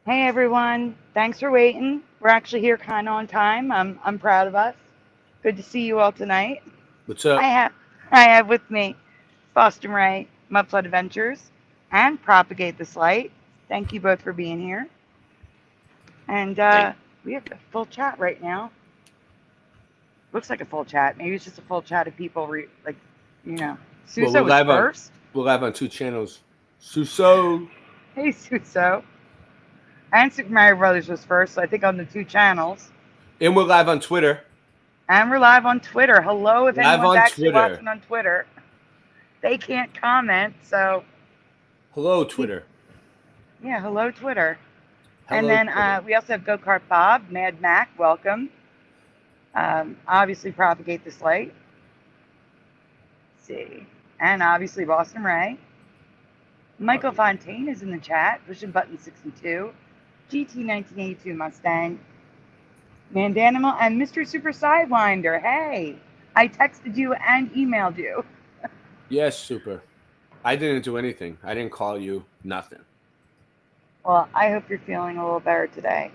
Hey everyone, thanks for waiting. We're actually here kind of on time. I'm proud of us. Good to see you all tonight. What's up? I have with me Boston Ray, Mudflood Adventures, and Propagate This Light. Thank you both for being here. And we have a full chat right now. Looks like a full chat. Maybe it's just a full chat of people, Suso was first. We're live on 2 channels. Suso. Hey, Suso. And Super Mario Brothers was first, so I think on the 2 channels. And we're live on Twitter. And we're live on Twitter. Hello, if anyone's actually watching on Twitter. They can't comment, so. Hello, Twitter. Yeah, hello, Twitter. Hello, and then Twitter. We also have Go-Kart Bob, Mad Mac, welcome. Obviously, Propagate This Light. Let's see. And obviously, Boston Ray. Michael Fontaine is in the chat, pushing button 62. GT 1982 Mustang. Mandanimal and Mr. Super Sidewinder. Hey, I texted you and emailed you. Yes, Super. I didn't do anything. I didn't call you. Nothing. Well, I hope you're feeling a little better today.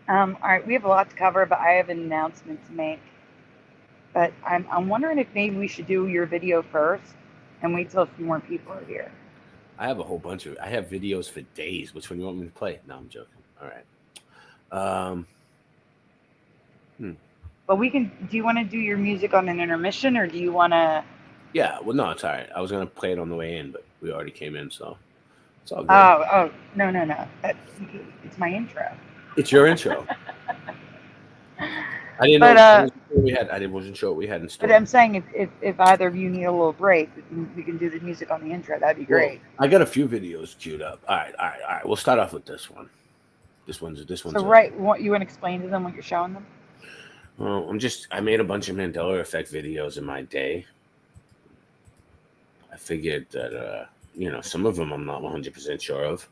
All right, we have a lot to cover, but I have an announcement to make. But I'm wondering if maybe we should do your video first and wait till a few more people are here. I have a whole bunch of. I have videos for days. Which one you want me to play? No, I'm joking. All right. But we can. Do you want to do your music on an intermission, or do you want to? Yeah. Well, no, it's all right. I was gonna play it on the way in, but we already came in, so it's all good. Oh, no. It's my intro. It's your intro. I didn't know we had. I wasn't sure what we had in store. But I'm saying if either of you need a little break, we can do the music on the intro. That'd be great. Well, I got a few videos queued up. All right. We'll start off with this one. This one's. So you want to explain to them what you're showing them? Well, I made a bunch of Mandela effect videos in my day. I figured that some of them I'm not 100% sure of,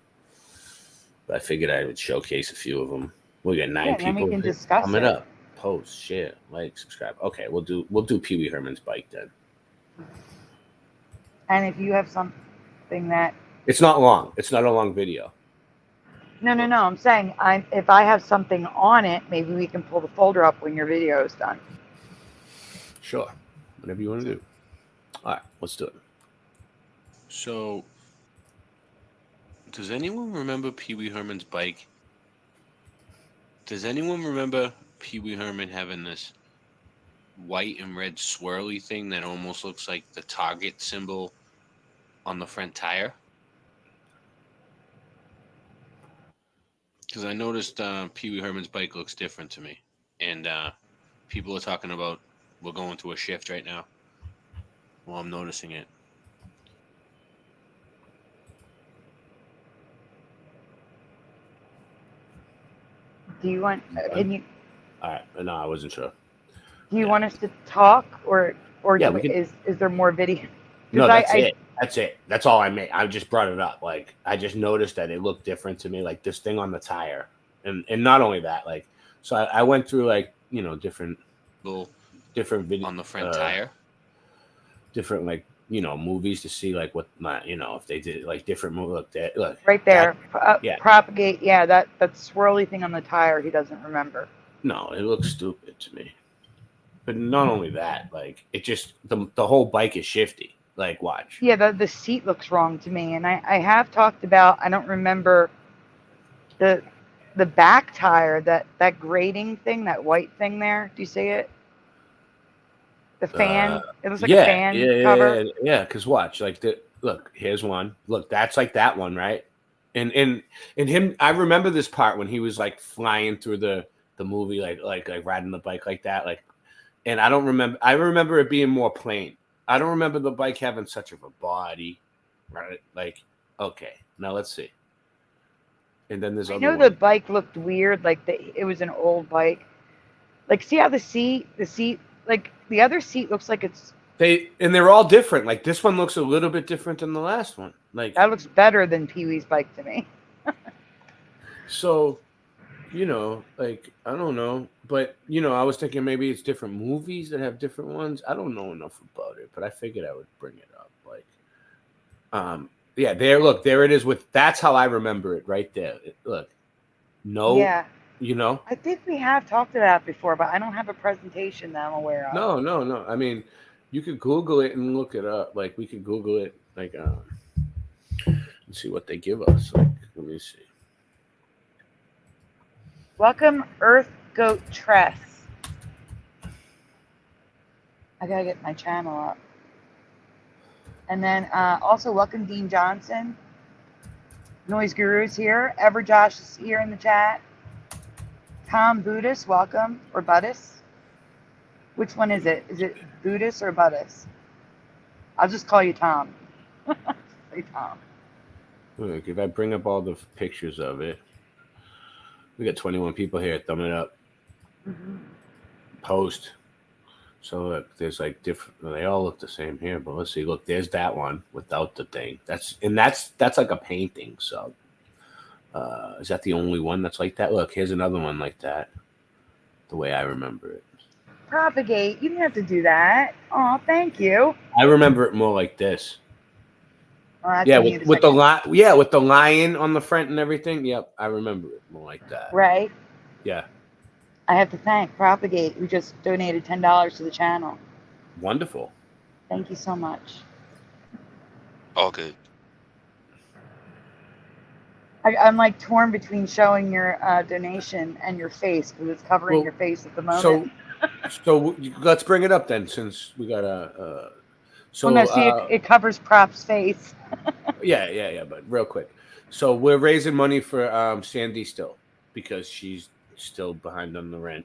but I figured I would showcase a few of them. We got 9 people. We can discuss it up. Post, share, like, subscribe. Okay, we'll do Pee Wee Herman's bike then. And if you have something that it's not long. It's not a long video. No. I'm saying if I have something on it, maybe we can pull the folder up when your video is done. Sure, whatever you want to do. All right, let's do it. So, does anyone remember Pee Wee Herman's bike? Does anyone remember Pee Wee Herman having this white and red swirly thing that almost looks like the Target symbol on the front tire? Because I noticed Pee Wee Herman's bike looks different to me. And people are talking about we're going through a shift right now. Well, I'm noticing it. Do you want? Can you? All right. No, I wasn't sure. Do you want us to talk, or yeah, is there more video? No, that's it. That's it. That's all I made. I just brought it up. Like, I just noticed that it looked different to me, like this thing on the tire, and not only that, like, so I went through like different videos on the front tire, different movies to see like what my if they did like different movies. Look right there. Yeah, Propagate. Yeah, that swirly thing on the tire. He doesn't remember. No, it looks stupid to me. But not only that, like it just the whole bike is shifty. Like, watch. Yeah, the seat looks wrong to me, and I have talked about. I don't remember the back tire, that grating thing, that white thing there. Do you see it? The fan. It looks like a fan cover. Yeah. Because watch, like look. Here's one. Look, that's like that one, right? And him. I remember this part when he was like flying through the the movie, like riding the bike like that, like. And I don't remember. I remember it being more plain. I don't remember the bike having such of a body, right? Like, okay, now let's see. And then there's I other know one. the bike looked weird, like it was an old bike. Like, see how the seat, like the other seat looks like they're all different. Like this one looks a little bit different than the last one. Like that looks better than Pee Wee's bike to me. so, like I don't know, but I was thinking maybe it's different movies that have different ones. I don't know enough about it, but I figured I would bring it up. Like, yeah, there it is. That's how I remember it right there. Look, no, Yeah. I think we have talked about it before, but I don't have a presentation that I'm aware of. No. I mean, you could Google it and look it up. Like we could Google it, like and see what they give us. Like, let me see. Welcome, Earth Goat Tress. I gotta get my channel up. And then also welcome Dean Johnson. Noise Guru's here. Everjosh is here in the chat. Tom Buddhist, welcome. Or Buddhist. Which one is it? Is it Buddhist or Buddhist? I'll just call you Tom. Say Tom. Look, if I bring up all the pictures of it, we got 21 people here. Thumb it up. Mm-hmm. Post. So look, there's like different. They all look the same here, but let's see. Look, there's that one without the thing. That's like a painting. So, is that the only one that's like that? Look, here's another one like that. The way I remember it. Propagate. You didn't have to do that. Oh, thank you. I remember it more like this. Oh, yeah, with the lion on the front and everything. Yep, I remember it more like that. Right. Yeah. I have to thank Propagate, who just donated $10 to the channel. Wonderful. Thank you so much. All good. I'm like torn between showing your donation and your face because it's covering your face at the moment. So let's bring it up then, since we got a. So no, see, it covers Prop's face. yeah. But real quick, so we're raising money for Sandy still because she's still behind on the rent.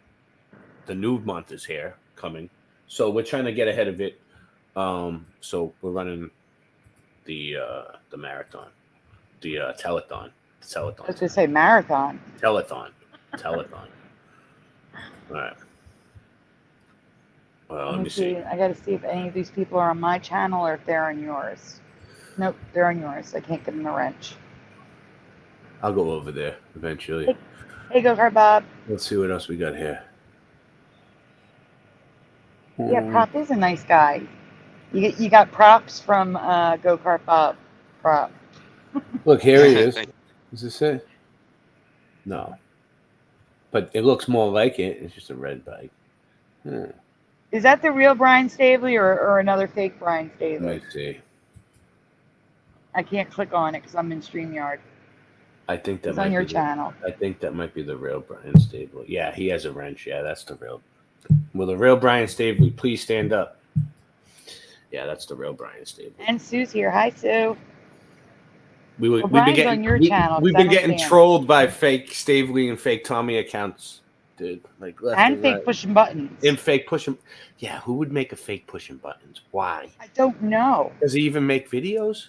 The new month is here coming, so we're trying to get ahead of it. So we're running the marathon, the telethon. I was gonna say marathon. Telethon. All right. Well, let me see. I got to see if any of these people are on my channel or if they're on yours. Nope, they're on yours. I can't get in the wrench. I'll go over there eventually. Hey, Go Kart Bob. Let's see what else we got here. Yeah, Prop is a nice guy. You got props from Go Kart Bob. Prop. Look, here he is. Is this it? No. But it looks more like it. It's just a red bike. Is that the real Brian Stavely or another fake Brian Stavely? Let me see. I can't click on it because I'm in StreamYard. I think that's on your channel. I think that might be the real Brian Stavely. Yeah, he has a wrench. Yeah, that's the real. Will the real Brian Stavely please stand up? Yeah, that's the real Brian Stavely. And Sue's here. Hi, Sue. We've been getting on your channel. We've been getting trolled by fake Stavely and fake Tommy accounts, dude. Like left and fake pushing buttons. And fake pushing. Yeah, who would make a fake pushing buttons? Why? I don't know. Does he even make videos?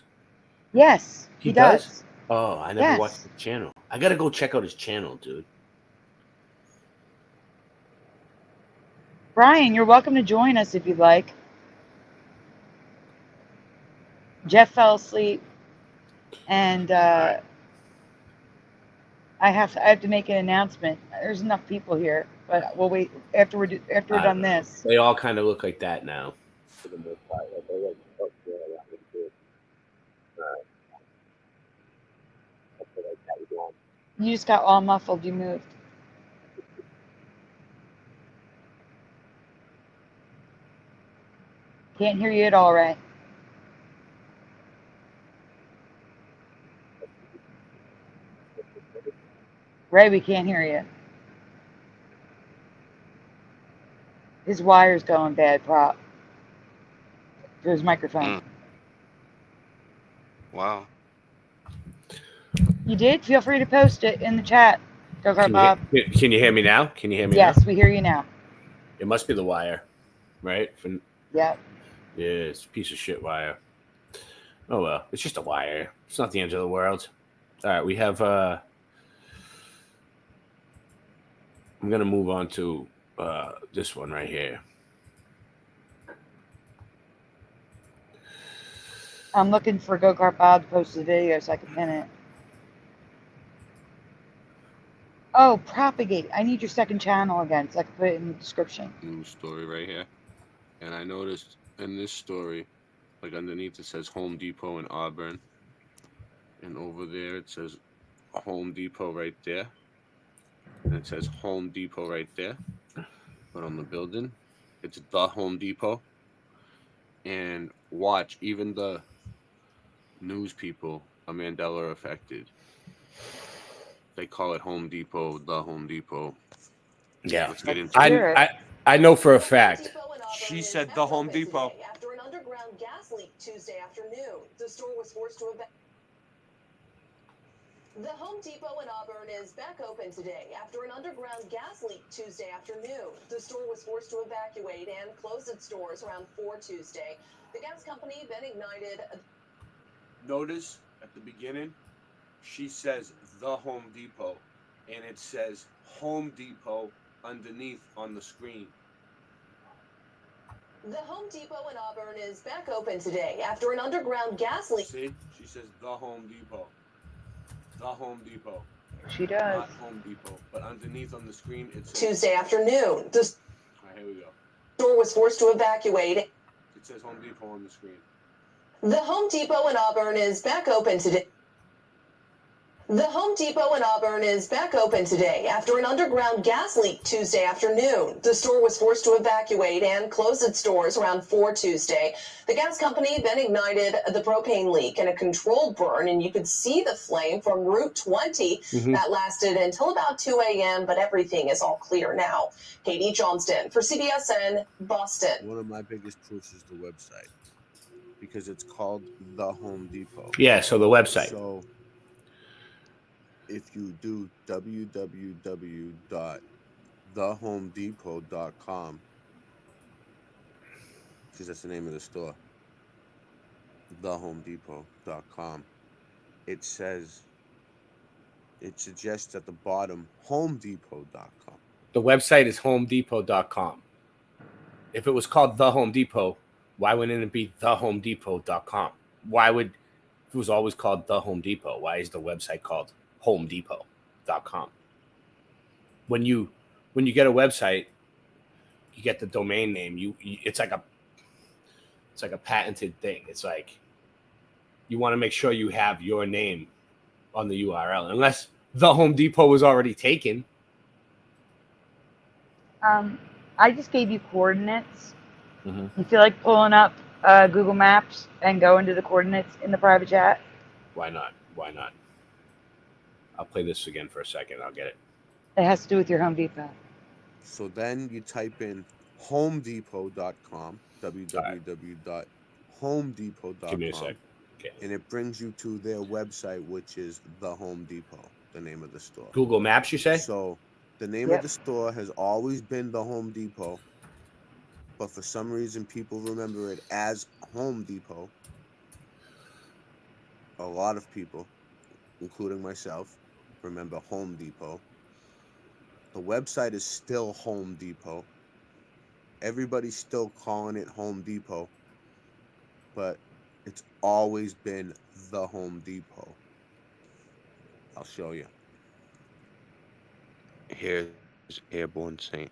Yes, he does. Oh, I never watched the channel. I gotta go check out his channel, dude. Brian, you're welcome to join us if you'd like. Jeff fell asleep, and I have to make an announcement. There's enough people here, but we'll wait after we're done this. They all kind of look like that now, for the most part. You just got all muffled. You moved. Can't hear you at all, Ray. Ray, we can't hear you. His wire's going bad, Prop. To his microphone. Wow. You did? Feel free to post it in the chat. Go kart Bob. Can you hear me now? Can you hear me Yes, now? we hear you now. It must be the wire, right? Yep. Yeah, it's a piece of shit wire. Oh well, it's just a wire. It's not the end of the world. All right, we have. I'm gonna move on to this one right here. I'm looking for Go Kart Bob to post the video so I can pin it. Oh, propagate. I need your second channel again so I can put it in the description. News story right here. And I noticed in this story, like underneath it says Home Depot in Auburn. And over there it says Home Depot right there. And it says Home Depot right there. But on the building, it's the Home Depot. And watch, even the news people are Mandela affected. They call it Home Depot, the Home Depot. Yeah, Let's get into it. I know for a fact. She said the Home Depot. After an underground gas leak Tuesday afternoon, the store was forced to evacuate. The Home Depot in Auburn is back open today after an underground gas leak Tuesday afternoon. The store was forced to evacuate and close its doors around 4 Tuesday. The gas company then ignited. Notice at the beginning, she says the Home Depot, and it says Home Depot underneath on the screen. The Home Depot in Auburn is back open today after an underground gas leak. See, she says the Home Depot. The Home Depot. She does. Not Home Depot, but underneath on the screen it says Tuesday afternoon. The All right, here we go. store was forced to evacuate. It says Home Depot on the screen. The Home Depot in Auburn is back open today. The Home Depot in Auburn is back open today after an underground gas leak Tuesday afternoon. The store was forced to evacuate and close its doors around 4 Tuesday. The gas company then ignited the propane leak in a controlled burn, and you could see the flame from Route 20. That lasted until about 2 a.m., but everything is all clear now. Katie Johnston for CBSN, Boston. One of my biggest proofs is the website, because it's called the Home Depot. Yeah, so the website. So if you do www.thehomedepot.com, because that's the name of the store, thehomedepot.com, it suggests at the bottom homedepot.com. The website is homedepot.com. If it was called The Home Depot, why wouldn't it be thehomedepot.com? Why would, if it was always called The Home Depot, why is the website called homedepot.com? When you get a website, you get the domain name. It's like a patented thing. It's like you want to make sure you have your name on the URL, unless the Home Depot was already taken. I just gave you coordinates. You feel like pulling up Google Maps and go into the coordinates in the private chat? Why not? I'll play this again for a second. I'll get it. It has to do with your Home Depot. So then you type in homedepot.com, www.homedepot.com. Give me a sec. Okay. And it brings you to their website, which is the Home Depot, the name of the store. Google Maps, you say? So the name of the store has always been the Home Depot, but for some reason people remember it as Home Depot. A lot of people, including myself, remember Home Depot. The website is still Home Depot. Everybody's still calling it Home Depot, but it's always been the Home Depot. I'll show you. Here's Airborne Saint.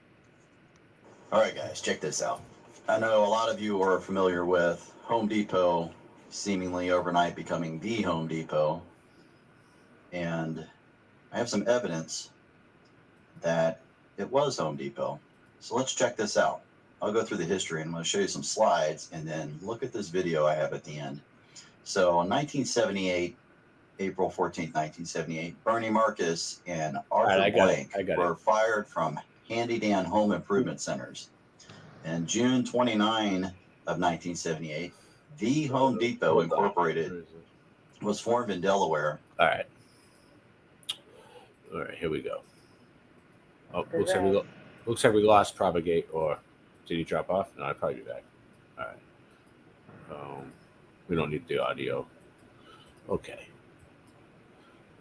All right, guys, check this out. I know a lot of you are familiar with Home Depot seemingly overnight becoming the Home Depot, and I have some evidence that it was Home Depot. So let's check this out. I'll go through the history and I'm going to show you some slides, and then look at this video I have at the end. So in 1978, April 14th, 1978, Bernie Marcus and Arthur Blank were fired from Handy Dan Home Improvement Centers. And June 29 of 1978, the Home Depot Incorporated was formed in Delaware. All right, here we go. Oh, Good looks like rest. looks like we lost Propagate, or did he drop off? No, I'd probably be back. All right. We don't need the audio. Okay.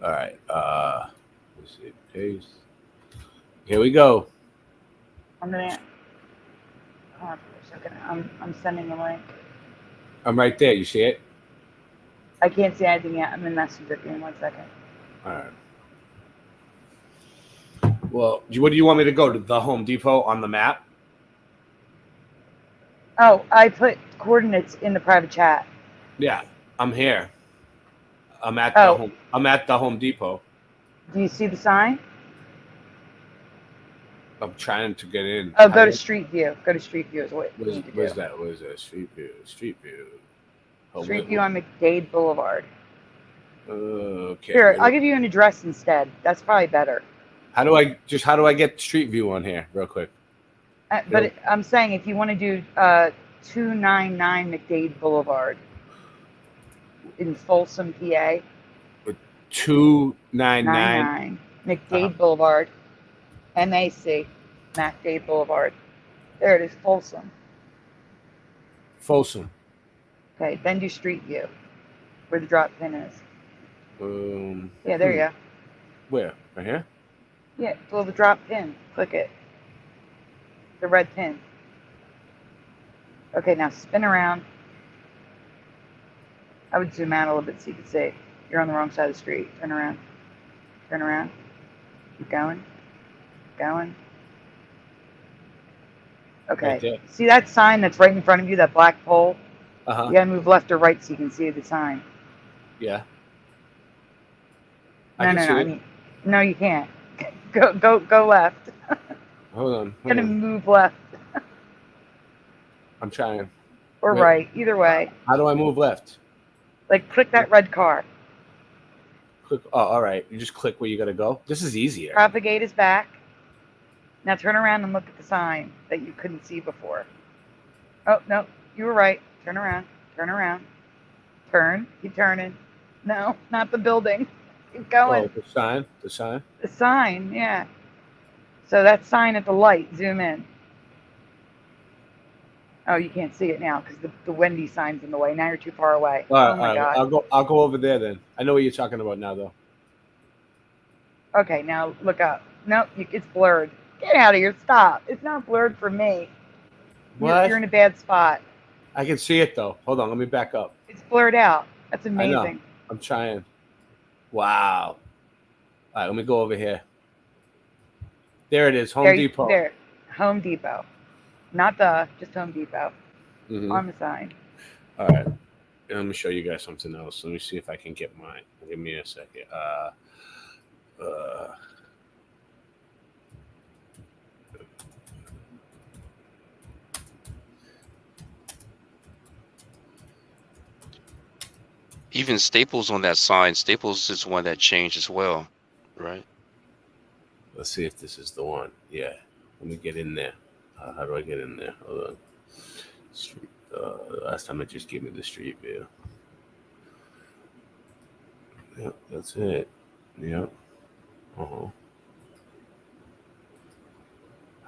All right. Let's see. Paste. Here we go. I'm gonna. Hold on for a second. I'm sending the link. I'm right there. You see it? I can't see anything yet. I'm in Messenger. Give me 1 second. All right. Well, what do you want me to go to? The Home Depot on the map? Oh, I put coordinates in the private chat. Yeah, I'm here. I'm at Oh. the Home Depot. Do you see the sign? I'm trying to get in. Oh, go to Street View. Go to Street View is what you need to do. Where's that? Where's that? Street View. Street View. Oh, Street View on McDade Boulevard. Okay. Here, I'll give you an address instead. That's probably better. How do I get Street View on here real quick? But I'm saying if you want to do 299 McDade Boulevard in Folsom, PA. 299 McDade Boulevard, MAC, MacDade Boulevard. There it is, Folsom. Folsom. Okay, then do Street View, where the drop pin is. Yeah, there you go. Where? Right here? Yeah, below the drop pin. Click it. The red pin. Okay, now spin around. I would zoom out a little bit so you can see. You're on the wrong side of the street. Turn around. Turn around. Keep going. Going. Okay. Right, see that sign that's right in front of you, that black pole? Uh-huh. You gotta move left or right so you can see the sign. Yeah. No. I mean, no, you can't. Go left. Hold on. You're gonna move left. I'm trying. Or right. Either way. How do I move left? Like, click that red car. Click. Oh, all right. You just click where you gotta go. This is easier. Propagate is back. Now turn around and look at the sign that you couldn't see before. Oh, no. You were right. Turn around. Turn around. Turn. Keep turning. No, not the building. Keep going. Oh, the sign. The sign. The sign, yeah. So that sign at the light, zoom in. Oh, you can't see it now because the Wendy sign's in the way. Now you're too far away. Oh my God. I'll go over there then. I know what you're talking about now, though. Okay, now look up. Nope, it's blurred. Get out of here. Stop. It's not blurred for me. What? You're in a bad spot. I can see it though. Hold on, let me back up. It's blurred out. That's amazing. I know. I'm trying. Wow. All right, let me go over here. There it is, Home Depot. There, Home Depot. Not just Home Depot. On the sign. All right. Let me show you guys something else. Let me see if I can get mine. Give me a second. Even Staples on that sign. Staples is one that changed as well, right? Let's see if this is the one. Yeah. Let me get in there. How do I get in there? Hold on. Street, last time it just gave me the street view. Yep, that's it. Yep. How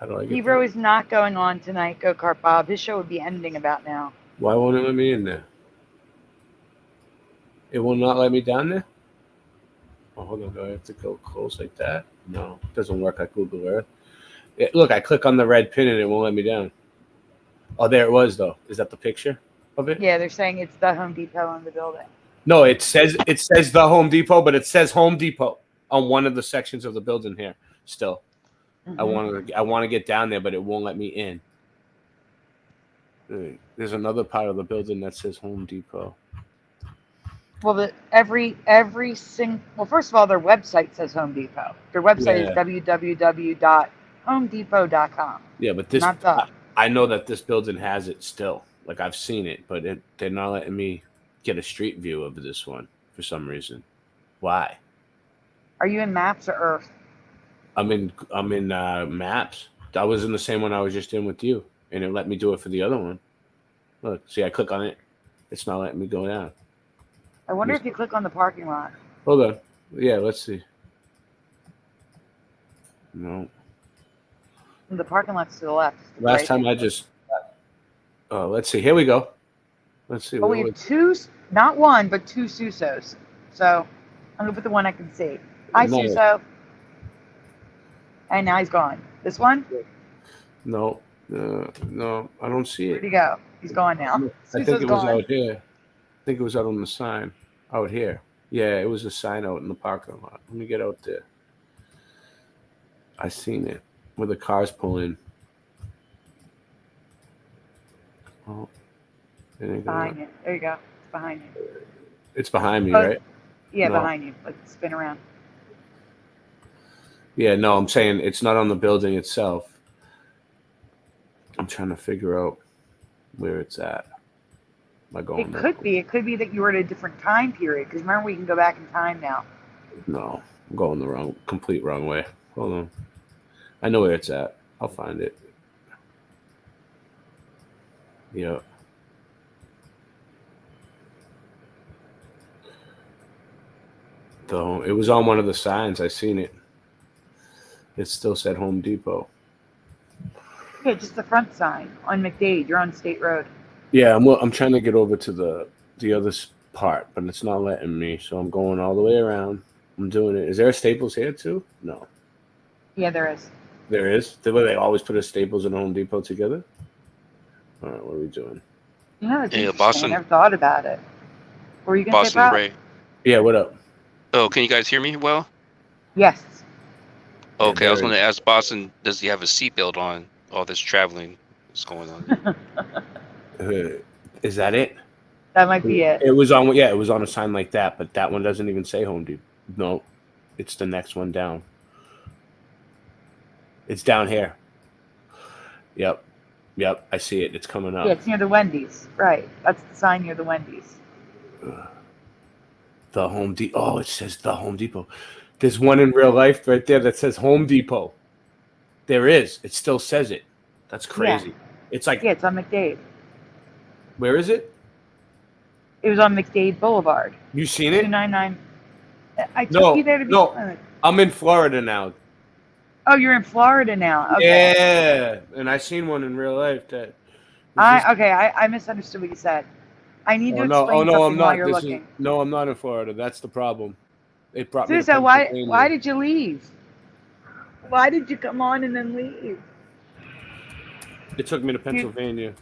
do I get Hebrew is not going on tonight, Go Kart Bob. His show would be ending about now. Why won't it let me in there? It will not let me down there? Oh, hold on. Do I have to go close like that? No, it doesn't work like Google Earth. Look, I click on the red pin and it won't let me down. Oh, there it was, though. Is that the picture of it? Yeah, they're saying it's the Home Depot in the building. No, it says the Home Depot, but it says Home Depot on one of the sections of the building here. Still, I want to get down there, but it won't let me in. There's another part of the building that says Home Depot. Well, every single. Well, first of all, their website says Home Depot. Their website is www.homedepot.com. Yeah, but this. Not the. I know that this building has it still. Like I've seen it, but they're not letting me get a street view of this one for some reason. Why? Are you in Maps or Earth? I'm in Maps. I was in the same one I was just in with you, and it let me do it for the other one. Look, see, I click on it. It's not letting me go down. I wonder if you click on the parking lot. Hold on. Yeah, let's see. No. The parking lot's to the left. Last time I just. Let's see. Here we go. Let's see. But we have two, not one, but two Susos. So I'm gonna put the one I can see. Hi, No. Suso. And now he's gone. This one? No, no, I don't see Where'd it. he go? He's gone now. I think it was out here. I think it was out on the sign. Out here. Yeah, it was a sign out in the parking lot. Let me get out there. I seen it where the cars pull in. Oh, it ain't Behind gonna- you. There you go. It's behind you. It's behind me, Oh, right? Yeah, No. behind you. Let's spin around. Yeah, no, I'm saying it's not on the building itself. I'm trying to figure out where it's at. Am I going? It could be. It could be that you were at a different time period. Because remember, we can go back in time now. No, I'm going the complete wrong way. Hold on. I know where it's at. I'll find it. Yeah. Though it was on one of the signs. I seen it. It still said Home Depot. Yeah, just the front sign on McDade. You're on State Road. Yeah, I'm trying to get over to the other part, but it's not letting me. So I'm going all the way around. I'm doing it. Is there a Staples here too? No. Yeah, there is. There is. The way they always put a Staples and a Home Depot together. All right, what are we doing? You know, it's Yeah, interesting. Boston. I never thought about it. What were you going to say, Boston Bob? Ray. Yeah, what up? Oh, can you guys hear me well? Yes. Okay, I was very. going to ask Boston, does he have a seatbelt on? All this traveling is going on. Is that it? That might be it. It was on. Yeah, it was on a sign like that, but that one doesn't even say Home Depot. No, it's the next one down. It's down here. Yep. I see it. It's coming up. Yeah, it's near the Wendy's. Right. That's the sign near the Wendy's. The Home Depot. Oh, it says the Home Depot. There's one in real life right there that says Home Depot. There is. It still says it. That's crazy. Yeah. It's like, Yeah, it's on McDade. where is it? It was on McDade Boulevard. You seen it? 299. I took No, you there to be no. honest. I'm in Florida now. Oh, you're in Florida now. Okay. Yeah, and I seen one in real life that. was just- I misunderstood what you said. I need to Oh explain no! Oh no! something I'm while not. you're This looking. no, I'm not in Florida. That's the problem. It brought me to Suso, why Pennsylvania. did you leave? Why did you come on and then leave? It took me to Pennsylvania.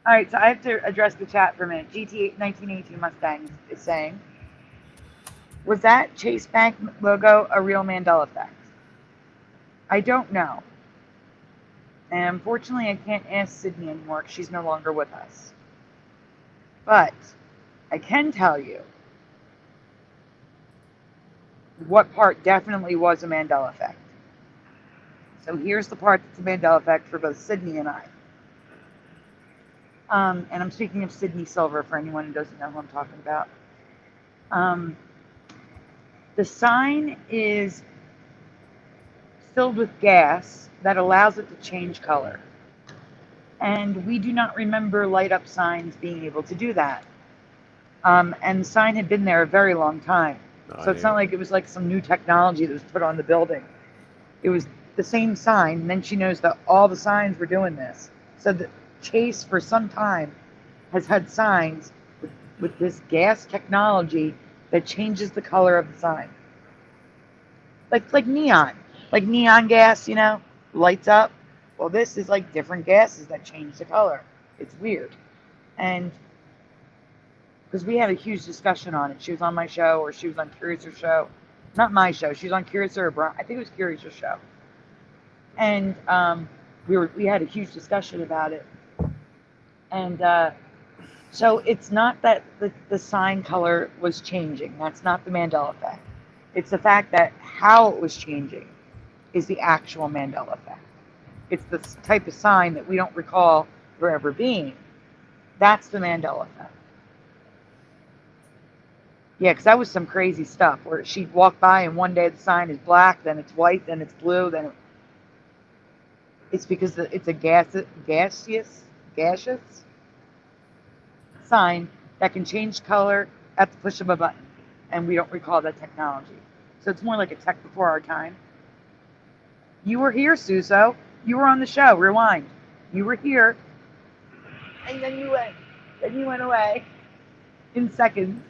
All right, so I have to address the chat for a minute. GT 1918 Mustang is saying, was that Chase Bank logo a real Mandela effect? I don't know. And unfortunately, I can't ask Sydney anymore because she's no longer with us. But I can tell you what part definitely was a Mandela effect. So here's the part that's a Mandela effect for both Sydney and I. And I'm speaking of Sydney Silver for anyone who doesn't know who I'm talking about. The sign is filled with gas that allows it to change color. And we do not remember light up signs being able to do that. And the sign had been there a very long time. So it's not like it was like some new technology that was put on the building. It was the same sign. And then she knows that all the signs were doing this. So the Chase for some time has had signs with this gas technology that changes the color of the sign. Like neon gas, you know, lights up. Well, this is like different gases that change the color. It's weird. And because we had a huge discussion on it. She was on my show, or she was on Curious&Curiouser show. Not my show. She was on Curious&Curiouser or Brian. I think it was Curious&Curiouser show. And we had a huge discussion about it. And so it's not that the sign color was changing. That's not the Mandela effect. It's the fact that how it was changing is the actual Mandela effect. It's the type of sign that we don't recall there ever being. That's the Mandela effect. Yeah, because that was some crazy stuff where she'd walk by and one day the sign is black, then it's white, then it's blue, then it's because it's a gaseous sign that can change color at the push of a button, and we don't recall that technology. So it's more like a tech before our time. You were here, Suso. You were on the show. Rewind. You were here, and then you went. Then you went away in seconds.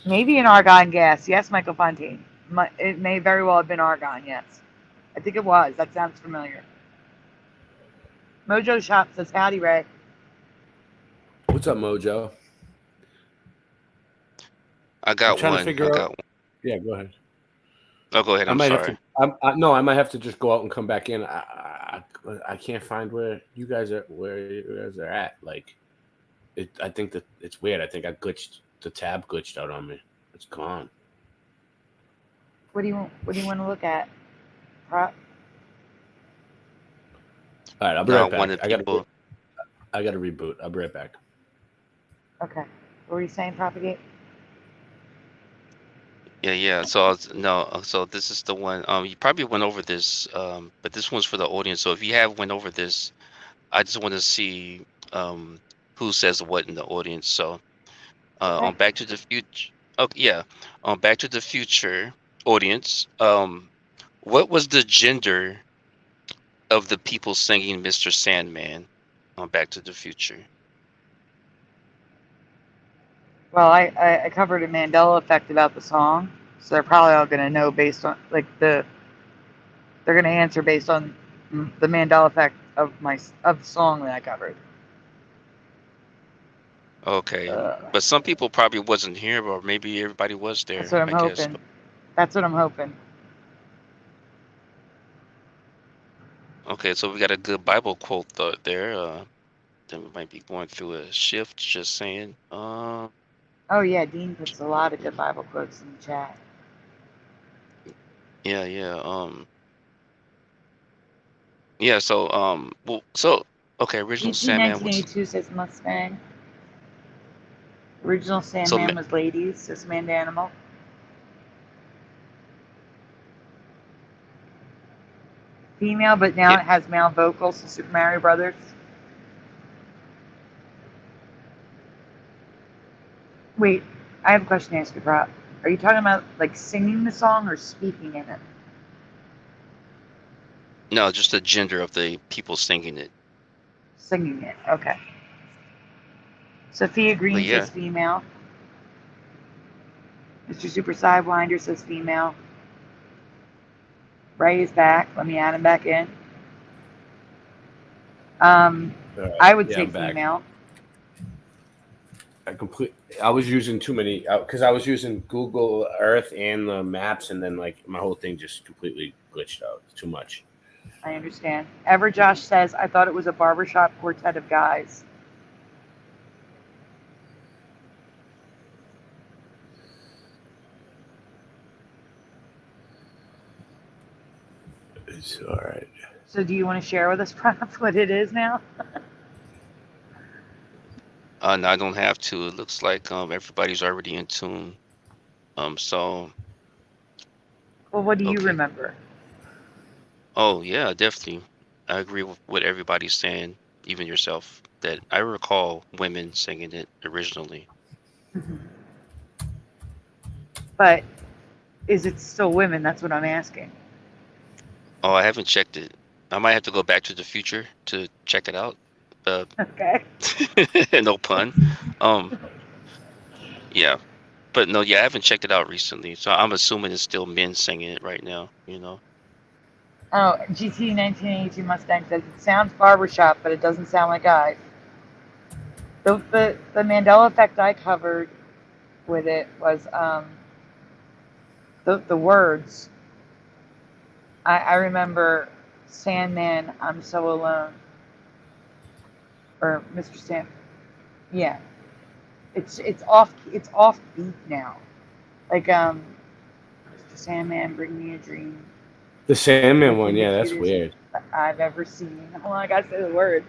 Maybe an argon gas. Yes, Michael Fontaine. It may very well have been argon. Yes, I think it was. That sounds familiar. Mojo Shop says, howdy, Ray. What's up, Mojo? I got I'm trying one. to figure out. Yeah, go ahead. Oh, go ahead. I'm might sorry. have to. No, I might have to just go out and come back in. I can't find where you guys are at. Like, I think that it's weird. I think I glitched. The tab glitched out on me. It's gone. What do you want to look at? Prop? All right, I'll be right One back. of the people. I got to reboot. I'll be right back. Okay. What were you saying, Propagate? Yeah. So so this is the one. You probably went over this, but this one's for the audience. So if you have went over this, I just want to see who says what in the audience. So on Back to the Future. Oh yeah, on Back to the Future audience. What was the gender of the people singing Mr. Sandman on Back to the Future? Well, I covered a Mandela effect about the song, so they're probably all going to know based on they're going to answer based on the Mandela effect of the song that I covered. Okay, but some people probably wasn't here, or maybe everybody was there. That's what I'm hoping. That's what I'm hoping. Okay, so we got a good Bible quote there. Then we might be going through a shift. Just saying. Oh yeah, Dean puts a lot of good Bible quotes in the chat. Yeah. Yeah. So well, so okay. Original Sandman. 1982 says Mustang. Original Sandman was ladies, says Amanda Animal. Female, but now it has male vocals, so Super Mario Brothers. Wait, I have a question to ask you, Prop. Are you talking about like singing the song or speaking in it? No, just the gender of the people singing it. Singing it, okay. Sophia Green says female. Mr. Super Sidewinder says female. Ray is back. Let me add him back in. I would say female. I was using too many because I was using Google Earth and the maps, and then like my whole thing just completely glitched out. It's too much. I understand. Ever Josh says, I thought it was a barbershop quartet of guys. It's all right. So do you want to share with us, Prop, what it is now? No, I don't have to. It looks like everybody's already in tune. So. Well, what do you remember? Oh yeah, definitely. I agree with what everybody's saying, even yourself. That I recall women singing it originally. Mm-hmm. But is it still women? That's what I'm asking. Oh, I haven't checked it. I might have to go back to the future to check it out. Okay. No pun. Yeah, but no, yeah, I haven't checked it out recently, so I'm assuming it's still men singing it right now. You know. Oh, GT 1982 Mustang says it sounds barbershop, but it doesn't sound like guys. The Mandela effect I covered with it was the words. I remember Sandman, I'm so alone. Or Mr. Sand. Yeah. It's off beat now. Like Mr. Sandman, bring me a dream. The Sandman one, yeah, that's weird. I've ever seen. Hold on, I gotta say the words.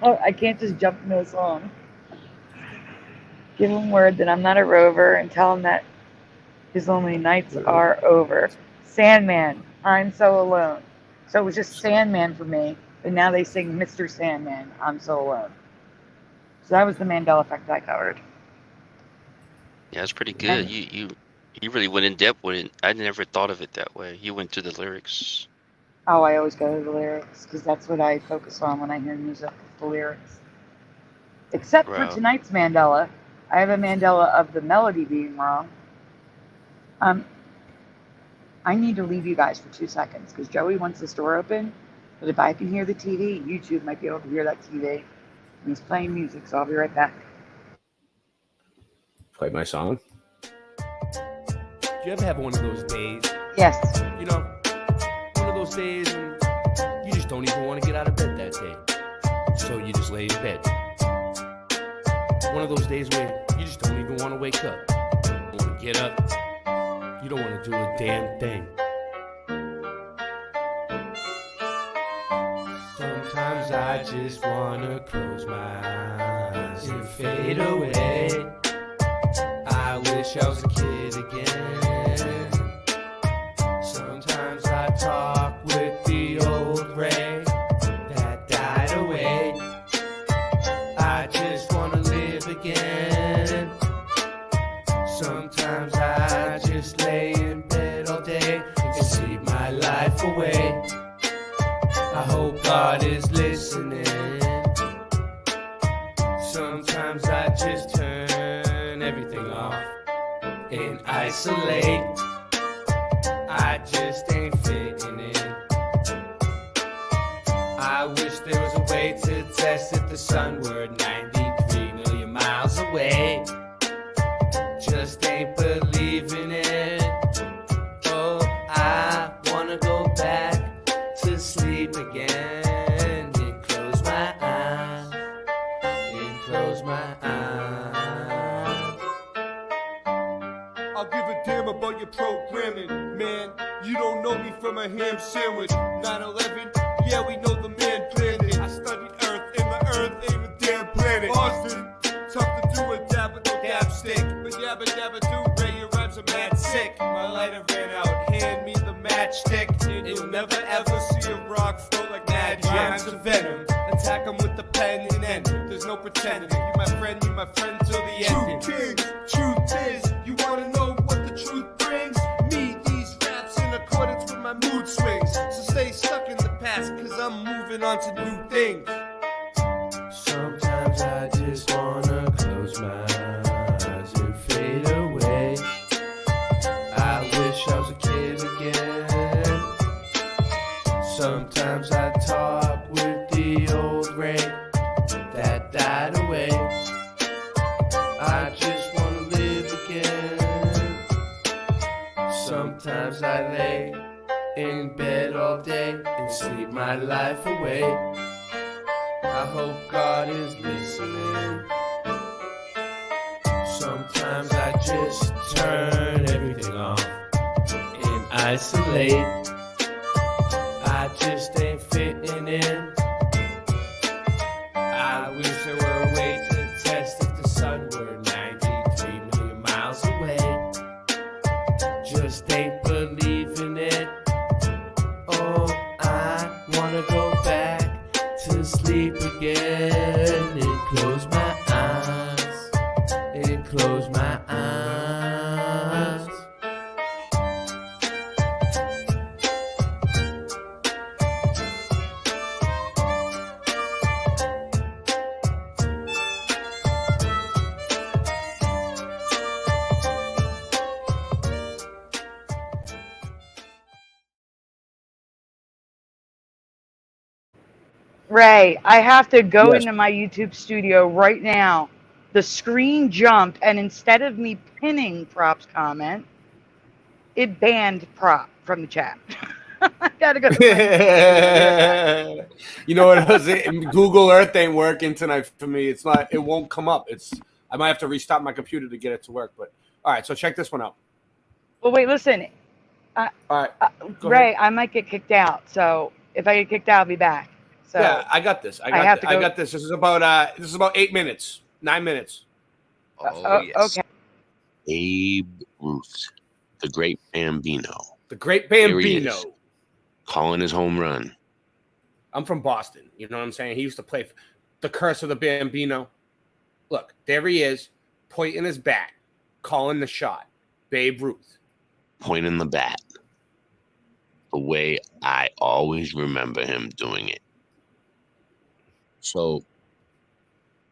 Oh, I can't just jump into a song. Give him word that I'm not a rover and tell him that his lonely nights are over. Sandman, I'm so alone. So it was just Sandman for me, but now they sing Mr. Sandman, I'm so alone. So that was the Mandela effect I covered. Yeah, it's pretty good. You He really went in depth with it. I never thought of it that way. He went to the lyrics. Oh, I always go to the lyrics because that's what I focus on when I hear music, the lyrics. Except for Wow. tonight's Mandela. I have a Mandela of the melody being wrong. I need to leave you guys for 2 seconds because Joey wants this door open. But if I can hear the TV, YouTube might be able to hear that TV. And he's playing music, so I'll be right back. Play my song. Do you ever have one of those days? Yes. You know, one of those days when you just don't even want to get out of bed that day. So you just lay in bed. One of those days where you just don't even want to wake up. You don't want to get up. You don't want to do a damn thing. Sometimes I just want to close my eyes and fade away. I wish I was a kid again. Sometimes I talk with the old Ray that died away. I just want to live again. Sometimes I just lay in bed all day and sleep my life away. I hope God is listening. Sometimes I just turn everything off and isolate. I just ain't fitting in. I wish there was a way to test if the sun were 93 million miles away. Just ain't believing it. Oh, I wanna go back to sleep again and close my eyes, and close my eyes. I'll give a damn about your programming, man. You don't know me from a ham sandwich. 9/11, yeah, we know the man planned it. I studied Earth, and the Earth ain't a damn planet. Austin, tough to do a dab with no dab stick. But yabba dabba do, Ray, your rhymes are mad sick. My lighter ran out, hand me the matchstick. And you'll never ever see a rock float like Mad Rhymes of Venom. Attack them with the pen and end. There's no pretending. You my friend till the end. Truth is, you wanna know what the truth brings? Me, these raps in accordance with my mood swings. So stay stuck in the past, cause I'm moving on to new things. Sometimes I just wanna close my eyes and fade away. I wish I was a kid again. Sometimes I talk with the old Ray that died away. I just wanna live again. Sometimes I lay in bed all day and sleep my life away. I hope God is listening. Sometimes I just turn everything off and isolate. I just ain't fitting in. I wish there were a way to test if the sun were 93 million miles away. Just ain't believing it. Oh, I wanna go back to sleep again and close my eyes, and close my eyes. Ray, I have to go Yes. into my YouTube studio right now. The screen jumped, and instead of me pinning Prop's comment, it banned Prop from the chat. I gotta go. You know what else? Google Earth ain't working tonight for me. It's not. It won't come up. I might have to restart my computer to get it to work. But all right, so check this one out. Well, wait, listen. All right, go Ray, ahead. I might get kicked out. So if I get kicked out, I'll be back. So Yeah, I got this. I got this. This is about 8 minutes, 9 minutes. Oh, yes. Okay. Babe Ruth, the great Bambino, The Great Here he Bambino. is. Calling his home run. I'm from Boston. You know what I'm saying? He used to play the Curse of the Bambino. Look, there he is, pointing his bat, calling the shot. Babe Ruth. Pointing the bat. The way I always remember him doing it. So,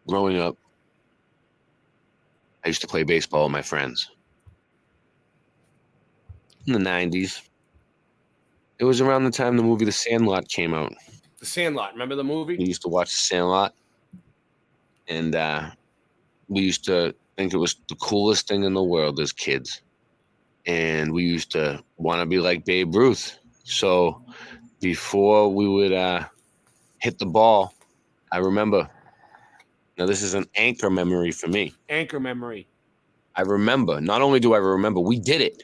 growing up, I used to play baseball with my friends. In the 90s. It was around the time the movie The Sandlot came out. The Sandlot. Remember the movie? We used to watch The Sandlot. And we used to think it was the coolest thing in the world as kids. And we used to want to be like Babe Ruth. So before we would hit the ball, I remember. Now, this is an anchor memory for me. Anchor memory. I remember. Not only do I remember, we did it.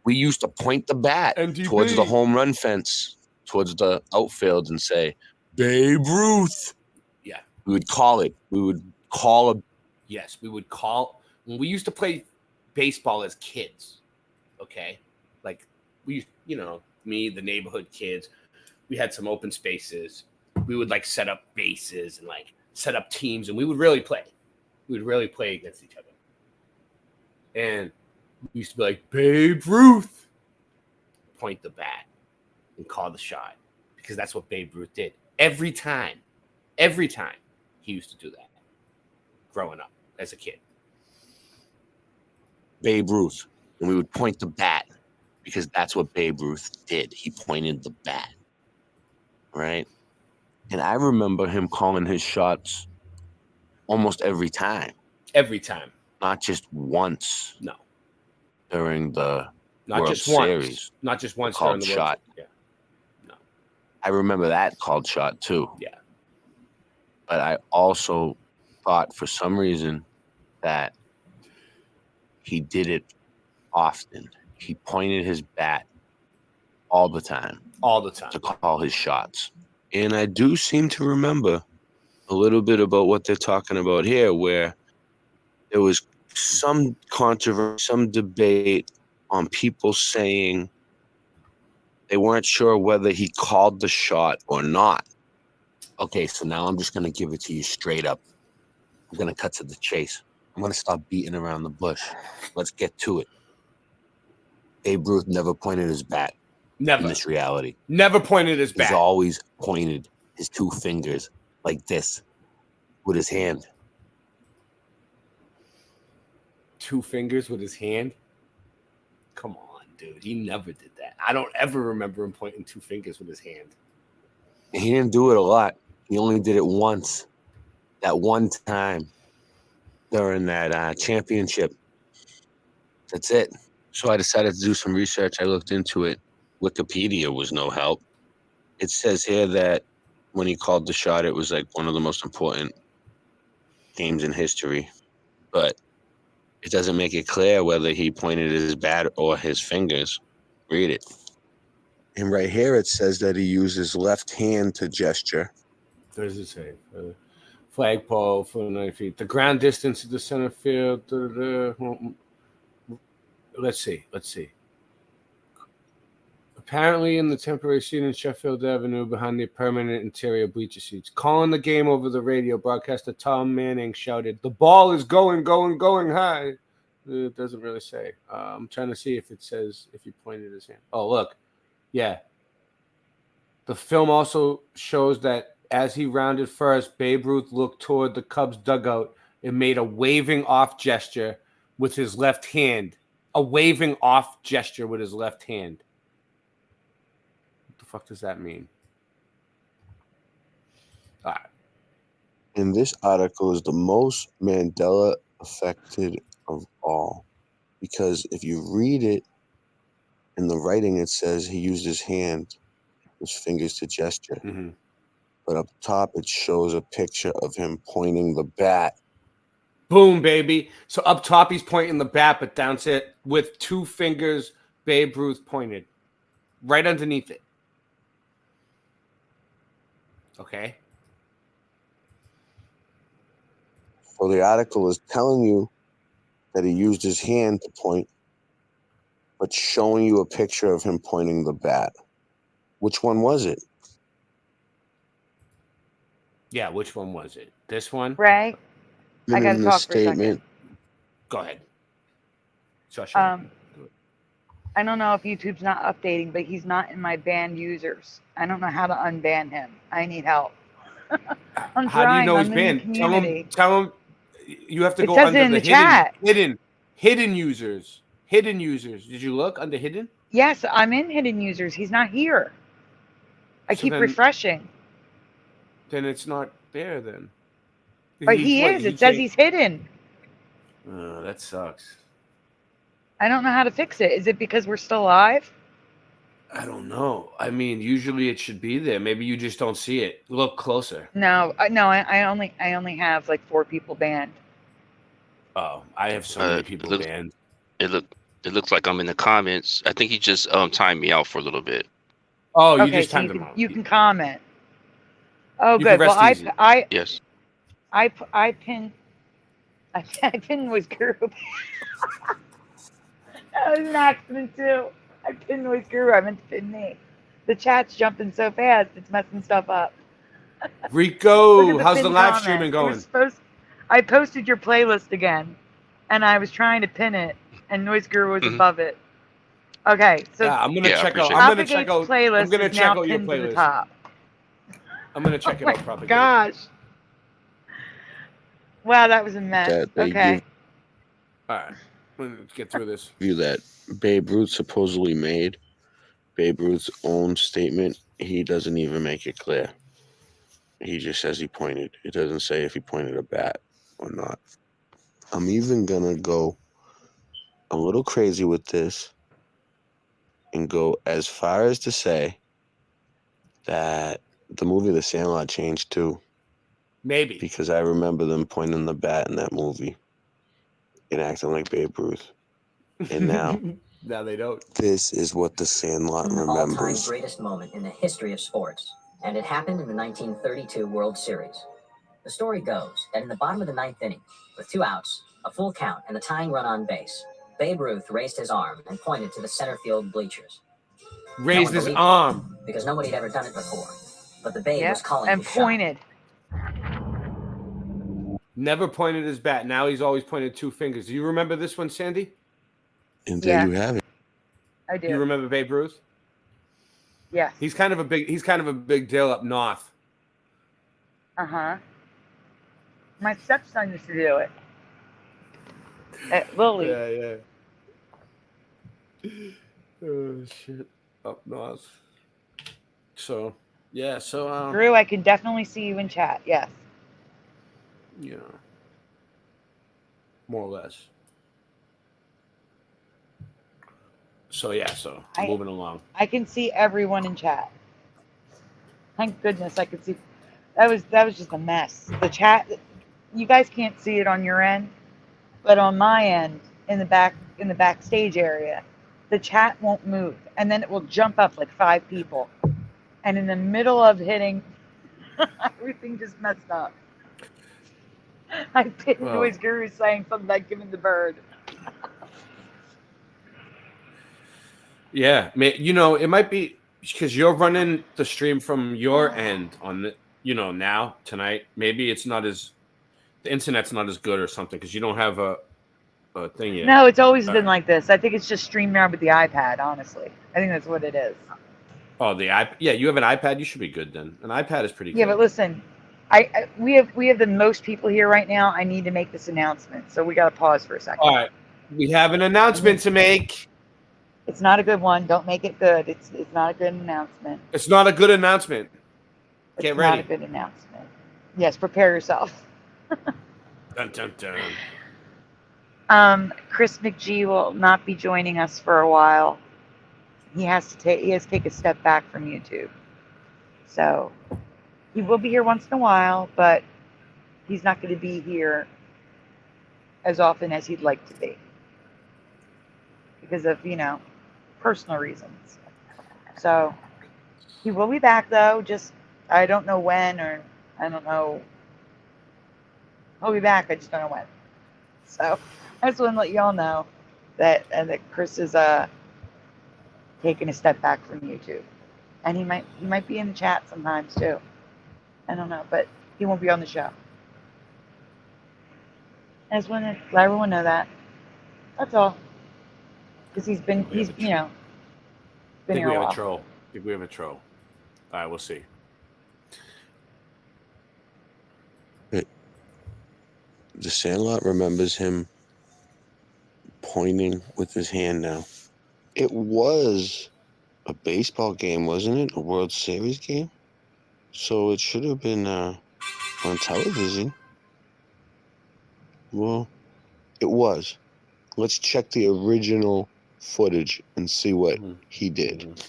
We used to point the bat MDB. towards the home run fence, towards the outfield, and say, Babe Ruth. Yeah. We would call it. We would call a. Yes, we would call. When we used to play baseball as kids, okay? Like, we, me, the neighborhood kids, we had some open spaces. We would, like, set up bases and, like, set up teams, and we would really play. We would really play against each other. And we used to be like, Babe Ruth. Point the bat and call the shot. Because that's what Babe Ruth did. Every time he used to do that. Growing up as a kid. Babe Ruth. And we would point the bat. Because that's what Babe Ruth did. He pointed the bat. Right? And I remember him calling his shots almost every time. Every time. Not just once. No. During the Not World just once. Series. Not just once Called during the World shot. Series. Yeah. No. I remember that called shot too. Yeah. But I also thought for some reason that he did it often. He pointed his bat all the time. All the time. To call his shots. And I do seem to remember a little bit about what they're talking about here, where there was some controversy, some debate on people saying they weren't sure whether he called the shot or not. Okay, so now I'm just going to give it to you straight up. I'm going to cut to the chase. I'm going to stop beating around the bush. Let's get to it. Babe Ruth never pointed his bat. Never. In this reality. Never pointed his bat. He's always pointed his two fingers like this with his hand. Two fingers with his hand? Come on, dude. He never did that. I don't ever remember him pointing two fingers with his hand. And he didn't do it a lot. He only did it once. That one time during that championship. That's it. So I decided to do some research. I looked into it. Wikipedia was no help. It says here that when he called the shot, it was like one of the most important games in history. But it doesn't make it clear whether he pointed his bat or his fingers. Read it. And right here it says that he used his left hand to gesture. What does it say? Flagpole for 9 feet. The ground distance to the center field. Let's see. Apparently in the temporary seat in Sheffield Avenue behind the permanent interior bleacher seats. Calling the game over the radio, broadcaster Tom Manning shouted, "The ball is going high." It doesn't really say. I'm trying to see if it says if he pointed his hand. Oh, look. Yeah. The film also shows that as he rounded first, Babe Ruth looked toward the Cubs dugout and made a waving off gesture with his left hand. A waving off gesture with his left hand. What the fuck does that mean? All right. And this article is the most Mandela affected of all. Because if you read it in the writing, it says he used his hand, his fingers to gesture. Mm-hmm. But up top, it shows a picture of him pointing the bat. Boom, baby. So up top, he's pointing the bat, but down to it with two fingers, Babe Ruth pointed. Right underneath it. Okay. So the article is telling you that he used his hand to point, but showing you a picture of him pointing the bat. Which one was it? Yeah, which one was it? This one? Ray, I And gotta in the talk for a second. statement, Go ahead. Shusha. I don't know if YouTube's not updating, but he's not in my banned users. I don't know how to unban him. I need help. I'm How do you trying. know he's I'm in the banned? community. Tell him. You have to It go says under it in the the chat. hidden users. Hidden users. Did you look under hidden? Yes, I'm in hidden users. He's not here. I So keep then- refreshing. Then it's not there. Then. But he is. It says he's hidden. Oh, that sucks. I don't know how to fix it. Is it because we're still live? I don't know. I mean, usually it should be there. Maybe you just don't see it. Look closer. No, I only have like 4 people banned. Oh, I have so many people banned. It looks like I'm in the comments. I think he just timed me out for a little bit. Oh, you Okay, just so timed them out. you can comment. Oh, You can good. Well, rest easy. Yes. I pinned Noise Guru. That was an accident too. I pinned Noise Guru. I meant to pin me. The chat's jumping so fast, it's messing stuff up. Rico, Look at how's the pinned live comment. streaming going? I posted your playlist again, and I was trying to pin it, and Noise Guru was above it. Okay, so Yeah, I'm gonna check out. appreciate it. I'm gonna check out. playlist I'm gonna is check now out your pinned to the playlist. top. I'm gonna check it Oh out my probably. gosh! Wow, that was a mess. That they Okay. give All right, let's get through this. you that Babe Ruth supposedly made. Babe Ruth's own statement, he doesn't even make it clear. He just says he pointed. It doesn't say if he pointed a bat or not. I'm even gonna go a little crazy with this and go as far as to say that the movie The Sandlot changed too, Maybe. because I remember them pointing the bat in that movie and acting like Babe Ruth. And now Now they don't. this is what The Sandlot All-time remembers. greatest moment in the history of sports, and it happened in the 1932 World Series. The story goes that in the bottom of the 9th inning, with 2 outs, a full count, and the tying run on base, Babe Ruth raised his arm and pointed to the center field bleachers. Raised his arm. Because nobody had ever done it before. But the Babe Yeah, was calling and his shot. pointed. Never pointed his bat. Now he's always pointed 2 fingers. Do you remember this one, Sandy? And there Yeah. you have it. I do. You remember Babe Ruth? Yes. He's kind of a big deal up north. Uh-huh. My stepson used to do it. At Lily. Yeah. Oh shit. Up north. So yeah, so Drew, I can definitely see you in chat. Yes. you know. More or less. So yeah, moving along. I can see everyone in chat. Thank goodness I could see. That was just a mess. The chat, you guys can't see it on your end, but on my end, in the backstage area, the chat won't move, and then it will jump up like 5 people, and in the middle of hitting, everything just messed up. I pinned Noise Guru saying something about giving the bird. Yeah, you know, it might be because you're running the stream from your end on the, now tonight. Maybe it's not the internet's not as good or something because you don't have a thing yet. No, it's always been like this. I think it's just StreamYard with the iPad, honestly. I think that's what it is. Oh, the iPad. Yeah, you have an iPad. You should be good then. An iPad is pretty good. Yeah, but listen, we have the most people here right now. I need to make this announcement, so we got to pause for a second. All right, we have an announcement to make. It's not a good one. Don't make it good. It's not a good announcement. It's not a good announcement. Get ready. It's not a good announcement. Yes, prepare yourself. Dun, dun, dun. Chris McGee will not be joining us for a while. He has to take a step back from YouTube. So he will be here once in a while, but he's not going to be here as often as he'd like to be because of, personal reasons. So he will be back though, just I don't know when, or I don't know. He'll be back, I just don't know when. So I just want to let y'all know that Chris is taking a step back from YouTube, and he might be in the chat sometimes too. I don't know, but he won't be on the show. I just want to let everyone know that. That's all. because he's been I here a think we have while. a troll. I think we have a troll. All right, we'll see. The Sandlot remembers him pointing with his hand now. It was a baseball game, wasn't it? A World Series game? So it should have been on television. Well, it was. Let's check the original footage and see what he did.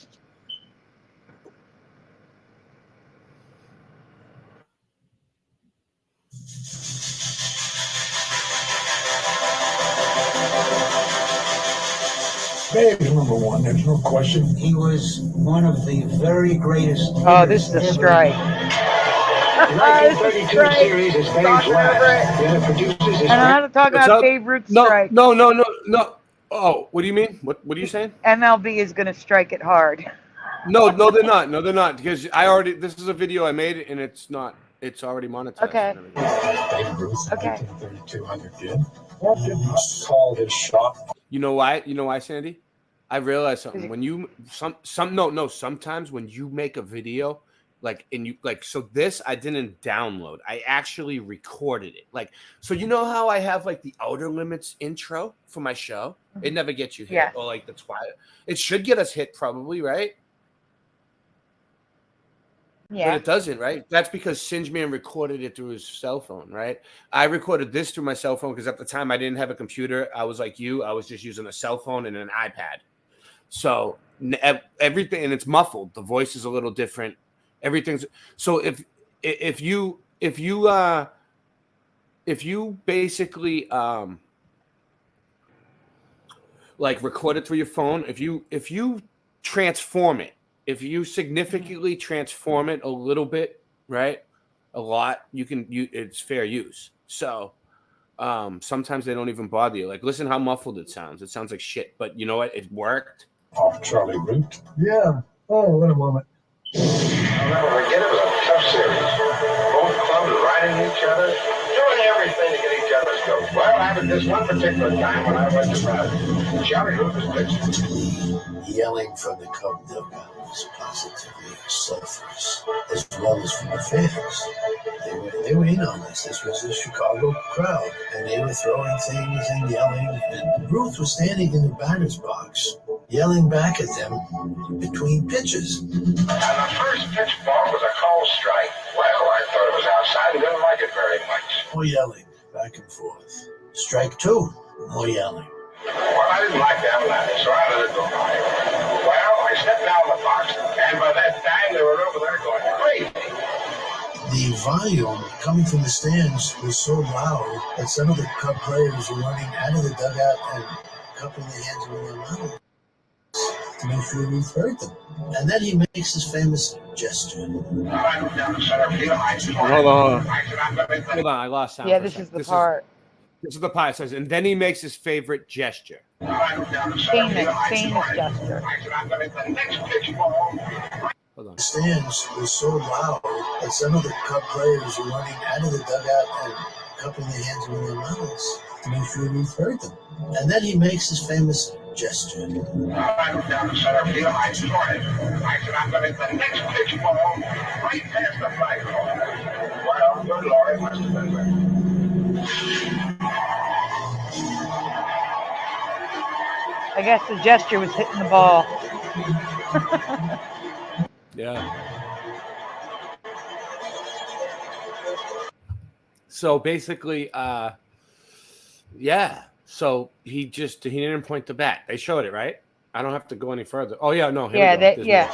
Babe's number one, there's no question. He was one of the very greatest. Oh, this is a strike. The 1932 series is Babe's last. Then it produces his And I'm not talking What's about up? Babe Ruth's No, strike. no, no, no, no. Oh, what do you mean? What are you saying? MLB is going to strike it hard. No, they're not. No, they're not. Because this is a video I made, and it's not. It's already monetized. Okay. Babe Ruth, Okay. 1932 kid. What did you call his shot? You know why? You know why, Sandy? I realized something. When you sometimes when you make a video, so this I didn't download. I actually recorded it. So you know how I have the Outer Limits intro for my show? It never gets you hit. Yeah. Or the Twilight. It should get us hit probably, right? Yeah. But it doesn't, right? That's because Singeman recorded it through his cell phone, right? I recorded this through my cell phone because at the time I didn't have a computer. I was like you. I was just using a cell phone and an iPad. So everything, and it's muffled. The voice is a little different. Everything's so if you basically record it through your phone, if you transform it, if you significantly transform it a little bit, right, a lot, it's fair use. So sometimes they don't even bother you. Listen how muffled it sounds. It sounds like shit, but you know what? It worked. Off Charlie Root? Yeah. Oh, wait a moment. I'll never forget it. It was a tough series. Both clubs riding each other, doing everything to get each other's goat. Well, I had this one particular time when I went to Brazil. Charlie Root was pitching. Yelling from the Cub dugout was positively sulphurous, as well as from the fans. They were in on this. This was a Chicago crowd, and they were throwing things and yelling. And Ruth was standing in the batter's box, yelling back at them between pitches. And the first pitch ball was a called strike. Well, I thought it was outside and didn't like it very much. More yelling, back and forth. Strike two, more yelling. Well, I didn't like the avalanche, so I let it go by. Well, I stepped down the box, and by that time they were over there going crazy. The volume coming from the stands was so loud that some of the Cub players were running out of the dugout and cupping their hands over their mouths to make sure Ruth heard them. And then he makes his famous gesture. Hold on. I lost sound. Yeah, this is the part. This is the part. It says, and then he makes his favorite gesture. Famous gesture. Hold on. The stands were so loud that some of the Cub players were running out of the dugout and cupping their hands over their mouths to make sure Ruth heard them. And then he makes his famous gesture. I looked down the center field, I scored it. I said, I'm going to hit the next pitch ball right past the flagpole. Well, good Lord, it must have been good. I guess the gesture was hitting the ball. Yeah. So basically, yeah. So he didn't point the bat. They showed it, right? I don't have to go any further. Oh yeah, no. Yeah, yeah.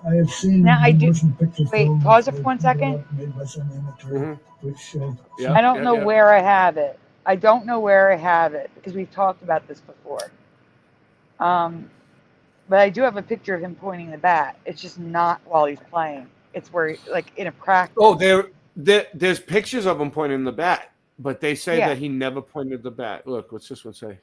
I have seen now I do. Pictures. Wait, pause it for 1 second. Made by some amateur, which, I don't know where I have it. I don't know where I have it because we've talked about this before. But I do have a picture of him pointing the bat. It's just not while he's playing. It's where, in a practice. Oh, there's pictures of him pointing the bat, but they say that he never pointed the bat. Look, what's this one say?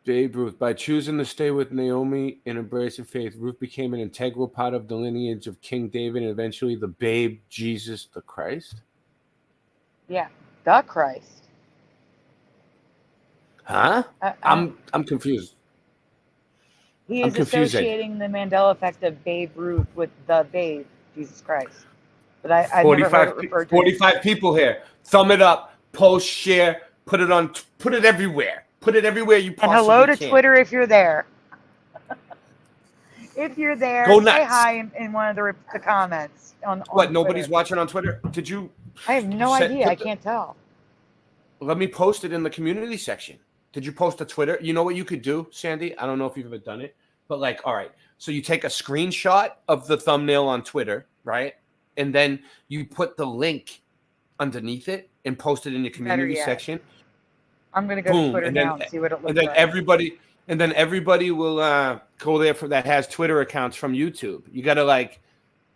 Babe Ruth. By choosing to stay with Naomi and embracing faith, Ruth became an integral part of the lineage of King David and eventually the babe Jesus the Christ. Yeah, the Christ. Huh? I'm confused. He I'm is confused. associating the Mandela effect of Babe Ruth with the babe, Jesus Christ. But I've never heard it referred to. 45 people here. Thumb it up, post, share, put it everywhere. Put it everywhere you possibly can. And hello to Twitter if you're there. If you're there, Go say nuts. hi in one of the comments. On What, nobody's Twitter. watching on Twitter? Did you? I have no idea. I can't tell. Let me post it in the community section. Did you post a Twitter? You know what you could do, Sandy? I don't know if you've ever done it, but like, all right. So you take a screenshot of the thumbnail on Twitter, right? And then you put the link underneath it and post it in your community section. I'm gonna go to Twitter now and see what it looks like. And then everybody will go there that has Twitter accounts from YouTube. You gotta like.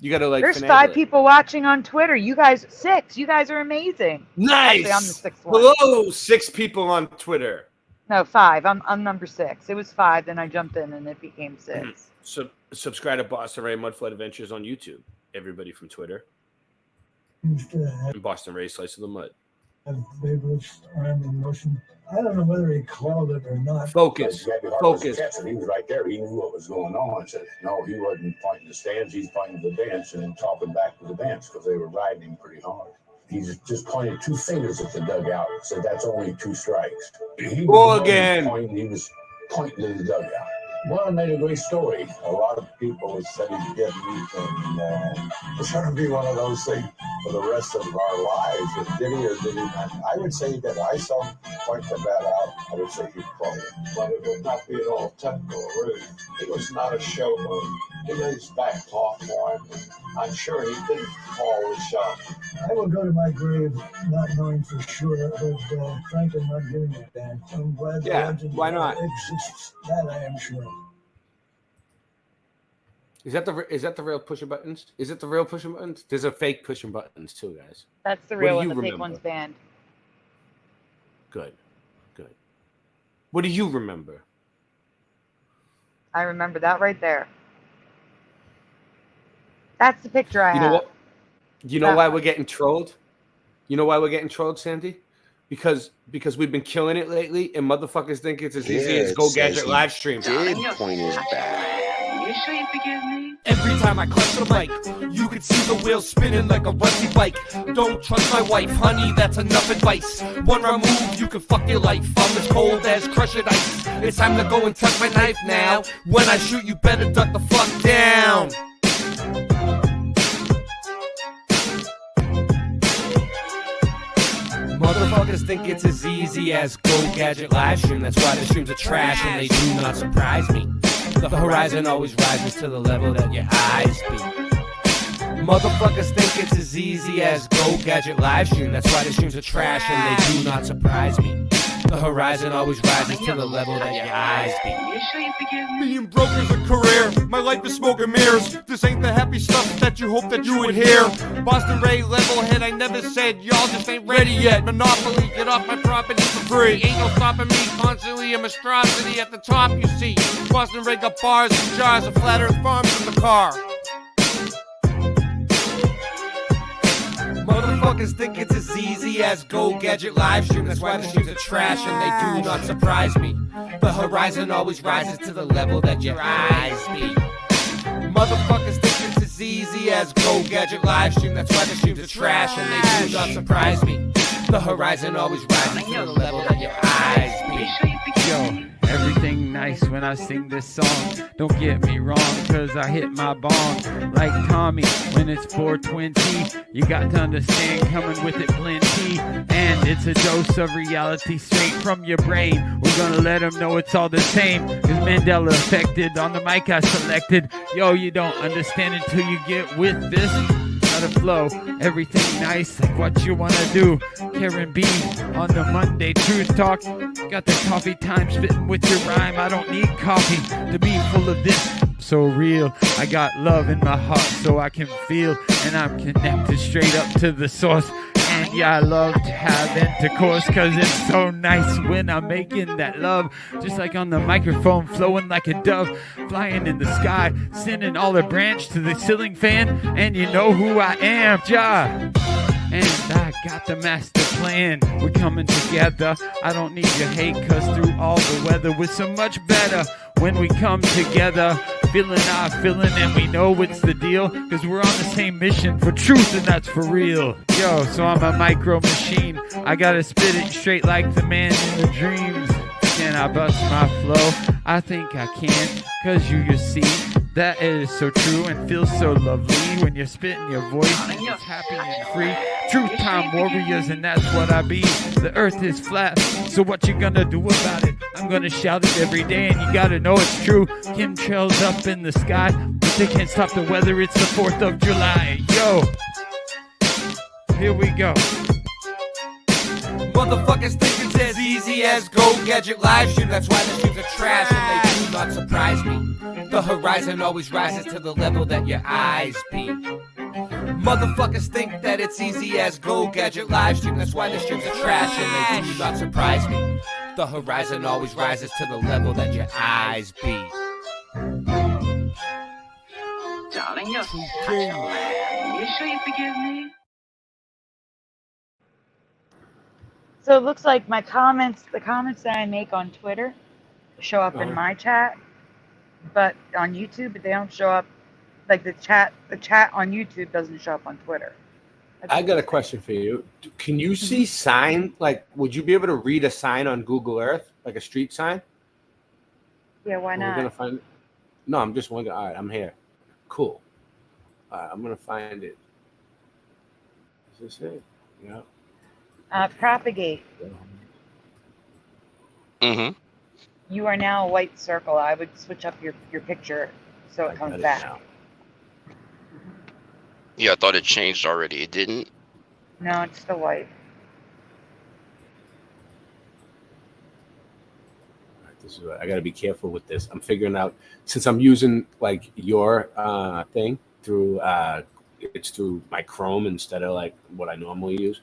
There's 5 people watching on Twitter. You guys 6. You guys are amazing. Nice. Actually, I'm the 6th one. Hello, 6 people on Twitter. No, 5. I'm number 6. It was 5, then I jumped in and it became 6. So subscribe to Boston Ray Mudflood Adventures on YouTube. Everybody from Twitter. And Boston Ray Slice of the Mud. Babe Ruth's arm in motion. I don't know whether he called it or not. Focus. Focus. He was right there. He knew what was going on. Said, no, he wasn't pointing the stands. He's pointing the bench and then talking back to the bench because they were riding him pretty hard. He just pointed 2 fingers at the dugout. Said that's only 2 strikes. He was pointing to the dugout. Well, it made a great story. A lot of people said he's dead meat, and it's going to be one of those things for the rest of our lives. Did he or did he not? I would say that I saw him point the bat out. I would say he called it, but it would not be at all technical or rude. It was not a showman. He laid his back talk for him. I'm sure he didn't call the shot. I will go to my grave not knowing for sure, but Frank, I'm not giving it back. I'm glad the legend exists. That I am sure. Is that the real pushing buttons? Is it the real pushing buttons? There's a fake pushing buttons too, guys. That's the real one. The fake one's banned. Good. What do you remember? I remember that right there. That's the picture I have. What? You know why we're getting trolled? You know why we're getting trolled, Sandy? Because we've been killing it lately, and motherfuckers think it's as easy as Go Gadget live stream. Point is bad. You sure you forgive me? Every time I clutch the mic, you can see the wheels spinning like a rusty bike. Don't trust my wife, honey, that's enough advice. One wrong move, you can fuck your life. I'm as cold as crushed ice. It's time to go and tuck my knife now. When I shoot, you better duck the fuck down. Motherfuckers think it's as easy as Go Gadget live stream. That's why the streams are trash and they do not surprise me. The horizon always rises to the level that your eyes be. Motherfuckers think it's as easy as Go Gadget live stream. That's why the streams are trash and they do not surprise me. The horizon always rises to the level that your eyes be. You sure you forgive me? Being broke is a career. My life is smoke and mirrors. This ain't the happy stuff that you hope that you would hear. Boston Ray, level head, I never said y'all just ain't ready yet. Monopoly, get off my property for free. Ain't no stopping me, constantly a monstrosity at the top, you see. Boston Ray got bars and jars of flat earth farms in the car. Motherfuckers think it's as easy as Go Gadget live stream. That's why the streams are trash and they do not surprise me. The horizon always rises to the level that your eyes be. Motherfuckers think it's as easy as Go Gadget live stream. That's why the streams are trash and they do not surprise me. The horizon always rises to the level that your eyes be. Yo, everything nice when I sing this song. Don't get me wrong, cause I hit my bong like Tommy when it's 420. You got to understand, coming with it plenty. And it's a dose of reality straight from your brain. We're gonna let them know it's all the same. Cause Mandela affected on the mic I selected. Yo, you don't understand until you get with this. The flow, everything nice, like what you wanna do. Karen B on the Monday Truth Talk. Got the coffee time spitting with your rhyme. I don't need coffee to be full of this. So real, I got love in my heart so I can feel, and I'm connected straight up to the source. And yeah, I love to have intercourse, cause it's so nice when I'm making that love. Just like on the microphone, flowing like a dove, flying in the sky, sending all the branch to the ceiling fan. And you know who I am, Ja. And I got the master plan. We're coming together. I don't need your hate, cause through all the weather, we're so much better when we come together. Feeling our feeling, and we know it's the deal, cause we're on the same mission for truth, and that's for real. Yo, so I'm a micro machine. I gotta spit it straight like the man in the dreams. Can I bust my flow? I think I can, cause you see that it is so true and feels so lovely when you're spitting your voice and it's happy and free. Truth time warriors, and that's what I be. The earth is flat, so what you gonna do about it? I'm gonna shout it every day, and you gotta know it's true. Chemtrails up in the sky, but they can't stop the weather. It's the 4th of July. Yo, here we go. Motherfuckers think it's as easy as Go Gadget live stream. That's why the streams are trash and they do not surprise me. The horizon always rises to the level that your eyes be. Motherfuckers think that it's easy as Go Gadget live stream. That's why the streams are trash and they do not surprise me. The horizon always rises to the level that your eyes be. Darling, you're such a liar. Are you sure you forgive me? So it looks like my comments, the comments that I make on Twitter, show up in my chat, but on YouTube, but they don't show up. Like the chat on YouTube doesn't show up on Twitter. I got a question for you. Can you see sign? Like, would you be able to read a sign on Google Earth, like a street sign? Yeah, why not? We're gonna find it. No, I'm just wondering. All right, I'm here. Cool. All right, I'm gonna find it. Is this it? Yeah. Propagate. Mm-hmm. You are now a white circle. I would switch up your picture so it comes back. Now. Yeah, I thought it changed already. It didn't. No, it's still white. All right, this is what, I got to be careful with this. I'm figuring out, since I'm using like your thing through it's through my Chrome instead of like what I normally use.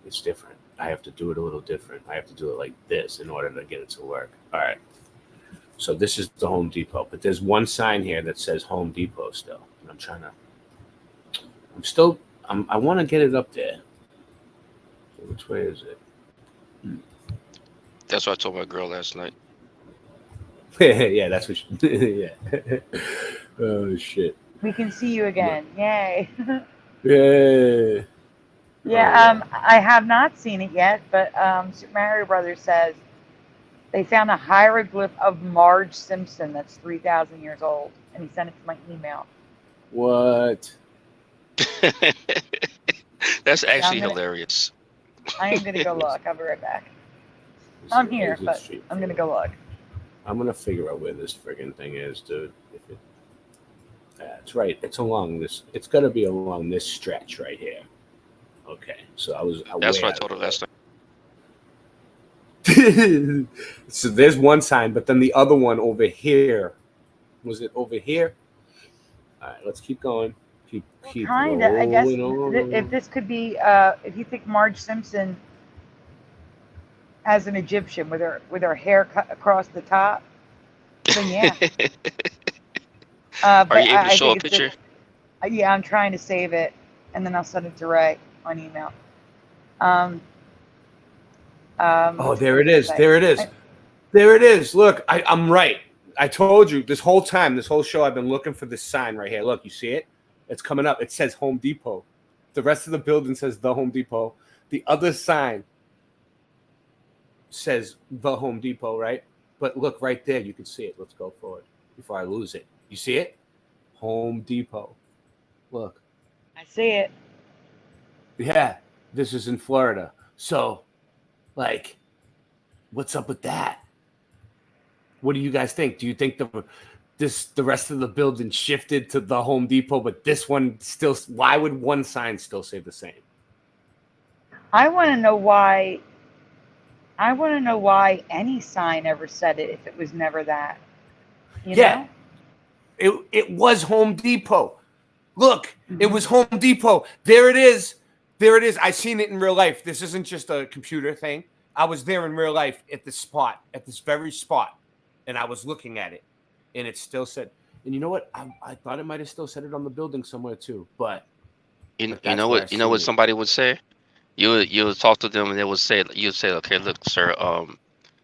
It's different. I have to do it a little different. I have to do it like this in order to get it to work. All right. So this is the Home Depot, but there's one sign here that says Home Depot still. And I'm trying to, I want to get it up there. So which way is it? That's what I told my girl last night. Yeah, that's what she, yeah. Oh, shit. We can see you again. Yay. Yeah. Yeah, I have not seen it yet, but Super Mario Brothers says they found a hieroglyph of Marge Simpson that's 3,000 years old, and he sent it to my email. What? That's actually hilarious. I am going to go look. I'll be right back. I'm here, but I'm going to go look. I'm going to figure out where this friggin' thing is, dude. It's right. It's along this. It's got to be along this stretch right here. Okay, so that's what I told her last time. So there's one sign, but then the other one over here. Was it over here? All right, let's keep going. Keep kind of, I guess. If this could be, if you think Marge Simpson as an Egyptian with her hair cut across the top, then yeah. Are you able to show a picture? Yeah, I'm trying to save it, and then I'll send it to Ray on email. Oh, there it is. There it is. There it is. Look, I'm right. I told you this whole time, this whole show, I've been looking for this sign right here. Look, you see it? It's coming up. It says Home Depot. The rest of the building says the Home Depot. The other sign says the Home Depot, right? But look right there. You can see it. Let's go forward before I lose it. You see it? Home Depot. Look. I see it. Yeah, this is in Florida. So, like, what's up with that? What do you guys think? Do you think the rest of the building shifted to the Home Depot, but this one still? Why would one sign still say the same? I want to know why. I want to know why any sign ever said it if it was never that. You know? It was Home Depot. Look, it was Home Depot. There it is. There it is. I seen it in real life. This isn't just a computer thing. I was there in real life at this spot, at this very spot, and I was looking at it, and it still said. And you know what? I thought it might have still said it on the building somewhere too, but You know what somebody would say? You would talk to them and they would say, okay, look, sir,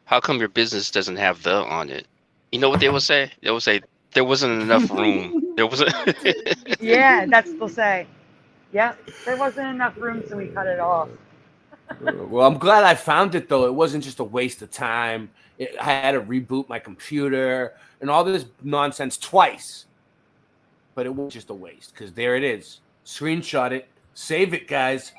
how come your business doesn't have the on it? You know what they would say? They would say there wasn't enough room. There wasn't. Yeah, that's what they'll say. Yeah, there wasn't enough room, so we cut it off. Well, I'm glad I found it though. It wasn't just a waste of time. I had to reboot my computer and all this nonsense twice, but it was just a waste because there it is. Screenshot it, save it, guys.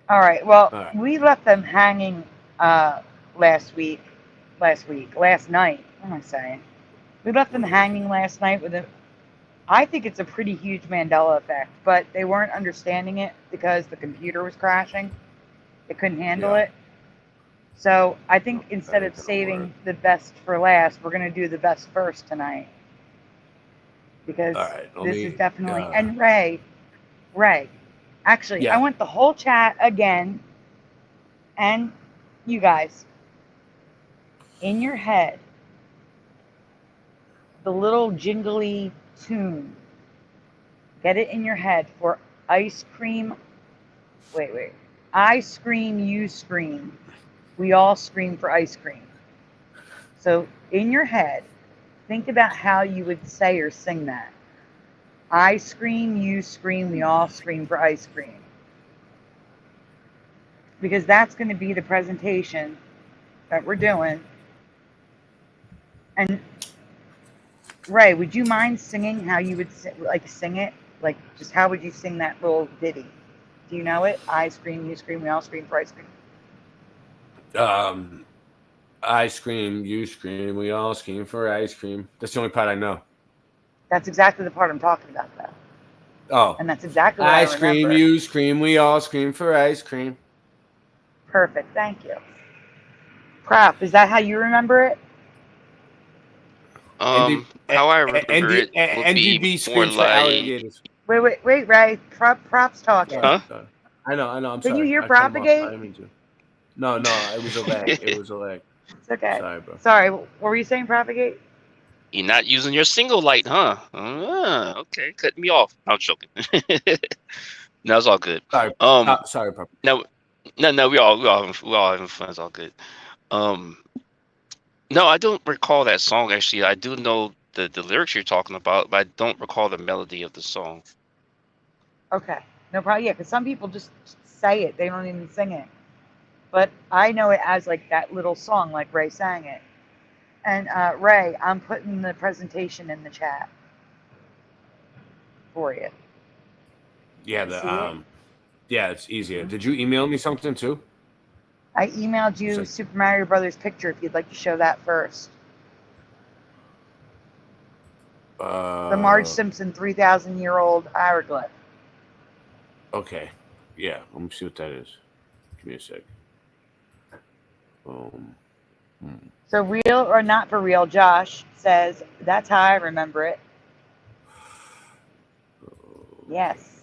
All right. Well, we left them hanging last night. What am I saying? We left them hanging last night with I think it's a pretty huge Mandela effect, but they weren't understanding it because the computer was crashing. They couldn't handle it. So I think instead of saving the best for last, we're going to do the best first tonight. Because this is definitely... And Ray, actually, I want the whole chat again, and you guys, in your head, the little jingly tune, get it in your head for ice cream. Wait. I scream, you scream. We all scream for ice cream. So in your head, think about how you would say or sing that. I scream, you scream, we all scream for ice cream. Because that's going to be the presentation that we're doing. And Ray, would you mind singing how you would sing it? Like, just how would you sing that little ditty? Do you know it? I scream, you scream, we all scream for ice cream. I scream, you scream, we all scream for ice cream. That's the only part I know. That's exactly the part I'm talking about, though. Oh. And that's exactly what I scream, remember. you scream, we all scream for ice cream. Perfect, thank you. Prop, is that how you remember it? How I remember it would be more like... Wait, Ray. Prop's talking. Huh? I know. I'm sorry. Can you hear I cut him off. Propagate? I didn't mean to. No, it was a lag. It's okay. Sorry, bro. Sorry, what were you saying, Propagate? You're not using your single light, huh? Okay, cut me off. I'm joking. No, it's all good. Sorry, sorry, Propagate. No, we all having fun. It's all good. No, I don't recall that song actually. I do know the lyrics you're talking about, but I don't recall the melody of the song. Okay, no problem. Yeah, because some people just say it; they don't even sing it. But I know it as like that little song, like Ray sang it. And Ray, I'm putting the presentation in the chat for you. Yeah, it's easier. Did you email me something too? I emailed you Super Mario Brothers picture if you'd like to show that first. The Marge Simpson 3,000-year-old hieroglyph. Okay. Yeah, let me see what that is. Give me a sec. So real or not for real, Josh says, that's how I remember it. Yes.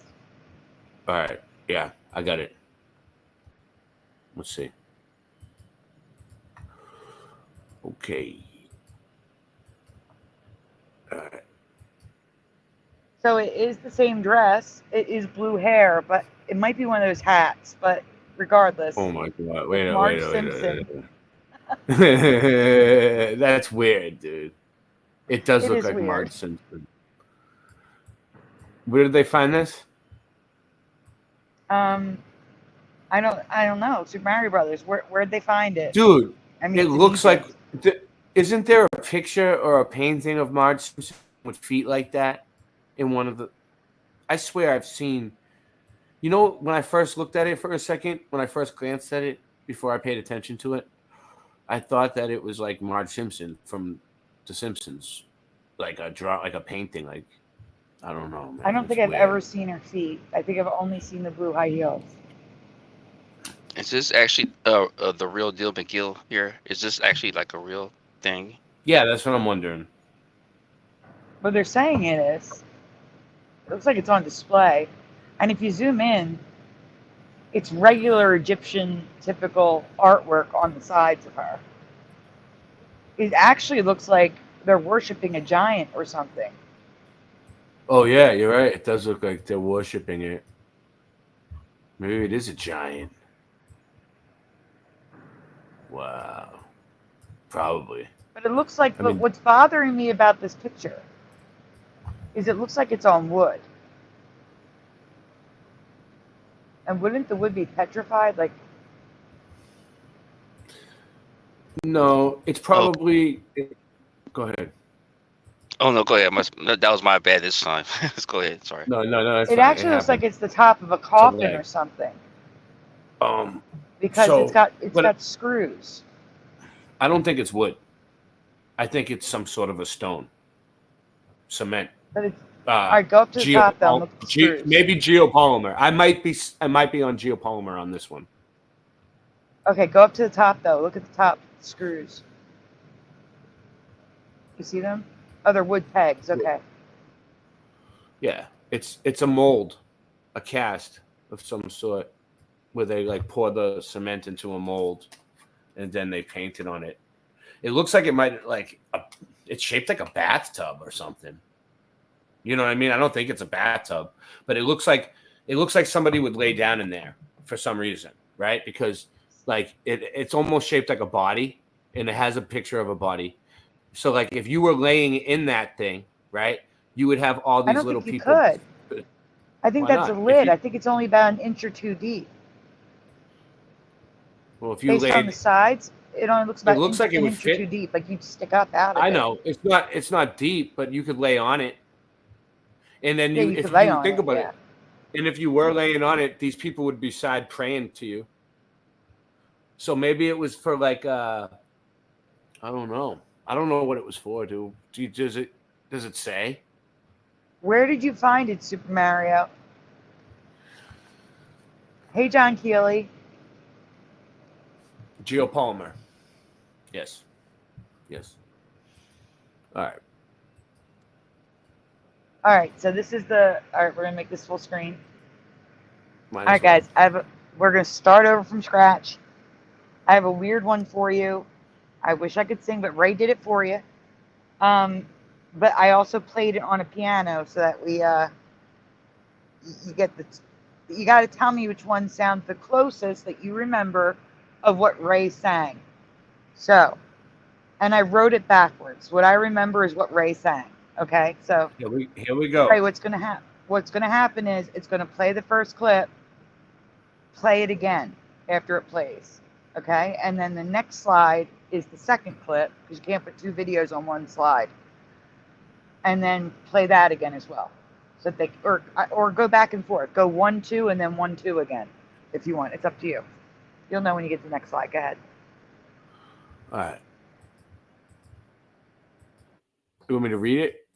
All right. Yeah, I got it. Let's see. Okay. All right. So it is the same dress. It is blue hair, but it might be one of those hats. But regardless. Oh my God! Wait. Simpson. That's weird, dude. It does look like weird. Marge Simpson. Where did they find this? I don't know. Super Mario Brothers. Where'd they find it? Dude, I mean, it looks like... Isn't there a picture or a painting of Marge Simpson with feet like that in one of the... I swear I've seen... You know, when I first looked at it for a second, when I first glanced at it, before I paid attention to it, I thought that it was like Marge Simpson from The Simpsons. Like a painting, like... I don't know, man. I don't think I've ever seen her feet. I think I've only seen the blue high heels. Is this actually the real deal McGill here? Is this actually like a real thing? Yeah, that's what I'm wondering. But they're saying it is. It looks like it's on display. And if you zoom in, it's regular Egyptian typical artwork on the sides of her. It actually looks like they're worshiping a giant or something. Oh yeah, you're right. It does look like they're worshiping it. Maybe it is a giant. Wow. Probably. But it looks like, I mean- what's bothering me about this picture is it looks like it's on wood. And wouldn't the wood be petrified? Like, No, it's probably. Go ahead. Oh no, go ahead. That was my bad this time. Let's go ahead. Sorry. No. It's it fine. actually looks like it's the top of a coffin leg. or something. Um, Because so- it's got but- got screws. I don't think it's wood. I think it's some sort of a stone. Cement. But it's all right. Go up to the top though. and look at the screws. Maybe geopolymer. I might be on geopolymer on this one. Okay, go up to the top though. Look at the top screws. You see them? Oh, they're wood pegs. Okay. Yeah, it's a mold, a cast of some sort, where they like pour the cement into a mold, and then they paint it on it. It looks like it might it's shaped like a bathtub or something. You know what I mean? I don't think it's a bathtub, but it looks like somebody would lay down in there for some reason, right? Because like it's almost shaped like a body, and it has a picture of a body. So like if you were laying in that thing, right, you would have all these little people. I could. I think Why that's not? a If lid. you- I think it's only about an inch or two deep. Well, if you Based on laid, the sides, it only looks about looks like it an would inch or fit. two deep. Like you'd stick up out of it. I know it's not deep, but you could lay on it, and then Yeah, you you if could lay you on think it, about yeah. it, and if you were laying on it, these people would be side praying to you. So maybe it was for like I don't know. I don't know what it was for. Does it say? Where did you find it, Super Mario? Hey, John Keeley. Geopolymer. Yes. All right. All right, so this is all right, we're going to make this full screen. Might All right, as guys, we're going to start over from scratch. I have a weird one for you. I wish I could sing, but Ray did it for you. But I also played it on a piano so that we, you got to tell me which one sounds the closest that you remember of what Ray sang. So, and I wrote it backwards. What I remember is what Ray sang. Okay, so Here we go. Ray, what's gonna happen is it's gonna play the first clip, play it again after it plays. Okay, and then the next slide is the second clip because you can't put two videos on one slide. And then play that again as well. So that or go back and forth. Go 1, 2, and then 1, 2 again, if you want. It's up to you. You'll know when you get to the next slide. Go ahead. All right. You want me to read it?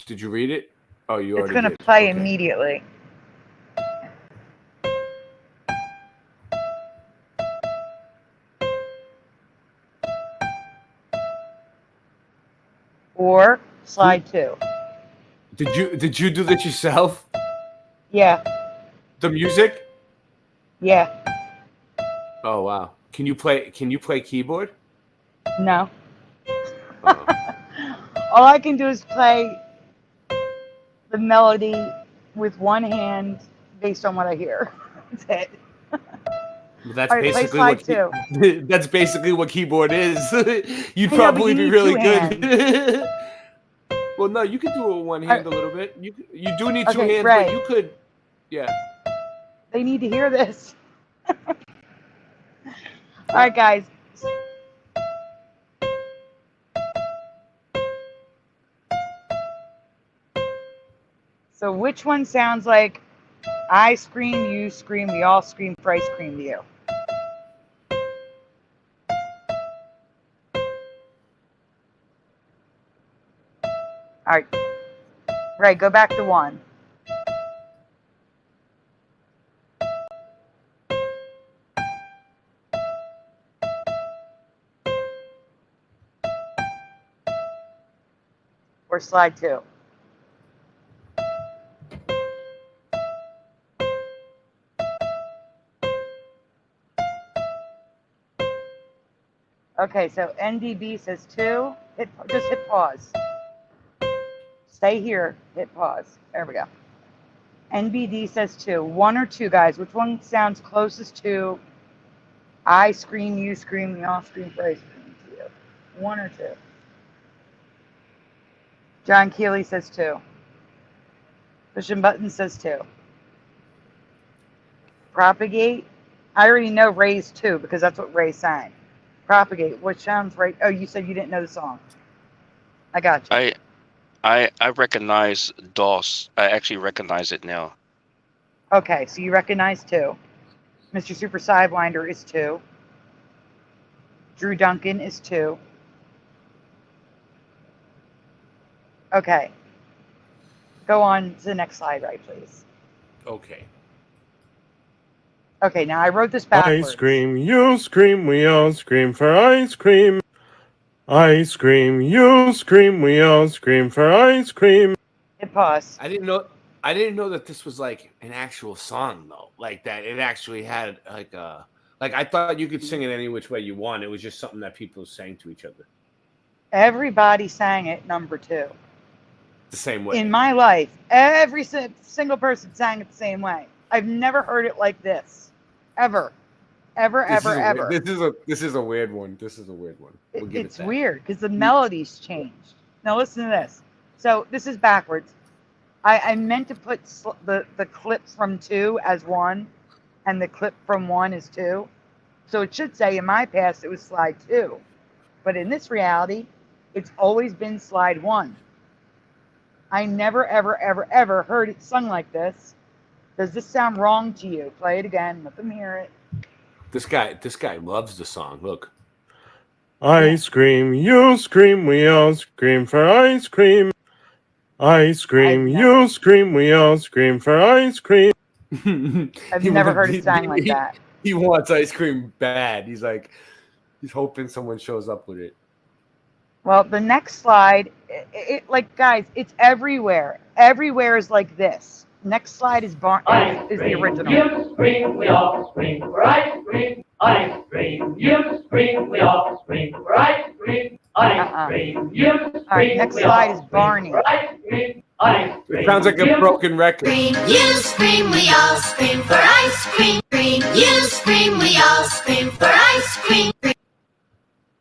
Did you read it? Oh, you It's already gonna did. play Okay. immediately. Or slide 2. Did you do this yourself? Yeah. The music? Yeah. Oh wow. Can you play keyboard? No. All I can do is play the melody with one hand based on what I hear. That's it. Well, that's All right, play basically slide that's basically what keyboard is. You'd I know, but probably you be need really two good. Well, no, you could do it with one hand a little bit. You do need two Okay, hands, Ray. but you could. Yeah. They need to hear this. All right, guys. So which one sounds like I scream, you scream, we all scream for ice cream to you? All right. Ray, go back to 1. Or slide 2. Okay, so NDB says 2. Just hit pause. Stay here. Hit pause. There we go. NBD says 2. 1 or 2, guys. Which one sounds closest to I scream, you scream, we all scream for ice cream to you? 1 or 2? John Keeley says 2. Pushing Button says 2. Propagate. I already know Ray's 2 because that's what Ray sang. Propagate. What sounds right? Oh, you said you didn't know the song. I got you. I recognize DOS. I actually recognize it now. Okay, so you recognize 2. Mr. Super Sidewinder is 2. Drew Duncan is 2. Okay. Go on to the next slide, right, please. Okay. Okay, now I wrote this backwards. I scream, you scream, we all scream for ice cream. I scream, you scream, we all scream for ice cream. Hit pause. I didn't know that this was like an actual song though. Like that it actually had like I thought you could sing it any which way you want. It was just something that people sang to each other. Everybody sang it number 2. The same way. In my life, every single person sang it the same way. I've never heard it like this. Ever. Ever. This is a weird one. This is a weird one. We'll give It's it that. weird because the melodies changed. Now listen to this. So this is backwards. I meant to put the clip from 2 as 1 and the clip from 1 is 2. So it should say in my past it was slide 2. But in this reality, it's always been slide 1. I never, ever heard it sung like this. Does this sound wrong to you? Play it again. Let them hear it. This guy loves the song. Look. I scream, you scream, we all scream for ice cream. I scream, you scream, we all scream for ice cream. I've never heard it sound like that. He wants ice cream bad. He's hoping someone shows up with it. Well, the next slide, like guys, it's everywhere. Everywhere is like this. Next slide is the original. You scream, we all scream for ice cream. Ice cream. You scream, we all scream for ice cream. Ice cream. You scream, all right, next slide is Barney. Ice cream. Ice cream. Sounds like a broken record. You scream, we all scream for ice cream. You scream, we all scream for ice cream.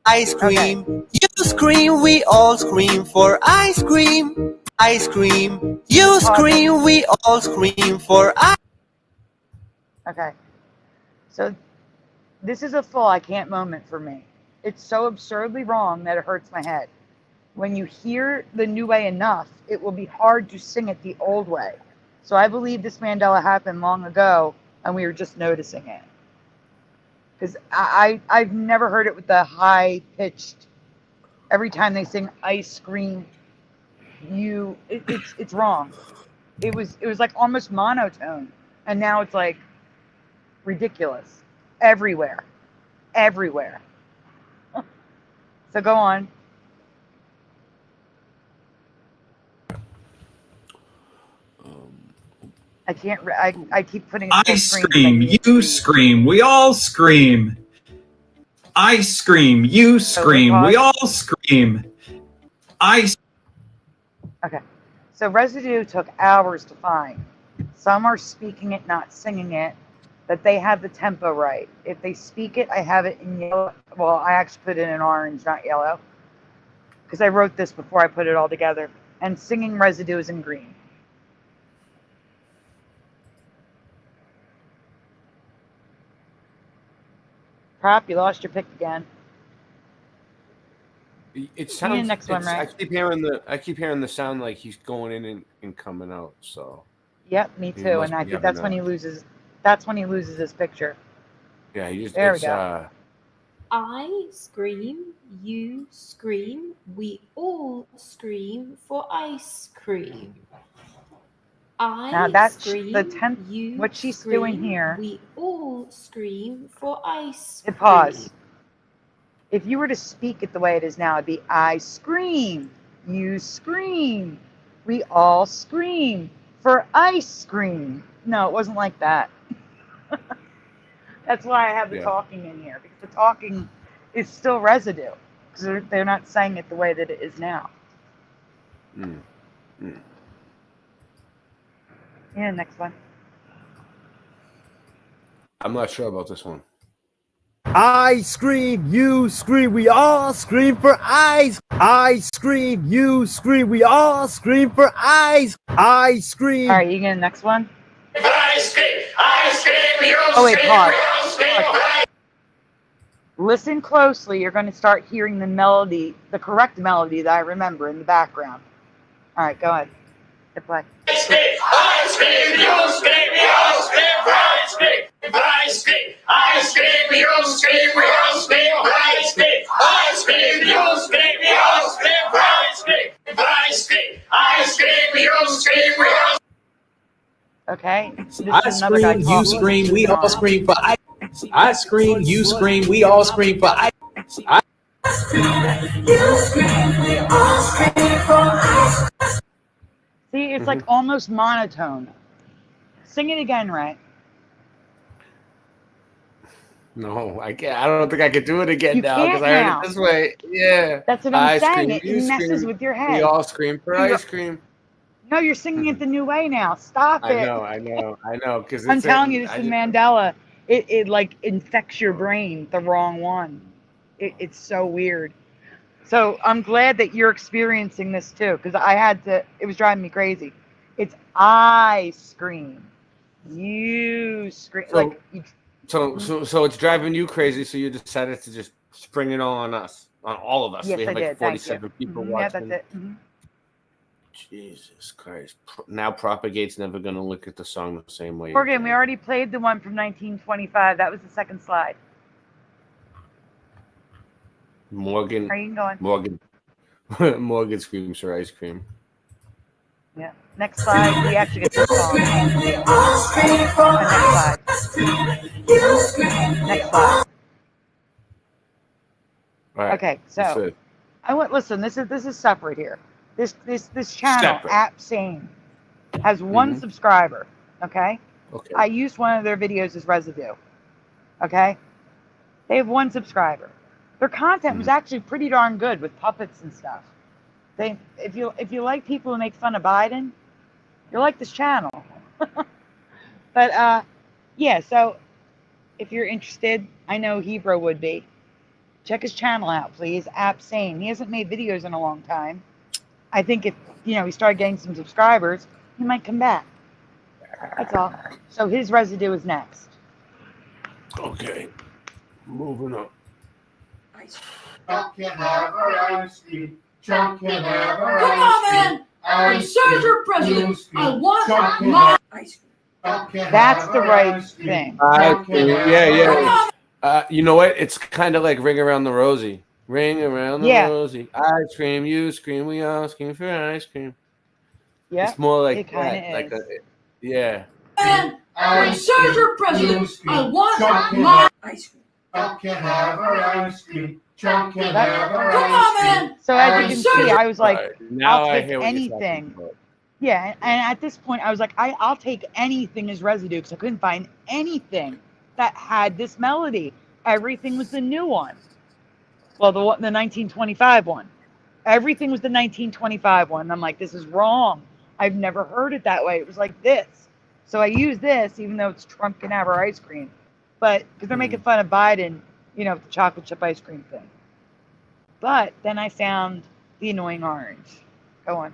Ice cream. Okay. You scream, we all scream for ice cream. Ice cream. You scream, we all scream for ice. Okay. So this is a full I can't moment for me. It's so absurdly wrong that it hurts my head. When you hear the new way enough, it will be hard to sing it the old way. So I believe this Mandela happened long ago and we were just noticing it. Because I've never heard it with the high pitched, every time they sing ice cream, it's wrong. It was like almost monotone. And now it's like ridiculous. Everywhere. So go on. I can't. I keep putting. I scream. You scream. We all scream. I scream. You scream. We all scream. Okay. So residue took hours to find. Some are speaking it, not singing it, but they have the tempo right. If they speak it, I have it in yellow. Well, I actually put it in orange, not yellow, because I wrote this before I put it all together. And singing residue is in green. Prop, you lost your pick again. It sounds. Next one, right? I keep hearing the sound like he's going in and coming out. So. Yep, me too. And I think that's when he loses. That's when he loses his picture. Yeah, he just. There we go. I scream, you scream, we all scream for ice cream. Now that's scream, what she's scream, doing here. We all scream for ice cream. Pause. If you were to speak it the way it is now, it'd be I scream, you scream, we all scream for ice cream. No, it wasn't like that. That's why I have the talking in here, because the talking it's still residue because they're not saying it the way that it is now. Yeah, next one. I'm not sure about this one. I scream, you scream, we all scream for ice. I scream, you scream, we all scream for ice. I scream. All right, you get the next one? I scream, you Oh, wait, scream, pause. we all scream for ice. Listen closely. You're going to start hearing the melody, the correct melody that I remember in the background. All right, go ahead. Hit play. I scream, you scream, we all scream for ice cream. I scream, you scream, we all scream for ice cream. I scream, you scream, we all scream for ice cream. I scream, you scream, we all. Okay. This I is another guy scream, you talking. scream, we all scream for ice. I scream, you scream, we all scream for ice. I See, it's like almost monotone. Sing it again, Ray. No, I can't. I don't think I could do it again You now can't because I heard now. it this way. Yeah. That's what I'm I saying. scream, It you messes scream, with your head. We all scream for You're- ice cream. No, you're singing it the new way now. Stop it. I know. Because I'm telling you, this is Mandela. It like infects your brain the wrong one. It's so weird. So I'm glad that you're experiencing this too, because I had to. It was driving me crazy. It's I scream, you scream. Like So it's driving you crazy. So you decided to just spring it on us, on all of us. Yes, we had I like did. Thank 47 you. people Yeah, watching. that's it. Mhm. Jesus Christ! Now Propagate's never gonna look at the song the same way. Morgan, we already played the one from 1925. That was the second slide. Morgan. Are you going? Morgan screams for ice cream. Yeah. Next slide. We actually get the song. Next slide. All right. Okay, that's so it. I went. Listen, this is separate here. This channel, Separate. App Sane, has one subscriber. Okay. Okay. I used one of their videos as residue. Okay. They have one subscriber. Their content was actually pretty darn good with puppets and stuff. If you like people who make fun of Biden, you'll like this channel. But yeah, so if you're interested, I know Hebrew would be. Check his channel out, please. App Sane. He hasn't made videos in a long time. I think if he started getting some subscribers, he might come back. That's all. So his residue is next. Okay. Moving on. Chunk can have our ice cream. Chunk can have our Come on, man! I'm Senator President. I want my ice cream. That's the right thing. Yeah. You know what? It's kind of like Ring Around the Rosie. Ring around the rosy. Ice cream, you scream, we all scream for ice cream. Yeah. It's more like it kinda that. is. Like yeah. And I'm Senator President. I want my ice cream. Chunk can have our ice cream. Chunk can have our Come ice on, cream. man! So as you can see, I was like, Now I'll I take hear what you're talking anything. about. Yeah, and at this point, I was like, I'll take anything as residue because I couldn't find anything that had this melody. Everything was the new one. Well, the 1925 one. Everything was the 1925 one. And I'm like, this is wrong. I've never heard it that way. It was like this. So I used this, even though it's Trump can have our ice cream. But because they're making fun of Biden, with the chocolate chip ice cream thing. But then I found the annoying orange. Go on.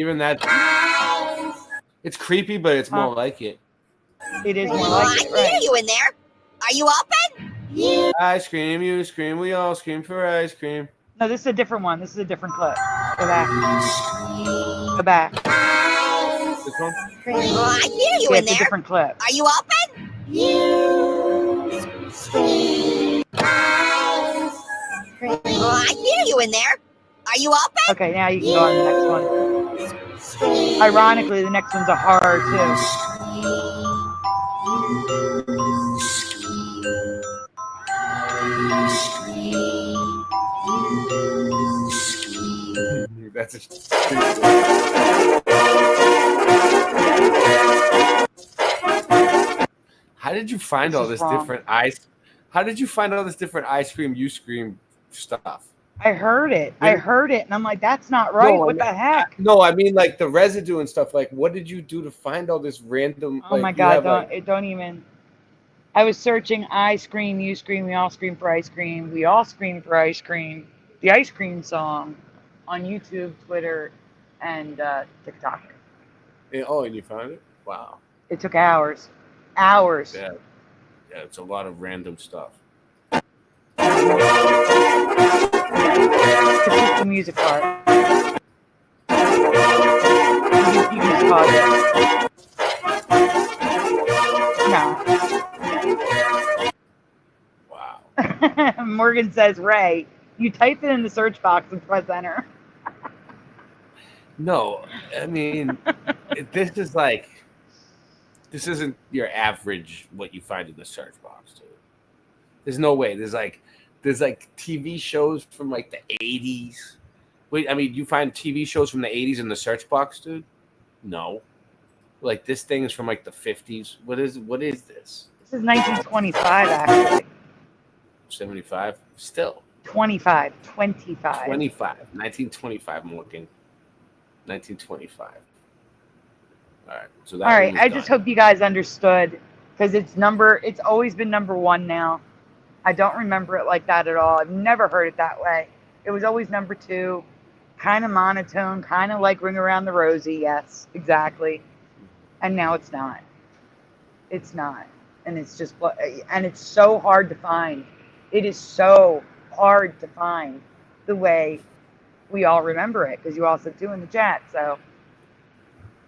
Even that, it's creepy, but it's more like it. It is more like it, I hear right? you in there. Are you open? Ice cream, you scream, we all scream for ice cream. No, this is a different one. This is a different clip. Go back. Go back. This one? I hear you Yeah, in it's a there. different clip. Are you open? I hear you in there. Are you open? Okay, now you can go on the next one. Ironically, the next one's a horror too. That's a. How did you find all this different ice? How did you find all this different ice cream, you scream stuff? I heard it. I heard it, and I'm like, that's not right. What the heck? No, I mean like the residue and stuff. Like, what did you do to find all this random? Oh my God! Don't even. I was searching I scream, you scream, we all scream for ice cream. We all scream for ice cream. The ice cream song on YouTube, Twitter, and TikTok. And you found it? Wow. It took hours. Hours. Yeah, it's a lot of random stuff. It's just the music part. You just pause it. No. Wow. Morgan says, Ray, you type it in the search box and press enter. No, I mean, this isn't your average what you find in the search box, dude. There's no way. There's like TV shows from like the 80s. Wait, I mean, you find TV shows from the 80s in the search box, dude? No. Like this thing is from like the 50s. What is this? This is 1925, actually. 75? Still. 25. 1925. I'm looking. 1925. All right. So that. All right. I just hope you guys understood, because it's always been number one now. I don't remember it like that at all. I've never heard it that way. It was always number two, kind of monotone, kind of like Ring Around the Rosie. Yes, exactly. And now it's not. It's not. And it's just, and it's so hard to find. It is so hard to find the way we all remember it, because you all said too in the chat. So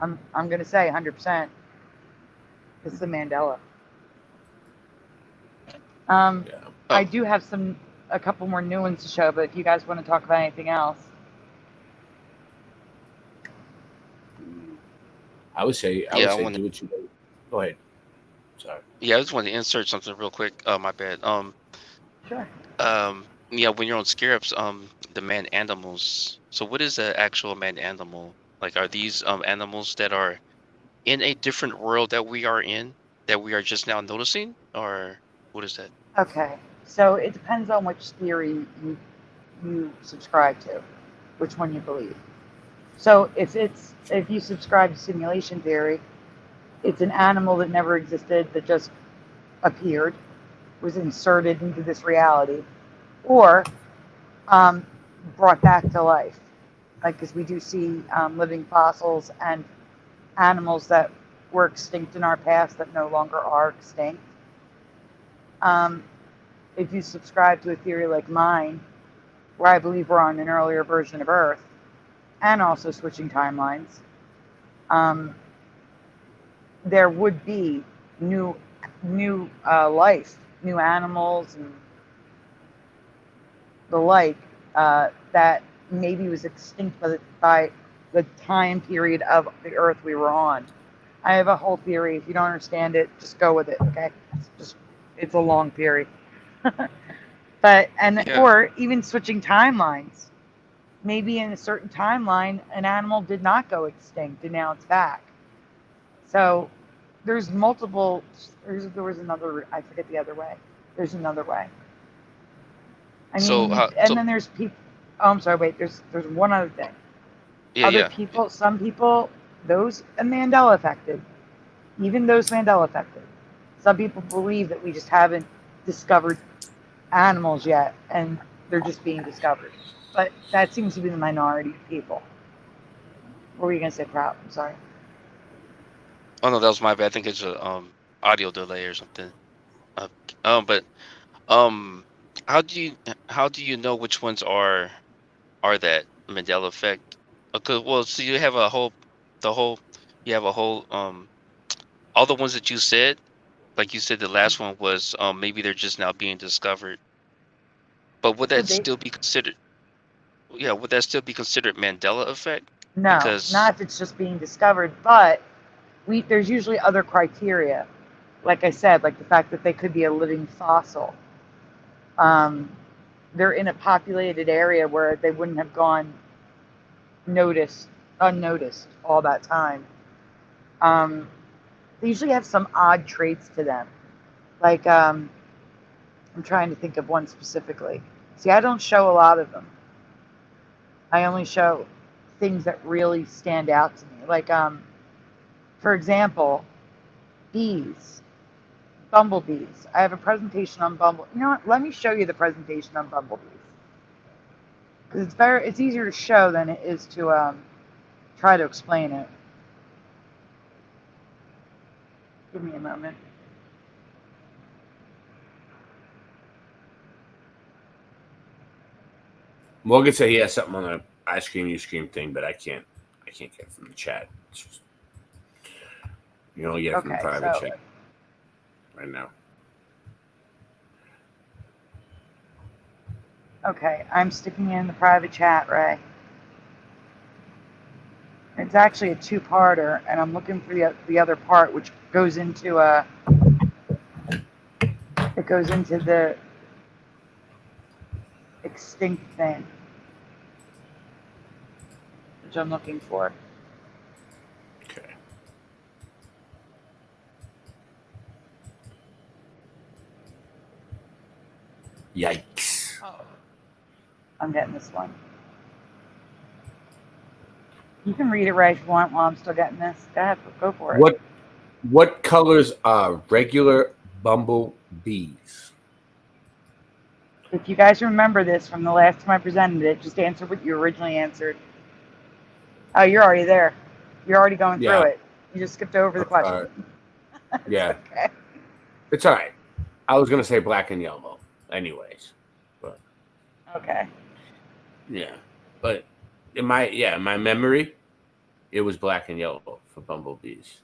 I'm going to say 100%. It's the Mandela. I do have a couple more new ones to show, but if you guys want to talk about anything else. I would say do what you do. Go ahead. Sorry. Yeah, I just wanted to insert something real quick. My bad. Sure. Yeah, when you're on Scarabs, the man animals. So what is the actual man animal? Like, are these animals that are in a different world that we are in, that we are just now noticing, or what is that? Okay, so it depends on which theory you subscribe to, which one you believe. So if you subscribe to simulation theory, it's an animal that never existed, that just appeared, was inserted into this reality, or brought back to life. Like, because we do see living fossils and animals that were extinct in our past that no longer are extinct. If you subscribe to a theory like mine, where I believe we're on an earlier version of Earth, and also switching timelines, there would be new life, new animals, and the like that maybe was extinct by the time period of the Earth we were on. I have a whole theory. If you don't understand it, just go with it. Okay, it's a long theory. Or even switching timelines. Maybe in a certain timeline, an animal did not go extinct, and now it's back. So there's multiple. There was another. I forget the other way. There's another way. I mean, then there's people. Oh, I'm sorry. Wait. There's one other thing. People. Some people. Those Mandela affected. Even those Mandela affected. Some people believe that we just haven't discovered animals yet, and they're just being discovered. But that seems to be the minority of people. What were you gonna say, Proud? I'm sorry. Oh no, that was my bad. I think it's a audio delay or something. How do you know which ones are that Mandela effect? Well, so you have all the ones that you said, like you said, the last one was maybe they're just now being discovered. But would that still be considered? Yeah, would that still be considered Mandela effect? No, not if it's just being discovered, but there's usually other criteria. Like I said, like the fact that they could be a living fossil. They're in a populated area where they wouldn't have gone unnoticed all that time. They usually have some odd traits to them. Like, I'm trying to think of one specifically. See, I don't show a lot of them. I only show things that really stand out to me. Like, for example, bees, bumblebees. I have a presentation on bumble. You know what? Let me show you the presentation on bumblebees. Because it's easier to show than it is to try to explain it. Give me a moment. Morgan said he has something on the ice cream you scream thing, but I can't get it from the chat. It's just, you don't get it from the private chat right now. Okay, I'm sticking in the private chat, Ray. It's actually a two-parter, and I'm looking for the other part, which goes into the extinct thing, which I'm looking for. Okay. Yikes. Oh. I'm getting this one. You can read it, Ray, if you want, while I'm still getting this. Go ahead, go for it. What colors are regular bumblebees? If you guys remember this from the last time I presented it, just answer what you originally answered. Oh, you're already there. You're already going through it. You just skipped over the question. Yeah. Okay. It's all right. I was going to say black and yellow anyways. But okay. Yeah. But in my memory, it was black and yellow for bumblebees.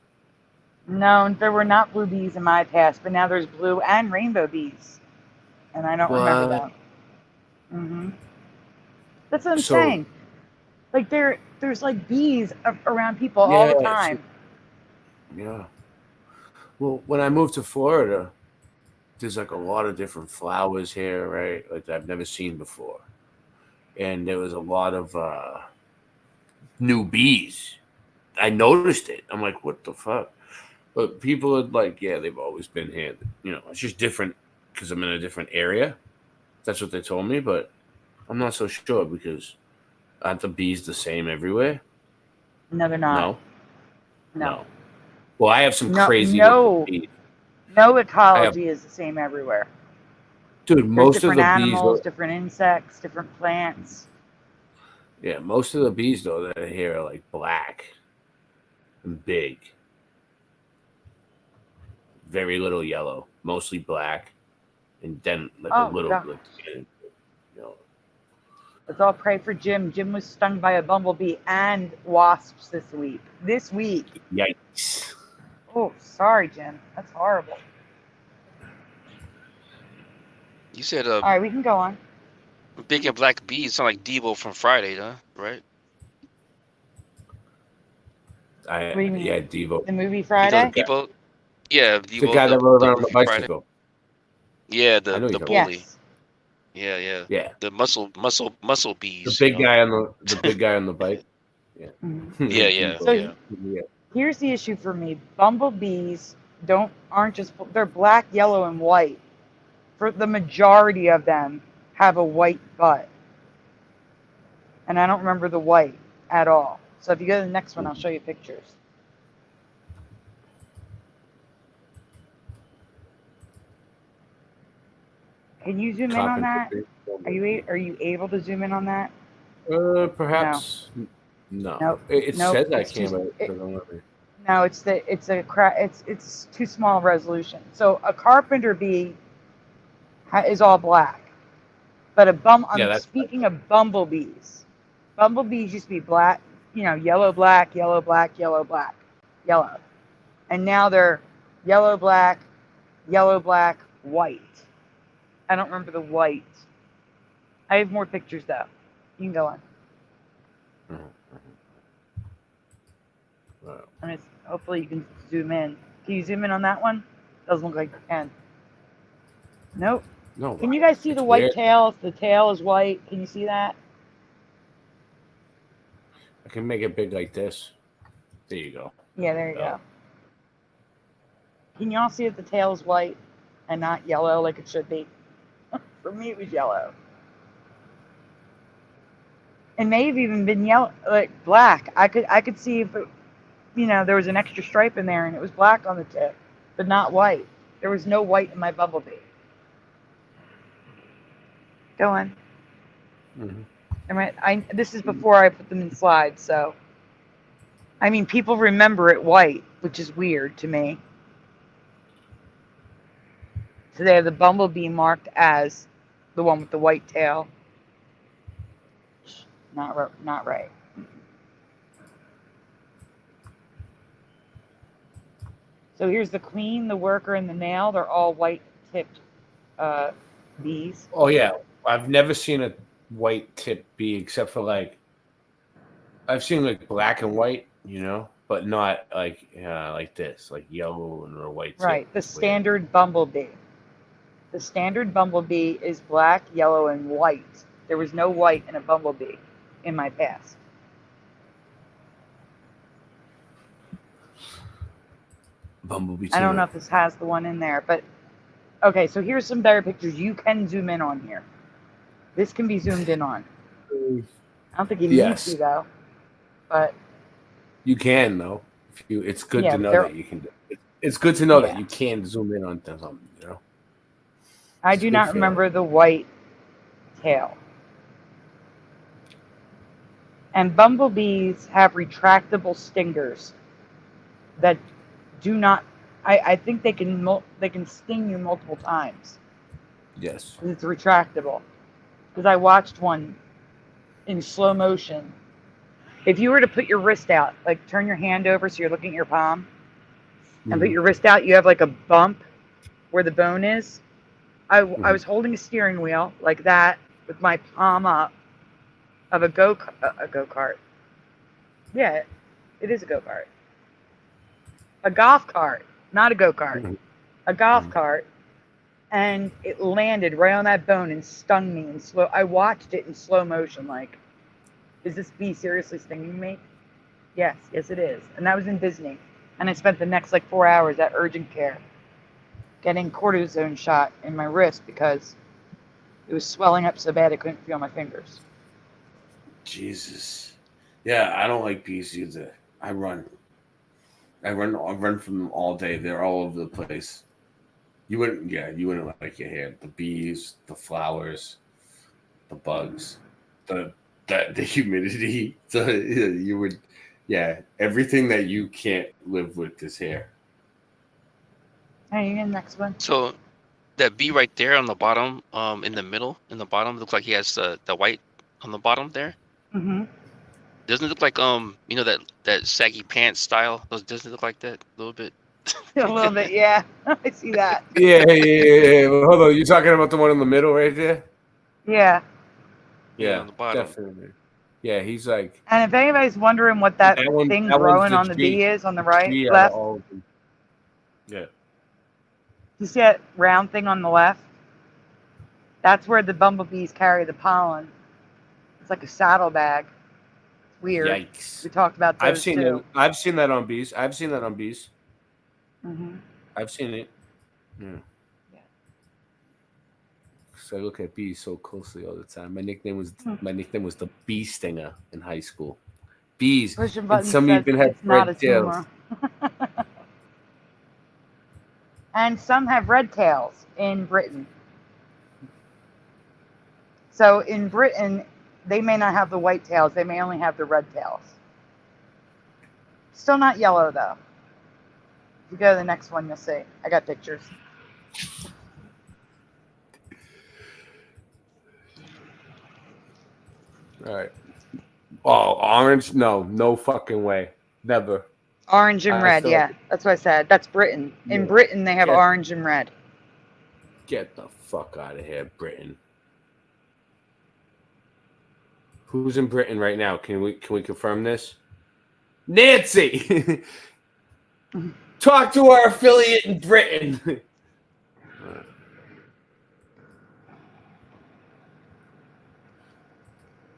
No, there were not blue bees in my past, but now there's blue and rainbow bees. And I don't remember that. Mm-hmm. That's what I'm saying. Like there's like bees around people all the time. Yeah. Well, when I moved to Florida, there's like a lot of different flowers here, right? Like that I've never seen before. And there was a lot of new bees. I noticed it. I'm like, what the fuck? But people are like, yeah, they've always been here. You know, it's just different because I'm in a different area. That's what they told me, but I'm not so sure because aren't the bees the same everywhere? No, they're not. No. Well, I have some crazy bees. No ecology is the same everywhere. Dude, There's most of different the animals, bees, different insects, different plants. Yeah, most of the bees though that are here are like black and big. Very little yellow, mostly black, and then like a little. God. Like, you know. Let's all pray for Jim. Jim was stung by a bumblebee and wasps this week. Yikes. Oh, sorry, Jim. That's horrible. You said all right, we can go on. Big and black bees sound like DiVa from Friday, huh? Right? Yeah, DiVa. The movie Friday? People, yeah, DiVa, the guy that rode around on the Friday. bicycle. Yeah, the bully. Yes. Yeah. The muscle bees. The big guy on the big guy on the bike. Yeah. Mm-hmm. Yeah. So here's the issue for me. Bumblebees they're black, yellow, and white. For the majority of them have a white butt. And I don't remember the white at all. So if you go to the next one, I'll show you pictures. Can you zoom in on that? Are you able to zoom in on that? Perhaps. No. Nope. It says I can, but it doesn't let me. No, it's too small resolution. So a carpenter bee is all black, but I'm speaking of bumblebees. Bumblebees used to be black, yellow, black, yellow, black, yellow, black, yellow, and now they're yellow, black, white. I don't remember the white. I have more pictures though. You can go on. And hopefully you can zoom in. Can you zoom in on that one? Doesn't look like you can. Nope. No. Can you guys see the white tail? The tail is white. Can you see that? I can make it big like this. There you go. Yeah, there you go. Can you all see that the tail is white and not yellow like it should be? For me, it was yellow. It may have even been yellow, like black. I could see if it, there was an extra stripe in there and it was black on the tip, but not white. There was no white in my bumblebee. Go on. This is before I put them in slides, so. I mean, people remember it white, which is weird to me. So they have the bumblebee marked as the one with the white tail. Not right. So here's the queen, the worker, and the male. They're all white-tipped bees. Oh, yeah. I've never seen a white-tipped bee except for, like, I've seen, like, black and white, but not, like this, like yellow or white. Right, the standard bumblebee. The standard bumblebee is black, yellow, and white. There was no white in a bumblebee in my past. Bumblebee. I don't know if this has the one in there, but okay, so here's some better pictures you can zoom in on here. This can be zoomed in on. I don't think you need to, though. But you can, though. It's good to know that you can. It's good to know that you can zoom in on something, I do not remember the white tail. And bumblebees have retractable stingers that do not. I think they can sting you multiple times. Yes. It's retractable. Because I watched one in slow motion. If you were to put your wrist out, like turn your hand over so you're looking at your palm, and put your wrist out, you have like a bump where the bone is. I was holding a steering wheel like that with my palm up of a go-kart. Yeah, it is a go-kart. A golf cart, not a go-kart. A golf cart. And it landed right on that bone and stung me in slow. I watched it in slow motion like, is this bee seriously stinging me? Yes, it is. And that was in Disney. And I spent the next 4 hours at urgent care getting cortisone shot in my wrist because it was swelling up so bad I couldn't feel my fingers. Jesus. Yeah, I don't like bees either. I run from them all day. They're all over the place. You wouldn't like your hair. The bees, the flowers, the bugs, the humidity. You would, everything that you can't live with is hair. Hey, you get the next one. So that bee right there on the bottom, in the middle, in the bottom, looks like he has the white on the bottom there. Mm-hmm. Doesn't it look like that saggy pants style? Doesn't it look like that a little bit? A little bit, yeah. I see that. Yeah. Well, hold on, you talking about the one in the middle right there? Yeah. Yeah, on the bottom. Definitely. Yeah, he's like. And if anybody's wondering what that thing growing on the bee is on the left. Yeah. You see that round thing on the left? That's where the bumblebees carry the pollen. It's like a saddlebag. It's weird. Yikes. We talked about those I've seen too. I've seen that on bees. Mm-hmm. I've seen it. Yeah. So I look at bees so closely all the time. My nickname was the bee stinger in high school. Bees. And some even had red tails. And some have red tails in Britain. So in Britain, they may not have the white tails. They may only have the red tails. Still not yellow, though. If you go to the next one, you'll see. I got pictures. All right. Oh, orange? No fucking way. Never. Orange and red, yeah. That's what I said. That's Britain. In Britain, they have orange and red. Get the fuck out of here, Britain. Who's in Britain right now? Can we confirm this? Nancy! Talk to our affiliate in Britain.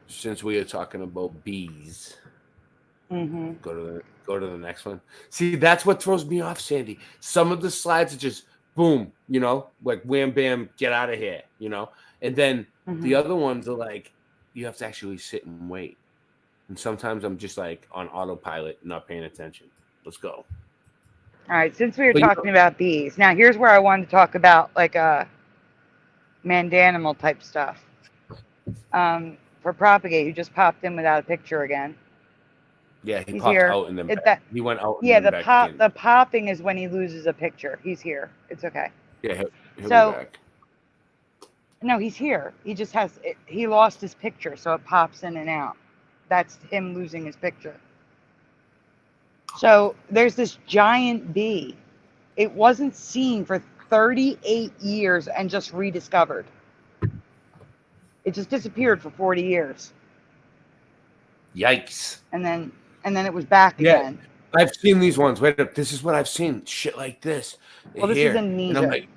Since we are talking about bees. Mm-hmm. Go to the next one. See, that's what throws me off, Sandy. Some of the slides are just boom, you know, like wham bam, get out of here, you know. And then the other ones are like you have to actually sit and wait. And sometimes I'm just like on autopilot, not paying attention. Let's go. All right, since we were But talking about bees, now here's where I wanted to talk about like a Mandanimal type stuff. For Propagate, who just popped in without a picture again. Yeah, he He's popped here. out and then he went out. Yeah, and then back in. the popping is when he loses a picture. He's here. It's okay. Yeah, he'll So- be back. No, he's here. He just he lost his picture, so it pops in and out. That's him losing his picture. So there's this giant bee. It wasn't seen for 38 years and just rediscovered. It just disappeared for 40 years. Yikes. And then it was back again. I've seen these ones. Wait up. This is what I've seen. Shit like this. Well, this here. is Indonesia. And I'm like,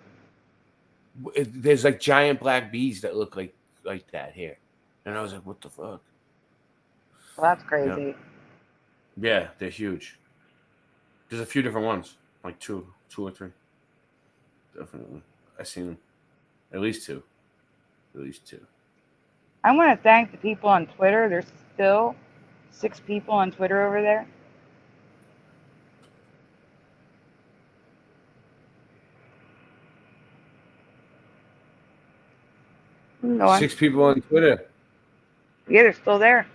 there's like giant black bees that look like that here. And I was like, what the fuck? Well, that's crazy. Yeah, they're huge. There's a few different ones. Like two or three. Definitely. I've seen them. At least two. I want to thank the people on Twitter. There's still 6 people on Twitter over there. Go on. 6 people on Twitter. Yeah, they're still there.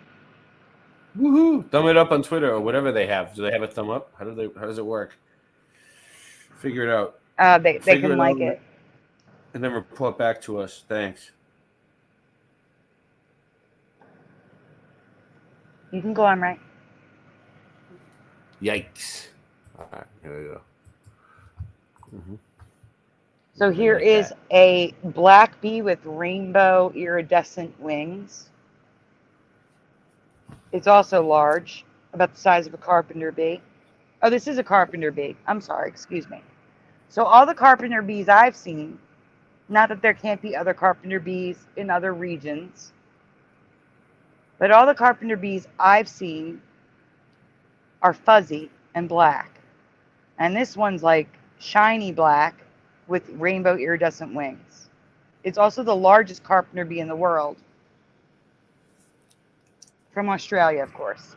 Woohoo! Thumb it up on Twitter or whatever they have. Do they have a thumb up? How does it work? Figure it out. They can like it. And then report back to us. Thanks. You can go on, right? Yikes. All right, here we go. So here is a black bee with rainbow iridescent wings. It's also large, about the size of a carpenter bee. Oh, this is a carpenter bee. I'm sorry, excuse me. So all the carpenter bees I've seen, not that there can't be other carpenter bees in other regions, but all the carpenter bees I've seen are fuzzy and black. And this one's like shiny black with rainbow iridescent wings. It's also the largest carpenter bee in the world. From Australia, of course.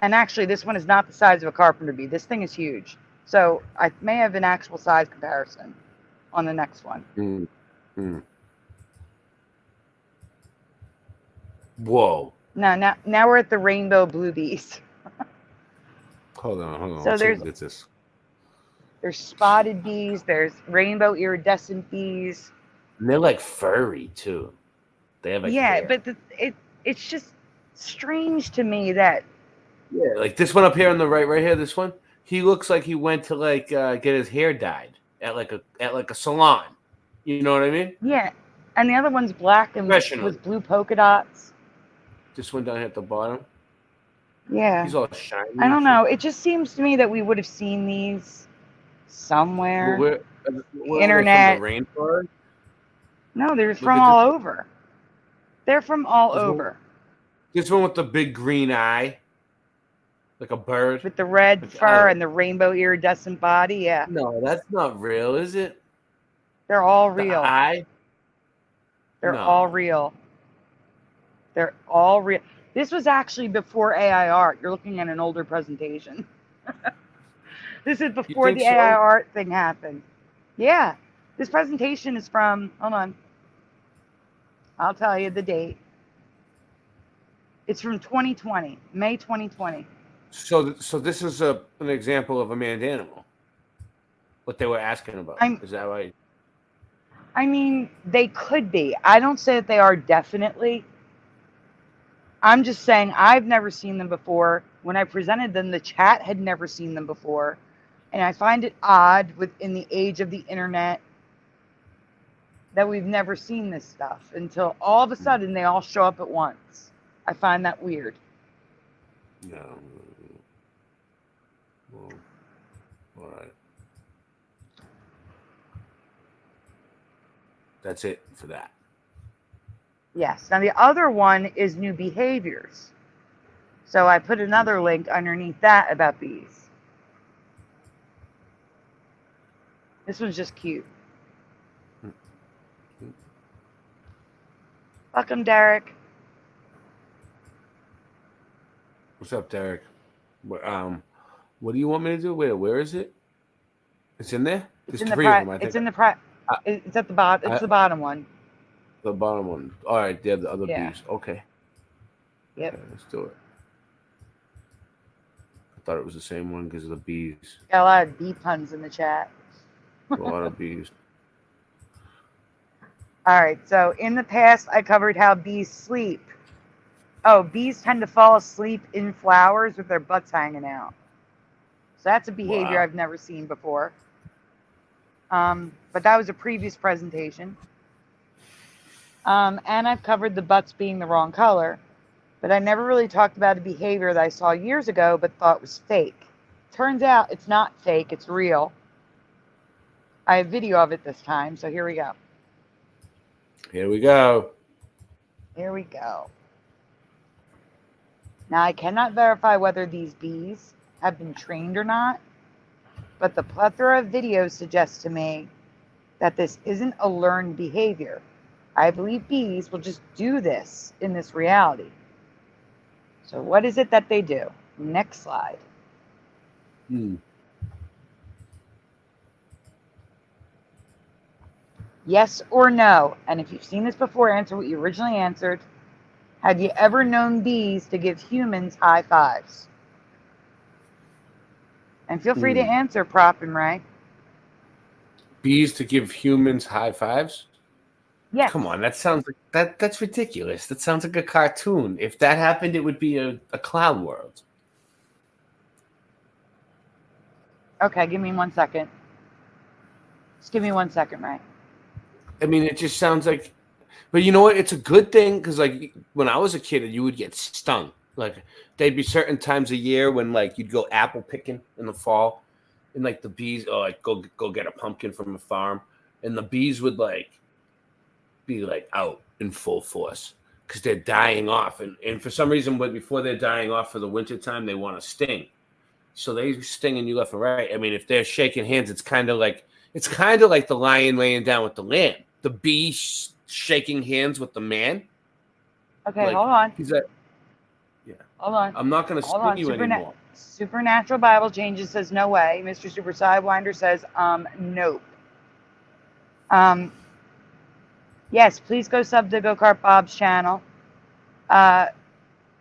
And actually, this one is not the size of a carpenter bee. This thing is huge. So I may have an actual size comparison on the next one. Whoa. Now we're at the rainbow blue bees. Hold on. So there's spotted bees. There's rainbow iridescent bees. And they're like furry too. They have like hair. But it's just strange to me that like this one up here on the right here. This one, he looks like he went to like get his hair dyed at like a salon. You know what I mean? Yeah, and the other one's black and with blue polka dots. This one down here at the bottom. Yeah. He's all shiny. I don't know. It just seems to me that we would have seen these somewhere. Where Internet. From the rainforest? No, they're from all over. They're from all over. This one with the big green eye. Like a bird. With the red fur and the rainbow iridescent body, yeah. No, that's not real, is it? They're all real. The eye? They're all real. They're all real. This was actually before AI art. You're looking at an older presentation. This is before the AI art thing happened. Yeah. This presentation is from, hold on. I'll tell you the date. It's from 2020, May 2020. So this is an example of a manned animal. What they were asking about. Is that right? I mean, they could be. I don't say that they are definitely. I'm just saying I've never seen them before. When I presented them, the chat had never seen them before. And I find it odd in the age of the internet that we've never seen this stuff until all of a sudden they all show up at once. I find that weird. No. Well, all right. That's it for that. Yes. Now the other one is new behaviors. So I put another link underneath that about bees. This one's just cute. Welcome, Derek. What's up, Derek? What do you want me to do? Where is it? It's in there? There's It's in three of them, I think. It's in the it's at the bottom. It's the bottom one. The bottom one. All right, they're the other bees. Okay. Yep. Okay, let's do it. I thought it was the same one because of the bees. Got a lot of bee puns in the chat. A lot of bees. All right, so in the past, I covered how bees sleep. Oh, bees tend to fall asleep in flowers with their butts hanging out. So that's a behavior I've never seen before. But that was a previous presentation. And I've covered the butts being the wrong color. But I never really talked about a behavior that I saw years ago but thought was fake. Turns out it's not fake, it's real. I have video of it this time, so here we go. Here we go. Here we go. Now, I cannot verify whether these bees have been trained or not, but the plethora of videos suggests to me that this isn't a learned behavior. I believe bees will just do this in this reality. So what is it that they do? Next slide. Yes or no? And if you've seen this before, answer what you originally answered. Have you ever known bees to give humans high fives? And feel free to answer, Prop and Ray. Bees to give humans high fives? Yes. Come on, that sounds like that's ridiculous. That sounds like a cartoon. If that happened, it would be a clown world. Okay, give me 1 second. Just give me 1 second, Ray. I mean, it just sounds like, but you know what? It's a good thing because, like, when I was a kid, you would get stung. Like, there'd be certain times a year when, like, you'd go apple picking in the fall, and like the bees, like go get a pumpkin from a farm, and the bees would like be like out in full force because they're dying off, and for some reason, but before they're dying off for the winter time, they want to sting, so they stinging you left and right. I mean, if they're shaking hands, it's kind of like the lion laying down with the lamb. The bee shaking hands with the man. Okay, like, hold on. He's like, yeah. Hold on. I'm not going to sting you anymore. Supernatural Bible Changes says no way. Mr. Super Sidewinder says nope. Yes, please go sub to Go Kart Bob's channel. Mr.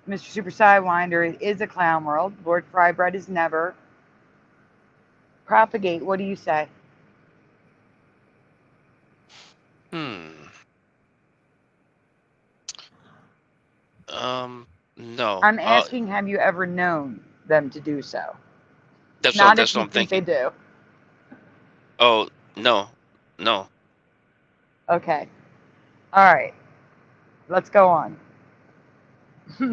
Super Sidewinder, it is a clown world. Lord Frybread is never. Propagate, what do you say? No. I'm asking, have you ever known them to do so? That's Not what if you I'm think thinking. they do. Oh, no. Okay. All right. Let's go on.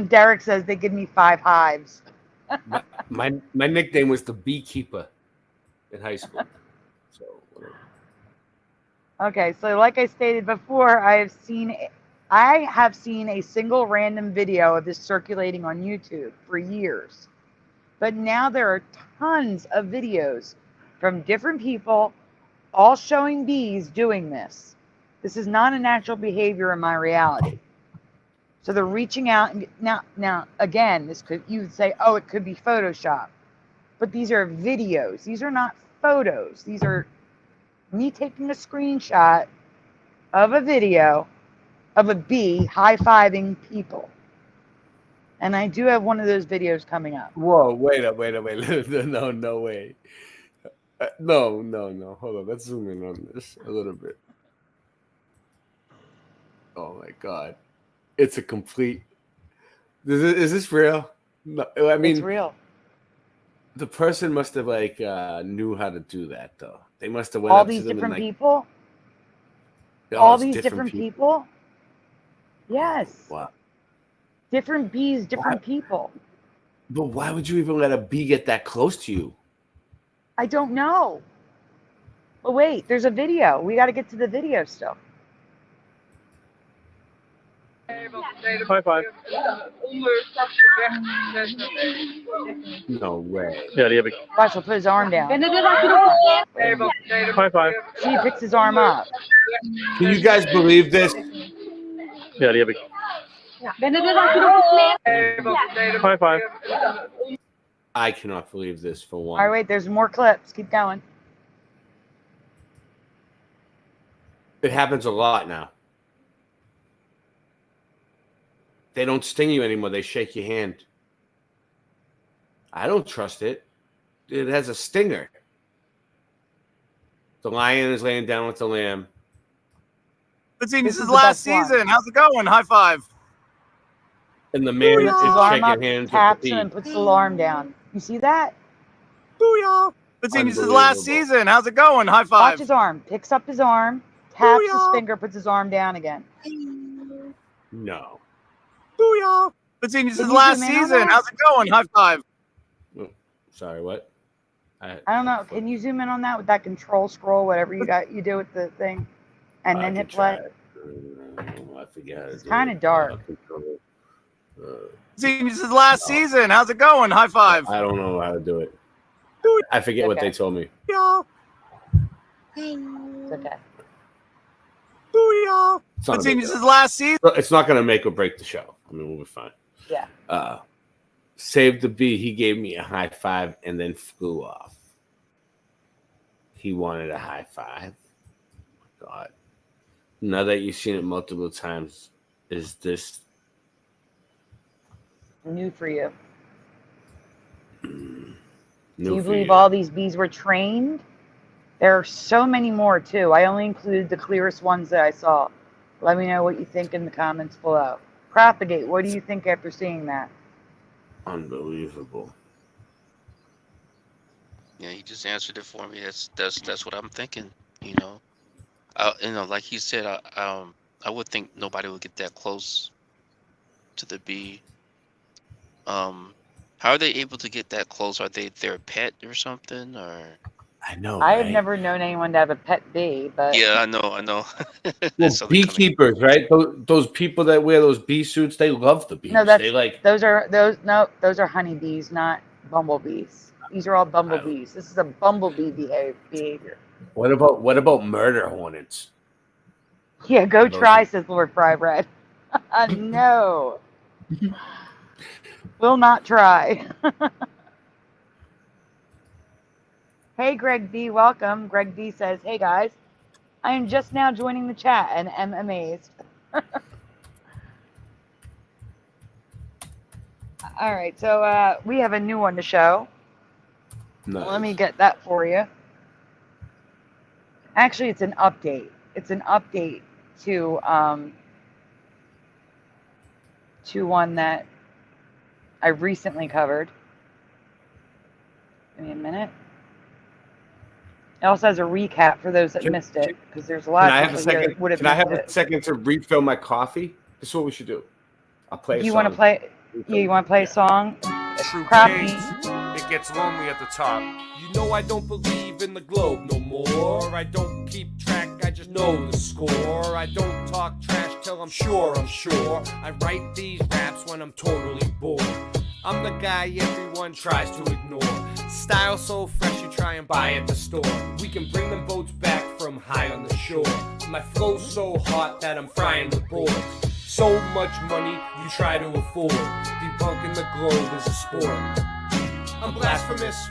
Derek says they give me 5 hives. my nickname was the beekeeper in high school. So whatever. Okay, so like I stated before, I have seen a single random video of this circulating on YouTube for years. But now there are tons of videos from different people all showing bees doing this. This is not a natural behavior in my reality. So they're reaching out, and now again, you would say, oh, it could be Photoshop. But these are videos. These are not photos. These are me taking a screenshot of a video of a bee high-fiving people. And I do have one of those videos coming up. Whoa, wait up. No way. No. Hold on. Let's zoom in on this a little bit. Oh, my God. It's a complete... Is this real? No, I mean... It's real. The person must have, like, knew how to do that, though. They must have went all up these to them different and, like, people? All these different people? Yes. Wow. Different bees, different people. But why would you even let a bee get that close to you? I don't know. But wait, there's a video. We got to get to the video still. High five. No way. Ja, die heb ik. Watch, he'll put his arm down. High five. See, he picks his arm up. Can you guys believe this? Ja, die heb ik. High five. I cannot believe this for one. All right, wait, there's more clips. Keep going. It happens a lot now. They don't sting you anymore. They shake your hand. I don't trust it. It has a stinger. The lion is laying down with the lamb. This is last season. How's it going? High five. And the man is shaking hands taps with the him thief. and puts the alarm down. You see that? Booyah. This is last season. How's it going? High five. Watch his arm. Picks up his arm, taps his finger, puts his arm down again. No. Booyah. This is last season. How's it going? High five. Oh, sorry, what? I don't know. Can you zoom in on that with that control scroll, whatever you got? You do with the thing, and then hit play. I forget. It's kind of dark. This is last season. How's it going? High five. I don't know how to do it. I forget what they told me. Booyah. It's okay. Booyah. It's not a big This deal. is last season. It's not going to make or break the show. I mean, we'll be fine. Yeah. Save the bee. He gave me a high five and then flew off. He wanted a high five. Oh, God. Now that you've seen it multiple times, is this New for you. new Do you for believe you? all these bees were trained? There are so many more, too. I only included the clearest ones that I saw. Let me know what you think in the comments below. Propagate, what do you think after seeing that? Unbelievable. Yeah, he just answered it for me. That's what I'm thinking. You know, like he said, I would think nobody would get that close to the bee. How are they able to get that close? Are they their pet or something? Or I know. I have never known anyone to have a pet bee, but yeah, I know. Well, beekeepers, right? Those people that wear those bee suits, they love the bees. no, that's They like. those are honeybees, not bumblebees. These are all bumblebees. This is a bumblebee behavior. What about murder hornets? Yeah, go Those try, says Lord Fry Bread. No. Will not try. Hey, Greg B, welcome. Greg B says, hey guys, I am just now joining the chat and am amazed. All right, so we have a new one to show. Nice. Let me get that for you. Actually, it's an update. It's an update to one that I recently covered. Give me a minute. It also has a recap for those that missed it, because there's a lot Can I of have a people here second? that would have Can I have missed a it. second to refill my coffee? This is what we should do. I'll play. You want to play? Yeah, you want to play a song? True Copy. Kate, it gets lonely at the top. You know I don't believe in the globe no more. I don't keep track, I just know the score. I don't talk trash till I'm sure. I write these raps when I'm totally bored. I'm the guy everyone tries to ignore. Style so fresh you try and buy at the store. We can bring them boats back from high on the shore. My flow's so hot that I'm frying the board. So much money you try to afford. Debunking the globe is a sport. I'm blasphemous.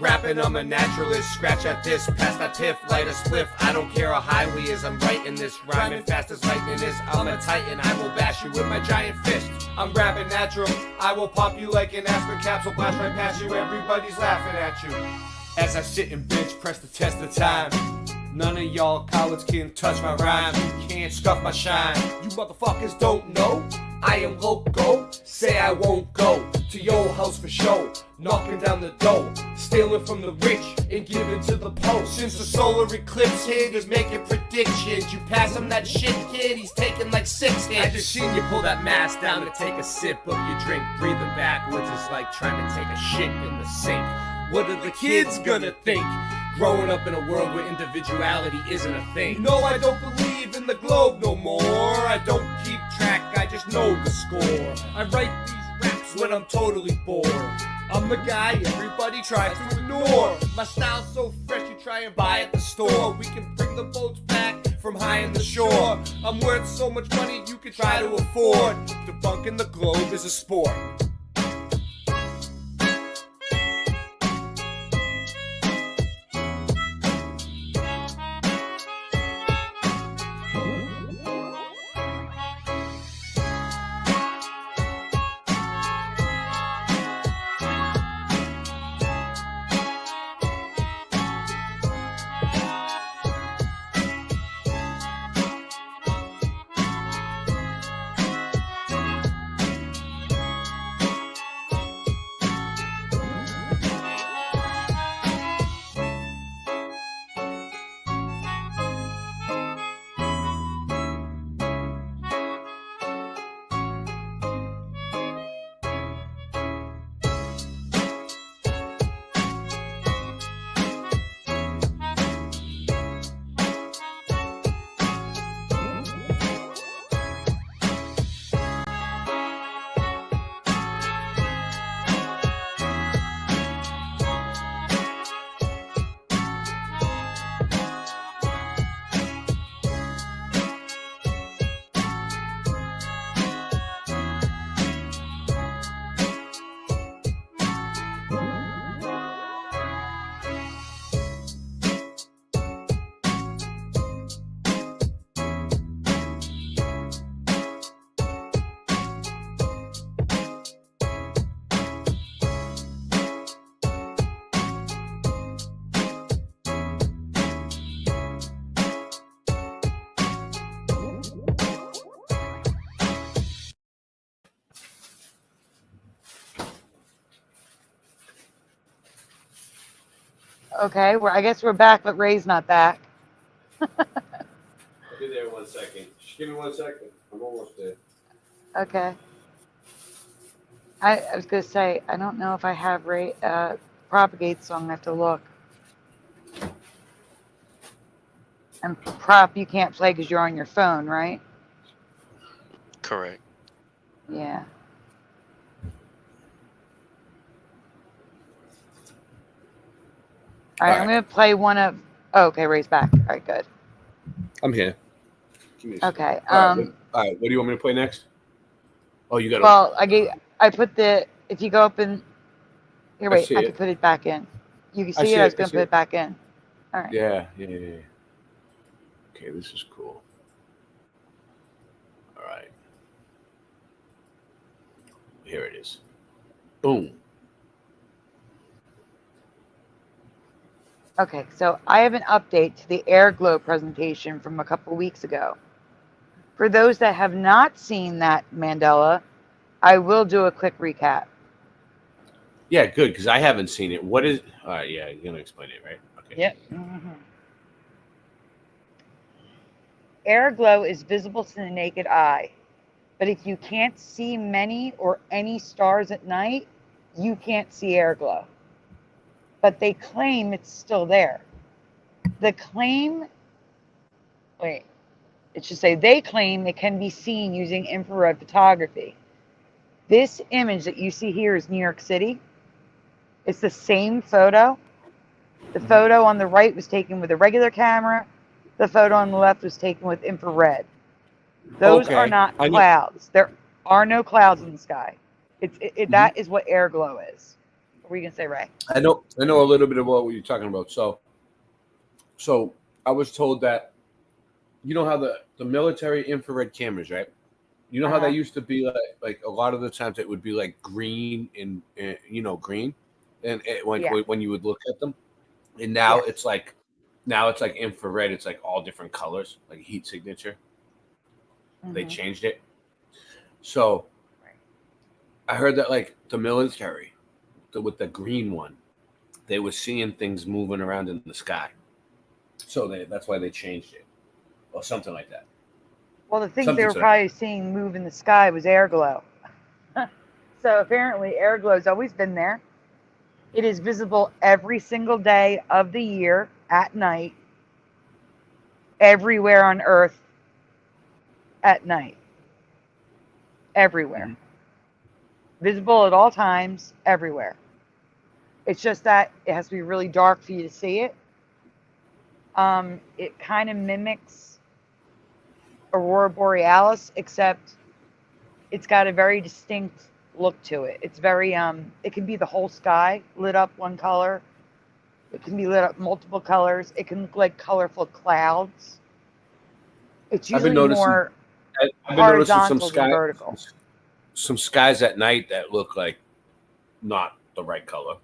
Rapping, I'm a naturalist. Scratch at this, pass that tiff, light a spliff. I don't care how high we is, I'm writing this. Rhyming fast as lightning is, I'm a titan. I will bash you with my giant fist. I'm rapping natural, I will pop you like an aspirin capsule. Blast right past you, everybody's laughing at you. As I sit and bitch, press the test of time. None of y'all cowards can touch my rhyme. You can't scuff my shine. You motherfuckers don't know I am loco. Say I won't go to your house for show. Knocking down the dough, stealing from the rich and giving to the poor. Since the solar eclipse hit, is making predictions. You pass him that shit, kid, he's taking like 6 hits. I just seen you pull that mask down to take a sip of your drink. Breathing backwards is like trying to take a shit in the sink. What are the kids gonna think? Growing up in a world where individuality isn't a thing. No, I don't believe believe in the globe no more. I don't keep track, I just know the score. I write these raps when I'm totally bored. I'm the guy everybody tries to ignore. My style's so fresh you try and buy at the store. We can bring the boats back from high in the shore. I'm worth so much money you could try to afford. Debunking the globe is a sport. Okay, I guess we're back, but Ray's not back. I'll be there 1 second. Just give me 1 second. I'm almost there. Okay. I was going to say, I don't know if I have Ray Propagate song. I have to look. And Prop, you can't play because you're on your phone, right? Correct. Yeah. All right, I'm going to play one of... Oh, okay, Ray's back. All right, good. I'm here. Okay. All right, what do you want me to play next? Oh, you got to... Well, I put the... If you go up and... Here, wait, I can put it back in. You can see it? I was going to put it back in. All right. Yeah. Okay, this is cool. All right. Here it is. Boom. Okay, so I have an update to the Airglow presentation from a couple weeks ago. For those that have not seen that Mandela, I will do a quick recap. Yeah, good, because I haven't seen it. What is... All right, yeah, you're going to explain it, right? Okay. Yep. Airglow is visible to the naked eye, but if you can't see many or any stars at night, you can't see airglow. But they claim it's still there. They claim it can be seen using infrared photography. This image that you see here is New York City. It's the same photo. The photo on the right was taken with a regular camera. The photo on the left was taken with infrared. Those are not clouds. There are no clouds in the sky. That is what airglow is. What were you gonna say, Ray? I know a little bit about what you're talking about. So I was told that, you know how the military infrared cameras, right? You know how they used to be like a lot of the times it would be like green and green, and when you would look at them, and now it's like infrared. It's like all different colors, like heat signature. They changed it. So I heard that like the military, with the green one, they were seeing things moving around in the sky. So that's why they changed it, or something like that. Well, the things they were probably seeing move in the sky was airglow. So apparently airglow has always been there. It is visible every single day of the year at night, everywhere on Earth at night. Everywhere. Visible at all times, everywhere. It's just that it has to be really dark for you to see it. It kind of mimics Aurora Borealis, except it's got a very distinct look to it. It's very, it can be the whole sky lit up one color. It can be lit up multiple colors. It can look like colorful clouds. It's usually more horizontal than vertical. Some skies at night that look like not the right color.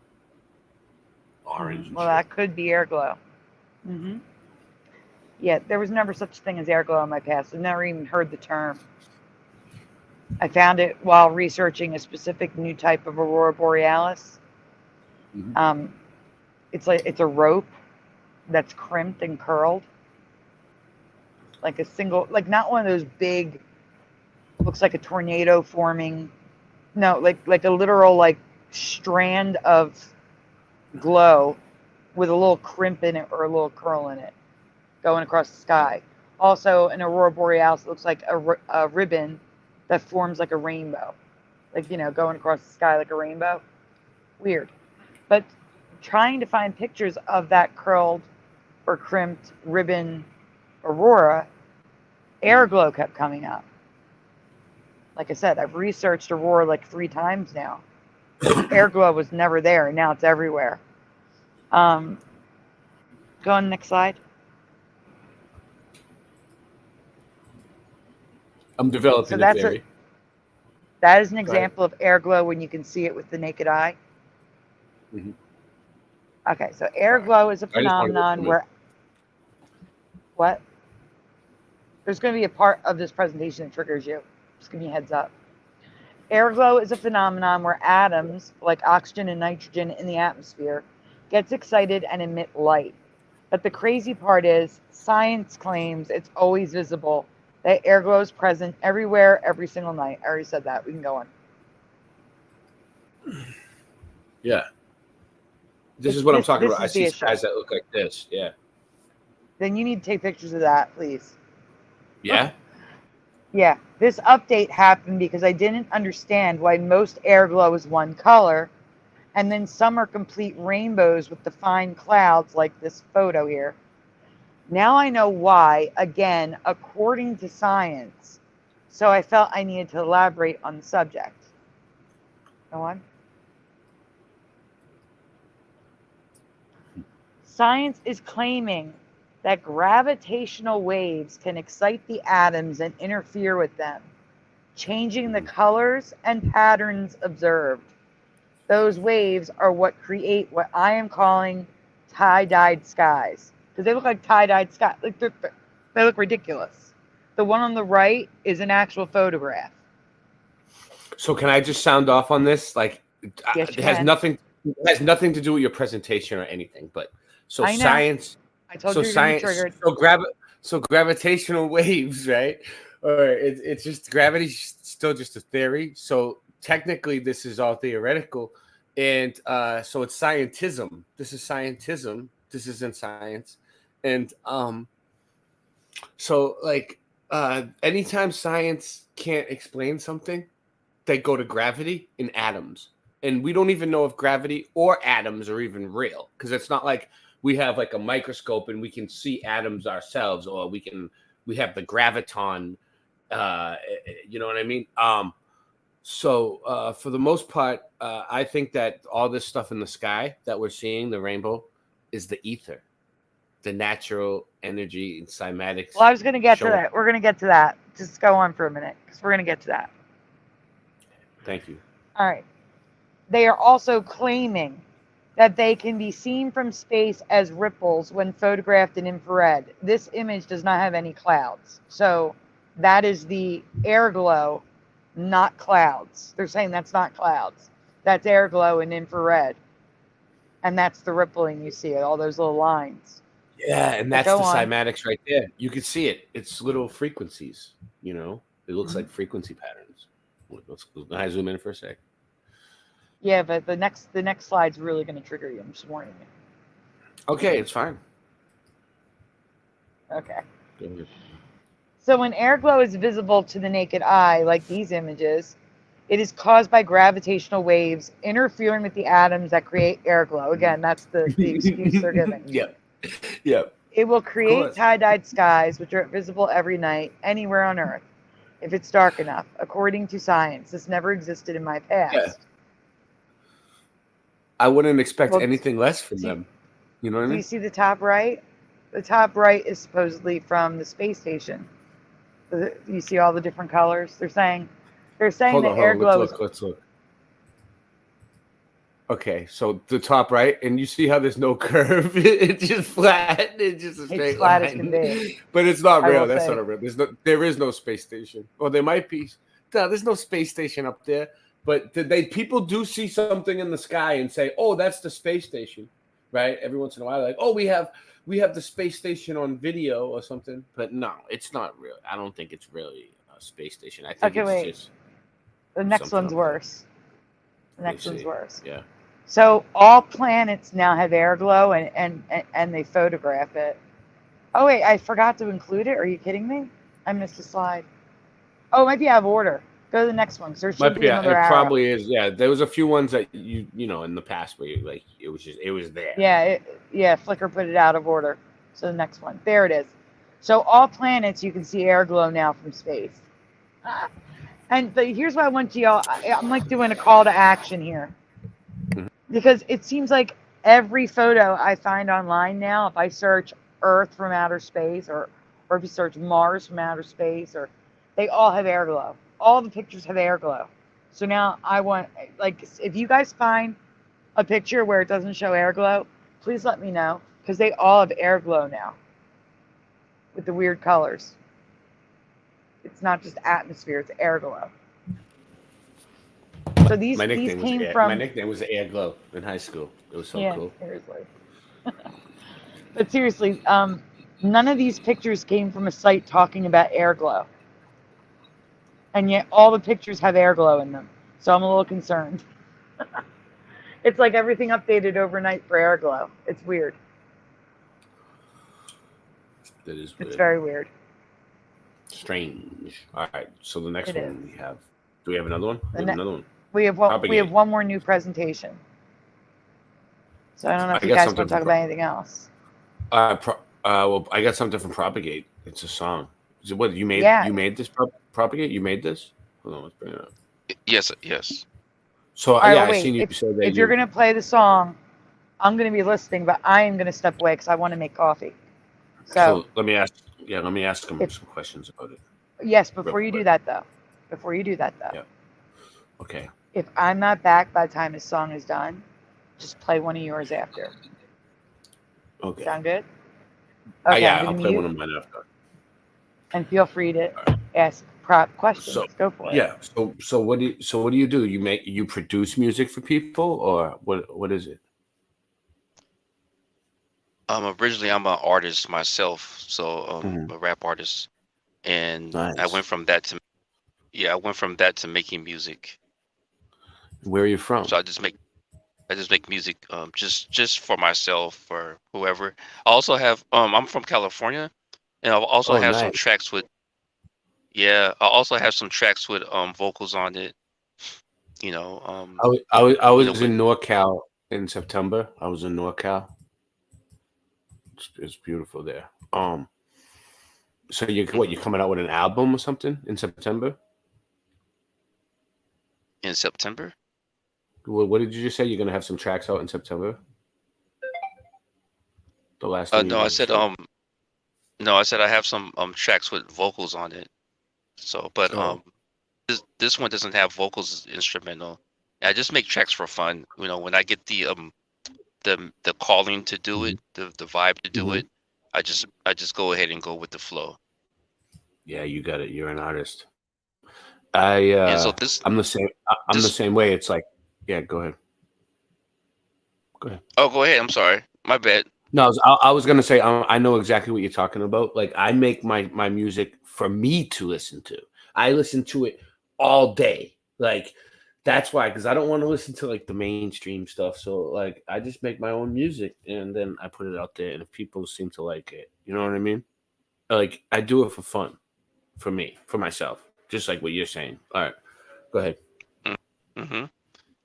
Orange. Well, that could be air glow. Yeah, there was never such a thing as air glow in my past. I've never even heard the term. I found it while researching a specific new type of Aurora Borealis. It's a rope that's crimped and curled. Like a single, like not one of those big, looks like a tornado forming. No, like a literal like strand of glow with a little crimp in it or a little curl in it going across the sky. Also, an Aurora Borealis looks like a ribbon that forms like a rainbow. Like, you know, going across the sky like a rainbow. Weird. But trying to find pictures of that curled or crimped ribbon aurora, air glow kept coming up. Like I said, I've researched aurora like 3 times now. Air glow was never there, and now it's everywhere. Go on the next slide. I'm developing a theory. That is an example of air glow when you can see it with the naked eye. Okay, so air glow is a phenomenon where... What? There's going to be a part of this presentation that triggers you. Just give me a heads up. Air glow is a phenomenon where atoms, like oxygen and nitrogen in the atmosphere, gets excited and emit light. But the crazy part is, science claims it's always visible, that air glow is present everywhere, every single night. I already said that. We can go on. Yeah. This is what I'm talking about. I see skies that look like this. Yeah. Then you need to take pictures of that, please. Yeah? Yeah. This update happened because I didn't understand why most air glow is one color, and then some are complete rainbows with defined clouds like this photo here. Now I know why, again, according to science. So I felt I needed to elaborate on the subject. Go on. Science is claiming that gravitational waves can excite the atoms and interfere with them, changing the colors and patterns observed. Those waves are what create what I am calling tie-dyed skies. Because they look like tie-dyed skies. Like they look ridiculous. The one on the right is an actual photograph. So can I just sound off on this? Like, yes, it has nothing to do with your presentation or anything. But so science. I told you science. Triggered. So gravitational waves, right? Or it's just gravity's still just a theory. So technically, this is all theoretical, and so it's scientism. This is scientism. This isn't science. And so like anytime science can't explain something, they go to gravity and atoms. And we don't even know if gravity or atoms are even real, because it's not like we have like a microscope and we can see atoms ourselves, or we have the graviton, you know what I mean? So for the most part, I think that all this stuff in the sky that we're seeing, the rainbow, is the ether, the natural energy and cymatics. Well, I was going to get to that. We're going to get to that. Just go on for a minute, because we're going to get to that. Thank you. All right. They are also claiming that they can be seen from space as ripples when photographed in infrared. This image does not have any clouds. So that is the air glow, not clouds. They're saying that's not clouds. That's air glow in infrared. And that's the rippling you see, all those little lines. Yeah, and that's the cymatics right there. You can see it. It's little frequencies, you know. It looks like frequency patterns. Can I zoom in for a sec? Yeah, but the next slide's really going to trigger you. I'm just warning you. Okay, it's fine. Okay. Go ahead. So when air glow is visible to the naked eye, like these images, it is caused by gravitational waves interfering with the atoms that create air glow. Again, that's the excuse they're giving. Yep. Yep. It will create course. tie-dyed skies, which are visible every night, anywhere on Earth, if it's dark enough, according to science. This never existed in my past. Yeah. I wouldn't expect Well, anything less from them. You know what I Do mean? you see the top right? The top right is supposedly from the space station. You see all the different colors? They're saying Hold that on, air glow is Let's look. Okay, so the top right, and you see how there's no curve. It's just flat. It's just a straight flat line. as can be. But it's not I real. will That's say. not real. There is no space station. Or there might be. No, there's no space station up there. But people do see something in the sky and say, "Oh, that's the space station," right? Every once in a while, like, "Oh, we have the space station on video or something." But no, it's not real. I don't think it's really a space station. I think Okay, it's wait. just The next something one's up there. worse. The Let me next one's see. worse. Yeah. So all planets now have air glow and they photograph it. Oh wait, I forgot to include it. Are you kidding me? I missed a slide. Oh, it might be out of order. Go to the next one. So there should Might be be. another It arrow. probably is. Yeah, there was a few ones that you know in the past where you like it was there. Yeah, Flickr put it out of order. So the next one. There it is. So all planets you can see air glow now from space. But here's what I want y'all. I'm like doing a call to action here. Because it seems like every photo I find online now, if I search Earth from outer space or if you search Mars from outer space, or they all have air glow. All the pictures have air glow. So now I want, like, if you guys find a picture where it doesn't show air glow, please let me know, because they all have air glow now with the weird colors. It's not just atmosphere, it's air glow. So these came from. My nickname was Air Glow in high school. It was so cool. Seriously. But seriously, none of these pictures came from a site talking about air glow. And yet all the pictures have air glow in them. So I'm a little concerned. It's like everything updated overnight for air glow. It's weird. That is weird. It's very weird. Strange. All right. So the next It one we have. Do we have another one? We have another one. We have one more new presentation. So I don't know if you guys want to talk about anything else. Well, I got something from Propagate. It's a song. Is it what you made? Yeah. You made this Propagate? You made this? Hold on, let's bring it up. Yes. So All right, yeah, wait, I seen you say that. If you're gonna play the song, I'm gonna be listening, but I am gonna step away because I want to make coffee. So let me ask. Yeah, let me ask them some questions about it. yes, before you do that though. Yeah. Okay. If I'm not back by the time this song is done, just play one of yours after. Okay. Sound good? Okay, yeah, I'm I'll gonna play mute, one of mine after. and feel free to ask prop questions. So Go for it. yeah. So what do you do? You produce music for people, or what is it? Originally I'm an artist myself, so a rap artist, and I went from that to making music. Where are you from? So I just make music just for myself, for whoever. I also have I'm from California, and I also have some tracks with vocals on it. You know, I was in NorCal in September. I was in NorCal. It's beautiful there. So you coming out with an album or something in September? In September? What did you just say? You're gonna have some tracks out in September? The last. No, I said I have some tracks with vocals on it. So, but this one doesn't have vocals, it's instrumental. I just make tracks for fun. You know, when I get the calling to do it, the vibe to do it, I just go ahead and go with the flow. Yeah, you got it. You're an artist. I'm the same. I'm the same way. It's like, yeah. Go ahead. Oh, go ahead. I'm sorry. My bad. No, I was gonna say I know exactly what you're talking about. Like I make my music for me to listen to. I listen to it all day. Like that's why, because I don't want to listen to like the mainstream stuff. So like I just make my own music and then I put it out there. And if people seem to like it, you know what I mean? Like I do it for fun. for me, for myself, just like what you're saying. All right, go ahead. Mm-hmm.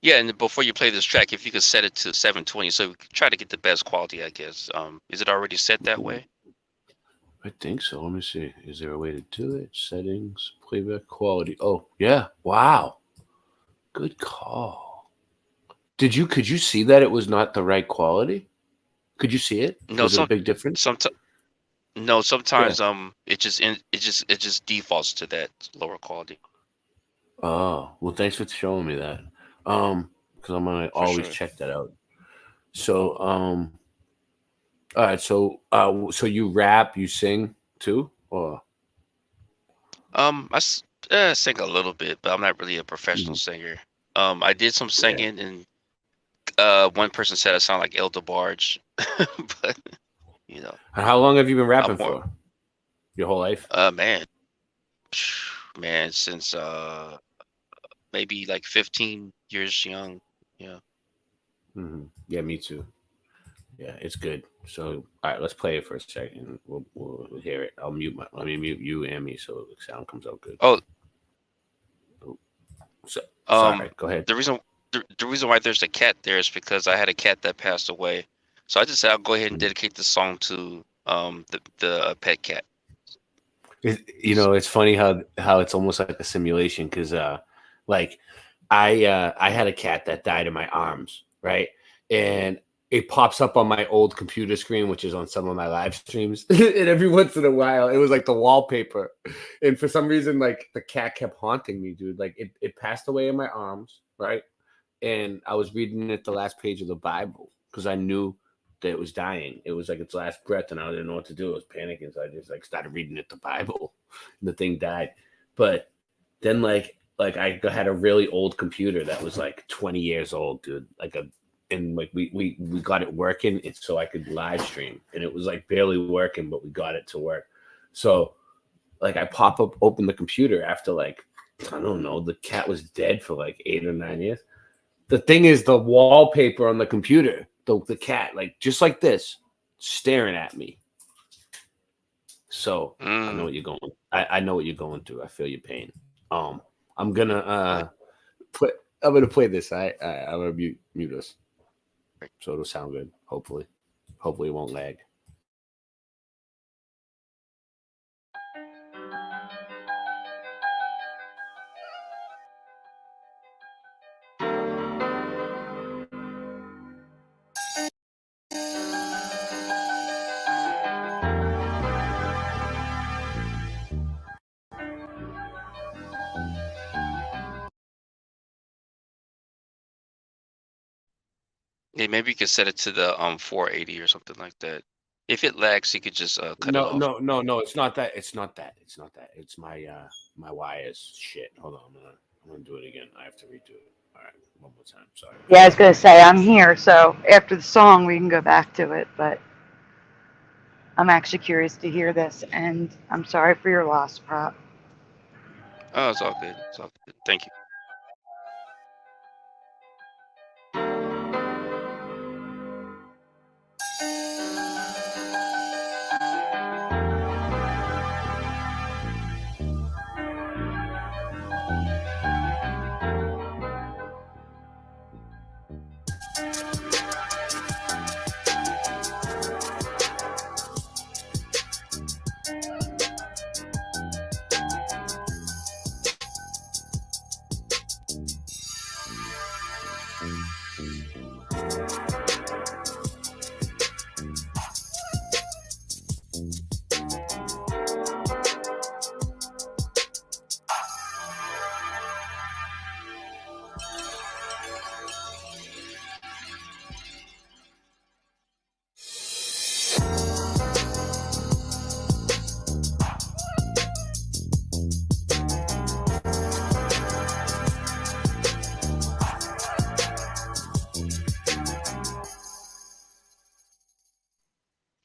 Yeah, and before you play this track, if you could set it to 720, so we could try to get the best quality, I guess. Is it already set that way? I think so. Let me see. Is there a way to do it? Settings, playback quality. Oh, yeah. Wow. Good call. Could you see that it was not the right quality? Could you see it? No, Was it a big difference? Sometimes it just defaults to that lower quality. Oh, well, thanks for showing me that. Because I'm gonna always check that out. So, all right. So, so you rap, you sing too, or? I sing a little bit, but I'm not really a professional singer. I did some singing, and one person said I sound like El DeBarge, but you know. And how long have you been rapping for? Your whole life? Man, since maybe like 15 years young. Yeah. Mm-hmm. Yeah, me too. Yeah, it's good. So, all right, let's play it for a second. We'll hear it. Let me mute you and me so the sound comes out good. Oh. So, sorry, go ahead. The reason why there's a cat there is because I had a cat that passed away. So I just said I'll go ahead and dedicate the song to the pet cat. It's funny how it's almost like a simulation because like I had a cat that died in my arms, right? And it pops up on my old computer screen, which is on some of my live streams. And every once in a while, it was like the wallpaper. And for some reason, like the cat kept haunting me, dude. Like it passed away in my arms, right? And I was reading it the last page of the Bible because I knew that it was dying. It was like its last breath, and I didn't know what to do. I was panicking, so I just like started reading it the Bible, and the thing died. But then like I had a really old computer that was like 20 years old, dude. And we got it working, and so I could live stream, and it was like barely working, but we got it to work. So like I open the computer after like, I don't know, the cat was dead for like 8 or 9 years. The thing is, the wallpaper on the computer, the cat, like just like this, staring at me. So I know what you're going. I know what you're going through. I feel your pain. I'm gonna play this. I'm gonna mute us, so it'll sound good. Hopefully it won't lag. Yeah, maybe you could set it to the 480 or something like that. If it lags, you could just cut it off. No, it's not that. It's my my wires shit. Hold on, I'm gonna do it again. I have to redo it. All right, one more time. Sorry. Yeah, I was gonna say I'm here, so after the song we can go back to it, but I'm actually curious to hear this, and I'm sorry for your loss, Prop. Oh, it's all good. It's all good. Thank you.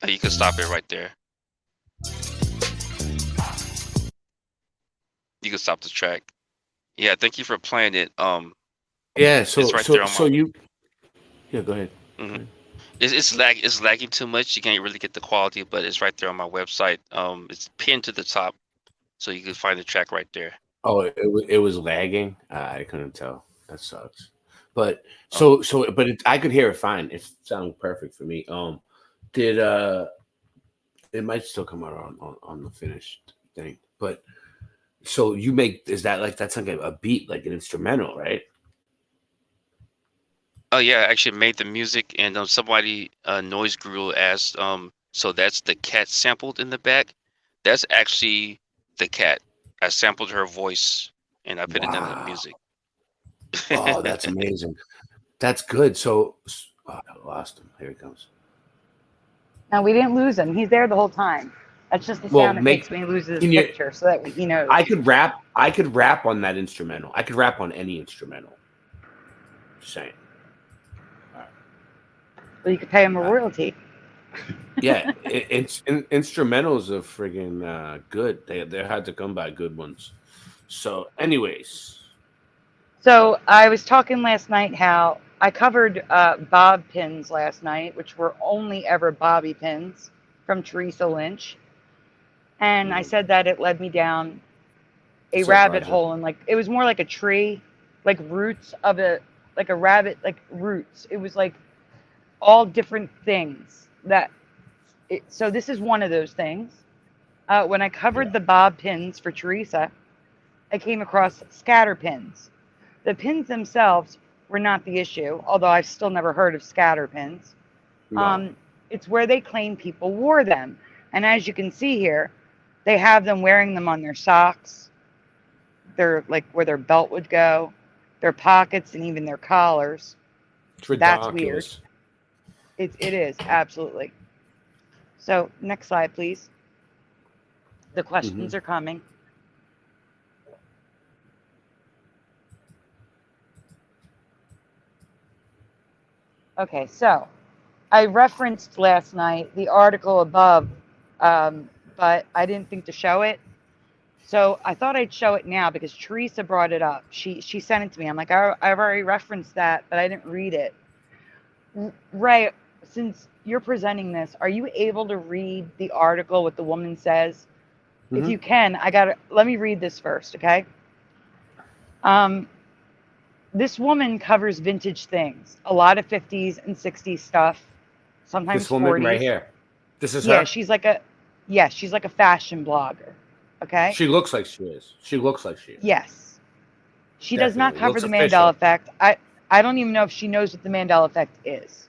You can stop it right there. You can stop the track. Yeah, thank you for playing it. Yeah, so it's right there on Yeah, go ahead. Mm-hmm. It's lagging too much. You can't really get the quality, but it's right there on my website. It's pinned to the top. so you can find the track right there. Oh, it was lagging. I couldn't tell. That sucks. But I could hear it fine. It sounded perfect for me. Did it might still come out on the finished thing, but so you make that's like a beat, like an instrumental, right? Oh yeah, I actually made the music, and somebody Noise Guru asked, so that's the cat sampled in the back. That's actually the cat. I sampled her voice and I put it in the music. Oh, that's amazing. That's good. So I lost him. Here he comes. No, we didn't lose him. He's there the whole time. That's just the sound that makes me lose his picture, so that he knows. I could rap on that instrumental. I could rap on any instrumental. Just saying. Well, you could pay him a royalty. Yeah, instrumentals are friggin' good. They're hard to come by, good ones. So, anyways. So I was talking last night how I covered bob pins last night, which were only ever bobby pins from Teresa Lynch. And I said that it led me down a rabbit hole, and it was more like a tree, like roots of a rabbit, like roots. It was like all different things so this is one of those things. When I covered the bob pins for Teresa, I came across scatter pins. The pins themselves were not the issue, although I've still never heard of scatter pins. Wow. It's where they claim people wore them. And as you can see here, they have them wearing them on their socks. They're like where their belt would go, their pockets, and even their collars. That's weird. It is, absolutely. So next slide, please. The questions are coming. Okay, so I referenced last night the article above, but I didn't think to show it. So I thought I'd show it now because Teresa brought it up. She sent it to me. I'm like, I've already referenced that, but I didn't read it. Ray, since you're presenting this, are you able to read the article, what the woman says? If you can, let me read this first, okay? This woman covers vintage things, a lot of 50s and 60s stuff, sometimes 40s. This woman right here. This is her? Yeah, she's like a fashion blogger, okay? She looks like she is. Yes. She does not cover the Mandela effect. I don't even know if she knows what the Mandela effect is.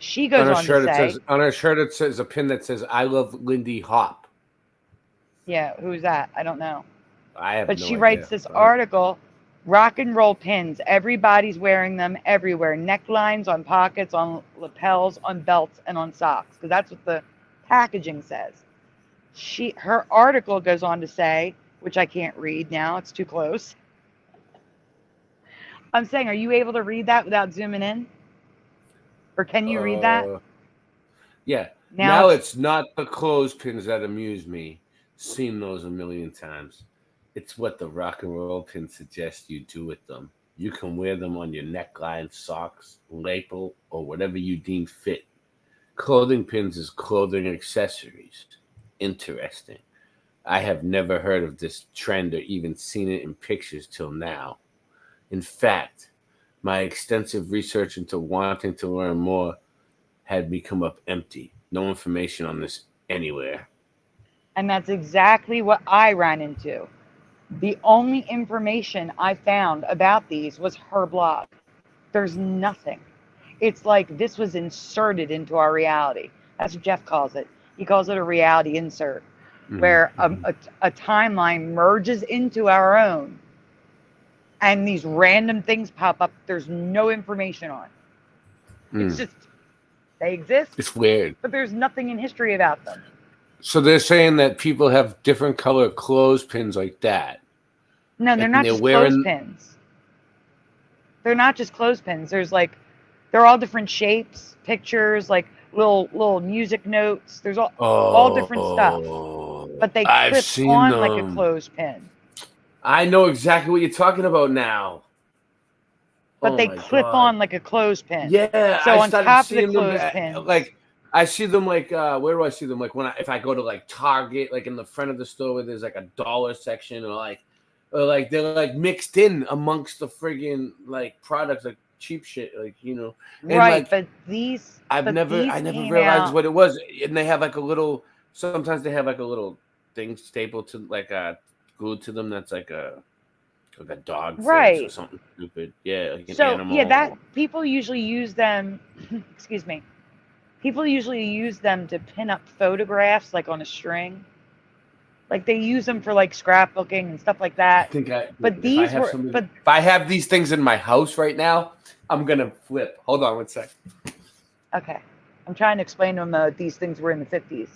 She goes on to say... on her shirt it says a pin that says, I love Lindy Hop. Yeah, who's that? I don't know. But she writes this article, rock and roll pins. Everybody's wearing them everywhere. Necklines, on pockets, on lapels, on belts, and on socks. Because that's what the packaging says. Her article goes on to say, which I can't read now, it's too close. I'm saying, are you able to read that without zooming in? Or can you read that? Yeah. Now it's not the clothespins that amuse me. Seen those a million times. It's what the rock and roll pins suggest you do with them. You can wear them on your neckline, socks, lapel, or whatever you deem fit. Clothing pins is clothing accessories. Interesting. I have never heard of this trend or even seen it in pictures till now. In fact, my extensive research into wanting to learn more had me come up empty. No information on this anywhere. And that's exactly what I ran into. The only information I found about these was her blog. There's nothing. It's like this was inserted into our reality. That's what Jeff calls it. He calls it a reality insert, where a timeline merges into our own. And these random things pop up there's no information on. It's just, they exist. It's weird. But there's nothing in history about them. So they're saying that people have different color clothespins like that. No, they're not just clothespins. They're not just clothespins. They're all different shapes, pictures, like little music notes. There's all different stuff. But they clip on like a clothespin. I know exactly what you're talking about now. But they clip on like a clothespin. Yeah. So on top of the clothespin. I see them like where do I see them? Like if I go to like Target, like in the front of the store where there's like a dollar section, or like they're like mixed in amongst the friggin' like products, like cheap shit, like and Right, like but these I never came realized out. what it was, and they have like a little. Sometimes they have like a little thing stapled to like glued to them that's like a dog face or Right. something stupid. Yeah, like an So animal. yeah, that people usually use them. Excuse me. People usually use them to pin up photographs, like on a string. Like they use them for like scrapbooking and stuff like that. But these were. But if I have these things in my house right now, I'm gonna flip. Hold on one sec. okay, I'm trying to explain to them that these things were in the 50s.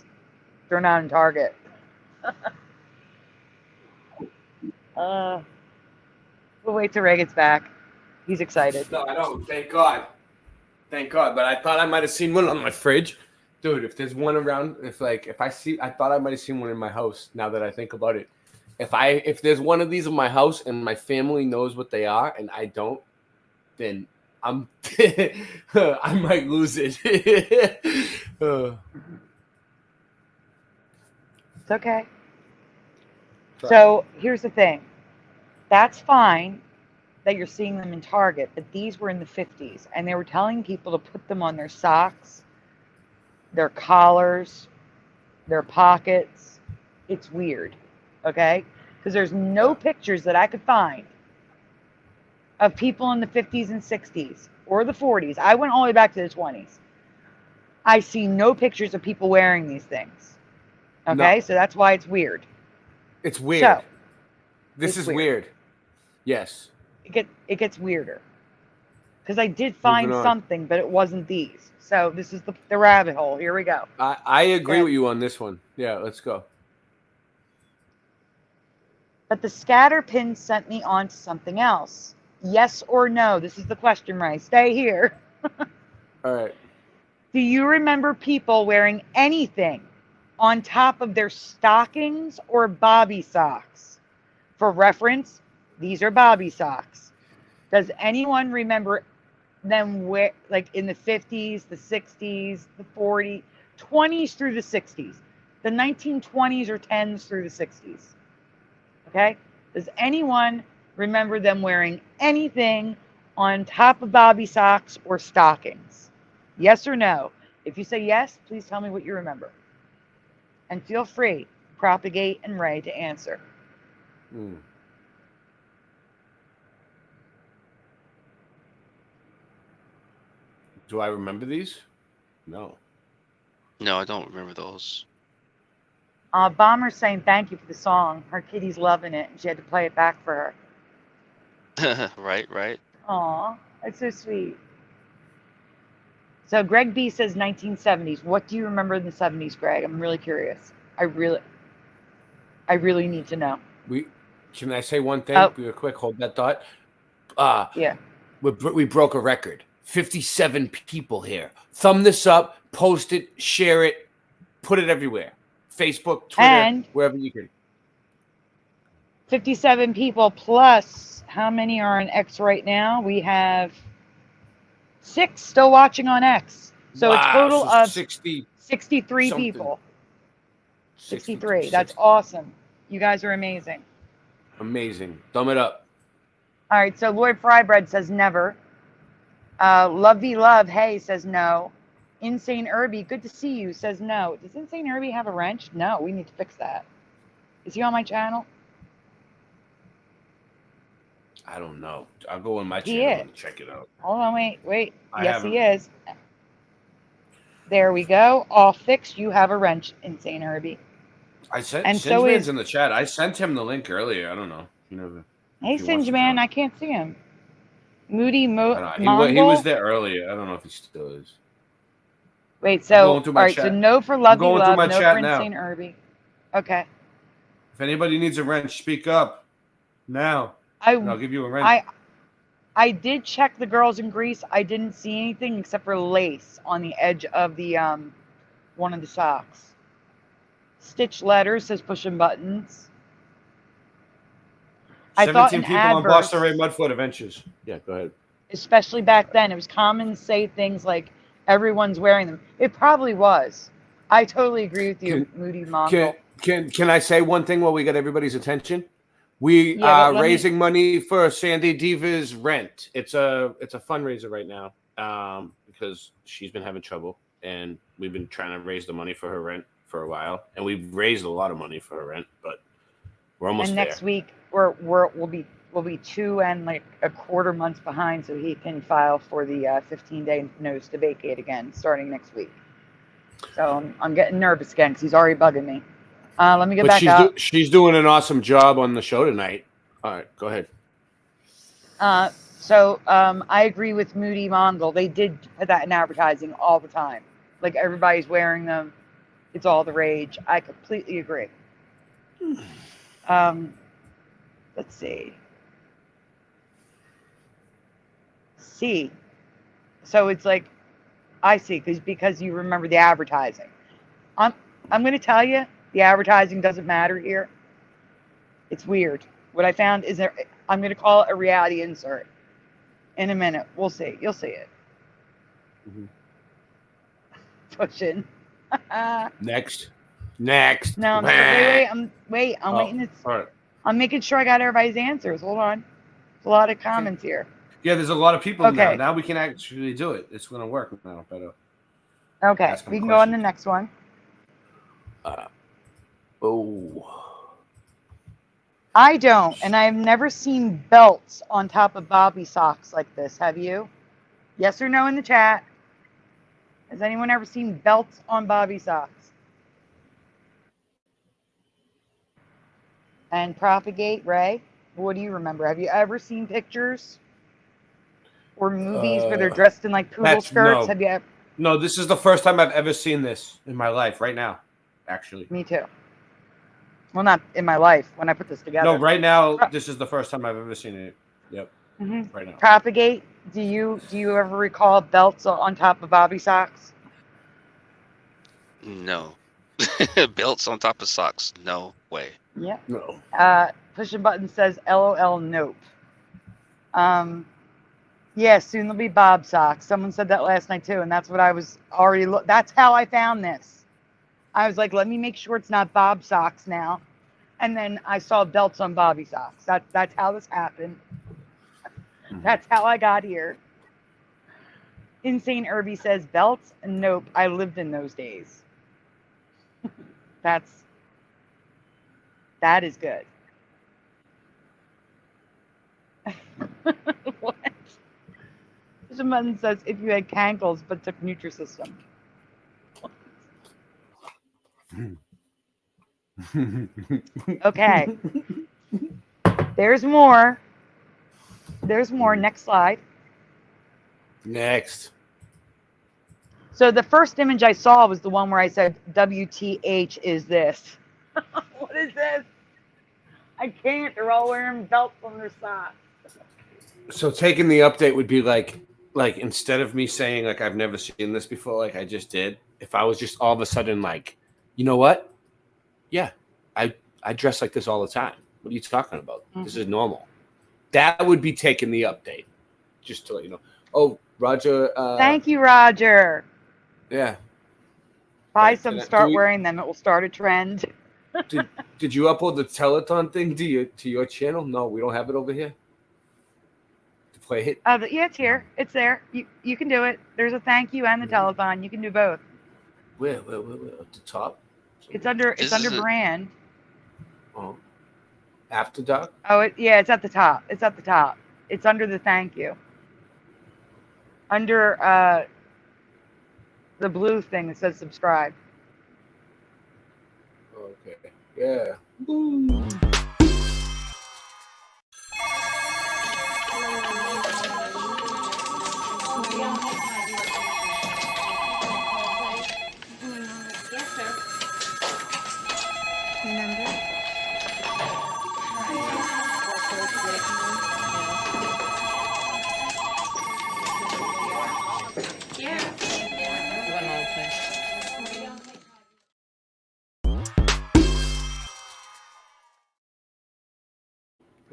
They're not in Target. We'll wait till Ray gets back. He's excited. No, I don't. Thank God. Thank God. But I thought I might have seen one on my fridge. Dude, if there's one around, I thought I might have seen one in my house now that I think about it. If there's one of these in my house and my family knows what they are and I don't, then I might lose it. It's okay. So here's the thing. That's fine that you're seeing them in Target, but these were in the 50s, and they were telling people to put them on their socks, their collars, their pockets. It's weird, okay? Because there's no pictures that I could find of people in the 50s and 60s or the 40s. I went all the way back to the 20s. I see no pictures of people wearing these things, okay? No. So that's why it's weird. It's weird. So, This is weird. Yes. It gets weirder. Because I did find Moving on. something, but it wasn't these. So this is the rabbit hole. Here we go. I agree with you on this one. Yeah, let's go. But the scatter pin sent me on to something else. Yes or no? This is the question, Ray. Stay here. All right. Do you remember people wearing anything on top of their stockings or bobby socks? For reference, these are bobby socks. Does anyone remember them wear, like in the 50s, the 60s, the 40s, 20s through the 60s, the 1920s or 10s through the 60s? Okay? Does anyone remember them wearing anything on top of bobby socks or stockings? Yes or no? If you say yes, please tell me what you remember. And feel free, Propagate and Ray, to answer. Do I remember these? No. No, I don't remember those. Bomber's saying thank you for the song. Her kitty's loving it, and she had to play it back for her. Right. Aw, that's so sweet. So Greg B says 1970s. What do you remember in the 70s, Greg? I'm really curious. I really need to know. Can I say one thing real quick? Hold that thought. Yeah. We broke a record. 57 people here. Thumb this up, post it, share it, put it everywhere. Facebook, Twitter, And wherever you can. 57 people plus how many are on X right now? We have 6 still watching on X. So a total of 63 something. people. 63. That's awesome. You guys are amazing. Amazing. Thumb it up. All right, so Lloyd Frybread says never. Lovey Love, hey, says no. Insane Irby, good to see you, says no. Does Insane Irby have a wrench? No, we need to fix that. Is he on my channel? I don't know. I'll go on my He channel is. and check it out. Hold on, wait. I Yes, haven't. he is. There we go. All fixed. You have a wrench, Insane Irby. I sent And Singe so Man's is- in the chat. I sent him the link earlier. I don't know. Hey, If he wants Singe to Man, I can't see him. Moody I don't know. He Mongol? was there earlier. I don't know if he still is. Wait, I'm so, going all through my right, so chat. no for I'm Lovey going through Love, my no chat for now. Insane Irby. Okay. If anybody needs a wrench, speak up now. and I'll give you a wrench. I did check the girls in Greece. I didn't see anything except for lace on the edge of the one of the socks. Stitch letters says pushing buttons. I thought 17 in people on adverts, Boston Ray Mudfoot Adventures. Yeah, go ahead. especially back then, it was common to say things like everyone's wearing them. It probably was. I totally agree with you, Moody Mongol. Can I say one thing while we get everybody's attention? We Yeah, are raising money for Sandy Diva's rent. It's a fundraiser right now because she's been having trouble, and we've been trying to raise the money for her rent for a while, and we've raised a lot of money for her rent, but we're almost and there. next week we'll be 2.25 months behind, so he can file for the 15-day notice to vacate again starting next week. So I'm getting nervous again because he's already bugging me. Let me get back up. She's doing an awesome job on the show tonight. All right, go ahead. So I agree with Moody Mongol. They did put that in advertising all the time. Like everybody's wearing them. It's all the rage. I completely agree. Let's see. So it's like, I see, because you remember the advertising. I'm going to tell you, the advertising doesn't matter here. It's weird. What I found is I'm going to call it a reality insert. In a minute, we'll see. You'll see it. Mm-hmm. Pushing. Next. No, I'm waiting. All right. I'm making sure I got everybody's answers. Hold on. There's a lot of comments here. Yeah, there's a lot of people now. Okay. Now we can actually do it. It's going to work now. Better. Okay, we can go on the next one. I don't, and I've never seen belts on top of bobby socks like this. Have you? Yes or no in the chat. Has anyone ever seen belts on bobby socks? And Propagate, Ray, what do you remember? Have you ever seen pictures or movies where they're dressed in like poodle skirts? No. Have you ever? No, this is the first time I've ever seen this in my life. Right now, actually. Me too. Well, not in my life when I put this together. No, right now, this is the first time I've ever seen it. Yep. Mm-hmm. Right now. Propagate. Do you ever recall belts on top of bobby socks? No. Belts on top of socks. No way. Yeah. No. Push a button says LOL nope. Yeah, soon there'll be bob socks. Someone said that last night too, and that's what I was already that's how I found this. I was like, let me make sure it's not bob socks now. And then I saw belts on bobby socks. That's how this happened. That's how I got here. Insane Irby says belts? Nope, I lived in those days. That is good. What? Someone says if you had cankles but took Nutrisystem. Okay. There's more. Next slide. Next. So the first image I saw was the one where I said, WTH is this? What is this? I can't. They're all wearing belts on their socks. So taking the update would be like instead of me saying like I've never seen this before, like I just did, if I was just all of a sudden like, you know what? Yeah, I dress like this all the time. What are you talking about? Mm-hmm. This is normal. That would be taking the update. Just to let you know. Oh, Roger. Thank you, Roger. Yeah. Buy some, start wearing them. It will start a trend. Did you upload the telethon thing to your channel? No, we don't have it over here. To play it? Yeah, it's here. It's there. You can do it. There's a thank you and the telethon. You can do both. Where? At the top? It's under brand. Oh. After dark? Oh, it's at the top. It's at the top. It's under the thank you. Under the blue thing that says subscribe. Okay. Yeah. Yes, sir. Remember?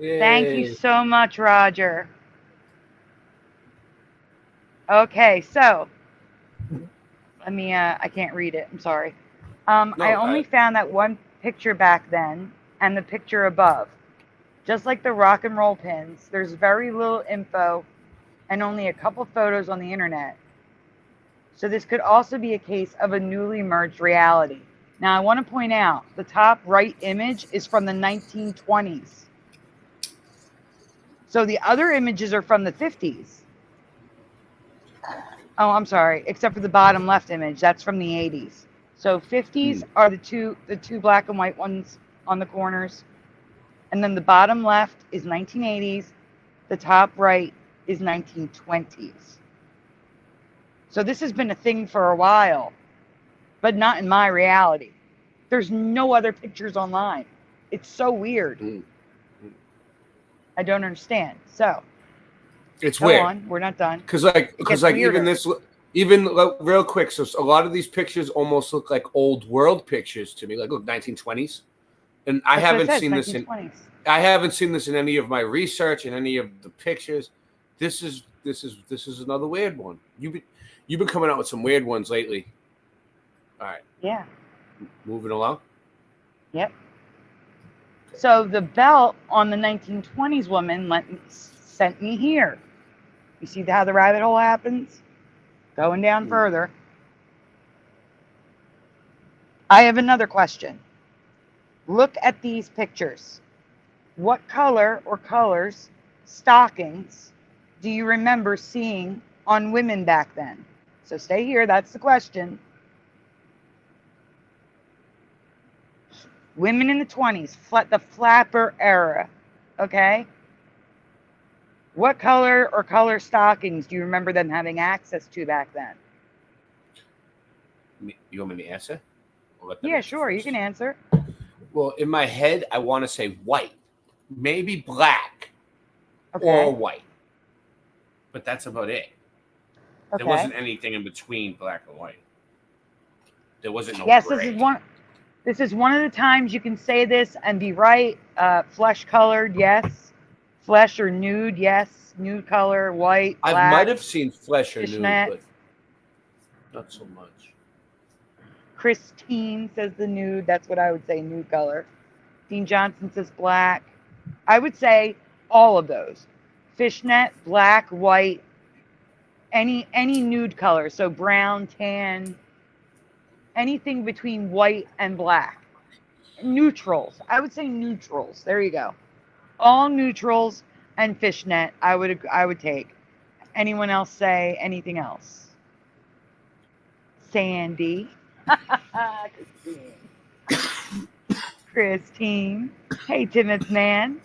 Thank you so much, Roger. Okay, so Let me, I can't read it. I'm sorry. No, I only found that one picture back then and the picture above. Just like the rock and roll pins, there's very little info and only a couple photos on the internet. So this could also be a case of a newly merged reality. Now, I want to point out the top right image is from the 1920s. So the other images are from the 50s. Oh, I'm sorry, except for the bottom left image. That's from the 80s. So 50s are the two black and white ones on the corners. And then the bottom left is 1980s. The top right is 1920s. So this has been a thing for a while, but not in my reality. There's no other pictures online. It's so weird. I don't understand. So It's go weird. on. We're not done. Because even real quick, so a lot of these pictures almost look like old world pictures to me, like look 1920s, and I haven't seen this in 1920s. I haven't seen this in any of my research and any of the pictures. This is another weird one. You've been coming out with some weird ones lately. All right. Yeah. Moving along. Yep. So the belt on the 1920s woman sent me here. You see how the rabbit hole happens? Going down further. I have another question. Look at these pictures. What color or colors stockings do you remember seeing on women back then? So stay here. That's the question. Women in the 20s, the flapper era, okay? What color or color stockings do you remember them having access to back then? You want me to answer? Yeah, sure, you can answer. Well, in my head, I want to say white, maybe black, Okay. or white, but that's about it. Okay. There wasn't anything in between black and white. There wasn't no Yes, gray. this is one of the times you can say this and be right. Flesh colored, yes. Flesh or nude, yes. Nude color, white, I black. might have seen flesh or nude, fishnet. but not so much. Christine says the nude. That's what I would say, nude color. Dean Johnson says black. I would say all of those. Fishnet, black, white, any nude color. So brown, tan, anything between white and black. Neutrals. I would say neutrals. There you go. All neutrals and fishnet I would take. Anyone else say anything else? Sandy. Christine. Hey, Timothy man.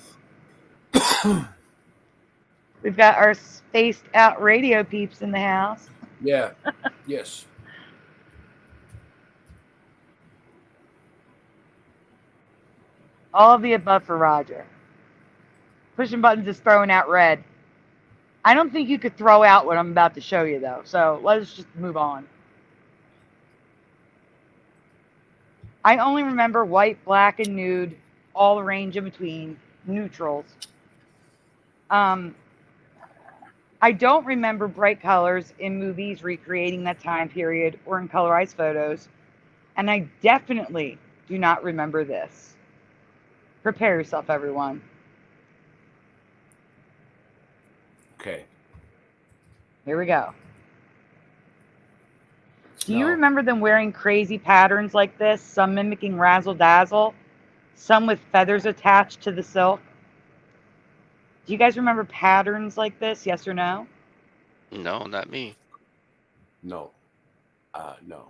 We've got our spaced out radio peeps in the house. Yeah. Yes. All of the above for Roger. Pushing buttons is throwing out red. I don't think you could throw out what I'm about to show you, though. So let's just move on. I only remember white, black, and nude, all the range in between, neutrals. I don't remember bright colors in movies recreating that time period or in colorized photos. And I definitely do not remember this. Prepare yourself, everyone. Okay. Here we go. Do you No. remember them wearing crazy patterns like this? Some mimicking razzle dazzle, some with feathers attached to the silk. Do you guys remember patterns like this? Yes or no? No, not me. No. No.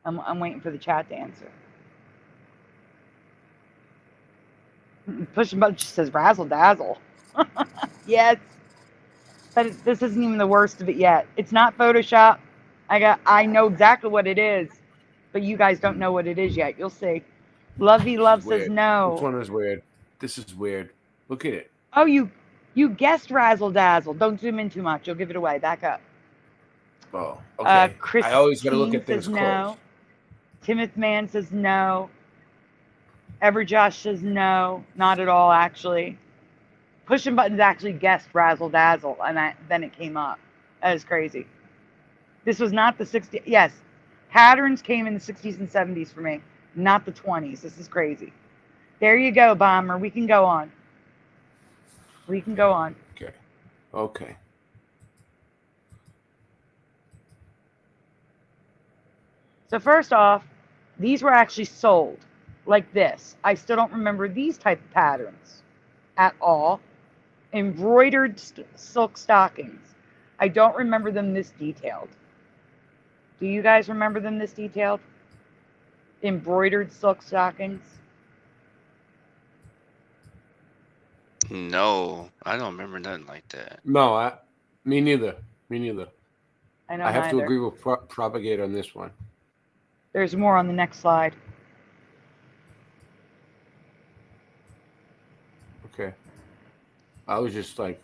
I'm waiting for the chat to answer. Pushing button just says razzle dazzle. Yes. But this isn't even the worst of it yet. It's not Photoshop. I know exactly what it is, but you guys don't know what it is yet. You'll see. Lovey Love says Weird. no. Which one is weird? This is weird. Look at it. Oh, you guessed razzle dazzle. Don't zoom in too much. You'll give it away. Back up. Oh, okay. I always got to look Christine at things says close. no. Timothy Man says no. Everjosh says no. Not at all, actually. Pushing buttons actually guessed razzle dazzle, and then it came up. That is crazy. This was not the 60s. Yes, patterns came in the 60s and 70s for me, not the 20s. This is crazy. There you go, Bomber. We can go on. We can go on. Okay. Okay. So first off, these were actually sold like this. I still don't remember these type of patterns at all. Embroidered silk stockings. I don't remember them this detailed. Do you guys remember them this detailed? Embroidered silk stockings? No, I don't remember nothing like that. No, me neither. Me neither. I know I have to neither. agree with Propagate on this one. There's more on the next slide. Okay. I was just like...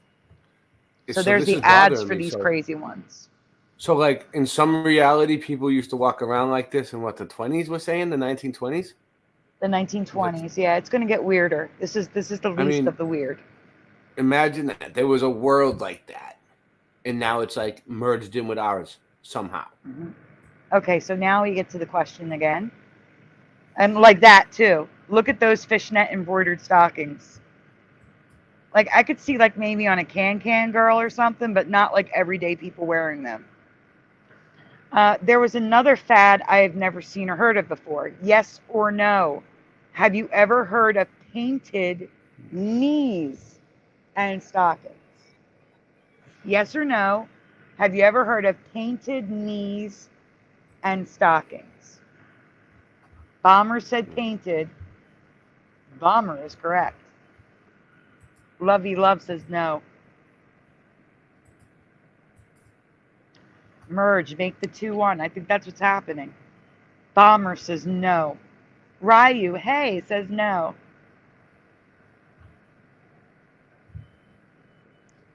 So there's this the is ads bothering for me. these So- crazy ones. So, like, in some reality, people used to walk around like this in what, the 20s we're saying? The 1920s? The 1920s. Yeah, it's going to get weirder. This is the least of the weird. Imagine that. There was a world like that. And now it's, like, merged in with ours somehow. Mm-hmm. Okay, so now we get to the question again. And like that, too. Look at those fishnet embroidered stockings. Like, I could see, like, maybe on a can-can girl or something, but not, like, everyday people wearing them. There was another fad I have never seen or heard of before. Yes or no? Have you ever heard of painted knees and stockings? Yes or no? Have you ever heard of painted knees and stockings? Bomber said painted. Bomber is correct. Lovey Love says no. Merge, make the 2-1. I think that's what's happening. Bomber says no. Ryu, hey, says no.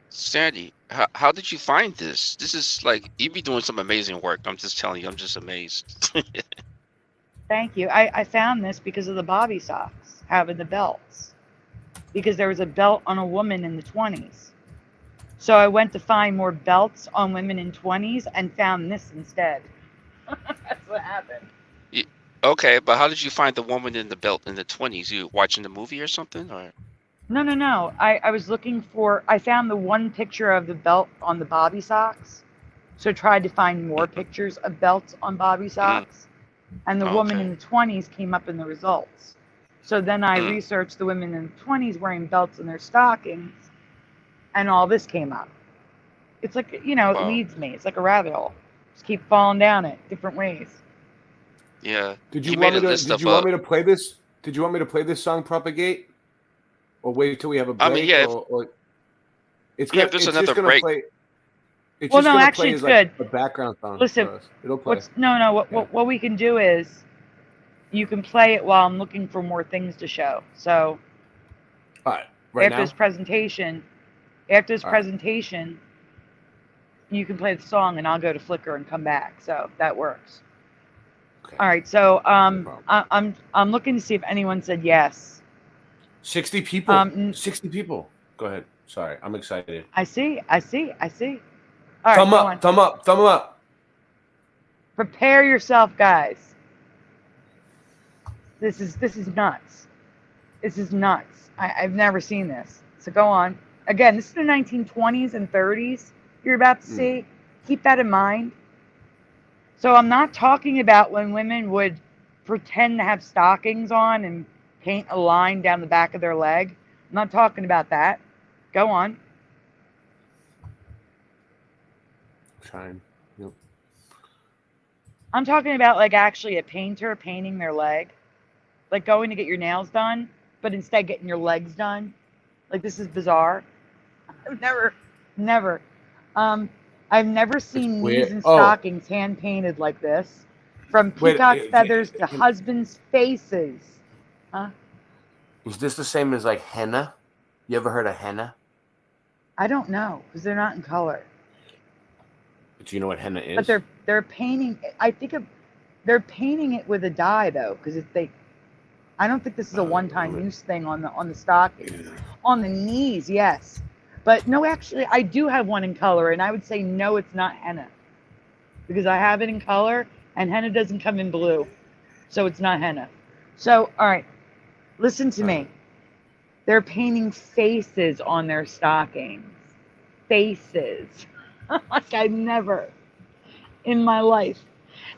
Sandy, how did you find this? This is like, you be doing some amazing work. I'm just telling you, I'm just amazed. Thank you. I found this because of the bobby socks having the belts. Because there was a belt on a woman in the 20s. So I went to find more belts on women in 20s and found this instead. That's what happened. Okay, but how did you find the woman in the belt in the 20s? You watching the movie or something? Or No. I was looking for, I found the one picture of the belt on the bobby socks. So I tried to find more pictures of belts on bobby socks. And the woman in the 20s came up in the results. So then I researched the women in the 20s wearing belts in their stockings. And all this came up. It's like, it leads me. It's like a rabbit hole. Just keep falling down it different ways. Yeah. Did you want me to play this? Did you want me to play this song, Propagate? Or wait till we have a break? I mean, yeah. It's if there's another break. It's Well, just no, gonna actually, play it's as, like, good. a background song. Listen, for us. It'll play. What we can do is you can play it while I'm looking for more things to show. So all right, right after this presentation, you can play the song and I'll go to Flickr and come back. So that works. Okay. All right. So I'm looking to see if anyone said yes. 60 people. 60 people. Go ahead. Sorry, I'm excited. I see. All right, Thumb up. Prepare yourself, guys. This is nuts. This is nuts. I've never seen this. So go on. Again, this is the 1920s and 30s you're about to see. Keep that in mind. So I'm not talking about when women would pretend to have stockings on and paint a line down the back of their leg. I'm not talking about that. Go on. Trying. Yep. I'm talking about like actually a painter painting their leg. Like going to get your nails done, but instead getting your legs done. Like, this is bizarre. I've never seen knees and stockings hand painted like this. From peacock feathers to husbands' faces. Huh? Is this the same as like henna? You ever heard of henna? I don't know, because they're not in color. Do you know what henna is? But they're painting. I think they're painting it with a dye though, because I don't think this is a one-time use thing on the stocking. On the knees, yes, but no. Actually, I do have one in color, and I would say no, it's not henna. because I have it in color, and henna doesn't come in blue, so it's not henna. So, all right, listen to me. They're painting faces on their stockings. Faces. Like I never in my life.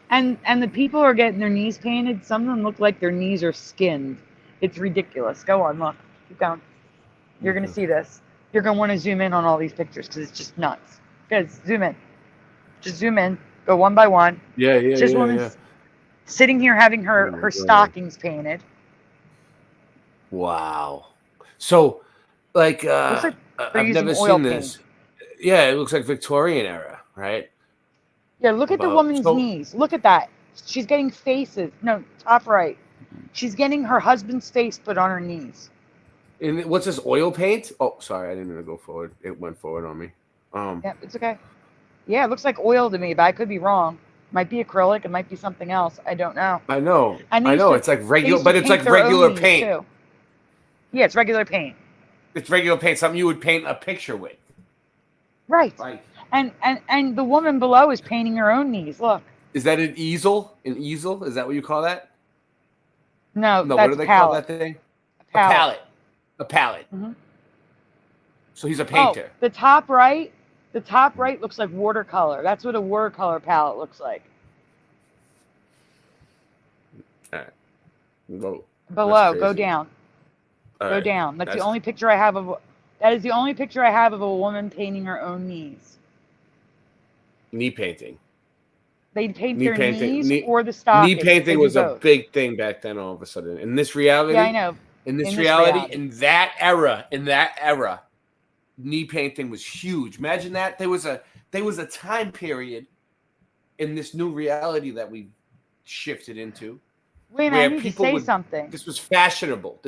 And the people are getting their knees painted. Some of them look like their knees are skinned. It's ridiculous. Go on, look. Keep going. You're going to see this. You're going to want to zoom in on all these pictures because it's just nuts. Guys, zoom in. Just zoom in. Go one by one. Yeah. Just woman sitting here having her stockings painted. Wow. So, like, like I've never seen this. Yeah, it looks like Victorian era, right? Yeah, look at the woman's knees. Look at that. She's getting faces. No, top right. She's getting her husband's face put on her knees. And what's this, oil paint? Oh, sorry, I didn't mean to go forward. It went forward on me. Yeah, it's okay. Yeah, it looks like oil to me, but I could be wrong. Might be acrylic. It might be something else. I don't know. I know. It's like regular, but it's like regular paint. Too. Yeah, it's regular paint. It's regular paint, something you would paint a picture with. Right. And the woman below is painting her own knees. Look. Is that an easel? An easel? Is that what you call that? No, that's what do they call that thing? A palette. Mm-hmm. So he's a painter. Oh, the top right looks like watercolor. That's what a watercolor palette looks like. All right. Whoa. Below, go down. Go down. That's the only picture I have of. That is the only picture I have of a woman painting her own knees. Knee painting. They paint their knees or the stockings. Knee painting was a big thing back then. All of a sudden, in this reality, yeah, I know. In this reality, in that era, knee painting was huge. Imagine that there was a time period in this new reality that we shifted into. Wait a minute, I need to say something. This was fashionable.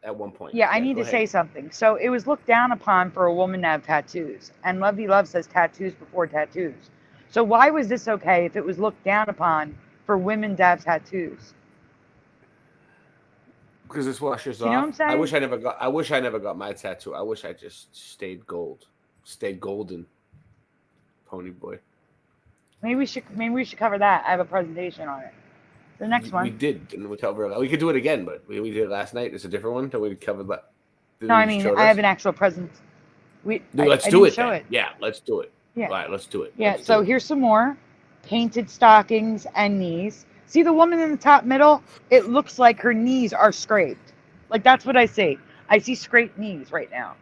At one point. Yeah, I need to say something. So it was looked down upon for a woman to have tattoos. And Lovey Love says tattoos before tattoos. So why was this okay if it was looked down upon for women to have tattoos? Because this washes off. You know what I'm saying? I wish I never got my tattoo. I wish I just stayed golden. Pony boy. Maybe we should cover that. I have a presentation on it. The next one. We did, didn't we? We could do it again, but we did it last night. It's a different one that we covered. No, I mean I have an actual present. Let's do it. Yeah, let's do it. Yeah. All right, let's do it. Yeah. So here's some more painted stockings and knees. See the woman in the top middle? It looks like her knees are scraped. Like that's what I see. I see scraped knees right now.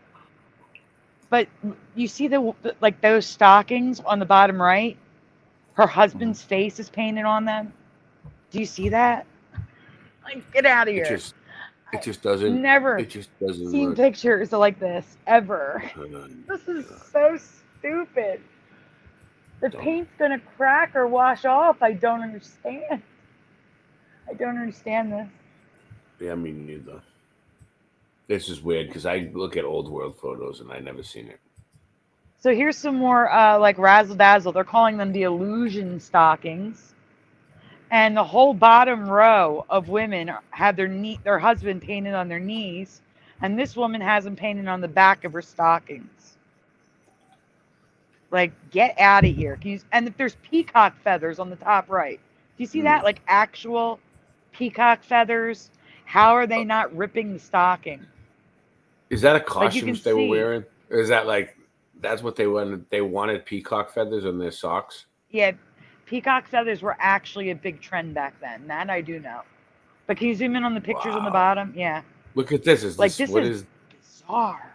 But you see like those stockings on the bottom right? Her husband's face is painted on them. Do you see that? Like, get out of here. It just doesn't. Never seen pictures like this ever. This is so stupid. The paint's gonna crack or wash off. I don't understand. I don't understand this. Yeah, me neither. This is weird because I look at old world photos and I never seen it. So here's some more like razzle dazzle. They're calling them the illusion stockings. And the whole bottom row of women have their husband painted on their knees, and this woman has them painted on the back of her stockings. Like, get out of here! And if there's peacock feathers on the top right, do you see that? Like actual peacock feathers. How are they not ripping the stocking? Is that a costume they were wearing? Or is that like that's what they wanted? They wanted peacock feathers on their socks. Yeah. Peacock feathers were actually a big trend back then. That I do know. But can you zoom in on the pictures on the bottom? Yeah. Look at this. This is bizarre.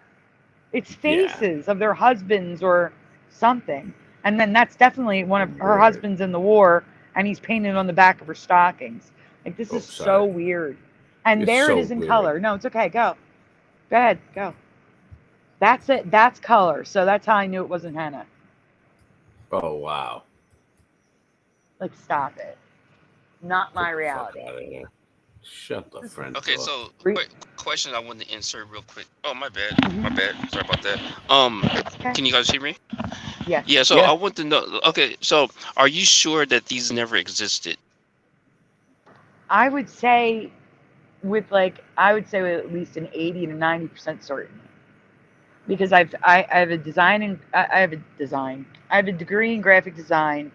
It's faces of their husbands or something. And then that's definitely one of her husbands in the war, and he's painted on the back of her stockings. Like, this is so weird. And there it is in color. No, it's okay. Go. Go ahead. Go. That's it. That's color. So that's how I knew it wasn't henna. Oh, wow. Like, stop it. Not my reality. Shut the front Okay, door. so quick question I wanted to insert real quick. Oh, my bad. My bad. Sorry about that. Can you guys hear me? Yeah. Yeah, so I want to know. Okay, so are you sure that these never existed? I would say with at least an 80 to 90% certainty. Because I have a degree in graphic design,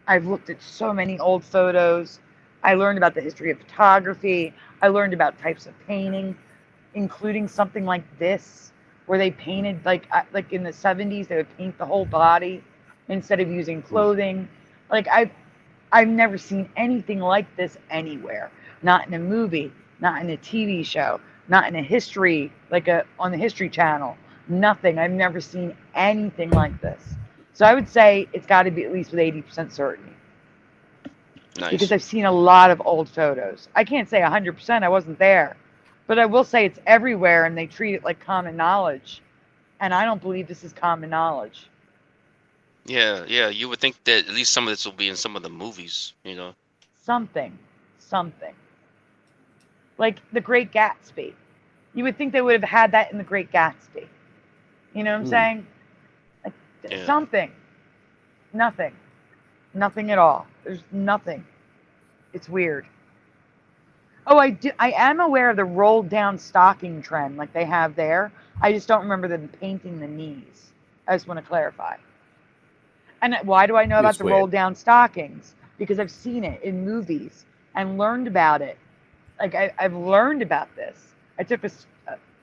I've looked at so many old photos. I learned about the history of photography. I learned about types of painting, including something like this, where they painted like in the 70s, they would paint the whole body instead of using clothing. Like I've never seen anything like this anywhere. Not in a movie, not in a TV show, not in a history, on the History Channel. Nothing. I've never seen anything like this. So I would say it's got to be at least with 80% certainty. Nice. Because I've seen a lot of old photos. I can't say 100%, I wasn't there. But I will say it's everywhere and they treat it like common knowledge. And I don't believe this is common knowledge. Yeah, you would think that at least some of this will be in some of the movies, you know. Something. Like The Great Gatsby. You would think they would have had that in The Great Gatsby. You know what I'm saying? Like, something. Nothing. Nothing at all. There's nothing. It's weird. Oh, I am aware of the rolled down stocking trend like they have there. I just don't remember them painting the knees. I just want to clarify. And why do I know about the rolled down stockings? Because I've seen it in movies and learned about it. Like I've learned about this. I took a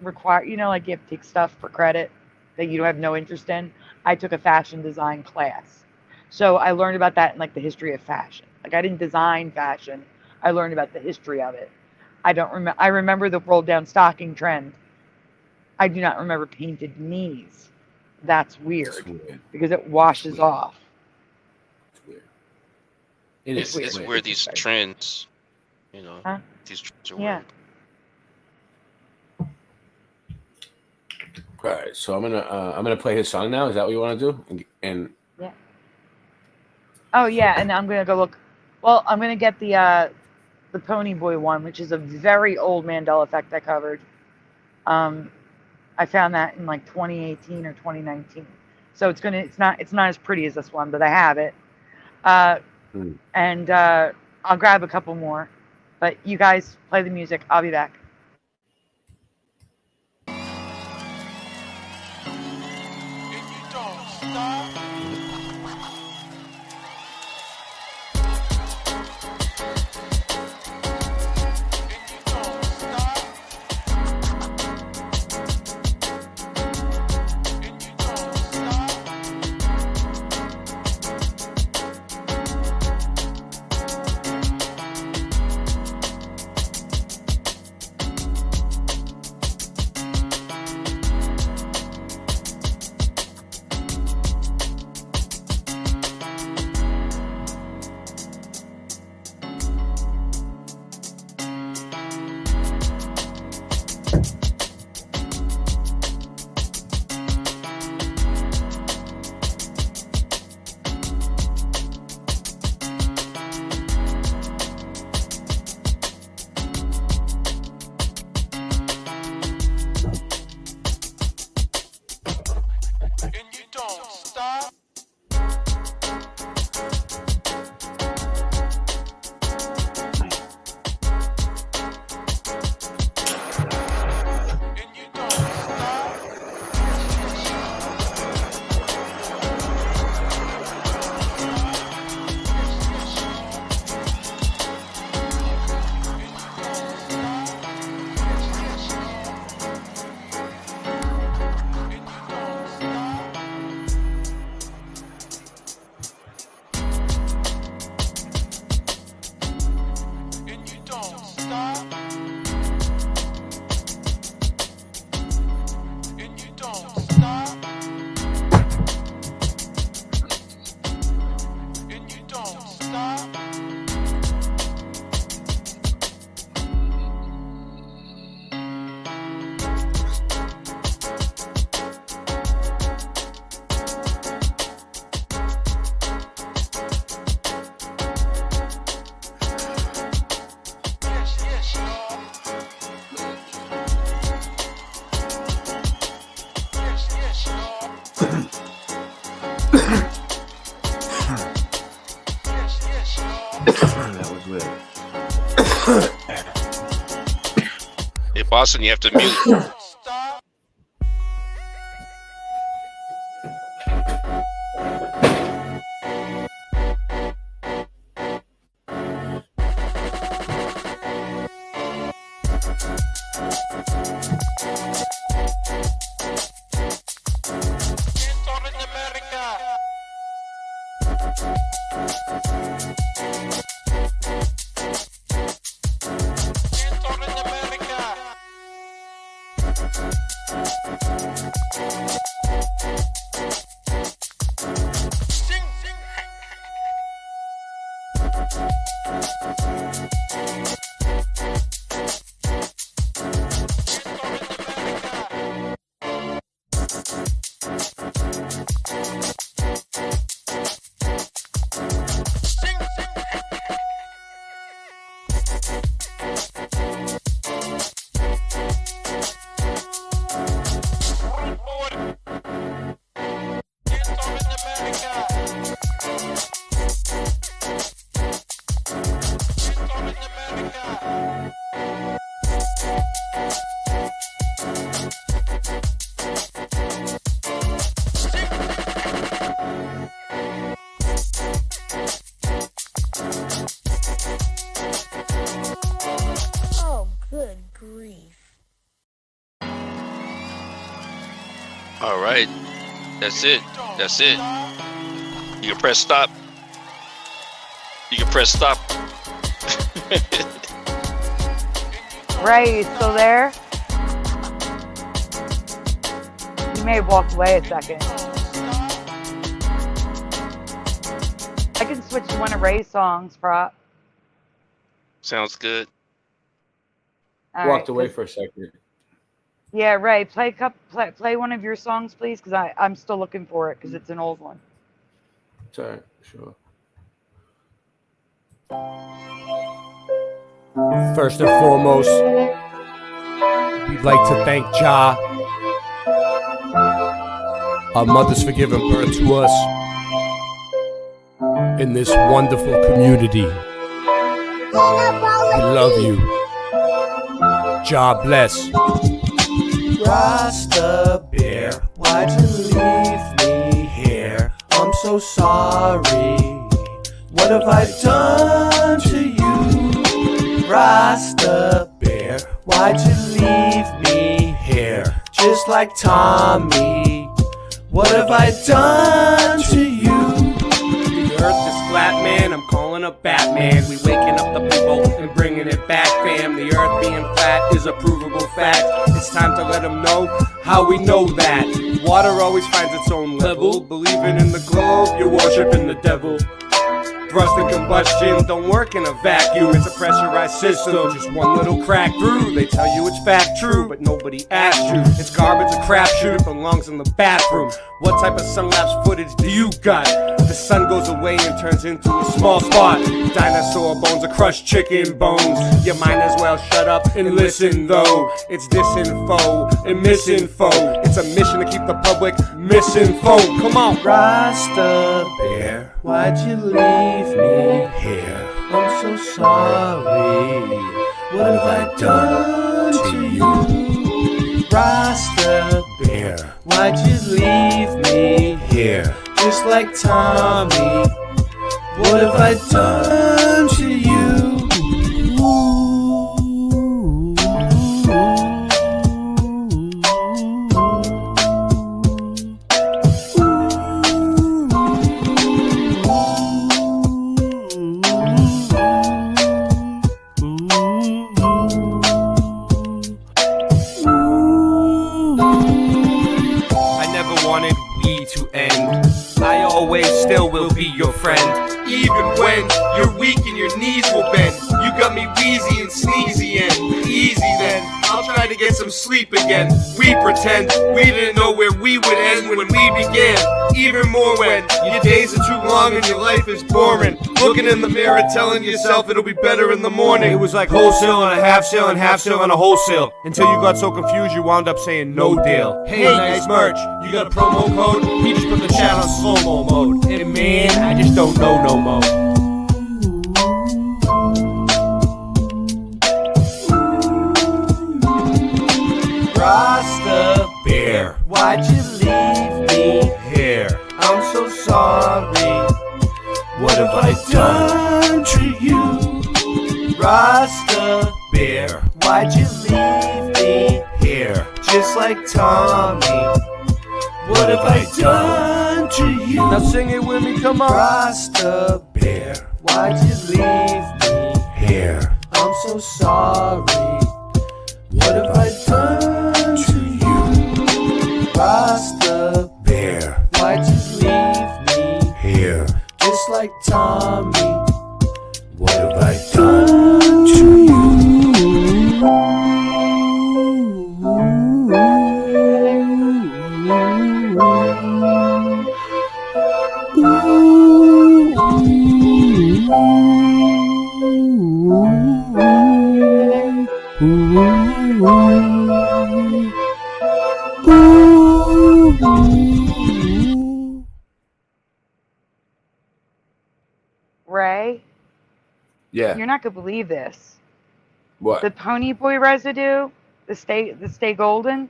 like you have to take stuff for credit that you have no interest in. I took a fashion design class. So I learned about that in like the history of fashion. Like I didn't design fashion. I learned about the history of it. I remember the rolled down stocking trend. I do not remember painted knees. That's weird. Because it washes off. It's weird. It's where these trends, you know, these trends are weird. All right, so I'm gonna play his song now. Is that what you want to do? And yeah. Oh yeah, and I'm gonna go look. Well, I'm gonna get the Pony Boy one, which is a very old Mandela effect I covered. I found that in like 2018 or 2019. So it's not as pretty as this one, but I have it. And I'll grab a couple more. But you guys play the music. I'll be back. Hey, Boston, you have to mute. All right. That's it. That's it. You can press stop. You can press stop. Ray, you still there? You may have walked away a second. I can switch to one of Ray's songs, Prop. Sounds good. All Walked right, away for a second. Yeah, Ray, play one of your songs, please, because I'm still looking for it because it's an old one. It's all right, sure. First and foremost, we'd like to thank Jah, our mothers, for giving birth to us in this wonderful community. We love you. Jah bless. Rasta Bear, why'd you leave me here? I'm so sorry. What have I done to you? Rasta Bear, why'd you leave me here? Just like Tommy. What have I done to you? The earth is flat, man, I'm calling up Batman. We waking up the people and bringing it back, fam. The earth being flat is a provable fact. It's time to let them know how we know that. Water always finds its own level. Believing in the globe, you're worshiping the devil. Thrust and combustion don't work in a vacuum. It's a pressurized system, just one little crack through. They tell you it's fact true, but nobody asked you. It's garbage, a crapshoot, it belongs in the bathroom. What type of sun-lapse footage do you got? The sun goes away and turns into a small spot. Dinosaur bones or crushed chicken bones. You might as well shut up and listen though. It's disinfo and misinfo. It's a mission to keep the public misinformed. Come on. Rasta Bear, why'd you leave me here? I'm so sorry. What have I done to you? Rasta Bear, why'd you leave me here? Just like Tommy. What have I done to you? Still will be your friend, even when you're weak and your knees will bend. You got me wheezy and sneezy and easy then. I'll try to get some sleep again. We pretend we didn't know where we would end when we began. Even more when your days are too long and your life is boring. Looking in the mirror telling yourself it'll be better in the morning. It was like wholesale and a half sale and half sale and a wholesale. Until you got so confused you wound up saying no deal. Hey, nice merch, you got a promo code? He just put the chat on slow-mo mode. And man, I just don't know no more. Rasta Bear, why'd you leave me here? I'm so sorry. What have I done to you? Rasta Bear, why'd you leave me here? Just like Tommy. What have I done to you? Now sing it with me, come on. Rasta Bear, why'd you leave me here? I'm so sorry. What have I done to you? Rasta Bear, why'd you leave me here? Just like Tommy. What have I done to you? Ray? Yeah. You're not gonna believe this. What? The Pony Boy residue, the Stay Golden.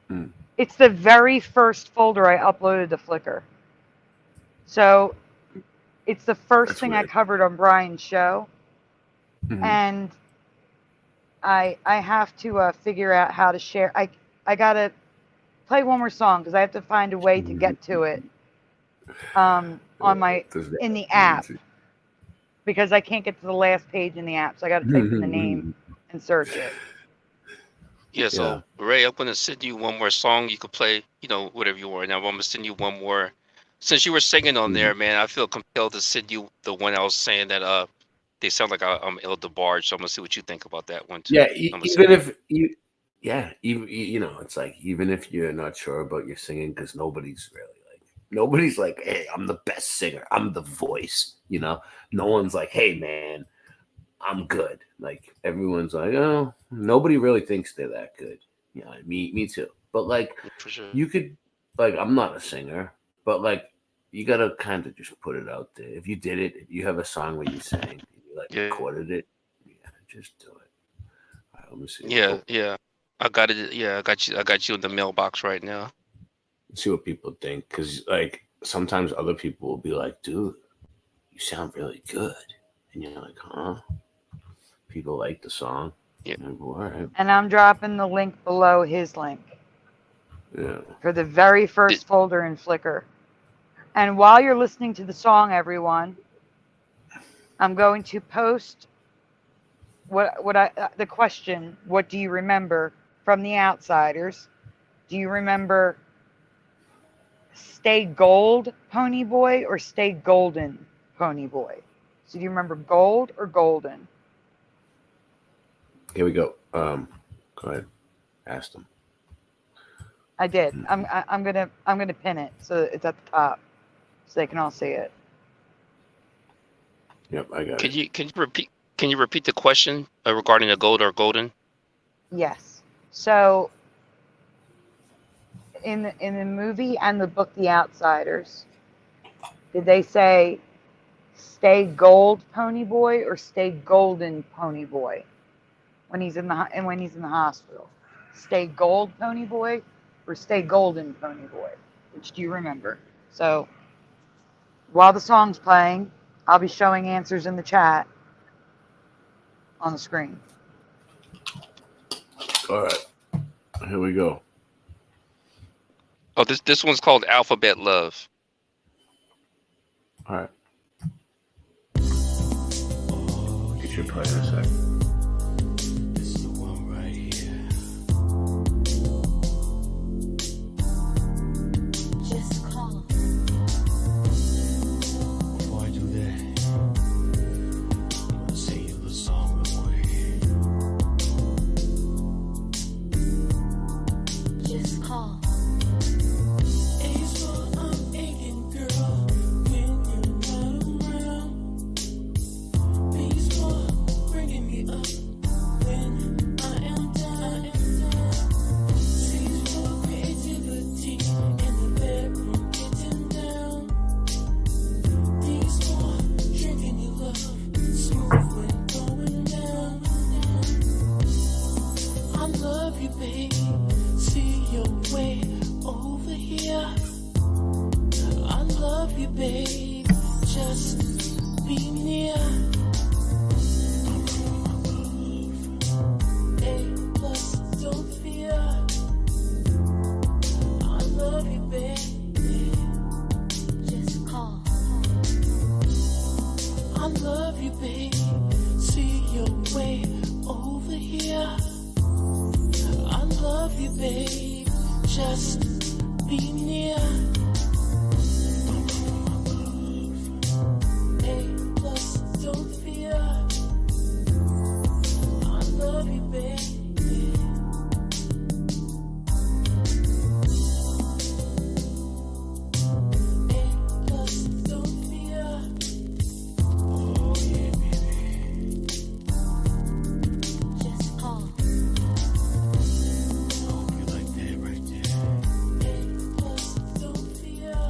Hmm. It's the very first folder I uploaded to Flickr. So it's the first thing I covered on Brian's show. Mhm. And I have to figure out how to share. I gotta play one more song because I have to find a way to get to it on my in the app because I can't get to the last page in the app, so I got to type in the name and search it. Yeah, so Ray, I'm gonna send you one more song you could play, you know, whatever you want. Now I'm gonna send you one more. Since you were singing on there, man, I feel compelled to send you the one I was saying that they sound like I'm El DeBarge, so I'm gonna see what you think about that one too. Yeah, even if you, even you know, it's like even if you're not sure about your singing, because nobody's like, hey, I'm the best singer, I'm the voice, you know. No one's like, hey, man, I'm good. Like everyone's like, oh, nobody really thinks they're that good. Yeah, me too. But like, for sure. you could, like, I'm not a singer, but like, you gotta kind of just put it out there. If you did it, if you have a song where you sang, you like recorded it, just do it. All right, let me see. Yeah. I got it. Yeah, I got you in the mailbox right now. Let's see what people think, because like sometimes other people will be like, dude, you sound really good, and you're like, huh? People like the song. Yeah. All right. And I'm dropping the link below his link. Yeah. For the very first folder in Flickr. And while you're listening to the song, everyone, I'm going to post the question, what do you remember from The Outsiders? Do you remember Stay Gold, Pony Boy, or Stay Golden, Pony Boy? So do you remember gold or golden? Here we go. Go ahead. Ask them. I did. I'm gonna pin it so it's at the top, so they can all see it. Yep, I got it. Can you repeat the question regarding the gold or golden? Yes. So in the movie and the book The Outsiders, did they say stay gold Pony Boy or stay golden Pony Boy when he's in the hospital? Stay gold Pony Boy or stay golden Pony Boy? Which do you remember? So while the song's playing, I'll be showing answers in the chat on the screen. All right. Here we go. Oh, this one's called Alphabet Love. All right. You should play in a sec. This is the one right here. Just call. Before I do that, I'm gonna sing you the song real quick. Just call. A's what I'm aching, girl, when you're not around. B's what bringing me up when I am down. C's for creativity in the bedroom, getting down. D's for drinking your love, smooth when going down. I love you, baby. See your way over here. I love you, babe. Just be near. A plus, don't fear. I love you, baby. Just call. I love you, babe. See your way over here. I love you, babe. Just be near. A plus, don't fear. I love you, baby. A plus, don't fear. Oh yeah, baby. Just call. Hope you like that right there. A plus, don't fear.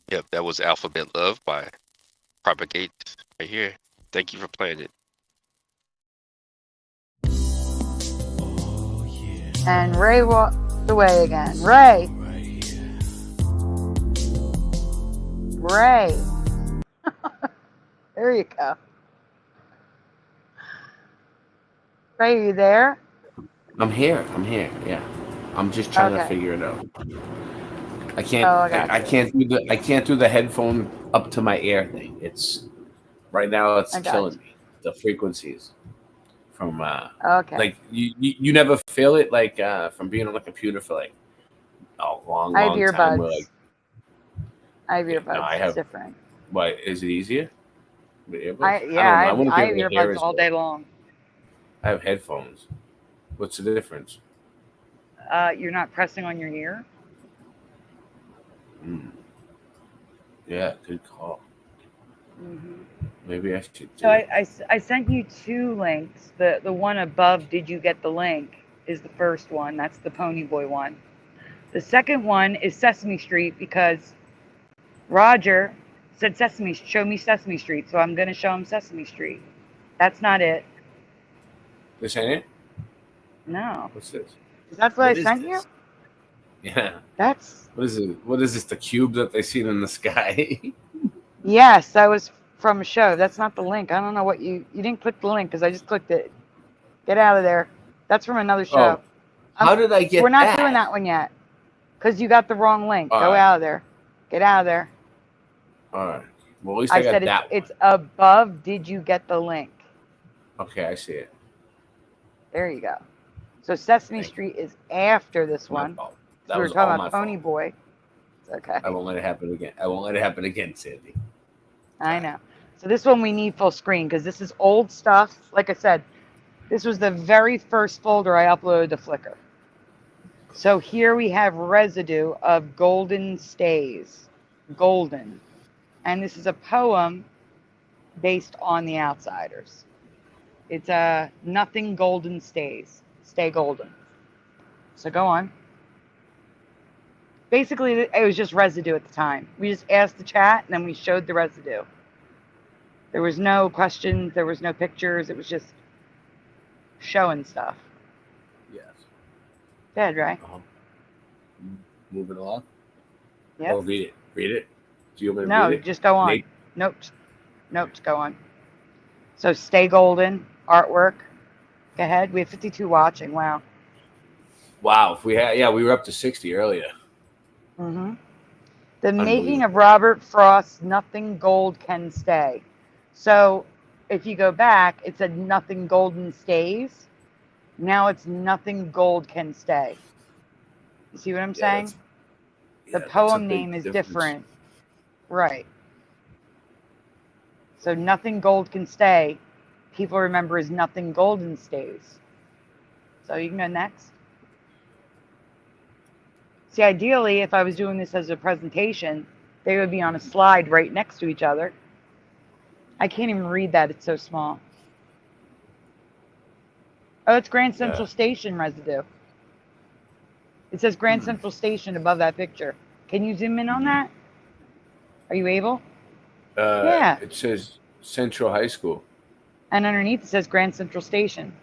Yep, that was Alphabet Love by Propagate right here. Thank you for playing it. And Ray walked away again. Ray. Ray. There you go. Ray, are you there? I'm here. Yeah. I'm just trying to figure it out. I can't. I can't do the headphone up to my ear thing. It's right now. It's killing me. The frequencies from like you never feel it like from being on the computer for like a long time. Where, like, I have earbuds. No, I have. It's different. What is it easier? With earbuds? I have earbuds earbuds all day long. I have headphones. What's the difference? You're not pressing on your ear. Yeah, good call. Maybe I should do So I sent you 2 links. The one above, did you get the link, is the first one. That's the Pony Boy one. The second one is Sesame Street because Roger said show me Sesame Street. So I'm going to show him Sesame Street. That's not it. This ain't it? No. What's this? That's what I sent you? Yeah. That's... What is it? What is this? The cube that they seen in the sky? Yes, that was from a show. That's not the link. I don't know what you didn't click the link because I just clicked it. Get out of there. That's from another show. How did I get We're not that? doing that one yet because you got the wrong link. All Go right. out of there. Get out of there. All right. Well, at least I got said that it's above. Did you get the link? one. Okay, I see it. There you go. So Sesame Street is after this one. That So we were was talking all about my Pony Boy. It's okay. I won't let it happen again. I won't let it happen again, Sandy. I know. So this one we need full screen because this is old stuff. Like I said, this was the very first folder I uploaded to Flickr. So here we have residue of golden stays. Golden. And this is a poem based on The Outsiders. It's nothing golden stays. Stay golden. So go on. Basically, it was just residue at the time. We just asked the chat, and then we showed the residue. There was no questions. There was no pictures. It was just showing stuff. Yes. Dead, right? Moving along. Yep. Oh, read it. Read it. Do you want me to No, read it? just go on. Nate? Nope. Nope, just go on. So stay golden, artwork. Go ahead. We have 52 watching. Wow. Wow. If we had, we were up to 60 earlier. Mm-hmm. The making of Robert Frost's Nothing Gold Can Stay. So if you go back, it said Nothing Golden Stays. Now it's Nothing Gold Can Stay. You see what I'm saying? The poem name is different. Right. So Nothing Gold Can Stay, people remember as Nothing Golden Stays. So you can go next. See, ideally, if I was doing this as a presentation, they would be on a slide right next to each other. I can't even read that. It's so small. Oh, it's Grand Central Station residue. It says Grand Central Station above that picture. Can you zoom in on that? Are you able? Yeah. It says Central High School. And underneath it says Grand Central Station.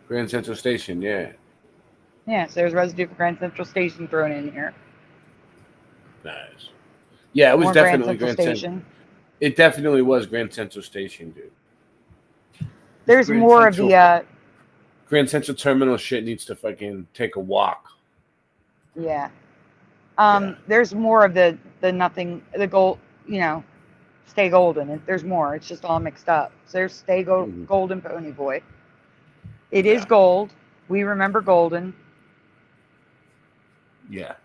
Grand Central Station, yeah. Yeah, so there's residue for Grand Central Station thrown in here. Nice. Yeah, it was More definitely Grand Central Station. It definitely was Grand Central Station, dude. There's Grand more Central, of the Grand Central Terminal shit needs to fucking take a walk. yeah. There's more of the nothing, the gold, Stay Golden. There's more. It's just all mixed up. So there's Stay Golden Pony Boy. It is gold. We remember golden. Yeah.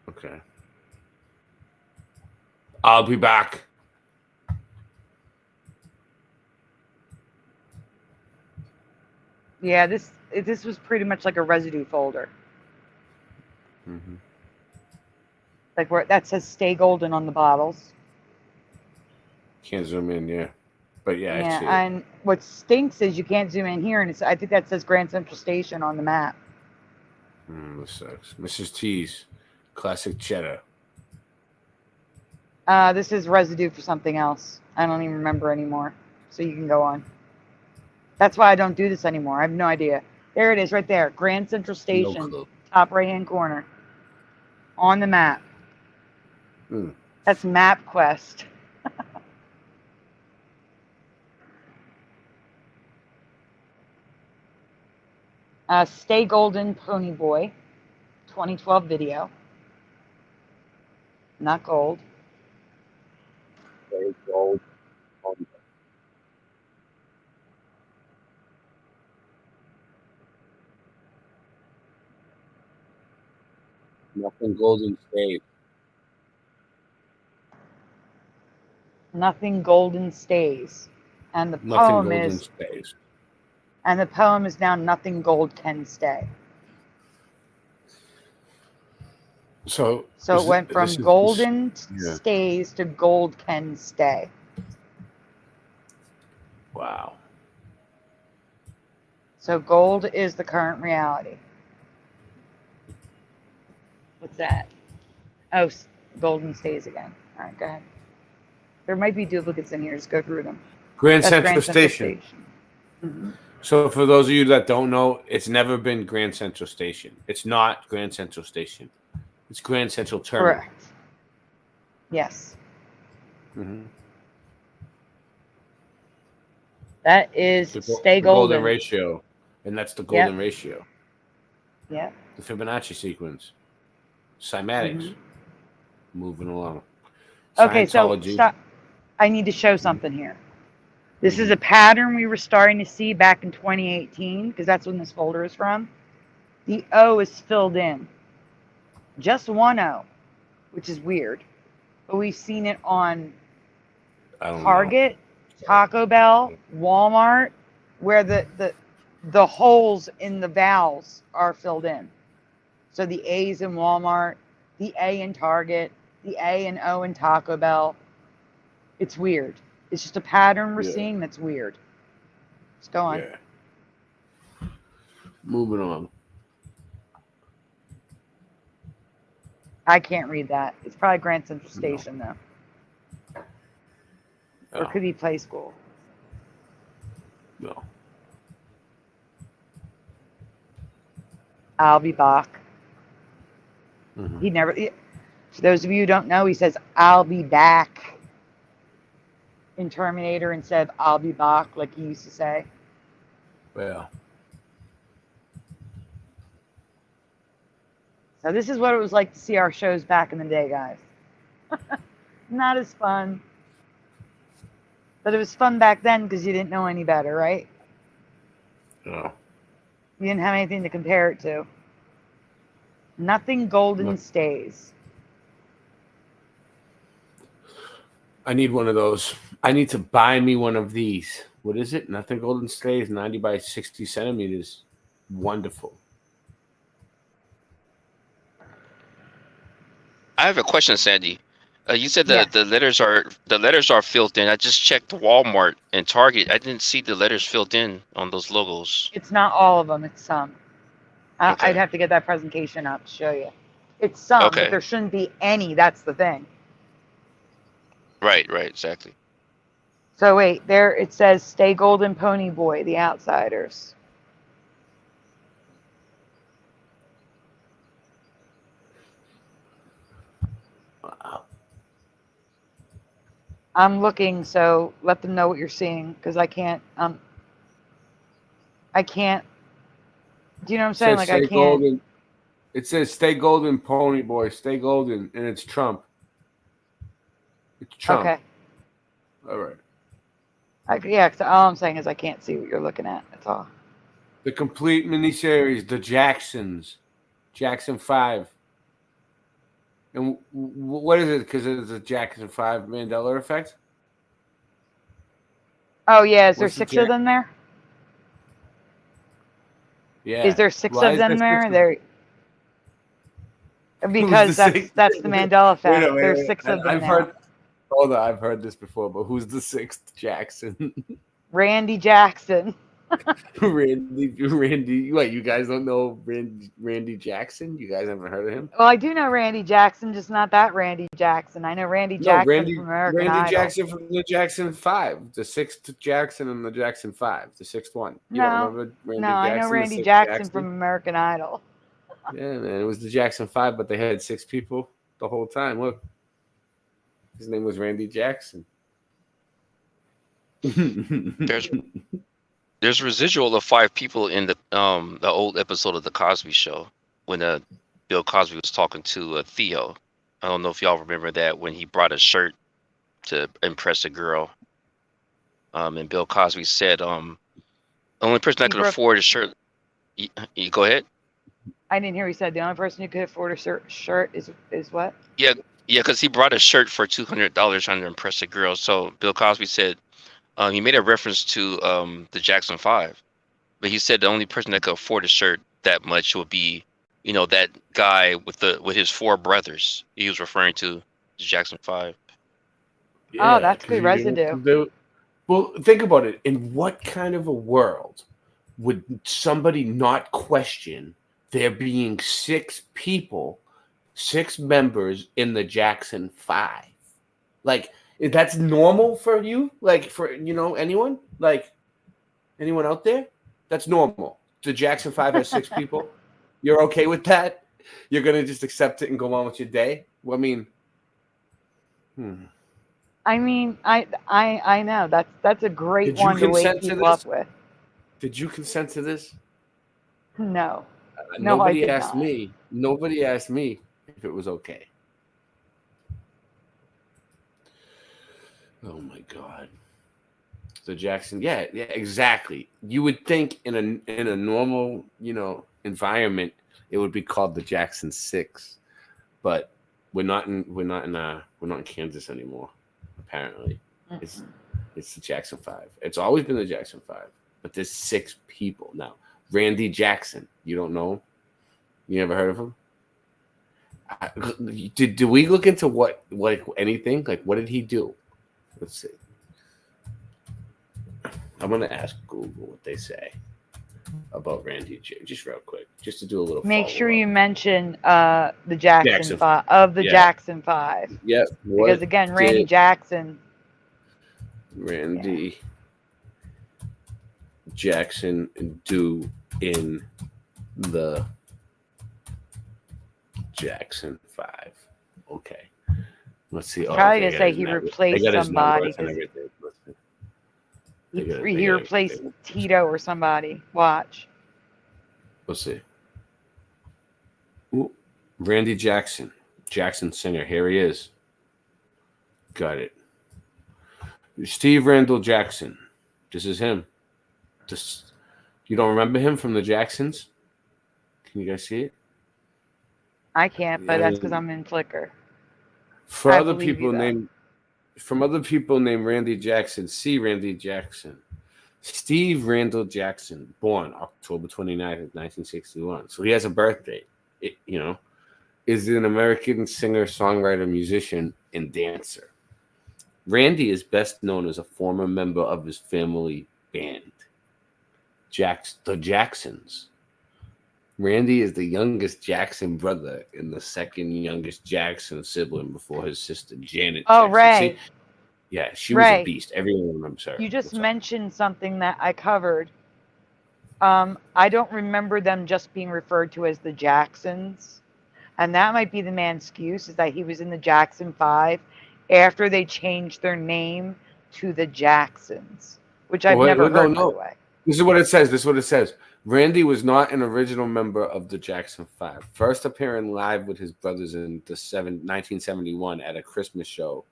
Okay. I'll be back. Yeah, this was pretty much like a residue folder. Mm-hmm. Like where that says Stay Golden on the bottles. Can't zoom in, yeah. But yeah, I see it. And what stinks is you can't zoom in here, and I think that says Grand Central Station on the map. This sucks. Mrs. T's classic cheddar. This is residue for something else. I don't even remember anymore. So you can go on. That's why I don't do this anymore. I have no idea. There it is right there. Grand Central Station, top right-hand corner. On the map. That's MapQuest. Stay Golden Pony Boy, 2012 video. Not gold. Stay gold. Nothing golden stays. Nothing golden stays. And the Nothing poem golden is stays. and the poem is now Nothing Gold Can Stay. So it went from golden stays to gold can stay. Wow. So gold is the current reality. What's that? Oh, golden stays again. All right, go ahead. There might be duplicates in here. Just go through them. Grand Central Station. Mm-hmm. So for those of you that don't know, it's never been Grand Central Station. It's not Grand Central Station. It's Grand Central Terminal. Correct. Yes. Mm-hmm. That is Stay the Golden. golden ratio. And that's the golden ratio. Yeah. The Fibonacci sequence. Cymatics. Mm-hmm. Moving along. Okay, so stop. I need to show something here. This is a pattern we were starting to see back in 2018, because that's when this folder is from. The O is filled in. Just one O, which is weird. But we've seen it on Target, Taco Bell, Walmart, where the holes in the vowels are filled in. So the A's in Walmart, the A in Target, the A and O in Taco Bell. It's weird. It's just a pattern we're seeing that's weird. Let's go on. Yeah. Moving on. I can't read that. It's probably Grand Central Station, though. Or it could be Play School. No. I'll be back. Mm-hmm. He never... For those of you who don't know, he says, I'll be back. In Terminator instead of I'll be back, like he used to say. Well. So this is what it was like to see our shows back in the day, guys. Not as fun. But it was fun back then because you didn't know any better, right? No. You didn't have anything to compare it to. Nothing golden stays. I need one of those. I need to buy me one of these. What is it? Nothing golden stays, 90 by 60 centimeters. Wonderful. I have a question, Sandy. You said that the letters are filled in. I just checked Walmart and Target. I didn't see the letters filled in on those logos. It's not all of them. It's some. I'd have to get that presentation up to show you. It's some, but there shouldn't be any. That's the thing. Right, exactly. So wait, there it says Stay Golden Pony Boy, The Outsiders. Wow. I'm looking, so let them know what you're seeing, because I can't, do you know what I'm saying? Like, I can't. Golden. It says Stay Golden Pony Boy, Stay Golden, and it's Trump. It's Trump. Okay. All right. Yeah, because all I'm saying is I can't see what you're looking at. That's all. The complete miniseries, The Jacksons, Jackson 5. And what is it? Because it's a Jackson 5 Mandela effect? Oh, yeah. Is there 6 of them there? Yeah. Is there 6 of them there? Because that's the Mandela effect. There's 6 of them now. Hold on, I've heard this before, but who's the 6th Jackson? Randy Jackson. Randy. What, you guys don't know Randy Jackson? You guys haven't heard of him? Well, I do know Randy Jackson, just not that Randy Jackson. I know Randy Jackson from American Idol. Jackson from the Jackson 5, the 6th Jackson and the Jackson 5, the 6th one. You don't remember Randy Jackson? I know Randy Jackson from American Idol. Yeah, man, it was the Jackson 5, but they had 6 people the whole time. Look, his name was Randy Jackson. There's residual of 5 people in the old episode of the Cosby Show when Bill Cosby was talking to Theo. I don't know if y'all remember that, when he brought a shirt to impress a girl. And Bill Cosby said, the only person that could afford a shirt. You go ahead. I didn't hear he said the only person who could afford a shirt is what? Yeah, because he brought a shirt for $200 trying to impress a girl. So Bill Cosby said, he made a reference to the Jackson 5, but he said the only person that could afford a shirt that much would be, that guy with his 4 brothers. He was referring to the Jackson 5. Yeah, that's good residue. Well, think about it. In what kind of a world would somebody not question there being 6 people, 6 members in the Jackson 5? Like, that's normal for you? Like, for, anyone? Like, anyone out there? That's normal. The Jackson 5 has 6 people. You're okay with that? You're going to just accept it and go on with your day? Well, I know. That's a great one to wake people up with. Did you consent to this? No. Nobody asked me. Nobody asked me if it was okay. Oh my God. The Jackson, yeah, exactly. You would think in a normal, environment, it would be called the Jackson 6, but we're not in Kansas anymore. Apparently, it's the Jackson 5. It's always been the Jackson 5, but there's 6 people now. Randy Jackson, you don't know him? You never heard of him? Did we look into what anything? Like, what did he do? Let's see. I'm gonna ask Google what they say about Randy J. Just real quick, just to do a little. Make sure you mention the Jackson 5 of the Jackson 5. Yep. Because again, Randy Jackson. Randy Jackson do in the Jackson 5. Okay. Let's see. Probably to say he replaced somebody. He replaced Tito or somebody. Watch. Let's see. Ooh, Randy Jackson. Jackson singer. Here he is. Got it. Steve Randall Jackson. This is him. You don't remember him from the Jacksons? Can you guys see it? I can't, but that's because I'm in Flickr. For other people named Randy Jackson, see Randy Jackson. Steve Randall Jackson, born October 29th, 1961. So he has a birthday. Is an American singer, songwriter, musician, and dancer. Randy is best known as a former member of his family band, the Jacksons. Randy is the youngest Jackson brother and the second youngest Jackson sibling before his sister Janet. Oh, Jackson. Ray. See, yeah, she was a beast. Everyone remembers her. You just mentioned something that I covered. I don't remember them just being referred to as the Jacksons. And that might be the man's excuse, is that he was in the Jackson 5 after they changed their name to the Jacksons, which I've never heard, by the way. This is what it says. Randy was not an original member of the Jackson 5. First appearing live with his brothers in 1971 at a Christmas show.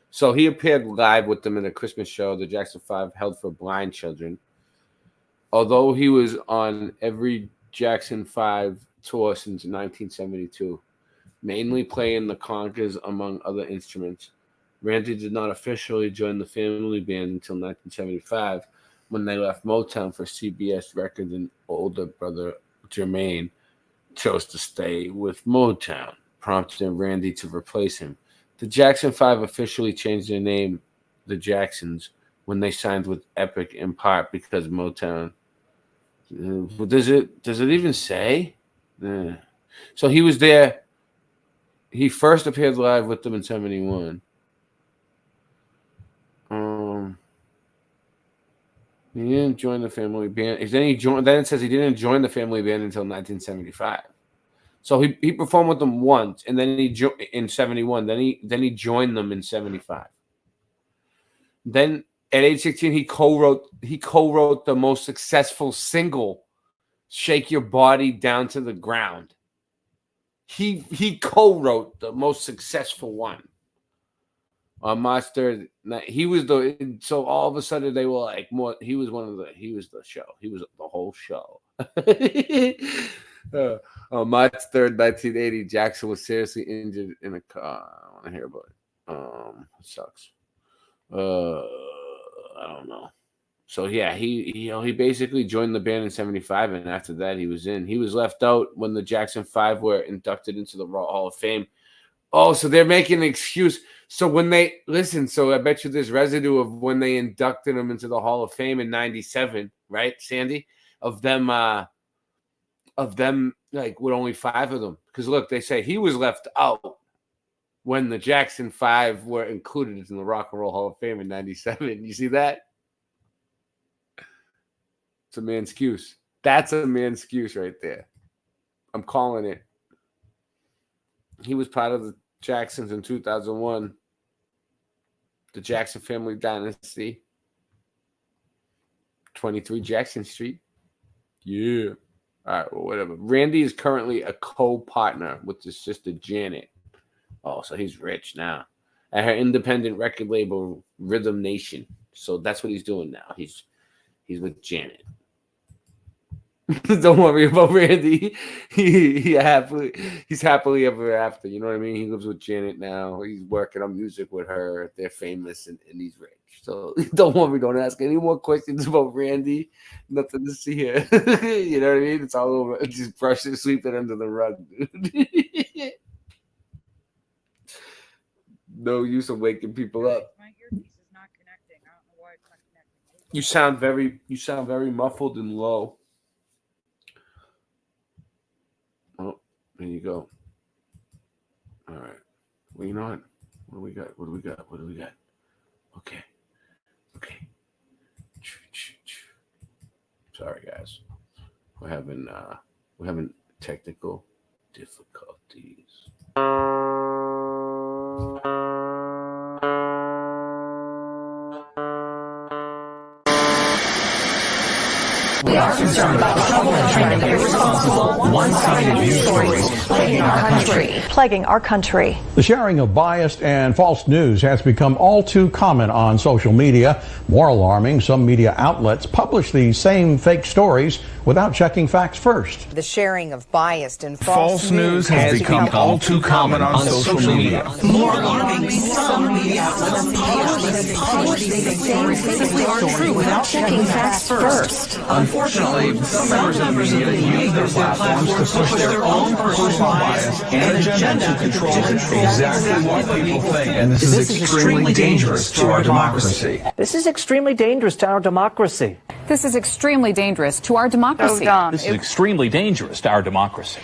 So he appeared live with them in a Christmas show the Jackson 5 held for blind children. Although he was on every Jackson 5 tour since 1972, mainly playing the congas among other instruments, Randy did not officially join the family band until 1975, when they left Motown for CBS Records, and older brother Jermaine chose to stay with Motown, prompting Randy to replace him. The Jackson 5 officially changed their name, the Jacksons, when they signed with Epic, in part because Motown But does it even say? So he was there. He first appeared live with them in 71. He didn't join the family band. Then it says he didn't join the family band until 1975. So he performed with them once, and then in 71. Then he joined them in 75. Then at age 16, he co-wrote the most successful single, "Shake Your Body Down to the Ground." He co-wrote the most successful one. On March 3rd, he was so all of a sudden they were like more. He was the show. He was the whole show. On March 3rd, 1980, Jackson was seriously injured in a car. I don't want to hear about it. It sucks. I don't know. So yeah, he basically joined the band in 75, and after that he was in. He was left out when the Jackson 5 were inducted into the Raw Hall of Fame. Oh, so they're making an excuse. So when they listen, so I bet you there's residue of when they inducted him into the Hall of Fame in 97, right, Sandy? Of them like with only 5 of them. Because look, they say he was left out when the Jackson 5 were included in the Rock and Roll Hall of Fame in 97. You see that? It's a man's excuse. That's a man's excuse right there. I'm calling it. He was part of the Jacksons in 2001. The Jackson family dynasty. 23 Jackson Street. Yeah. All right, well, whatever. Randy is currently a co-partner with his sister Janet. Oh, so he's rich now. At her independent record label, Rhythm Nation. So that's what he's doing now. He's with Janet. Don't worry about Randy. He's happily ever after. You know what I mean? He lives with Janet now. He's working on music with her. They're famous and he's rich. So don't worry. Don't ask any more questions about Randy. Nothing to see here. You know what I mean? It's all over. Just brush it, sweep it under the rug, dude. No use of waking people up. My earpiece is not connecting. I don't know why it's not connecting. You sound very muffled and low. Oh, there you go. All right. Well, you know what? What do we got? Okay. Sorry, guys. We're having technical difficulties. We are concerned about the trouble and trend of irresponsible, one-sided news stories plaguing our country. The sharing of biased and false news has become all too common on social media. More alarming, some media outlets publish these same fake stories without checking facts first. The sharing of biased and False news has become all too common on social media. More alarming, some media outlets publish these same fake stories true without checking facts first. Unfortunately, some members of the media use their platforms to push their own personal bias and agenda to control exactly what people think. And this is extremely dangerous to our democracy. This is extremely dangerous to our democracy. This is extremely dangerous to our democracy. This is extremely dangerous to our democracy.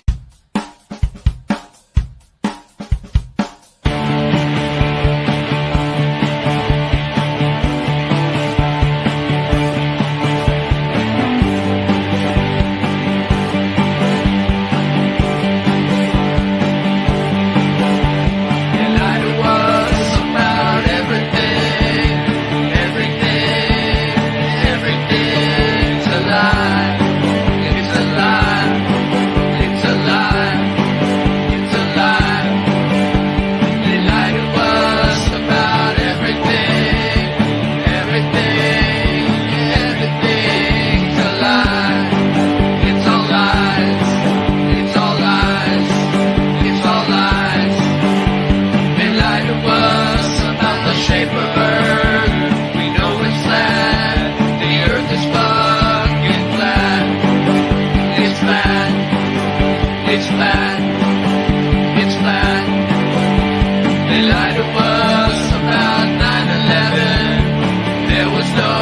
They lied to us about 9/11. There was no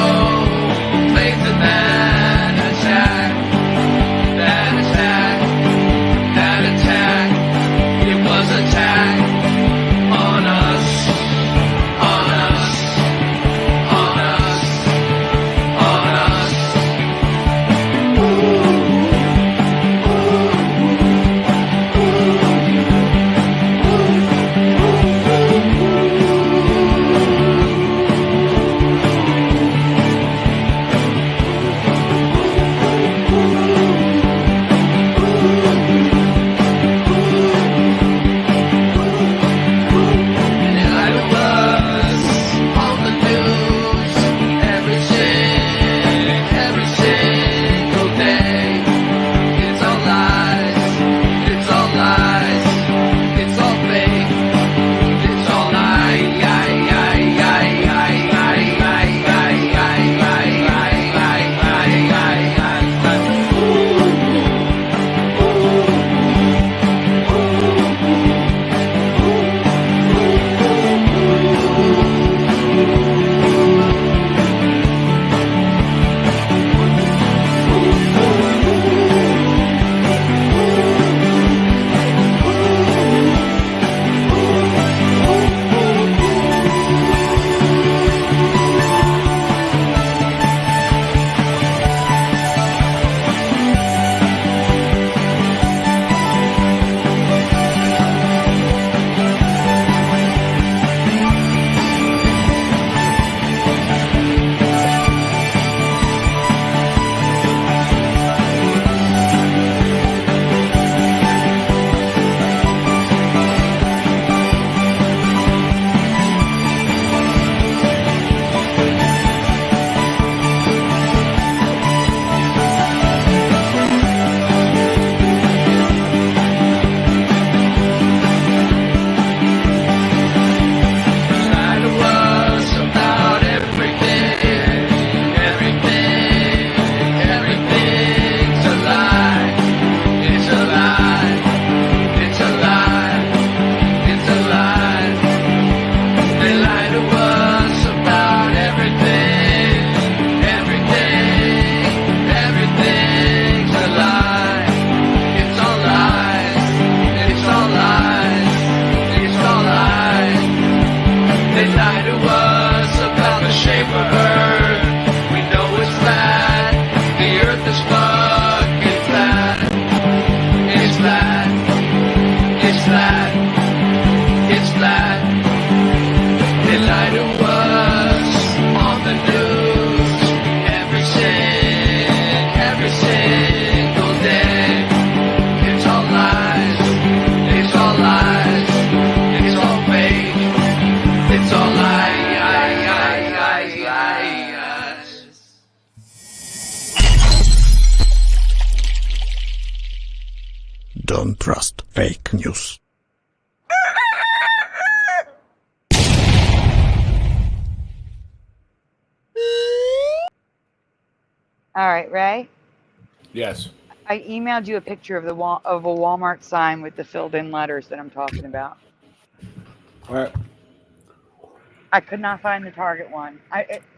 faith in that attack. don't trust fake news. All right, Ray. Yes. I emailed you a picture of of a Walmart sign with the filled-in letters that I'm talking about. All right. I could not find the Target one.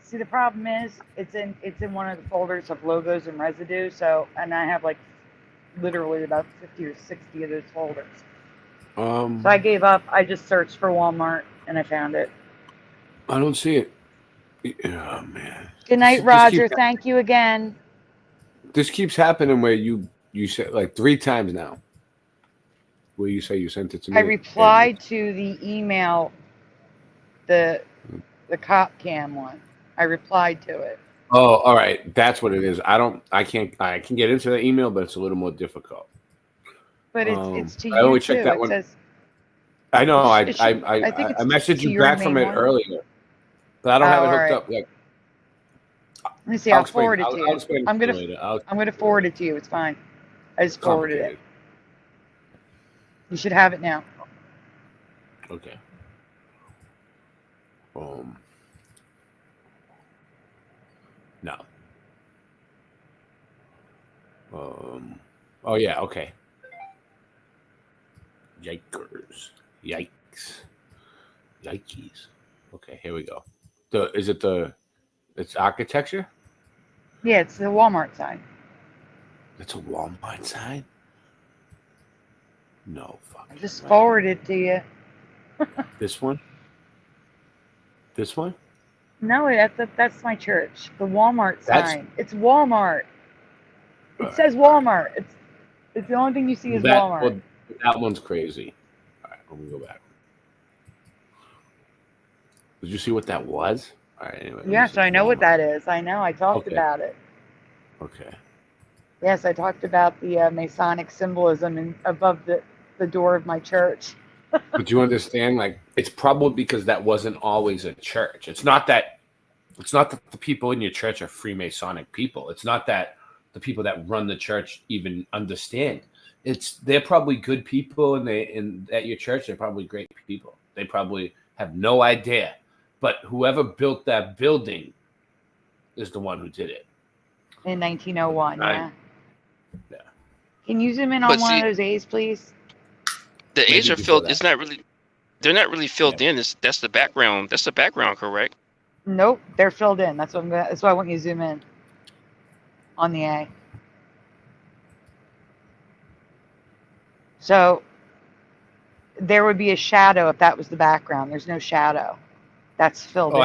See, the problem is it's in one of the folders of logos and residue. So, and I have like literally about 50 or 60 of those folders. So I gave up. I just searched for Walmart and I found it. I don't see it. Oh man. Good night, Roger. Thank you again. This keeps happening where you said like 3 times now. Where you say you sent it to me. I replied to the email, the cop cam one. I replied to it. Oh, all right. That's what it is. I can get into the email, but it's a little more difficult. But it's to you I only too. checked that It one. says, I know. I think messaged to you your back from main it one. earlier, but I don't have it hooked alright. up yet. Let me see. I'll forward it to you. I'll explain I'm it to you later. gonna forward it to you. It's fine. I just forwarded it. You should have it now. Okay. No. Oh yeah. Okay. Yikers! Yikes! Yikes! Okay, here we go. It's architecture? Yeah, it's the Walmart sign. It's a Walmart sign? No fucking I just way. forwarded it to you. This one? This one? No, that's my church. The Walmart That's- sign. It's Walmart. It says Walmart. It's the only thing you see is Walmart. Well, that one's crazy. All right, let me go back. Did you see what that was? All right, anyway. Yes, I know what that is. I know. I talked about it. Okay. Yes, I talked about the Masonic symbolism above the door of my church. But you understand, like, it's probably because that wasn't always a church. It's not that the people in your church are Freemasonic people. It's not that the people that run the church even understand. They're probably good people, and at your church, they're probably great people. They probably have no idea. But whoever built that building is the one who did it. In 1901, Yeah. Can you zoom in on one of those A's, please? The A's are filled. It's not really. They're not really filled in. That's the background. That's the background, correct? Nope, they're filled in. That's why I want you to zoom in on the A. So there would be a shadow if that was the background. There's no shadow. That's filled in.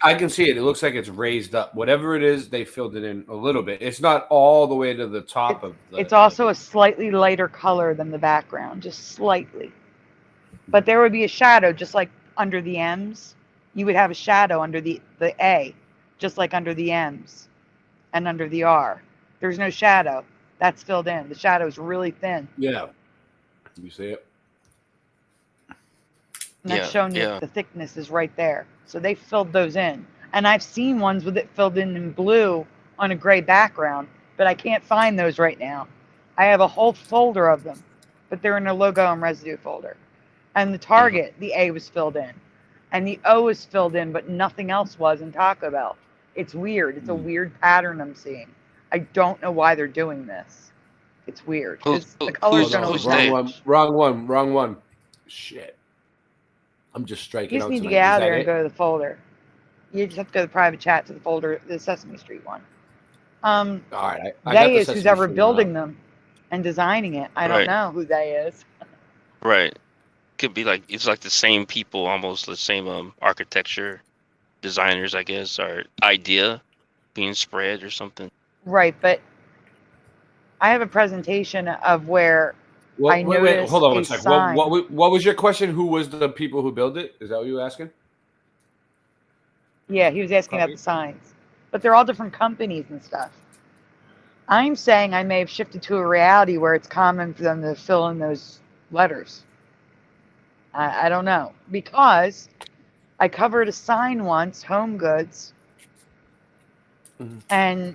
I can see it. It looks like it's raised up. Whatever it is, they filled it in a little bit. It's not all the way to the top of the. It's also a slightly lighter color than the background, just slightly. But there would be a shadow, just like under the M's. You would have a shadow under the A, just like under the M's and under the R. There's no shadow. That's filled in. The shadow is really thin. Yeah. You see it? And that's showing you the thickness is right there. So they filled those in. And I've seen ones with it filled in blue on a gray background, but I can't find those right now. I have a whole folder of them, but they're in a logo and residue folder. And the Target, the A was filled in. And the O is filled in, but nothing else was in Taco Bell. It's weird. It's a weird pattern I'm seeing. I don't know why they're doing this. It's weird. The colors don't always match. Wrong one. Shit. I'm just striking You out just need to tonight. get Is out that there and it? go to the folder. You just have to go to the private chat to the folder, the Sesame Street one. All right. I got They the is who's Sesame ever Street building one up. them and designing it. I don't Right. know who they is. Right. Could be like it's like the same people, almost the same architecture designers, I guess, or idea being spread or something. Right, but I have a presentation of where Well, I wait, noticed hold on a one second. sign. What was your question? Who was the people who built it? Is that what you were asking? Yeah, he was asking about the signs. But they're all different companies and stuff. I'm saying I may have shifted to a reality where it's common for them to fill in those letters. I don't know. Because I covered a sign once, Home Goods, and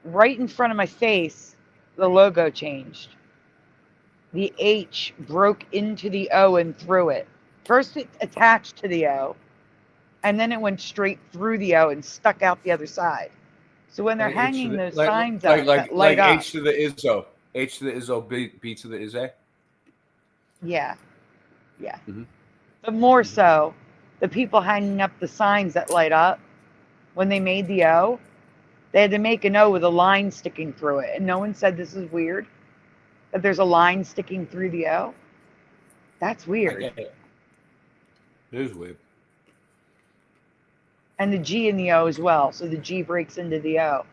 right in front of my face, the logo changed. the H broke into the O and through it. First it attached to the O, and then it went straight through the O and stuck out the other side. So when they're hanging those signs up that light up. H to the Izzo. H to the Izzo, B to the Izzy. Yeah. Yeah. But more so, the people hanging up the signs that light up, when they made the O, they had to make an O with a line sticking through it. And no one said this is weird, that there's a line sticking through the O. That's weird. It is weird. And the G in the O as well. So the G breaks into the O.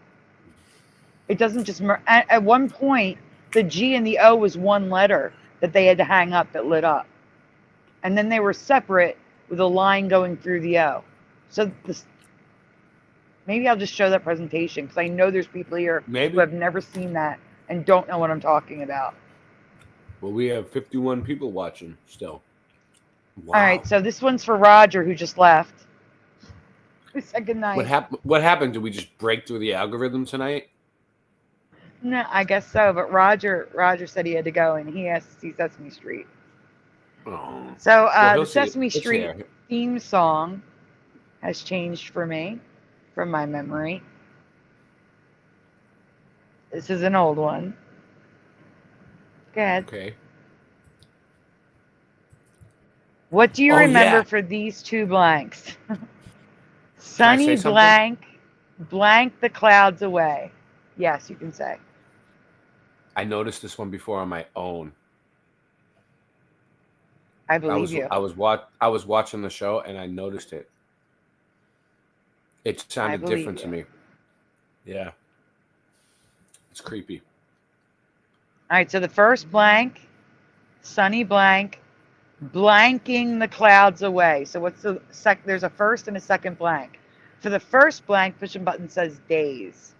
It doesn't just... At one point, the G and the O was one letter that they had to hang up that lit up. And then they were separate with a line going through the O. So this... Maybe I'll just show that presentation because I know there's people here who have never seen that and don't know what I'm talking about. Well, we have 51 people watching still. Wow. All right, so this one's for Roger, who just left. Second night. What happened? Did we just break through the algorithm tonight? No, I guess so. But Roger said he had to go, and he has to see Sesame Street. Oh. So the Sesame Street theme song has changed for me. From my memory. This is an old one. Go ahead. Okay. What do you remember for these two blanks? Sunny blank the clouds away. Yes, you can say. I noticed this one before on my own. I believe you. I was watching the show and I noticed it. It sounded different to me. Yeah. It's creepy. All right, so the first blank, sunny blank, blanking the clouds away. So what's the there's a first and a second blank. For the first blank, pushing button says days.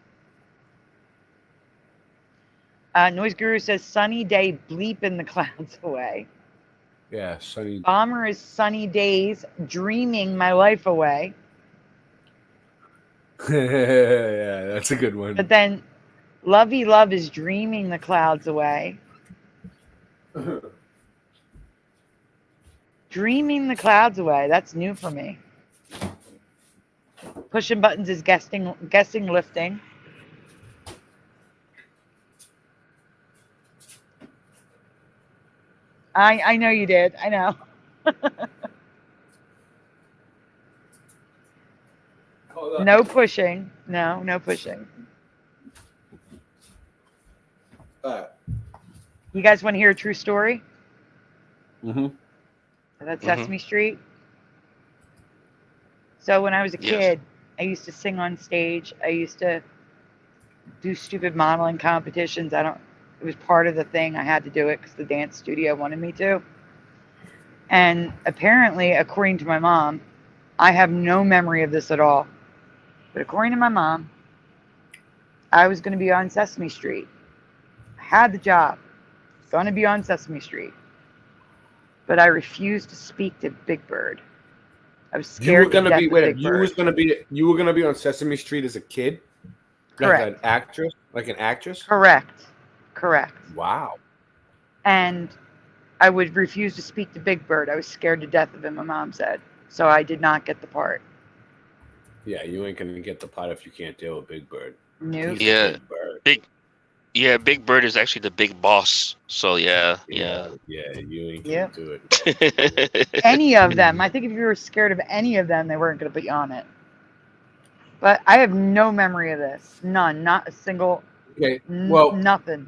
Noise Guru says sunny day, bleeping the clouds away. Yeah, sunny. Bomber is sunny days, dreaming my life away. Yeah, that's a good one. But then Lovey Love is dreaming the clouds away. Dreaming the clouds away. That's new for me. Pushing buttons is guessing lifting. I know you did. I know. No pushing. No pushing. You guys want to hear a true story? Mm-hmm. About Sesame Street? So when I was a kid, I used to sing on stage. I used to do stupid modeling competitions. It was part of the thing. I had to do it because the dance studio wanted me to. And apparently, according to my mom, I have no memory of this at all. But according to my mom, I was going to be on Sesame Street. I had the job. Going to be on Sesame Street. But I refused to speak to Big Bird. I was scared to death of Big Bird. You were gonna be on Sesame Street as a kid? Correct. Like an actress? Like an actress? Correct. Wow. And I would refuse to speak to Big Bird. I was scared to death of him, my mom said. So I did not get the part. Yeah, you ain't gonna get the part if you can't deal with Big Bird. Nope. Yeah, Big Bird is actually the big boss. So yeah. Yeah, you ain't gonna do it. Any of them. I think if you were scared of any of them, they weren't going to put you on it. But I have no memory of this. None. Not a single. Okay. Well, nothing.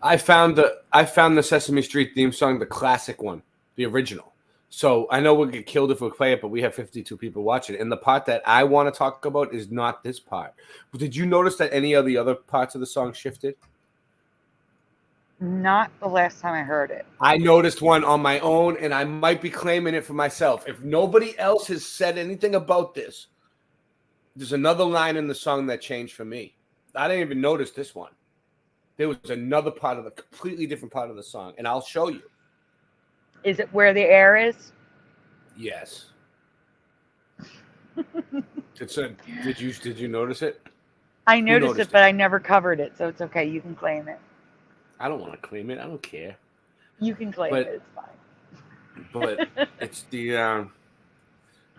I found the Sesame Street theme song, the classic one, the original. So I know we'll get killed if we play it, but we have 52 people watching. And the part that I want to talk about is not this part. But did you notice that any of the other parts of the song shifted? Not the last time I heard it. I noticed one on my own, and I might be claiming it for myself. If nobody else has said anything about this, there's another line in the song that changed for me. I didn't even notice this one. There was another part of the completely different part of the song, and I'll show you. Is it where the air is? Yes. Did you notice it? I noticed it, but I never covered it, so it's okay. You can claim it. I don't want to claim it. I don't care. You can claim it. It's fine. But it's the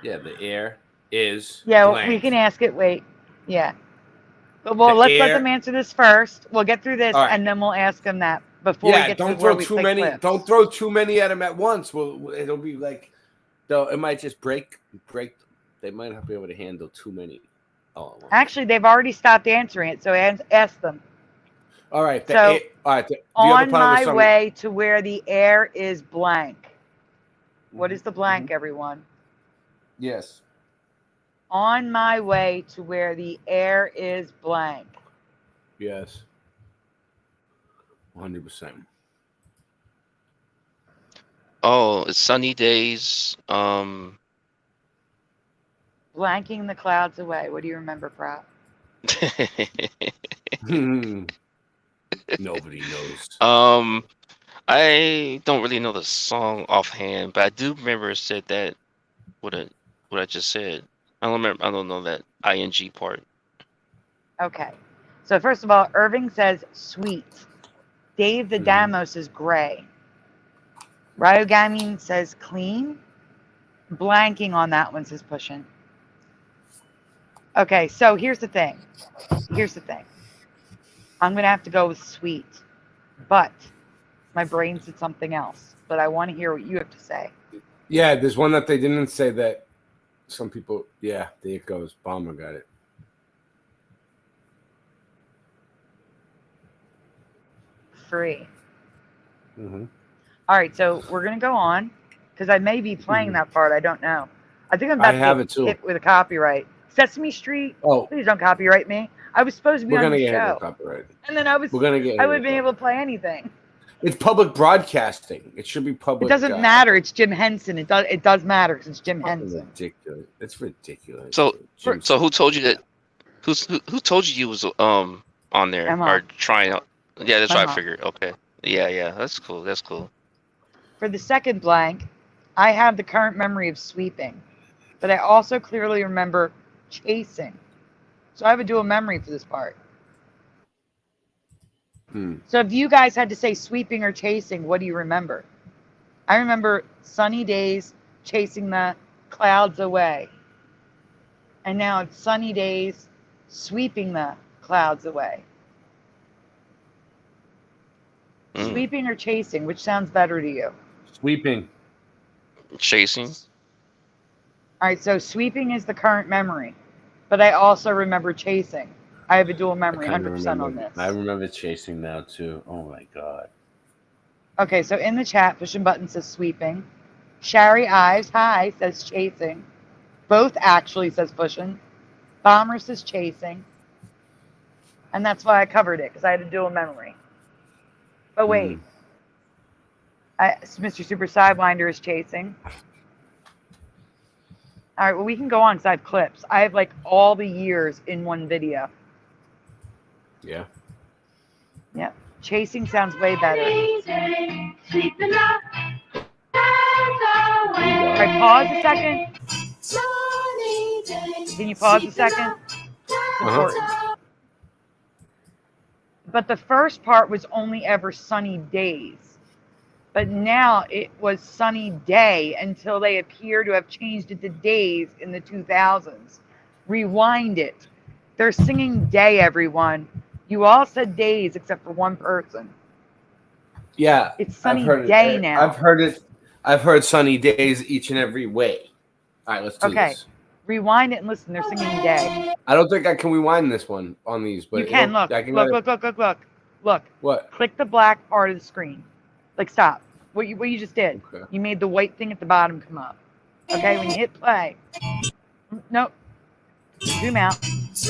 the air is blank. We can ask it. Wait. Yeah. But let's let them answer this first. We'll get through this, and then we'll ask them that before we get to where we play clips. Don't throw too many at them at once. It'll be like, it might just break. They might not be able to handle too many. Actually, they've already stopped answering it, so ask them. All right. On my way to where the air is blank. What is the blank, everyone? Yes. On my way to where the air is blank. Yes. 100%. Oh, it's sunny days. Blanking the clouds away. What do you remember, Prop? Nobody knows. I don't really know the song offhand, but I do remember it said that what I just said. I don't remember. I don't know that ing part. Okay. So first of all, Irving says sweet. Dave the Damo says gray. Ryogamine says clean. Blanking on that one says pushing. Okay, so here's the thing. I'm going to have to go with sweet. But my brain said something else. But I want to hear what you have to say. Yeah, there's one that they didn't say that some people... Yeah, there it goes. Bomber got it. Free. Mm-hmm. All right, so we're going to go on. Because I may be playing that part. I don't know. I think I'm about to get hit with a copyright. Sesame Street. Oh, please don't copyright me. I was supposed to be on the show. We're gonna get copyright. And then I would have been able to play anything. It's public broadcasting. It should be public. It doesn't matter. It's Jim Henson. It does matter because it's Jim Henson. Ridiculous. It's ridiculous. So who told you that? Who told you was on there or trying out? Yeah, that's what I figured. Okay. Yeah. That's cool. That's cool. For the second blank, I have the current memory of sweeping, but I also clearly remember chasing. So I have a dual memory for this part. So if you guys had to say sweeping or chasing, what do you remember? I remember sunny days chasing the clouds away. And now it's sunny days sweeping the clouds away. Sweeping or chasing, which sounds better to you? Sweeping. Chasing. All right, so sweeping is the current memory, but I also remember chasing. I have a dual memory, 100% on this. I remember chasing now too. Oh my god. Okay, so in the chat, Push and Button says sweeping. Shari Ives, hi, says chasing. Both actually says pushing. Bomber says chasing. And that's why I covered it, because I had a dual memory. But wait. Mr. Super Sidewinder is chasing. All right, well, we can go on because I have clips. I have like all the years in one video. Yeah. Yep. Chasing sounds way better. All right, pause a second. Can you pause a second? But the first part was only ever sunny days. But now it was sunny day until they appear to have changed it to days in the 2000s. Rewind it. They're singing day, everyone. You all said days except for one person. Yeah. It's sunny day now. I've heard it. I've heard sunny days each and every way. All right, let's do this. Rewind it and listen. They're singing day. I don't think I can rewind this one on these, but you can. Look. Look. What? Click the black part of the screen. Like, stop. What you just did. Okay. You made the white thing at the bottom come up. Okay, when you hit play. Nope. Zoom out.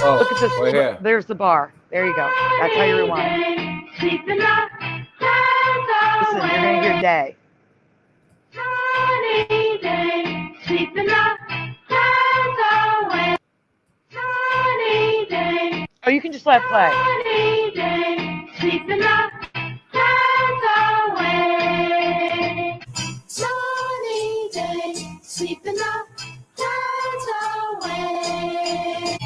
Oh, look at this. right here. There's the bar. There you go. That's how you rewind. Listen, you're going to hear day. Oh, you can just let it play. Sleeping up, clouds away.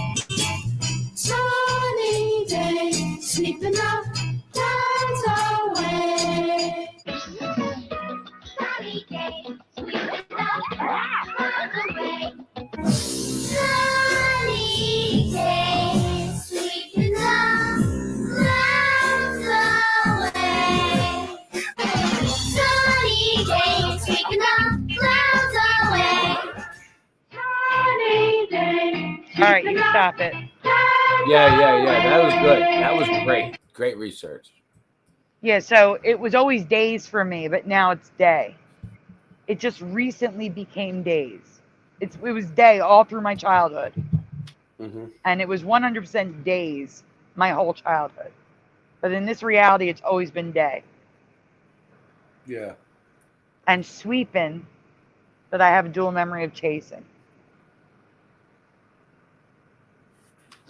Sunny day, sleeping up, clouds away. stop it. Yeah. That was good. That was great. Great research. Yeah, so it was always days for me, but now it's day. It just recently became days. It was day all through my childhood. And it was 100% days my whole childhood. But in this reality, it's always been day. Yeah. And sweeping, that I have a dual memory of chasing.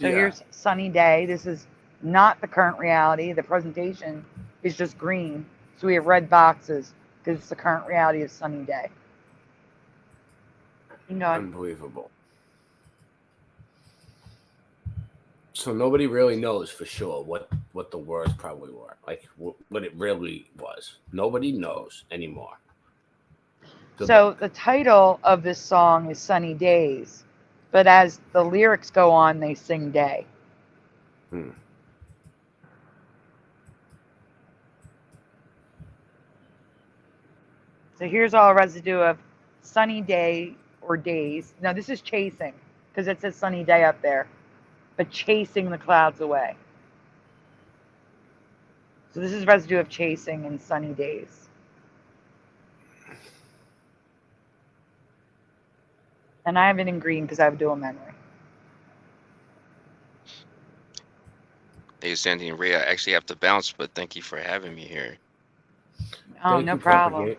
So here's sunny day. This is not the current reality. The presentation is just green. So we have red boxes because it's the current reality of sunny day. Unbelievable. So nobody really knows for sure what the words probably were, like what it really was. Nobody knows anymore. So the title of this song is Sunny Days, but as the lyrics go on, they sing day. So here's all residue of sunny day or days. Now this is chasing because it says sunny day up there, but chasing the clouds away. So this is residue of chasing and sunny days. And I have it in green because I have dual memory. Hey, Sandy and Ray, I actually have to bounce, but thank you for having me here. Oh, no problem.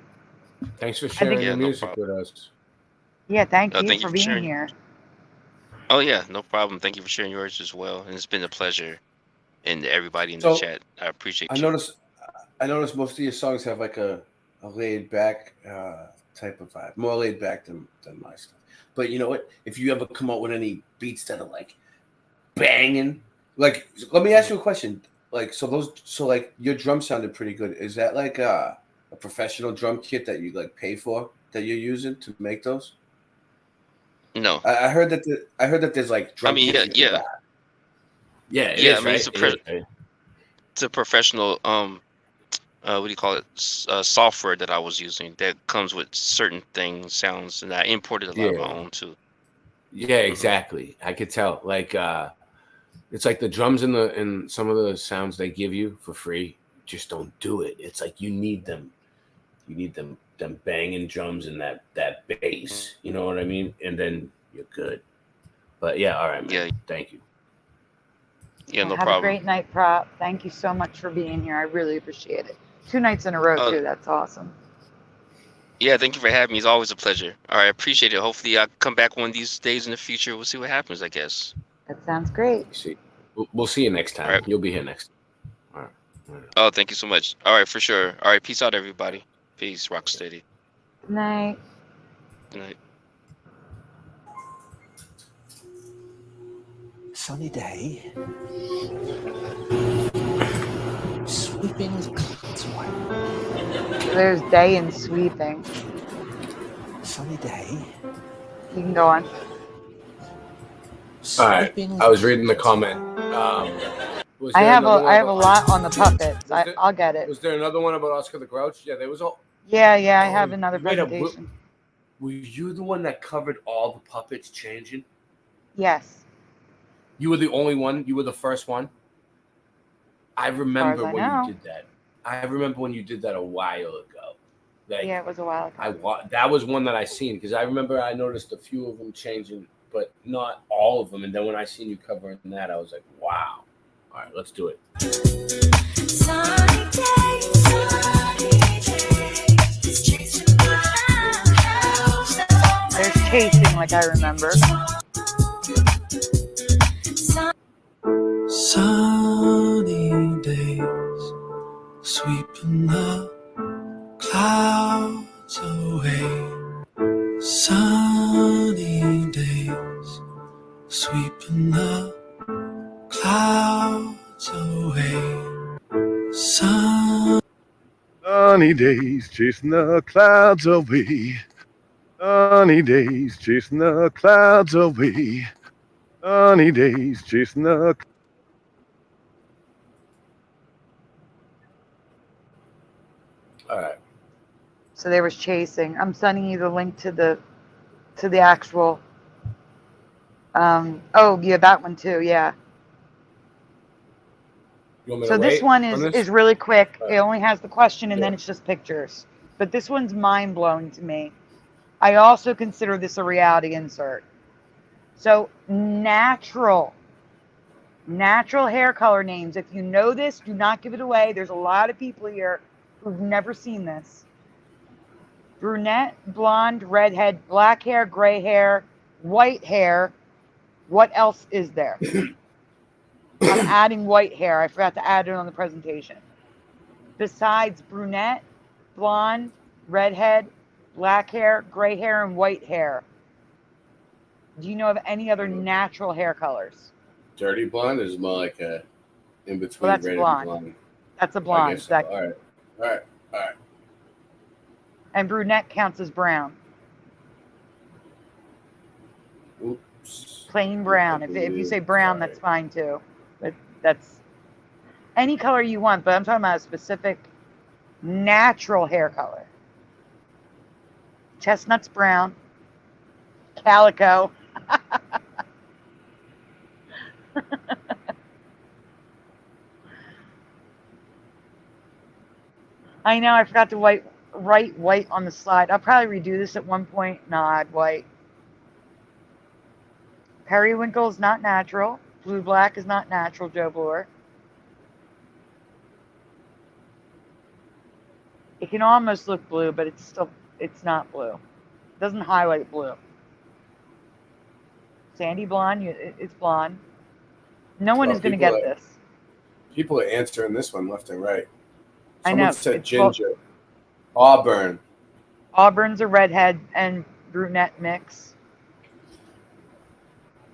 Thanks for sharing your music with us. Yeah, thank you thank for you for being sharing. here. Oh yeah, no problem. Thank you for sharing yours as well, and it's been a pleasure. And everybody in the chat, I appreciate I you. noticed most of your songs have like a laid back type of vibe, more laid back than my stuff. But you know what? If you ever come out with any beats that are like banging, like let me ask you a question. Like so like your drum sounded pretty good. Is that like a professional drum kit that you like pay for that you're using to make those? No. I heard that there's like drum kits you can buy. Yeah, it yeah. is, I mean, right? it's a professional. What do you call it? Software that I was using that comes with certain things, sounds, and I imported a lot of my own too. Yeah, exactly. I could tell. Like it's like the drums and some of the sounds they give you for free just don't do it. It's like you need them. You need them banging drums and that bass. You know what I mean? And then you're good. But yeah, all right, man. Yeah. Thank you. Yeah, no Have problem. a great night, Prop. Thank you so much for being here. I really appreciate it. 2 nights in a row, too. That's awesome. Yeah, thank you for having me. It's always a pleasure. All right, I appreciate it. Hopefully, I'll come back one of these days in the future. We'll see what happens, I guess. That sounds great. We'll see you next time. All right. You'll be here next time. All right. Oh, thank you so much. All right, for sure. All right, peace out, everybody. Peace, rock steady. Good night. Good night. Sunny day. Sweeping the clouds away. There's day and sweeping. Sunny day. You can go on. All right. I was reading the comment. I have a lot on the puppets. I'll get it. Was there another one about Oscar the Grouch? Yeah, there was all. Yeah, I have another presentation. Were you the one that covered all the puppets changing? Yes. You were the only one? You were the first one? I remember when you did that. I remember when you did that a while ago. Like, yeah, it was a while ago. That was one that I seen because I remember I noticed a few of them changing, but not all of them. And then when I seen you covering that, I was like, wow. All right, let's do it. There's chasing, like I remember. Sunny days, sweeping the clouds away. Sunny days, sweeping the clouds away. Sunny days, chasing the clouds away. Sunny days, chasing the clouds away. Sunny days, chasing the. All right. So there was chasing. I'm sending you the link to the actual Oh, yeah, that one too. Yeah. You want me So to this wait one on is really quick. All right. It only has the question and Yeah. then it's just pictures. But this one's mind blowing to me. I also consider this a reality insert. So natural hair color names. If you know this, do not give it away. There's a lot of people here who've never seen this. Brunette, blonde, redhead, black hair, gray hair, white hair. What else is there? I'm adding white hair. I forgot to add it on the presentation. Besides brunette, blonde, redhead, black hair, gray hair, and white hair. Do you know of any other natural hair colors? Dirty blonde is more like a in between Well, that's red blonde. and blonde. That's a I blonde. guess so. All right. And brunette counts as brown. Oops. Plain brown. If you say brown, that's fine too. But that's any color you want. But I'm talking about a specific natural hair color. Chestnut's brown. Calico. I know, I forgot to write white on the slide. I'll probably redo this at one point. No, I'd white. Periwinkle is not natural. Blue black is not natural, Joe Bloor. It can almost look blue, but it's not blue. It doesn't highlight blue. Sandy blonde, it's blonde. No one is going to get this. People are answering this one left and right. I know. Someone said ginger. Auburn. Auburn's a redhead and brunette mix.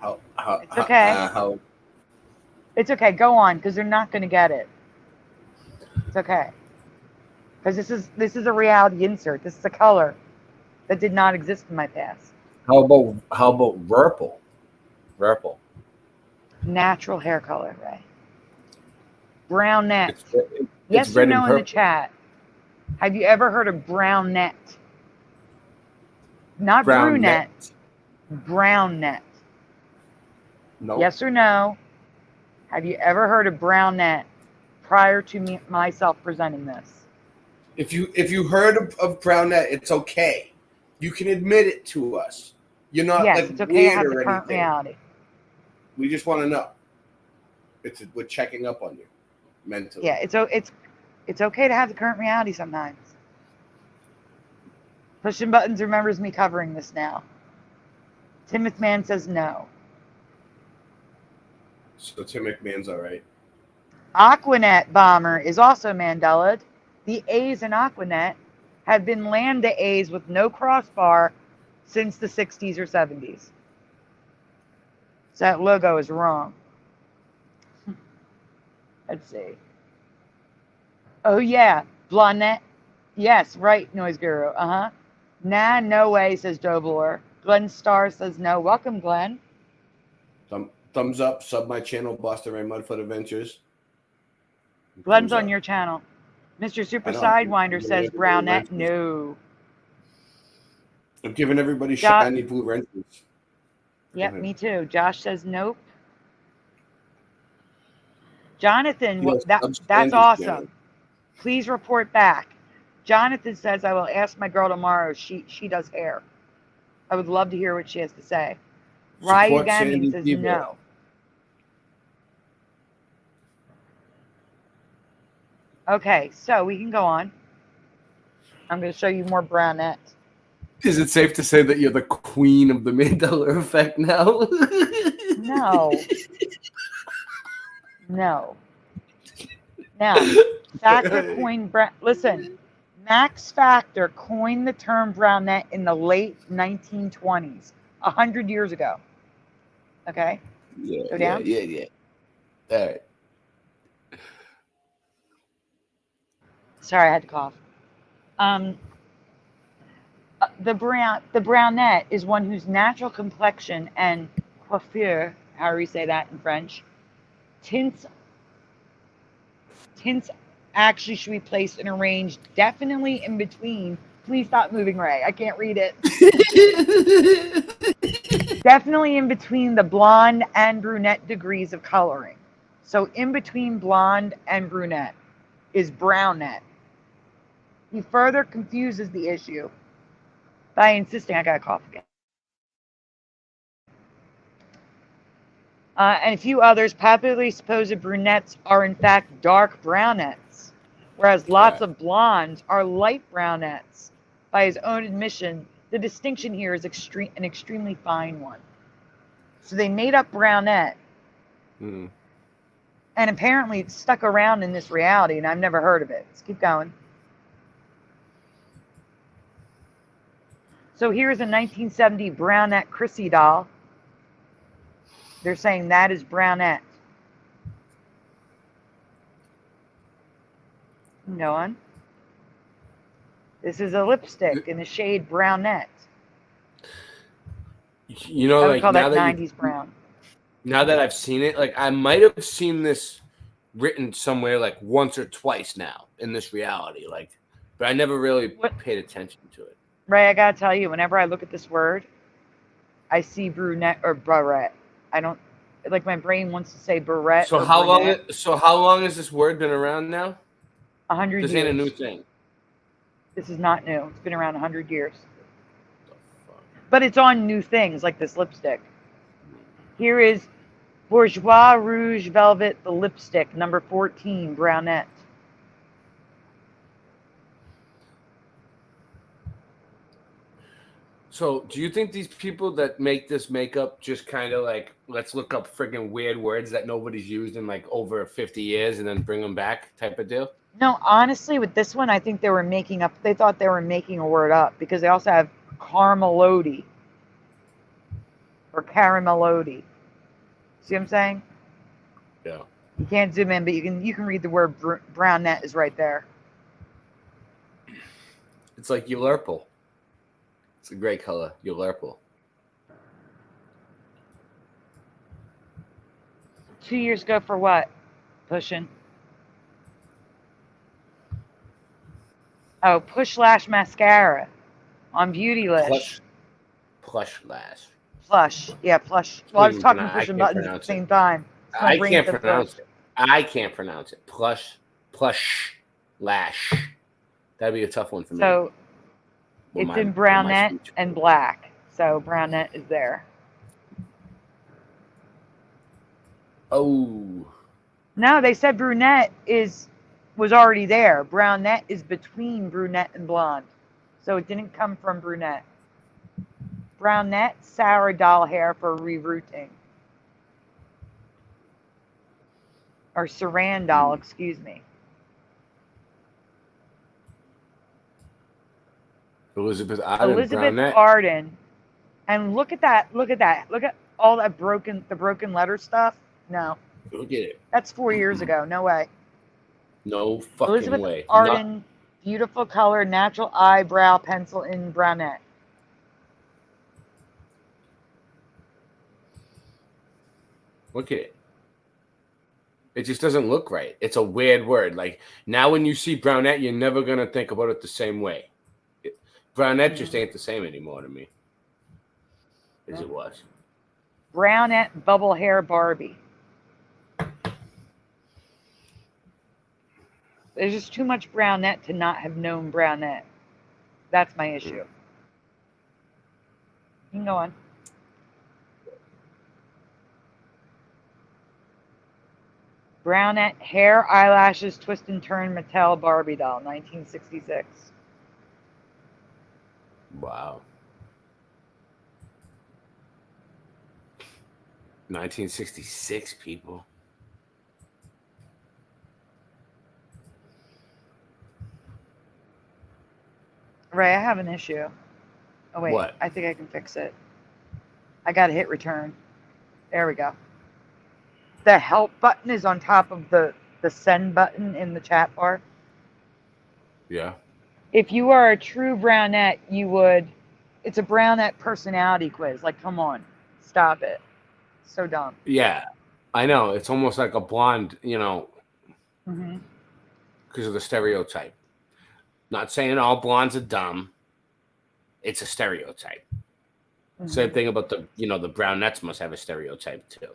It's okay. It's okay. Go on, because they're not going to get it. It's okay. Because this is a reality insert. This is a color that did not exist in my past. How about purple? Purple. Natural hair color, right? Brownette. It's Yes or red no and in the purple. chat. Have you ever heard of brownette? Not brunette. Brownette. No. Yes or no? Have you ever heard of brownette prior to myself presenting this? If you heard of brownette, it's okay. You can admit it to us. You're not Yes, like it's okay to have weird the or current anything. reality. We just want to know. We're checking up on you mentally. Yeah, it's okay to have the current reality sometimes. Pushing buttons remembers me covering this now. Timoth Man says no. So Tim McMahon's all right. Aquanet Bomber is also Mandela. The A's in Aquanet have been Lambda A's with no crossbar since the 60s or 70s. So that logo is wrong. Let's see. Oh, yeah. Blonette. Yes, right, Noise Guru. Uh-huh. Nah, no way, says Joe Bloor. Glenn Starr says no. Welcome, Glenn. Thumbs up. Sub my channel, Boston Ray Mudfoot Adventures. Glenn's on your channel. Mr. Super Sidewinder says brownette. No. I'm giving everybody shiny blue wrenches. Yep, me too. Josh says nope. Jonathan, that's awesome. Please report back. Jonathan says, I will ask my girl tomorrow. She does hair. I would love to hear what she has to say. Ryan Gamming says DiVa. no. Okay, so we can go on. I'm going to show you more brownette. Is it safe to say that you're the queen of the Mandela effect now? No. No. Now, Factor coined listen, Max Factor coined the term brownette in the late 1920s, 100 years ago. Okay? Yeah. Go down. Yeah. All right. Sorry, I had to cough. The brownette is one whose natural complexion and coiffure, however you say that in French, tints actually should be placed in a range definitely in between. Please stop moving, Ray. I can't read it. definitely in between the blonde and brunette degrees of coloring. So in between blonde and brunette is brownette. He further confuses the issue by insisting, I got a cough again. And a few others, popularly supposed brunettes are in fact dark brownettes, whereas lots of blondes are light brownettes. By his own admission, the distinction here is an extremely fine one. So they made up brownette, and apparently it's stuck around in this reality, and I've never heard of it. Let's keep going. So here's a 1970 brownette Chrissy doll. They're saying that is brownette. Go on. This is a lipstick in the shade brownette. You know, I would like call now that that 90s brown. Now that I've seen it, like I might have seen this written somewhere like once or twice now in this reality, like, but I never really paid attention to it. Ray, I gotta tell you, whenever I look at this word, I see brunette or barrette. I don't like my brain wants to say barrette. So how long? So how long has this word been around now? 100 years. This ain't a new thing. This is not new. It's been around 100 years. But it's on new things like this lipstick. Here is Bourgeois Rouge Velvet, the lipstick, number 14, brownette. So do you think these people that make this makeup just kind of like, let's look up freaking weird words that nobody's used in like over 50 years and then bring them back type of deal? No, honestly, with this one, I think they were making up, they thought they were making a word up because they also have Carmelody or Caramelody. See what I'm saying? Yeah. You can't zoom in, but you can read the word brownette is right there. It's like Ulurple. It's a great color, Ulurple. 2 years ago for what? Pushing. Oh, Push Lash Mascara on Beautylish. Plush Lash. Plush. Yeah, plush. Well, I was talking pushing buttons at the same time. I can't pronounce it. I can't pronounce it. Plush Lash. That'd be a tough one for me. So it's in brownette and black. So brownette is there. Oh. No, they said brunette was already there. Brownette is between brunette and blonde. So it didn't come from brunette. Brownette, sour doll hair for rerouting. Or Saran doll, excuse me. Elizabeth Arden. Elizabeth Brownette. Arden. And look at that. Look at that. Look at all that broken letter stuff. No. Look at it. That's 4 years ago. No way. No fucking Elizabeth way. Arden, beautiful color, natural eyebrow pencil in brownette. Look at it. It just doesn't look right. It's a weird word. Like now when you see brownette, you're never going to think about it the same way. Brownette just ain't the same anymore to me as it was. Brownette bubble hair Barbie. There's just too much brownette to not have known brownette. That's my issue. You can go on. Brownette hair, eyelashes, twist and turn Mattel Barbie doll, 1966. Wow. 1966, people. Ray, I have an issue. Oh, wait. What? I think I can fix it. I got to hit return. There we go. The help button is on top of the send button in the chat bar. Yeah. If you are a true brownette, you would... It's a brownette personality quiz. Like, come on. Stop it. So dumb. Yeah. I know. It's almost like a blonde, you know, Mm-hmm. because of the stereotype. Not saying all blondes are dumb. It's a stereotype. Same thing about the, you know, the brownettes must have a stereotype too.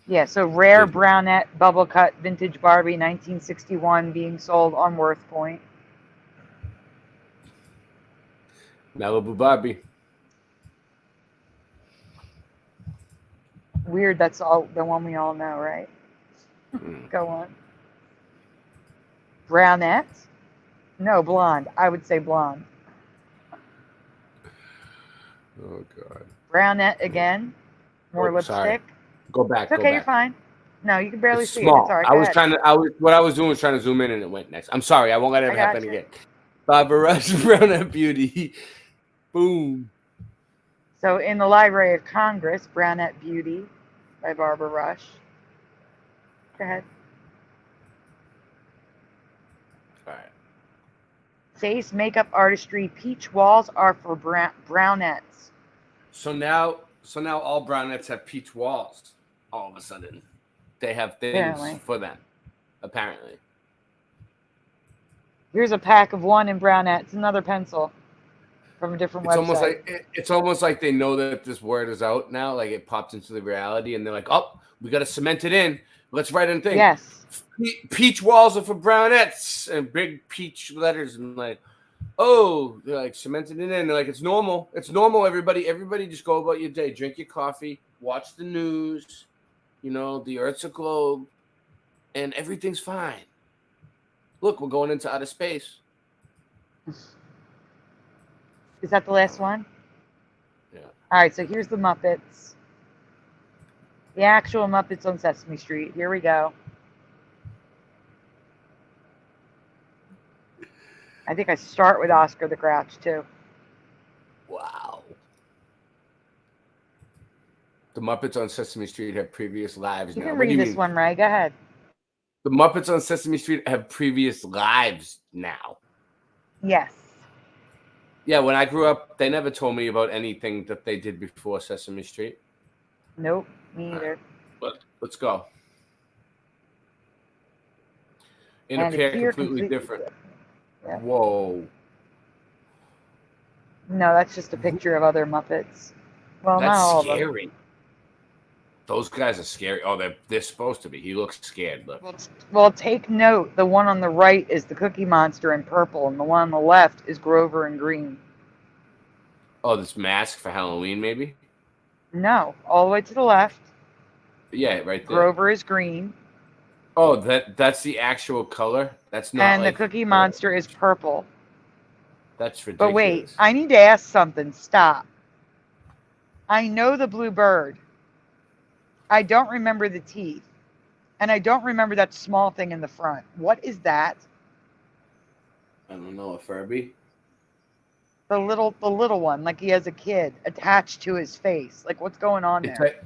Yeah, so rare brownette bubble cut vintage Barbie 1961 being sold on Worth Point. Malibu Barbie. Weird, that's all the one we all know, right? Go on. Brownette? No, blonde. I would say blonde. Oh God. Brownette again. More lipstick. Sorry. Go back. It's okay, you're fine. No, you can barely It's see small. it. It's all right. I was trying to. What I was doing was trying to zoom in, and it went next. I'm sorry. I won't let it happen again. Barbara Rush, Brownette Beauty. Boom. So in the Library of Congress, Brownette Beauty by Barbara Rush. Go ahead. All right. Face makeup artistry. Peach walls are for brownettes. So now all brownettes have peach walls. All of a sudden, they have things for them. Apparently. Here's a pack of one in brownette. Another pencil from a different website. It's almost like they know that this word is out now. Like it popped into the reality, and they're like, "Oh, we got to cement it in. Let's write in thing." Yes. Peach walls are for brownettes, and big peach letters, and like, oh, they're like cemented it in. They're like, it's normal. It's normal. Everybody, just go about your day. Drink your coffee. Watch the news. You know, the Earth's a globe, and everything's fine. Look, we're going into outer space. Is that the last one? Yeah. All right, so here's the Muppets. The actual Muppets on Sesame Street. Here we go. I think I start with Oscar the Grouch, too. Wow. The Muppets on Sesame Street have previous lives You now. can What do read you this mean? one, Ray. Go ahead. The Muppets on Sesame Street have previous lives now. Yes. Yeah, when I grew up, they never told me about anything that they did before Sesame Street. Nope, me either. But let's go. In And a pair completely different. Yeah. Whoa. No, that's just a picture of other Muppets. Well, not all That's of them. scary. Those guys are scary. Oh, they're supposed to be. He looks scared. Look. Well, take note. The one on the right is the Cookie Monster in purple, and the one on the left is Grover in green. Oh, this mask for Halloween, maybe? No, all the way to the left. Yeah, right there. Grover is green. Oh, that's the actual color? That's not And like, the Cookie Monster is purple. That's ridiculous. But wait, I need to ask something. Stop. I know the blue bird. I don't remember the teeth. And I don't remember that small thing in the front. What is that? I don't know, a Furby? The little one, like he has a kid attached to his face. Like, what's going on there?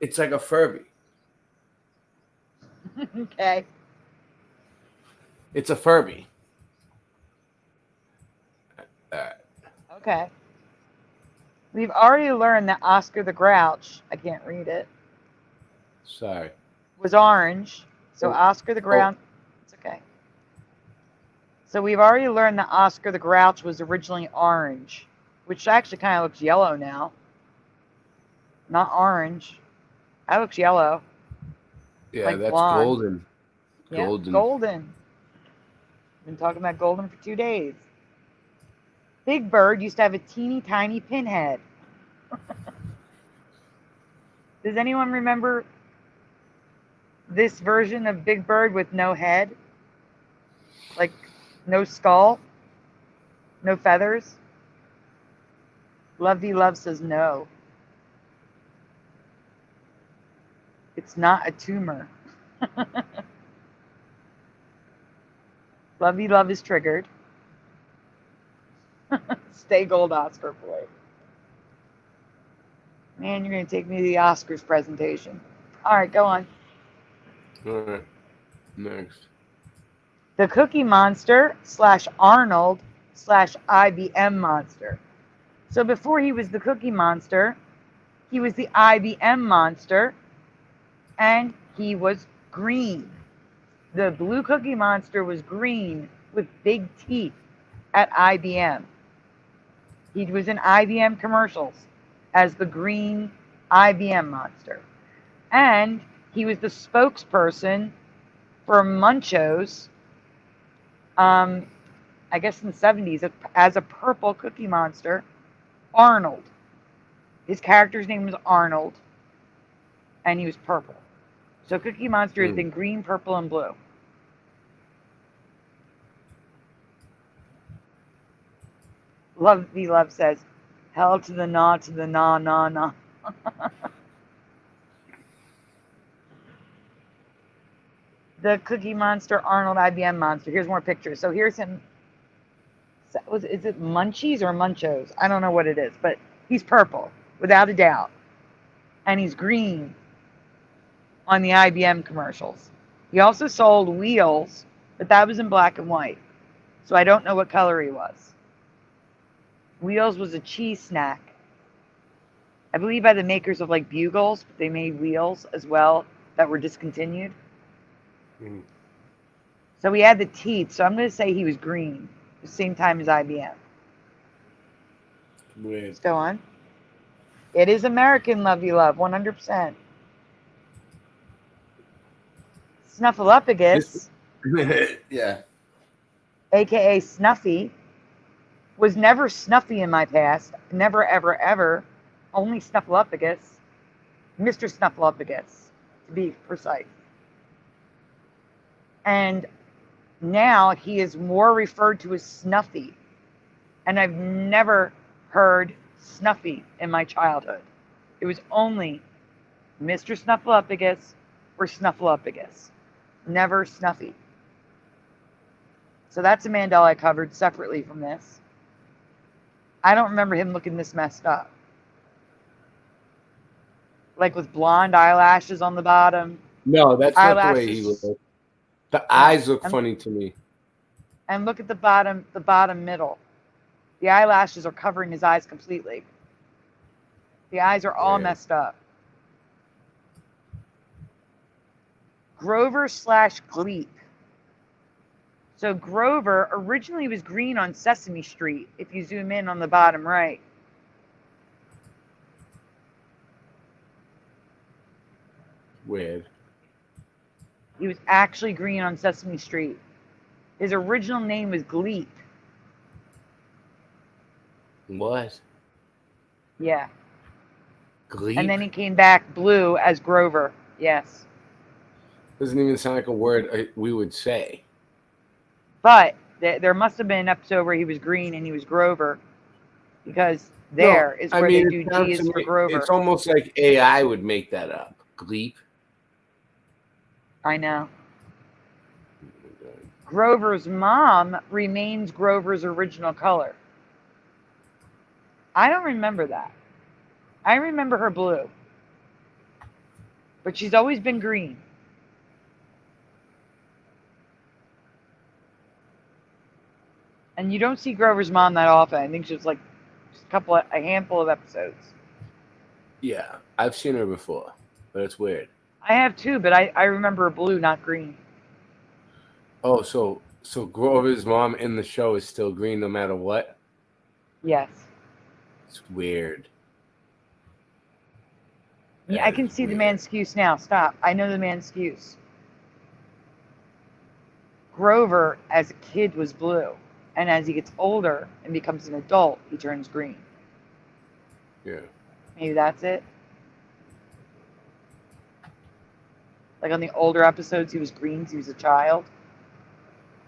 It's like a Furby. Okay. It's a Furby. Okay. We've already learned that Oscar the Grouch, I can't read it, Sorry. was orange. So Oscar the Grouch, it's okay. So we've already learned that Oscar the Grouch was originally orange, which actually kind of looks yellow now. Not orange. That looks yellow. Yeah, Like that's blonde. golden. Yeah, Golden. golden. Been talking about golden for 2 days. Big Bird used to have a teeny tiny pinhead. Does anyone remember this version of Big Bird with no head? Like, no skull? No feathers? Lovey Love says no. It's not a tumor. Lovey Love is triggered. Stay gold, Oscar boy. Man, you're going to take me to the Oscars presentation. All right, go on. All right. Next. The Cookie Monster / Arnold / IBM Monster. So before he was the Cookie Monster, he was the IBM Monster, and he was green. The blue Cookie Monster was green with big teeth at IBM. He was in IBM commercials. as the green IBM monster. And he was the spokesperson for Munchos, I guess in the 70s, as a purple Cookie Monster, Arnold. His character's name was Arnold, and he was purple. So Cookie Monster has been green, purple, and blue. Love says, hell to the nah, nah. The Cookie Monster, Arnold, IBM Monster. Here's more pictures. So here's him. Is it Munchies or Munchos? I don't know what it is, but he's purple, without a doubt. And he's green on the IBM commercials. He also sold Wheels, but that was in black and white. So I don't know what color he was. Wheels was a cheese snack. I believe by the makers of like Bugles, but they made Wheels as well that were discontinued. So he had the teeth, so I'm going to say he was green, the same time as IBM. Weird. Let's go on. It is American, love, 100%. Snuffleupagus, Yeah. aka Snuffy, was never Snuffy in my past. Never, ever, ever. Only Snuffleupagus. Mr. Snuffleupagus, to be precise. And now he is more referred to as Snuffy. And I've never heard Snuffy in my childhood. It was only Mr. Snuffleupagus or Snuffleupagus. Never Snuffy. So that's a Mandela I covered separately from this. I don't remember him looking this messed up. Like with blonde eyelashes on the bottom. No, that's not the way he looked. The eyes look funny to me. And look at the bottom middle. The eyelashes are covering his eyes completely. The eyes are all messed up. Grover / Gleep. So Grover originally was green on Sesame Street, if you zoom in on the bottom right. Weird. He was actually green on Sesame Street. His original name was Gleep. What? Yeah. Gleep? And then he came back blue as Grover. Yes. Doesn't even sound like a word we would say. But there must have been an episode where he was green and he was Grover. Because where they do G is for Grover. It's almost like AI would make that up. Gleep. I know. Grover's mom remains Grover's original color. I don't remember that. I remember her blue. But she's always been green. And you don't see Grover's mom that often. I think she's like a handful of episodes. Yeah, I've seen her before, but it's weird. I have too, but I remember blue, not green. Oh, so Grover's mom in the show is still green no matter what? Yes. It's weird. Yeah, I can see the man's excuse now. Stop. I know the man's excuse. Grover, as a kid, was blue. And as he gets older and becomes an adult, he turns green. Yeah. Maybe that's it. Like on the older episodes, he was green because he was a child.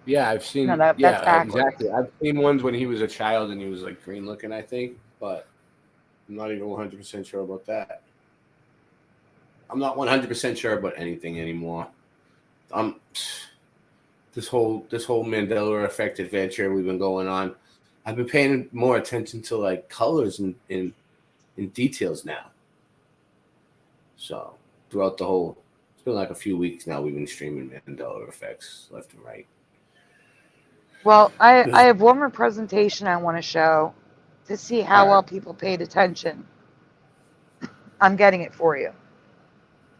Yeah, I've seen. No, that's backwards. Exactly. I've seen ones when he was a child and he was like green looking, I think, but I'm not even 100% sure about that. I'm not 100% sure about anything anymore. This whole Mandela effect adventure we've been going on, I've been paying more attention to like colors and in details now. So throughout the whole, it's been like a few weeks now we've been streaming Mandela effects left and right. Well, I have one more presentation I want to show to see how well people paid attention. I'm getting it for you.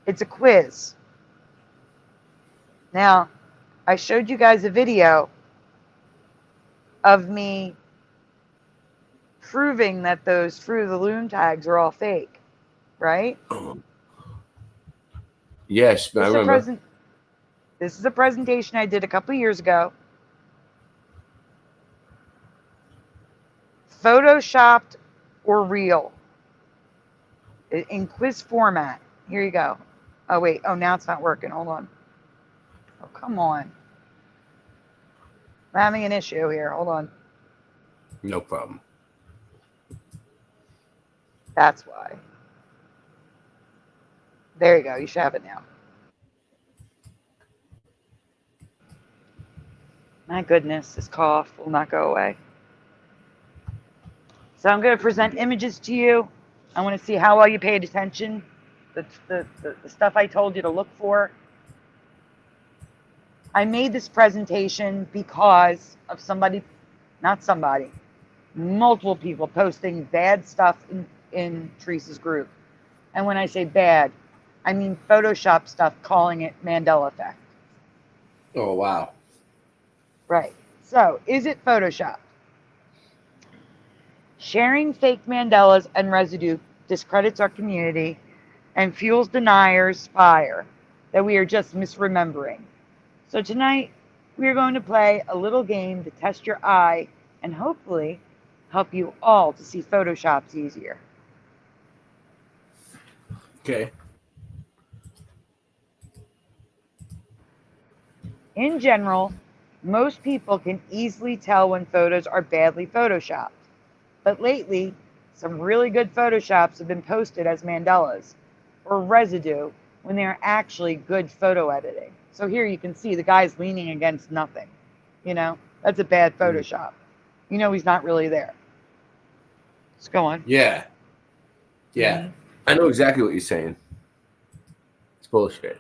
It's a quiz. Now, I showed you guys a video of me proving that those Fruit of the Loom tags are all fake, right? Yes, I remember. This is a presentation I did a couple years ago. Photoshopped or real in quiz format. Here you go. Oh, wait. Oh, now it's not working. Hold on. Oh, come on. I'm having an issue here. Hold on. No problem. That's why. There you go. You should have it now. My goodness, this cough will not go away. So I'm going to present images to you. I want to see how well you paid attention. The stuff I told you to look for. I made this presentation because of multiple people posting bad stuff in Teresa's group. And when I say bad, I mean Photoshop stuff, calling it Mandela effect. Oh, wow. Right. So, is it Photoshop? Sharing fake Mandelas and residue discredits our community and fuels deniers' fire that we are just misremembering. So tonight, we are going to play a little game to test your eye and hopefully help you all to see Photoshops easier. Okay. In general, most people can easily tell when photos are badly photoshopped. But lately, some really good Photoshops have been posted as Mandelas or residue when they are actually good photo editing. So here you can see the guy's leaning against nothing. You know, that's a bad Photoshop. You know he's not really there. Let's go on. Yeah. Yeah. I know exactly what you're saying. It's bullshit.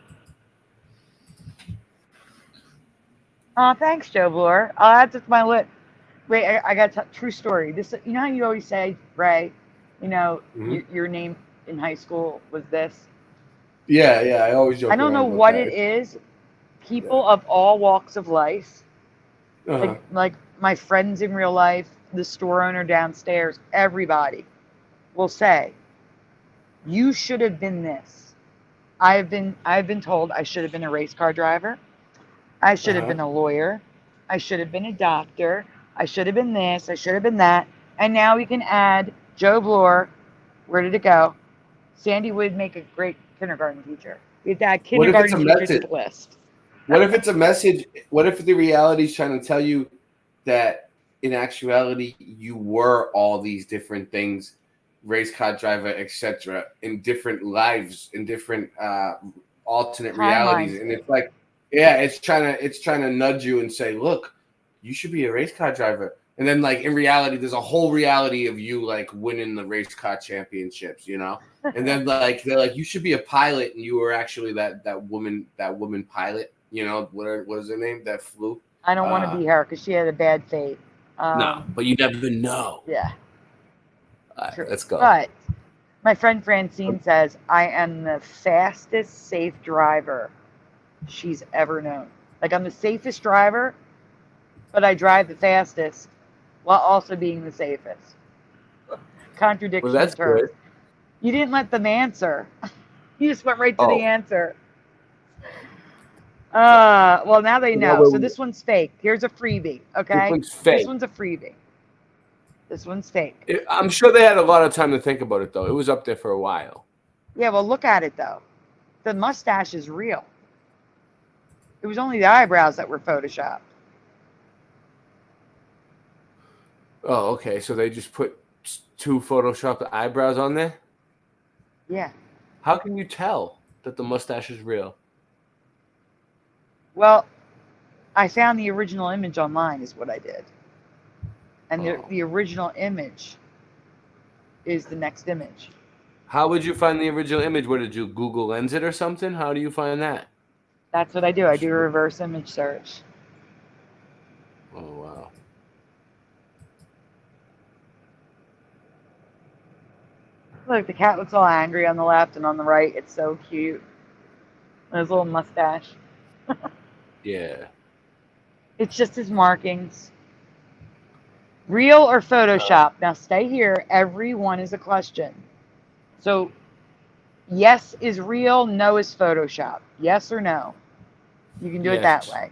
Thanks, Joe Bloor. That's just my list. Wait, I got a true story. This, you know how you always say, Ray, you know, your name in high school was this? Yeah, yeah. I always joke. I don't know what it is. People of all walks of life, like my friends in real life, the store owner downstairs, everybody will say, you should have been this. I've been told I should have been a race car driver. I should have been a lawyer. I should have been a doctor. I should have been this. I should have been that. And now we can add Joe Bloor. Where did it go? Sandy would make a great kindergarten teacher. We have to add kindergarten teachers to the list. What if it's a message? What if the reality is trying to tell you that in actuality you were all these different things, race car driver, etc., in different lives, in different alternate realities, and it's like, yeah, it's trying to nudge you and say, look, you should be a race car driver. And then, like, in reality, there's a whole reality of you, like, winning the race car championships, you know? And then, like, they're like, you should be a pilot, and you were actually that woman pilot, you know? What is her name? That flew? I don't want to be her because she had a bad fate. No, but you never know. Yeah. All right, let's go. But my friend Francine says, I am the fastest safe driver she's ever known. Like, I'm the safest driver, but I drive the fastest while also being the safest. Contradiction. Well, that's good. You didn't let them answer. You just went right to the answer. Well, now they know. So this one's fake. Here's a freebie, okay? This one's fake. This one's a freebie. This one's fake. I'm sure they had a lot of time to think about it, though. It was up there for a while. Yeah, well, look at it, though. The mustache is real. It was only the eyebrows that were photoshopped. Oh, okay. So they just put 2 photoshopped eyebrows on there? Yeah. How can you tell that the mustache is real? Well, I found the original image online is what I did. And the original image is the next image. How would you find the original image? What, did you Google Lens it or something? How do you find that? That's what I do. I do a reverse image search. Oh, wow. Look, the cat looks all angry on the left, and on the right, it's so cute. And his little mustache. Yeah. It's just his markings. Real or Photoshop? Now stay here. Everyone is a question. So yes is real, no is Photoshop. Yes or no? You can do it that Yes. way.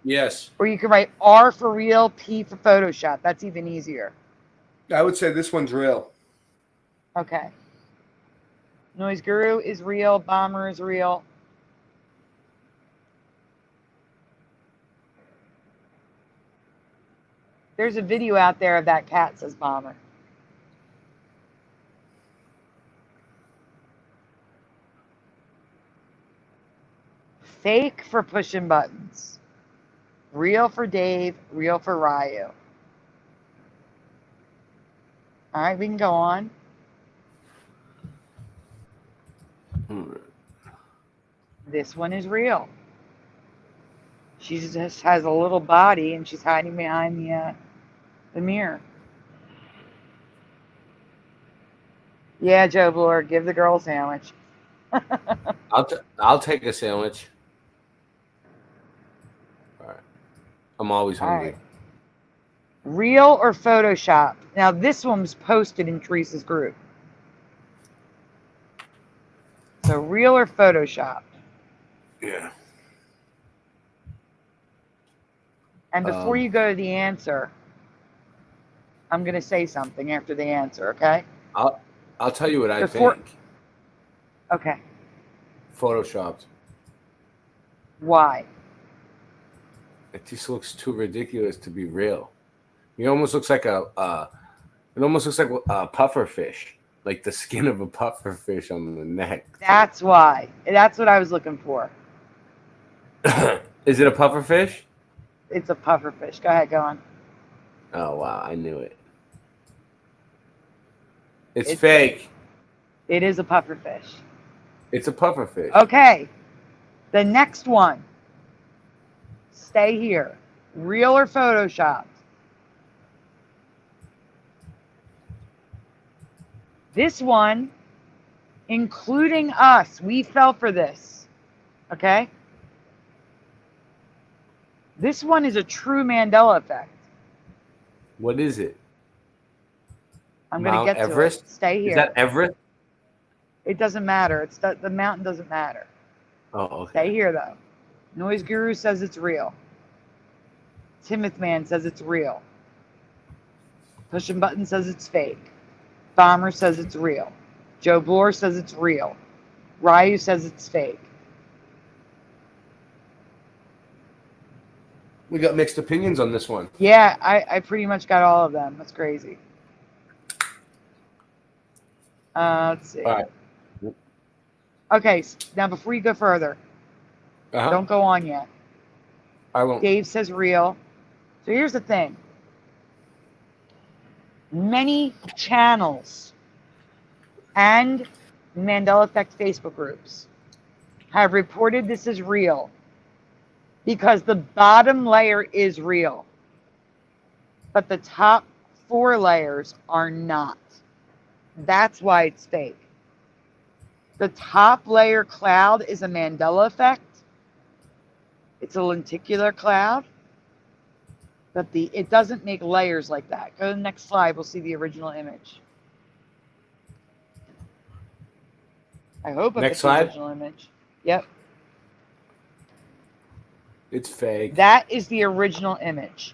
Yes. Or you can write R for real, P for Photoshop. That's even easier. I would say this one's real. Okay. Noise Guru is real. Bomber is real. There's a video out there of that cat, says Bomber. Fake for pushing buttons. Real for Dave. Real for Ryu. All right, we can go on. This one is real. She just has a little body and she's hiding behind the mirror. Yeah, Joe Bloor, give the girl a sandwich. I'll take a sandwich. All right. I'm always hungry. Right. Real or Photoshop? Now this one was posted in Teresa's group. So real or Photoshop? Yeah. And before you go to the answer, I'm going to say something after the answer, okay? I'll tell you what I think. Okay. Photoshopped. Why? It just looks too ridiculous to be real. It almost looks like a puffer fish, like the skin of a puffer fish on the neck. That's why. That's what I was looking for. Is it a puffer fish? It's a puffer fish. Go ahead, go on. Oh wow, I knew it. It's fake. It is a puffer fish. It's a puffer fish. Okay. The next one. Stay here. Real or Photoshopped? This one, including us, we fell for this. Okay? This one is a true Mandela effect. What is it? I'm going to get Everest? to it. Stay here. Is that Everest? It doesn't matter. It's the mountain doesn't matter. Oh, okay. Stay here, though. Noise Guru says it's real. Timoth Man says it's real. Pushing Button says it's fake. Bomber says it's real. Joe Bloor says it's real. Ryu says it's fake. We got mixed opinions on this one. Yeah, I pretty much got all of them. That's crazy. Let's see. All right. Okay, now before you go further, don't go on yet. I won't. Dave says real. So here's the thing. Many channels and Mandela Effect Facebook groups have reported this is real because the bottom layer is real, but the top 4 layers are not. That's why it's fake. The top layer cloud is a Mandela effect. It's a lenticular cloud, but it doesn't make layers like that. Go to the next slide. We'll see the original image. I hope Next it's slide. the original image. Yep. It's fake. That is the original image.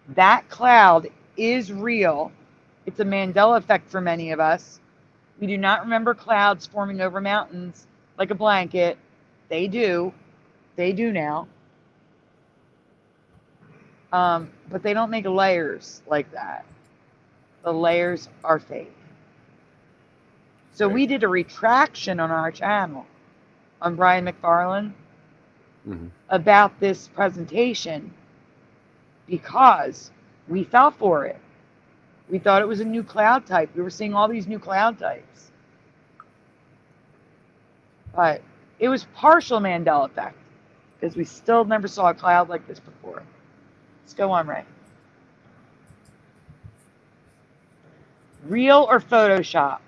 That cloud is real. It's a Mandela effect for many of us. We do not remember clouds forming over mountains like a blanket. They do. They do now. But they don't make layers like that. The layers are fake. So we did a retraction on our channel on Brian MacFarlane about this presentation because we fell for it. We thought it was a new cloud type. We were seeing all these new cloud types. But it was partial Mandela effect because we still never saw a cloud like this before. Let's go on, Ray. Real or Photoshopped?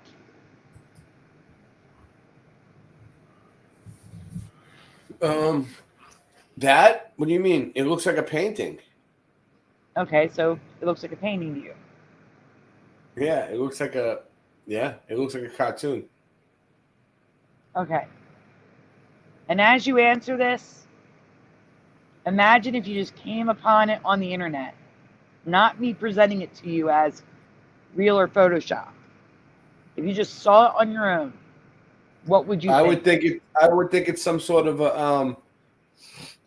That? What do you mean? It looks like a painting. Okay, so it looks like a painting to you. Yeah, it looks like a cartoon. Okay. And as you answer this, imagine if you just came upon it on the internet, not me presenting it to you as real or Photoshop. If you just saw it on your own, what would you think? I would think it's some sort of a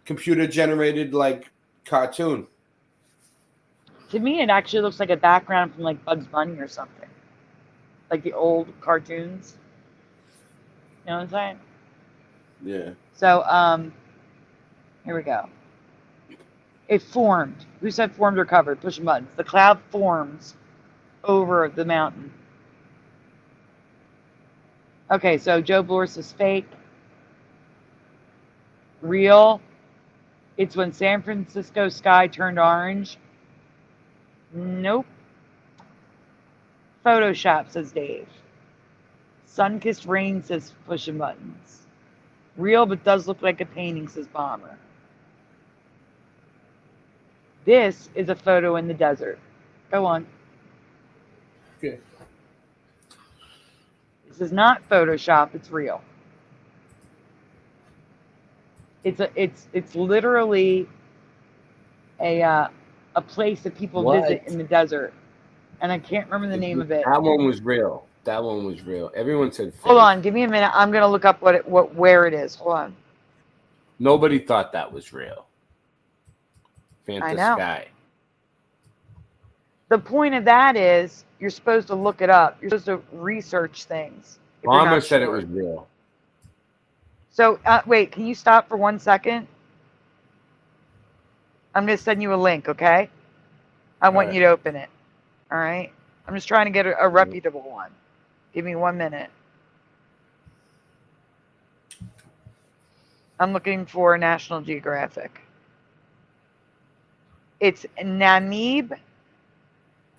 computer generated like cartoon. To me, it actually looks like a background from like Bugs Bunny or something, like the old cartoons. You know what I'm saying? Yeah. So, here we go. It formed. Who said formed or covered? Pushing buttons. The cloud forms over the mountain. Okay, so Joe Bloor says fake. Real. It's when San Francisco sky turned orange. Nope. Photoshop, says Dave. Sun-kissed rain, says pushing buttons. Real, but does look like a painting, says Bomber. This is a photo in the desert. Go on. Okay. This is not Photoshop, it's real. It's literally a place that people visit in the desert. And I can't remember the name of it. That one was real. That one was real. Everyone said fake. Hold on, give me a minute. I'm gonna look up where it is. Hold on. Nobody thought that was real. I know. Sky. The point of that is you're supposed to look it up. You're supposed to research things. Mama said it was real. So wait, can you stop for 1 second? I'm gonna send you a link, okay? I want you to open it. All right. I'm just trying to get a reputable one. Give me 1 minute. I'm looking for National Geographic. It's Namib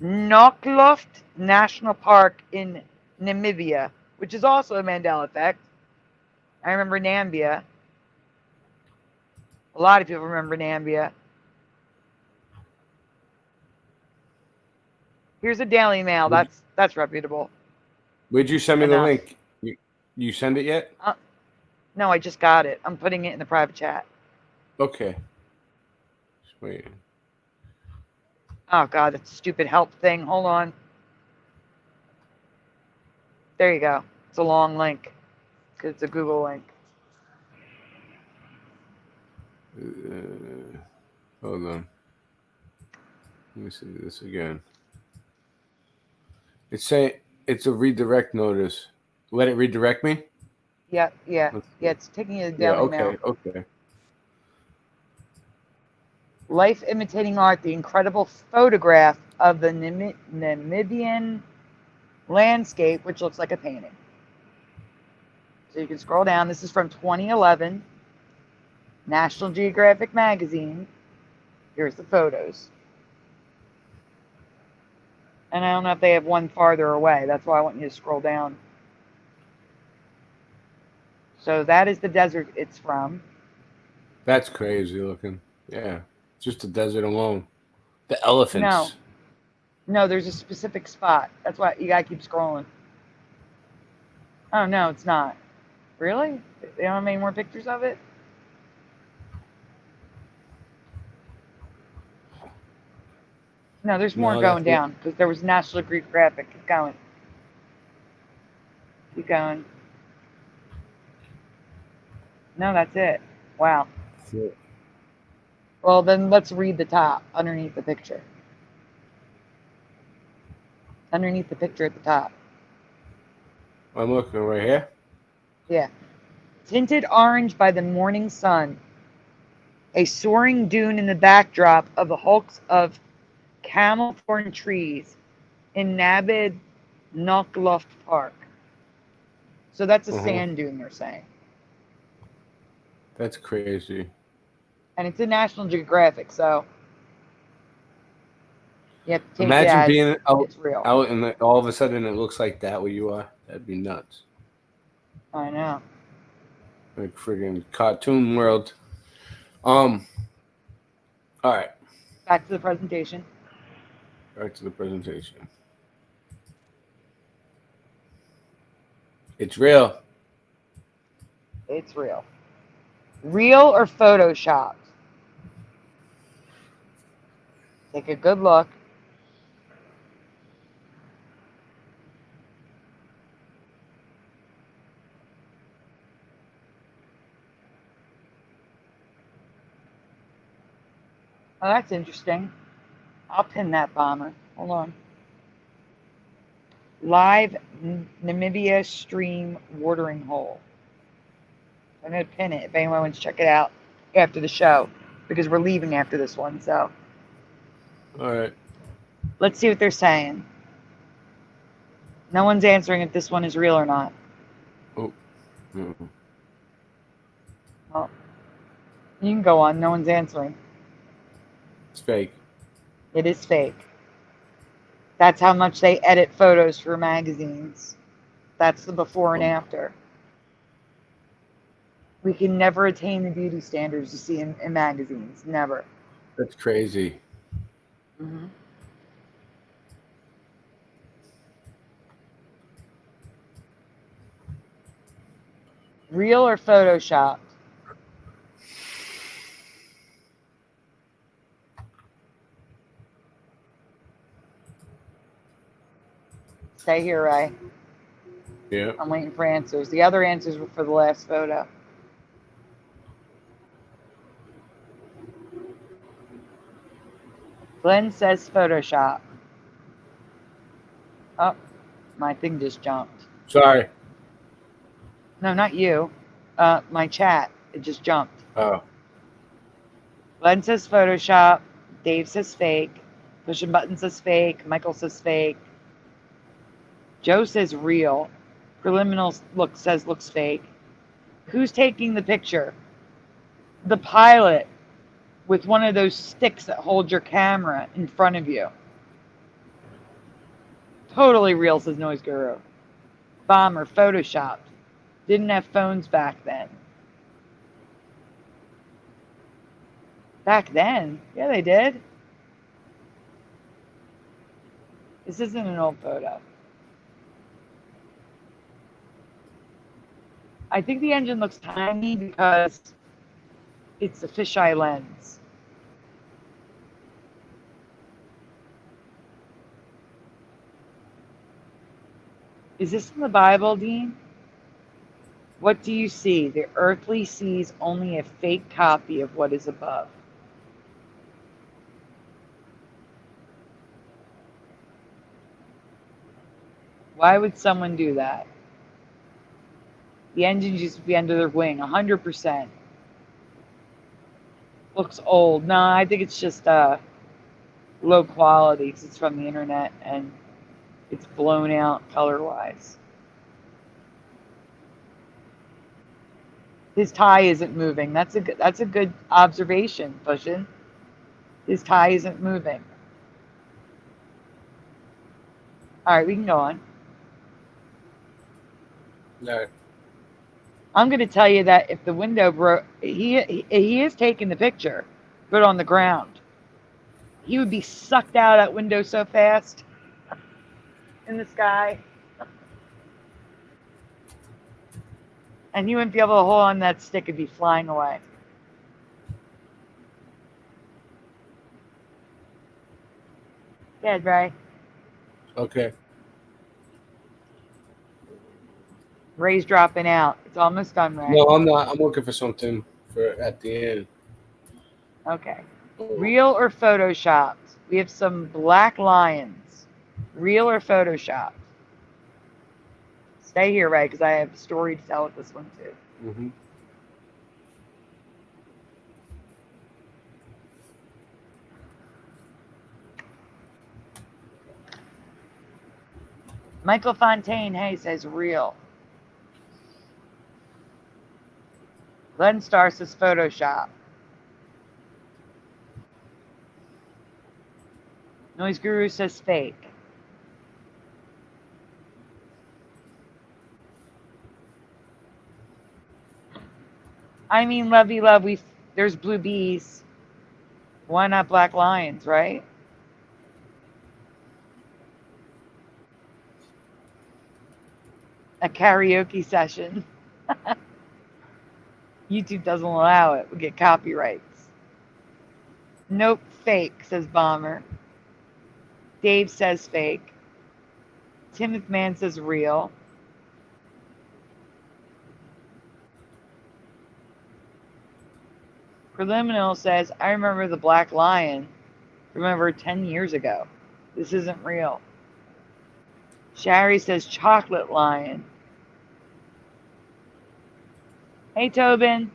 Naukluft National Park in Namibia, which is also a Mandela effect. I remember Nambia. A lot of people remember Nambia. Here's a Daily Mail. That's reputable. Where'd you send me the link? You send it yet? No, I just got it. I'm putting it in the private chat. Okay. Just wait. Oh, God, that's a stupid help thing. Hold on. There you go. It's a long link. It's a Google link. Hold on. Let me see this again. It's a redirect notice. Let it redirect me? Yeah. It's taking you to Daily Mail. Okay. Life imitating art, the incredible photograph of the Namibian landscape, which looks like a painting. So you can scroll down. This is from 2011, National Geographic magazine. Here's the photos. And I don't know if they have one farther away. That's why I want you to scroll down. So that is the desert it's from. That's crazy looking. Yeah. Just the desert alone. The elephants. No, there's a specific spot. That's why you gotta keep scrolling. Oh, no, it's not. Really? They don't have any more pictures of it? No, there's more going down because there was National Geographic. Keep going. Keep going. No, that's it. Wow. That's it. Well, then let's read the top underneath the picture. Underneath the picture at the top. I'm looking right here. Yeah. Tinted orange by the morning sun. A soaring dune in the backdrop of the hulks of camel thorn trees in Namib Naukluft Park. So that's a sand dune, they're saying. That's crazy. And it's in National Geographic, so you have to take Imagine it being it's real. out and all of a sudden it looks like that where you are. That'd be nuts. I know. Like friggin' cartoon world. All right. Back to the presentation. Back to the presentation. It's real. It's real. Real or photoshopped? Take a good look. Oh, that's interesting. I'll pin that bomber. Hold on. Live Namibia stream watering hole. I'm going to pin it if anyone wants to check it out after the show, because we're leaving after this one. So All right. let's see what they're saying. No one's answering if this one is real or not. Oh. Mm-hmm. Well, you can go on. No one's answering. It's fake. It is fake. That's how much they edit photos for magazines. That's the before and after. We can never attain the beauty standards you see in magazines. Never. That's crazy. Mm-hmm. Real or photoshopped? Stay here, Ray. Yeah. I'm waiting for answers. The other answers were for the last photo. Glenn says Photoshop. Oh, my thing just jumped. Sorry. No, not you. My chat. It just jumped. Oh. Glenn says Photoshop. Dave says fake. Pushing Button says fake. Michael says fake. Joe says real. Preliminal says looks fake. Who's taking the picture? The pilot with one of those sticks that hold your camera in front of you. Totally real, says Noise Guru. Bomber, photoshopped. Didn't have phones back then. Back then? Yeah, they did. This isn't an old photo. I think the engine looks tiny because it's a fisheye lens. Is this in the Bible, Dean? What do you see? The earthly sees only a fake copy of what is above. Why would someone do that? The engines used to be under their wing, 100%. Looks old. No, I think it's just low quality because it's from the internet and it's blown out color-wise. His tie isn't moving. That's a good observation, Pushin. His tie isn't moving. All right, we can go on. No. I'm going to tell you that if the window broke, he is taking the picture, but on the ground. He would be sucked out of that window so fast in the sky. And he wouldn't be able to hold on that stick. It'd be flying away. Good, Ray. Okay. Ray's dropping out. It's almost done, Ray. No, I'm not. I'm looking for something for at the end. Okay. Real or photoshopped? We have some black lions. Real or photoshopped? Stay here, Ray, because I have a story to tell with this one, too. Mm-hmm. Michael Fontaine, hey, says real. Glenn Star says Photoshop. Noise Guru says fake. I mean, lovey, there's blue bees. Why not black lions, right? A karaoke session. YouTube doesn't allow it. We get copyrights. Nope, fake, says Bomber. Dave says fake. Timothy Man says real. Preliminal says, I remember the black lion. Remember 10 years ago. This isn't real. Shari says chocolate lion. Hey, Tobin.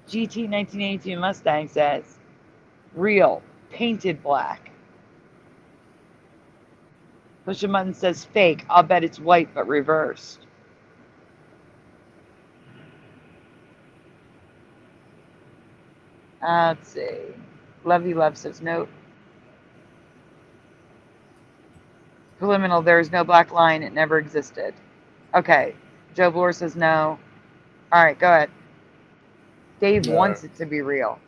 GT 1982 Mustang says real, painted black. Push a Button says fake. I'll bet it's white but reversed. Let's see. Lovey Love says nope. Preliminal, there is no black line. It never existed. Okay. Joe Bloor says no. All right, go ahead. Dave wants it to be real.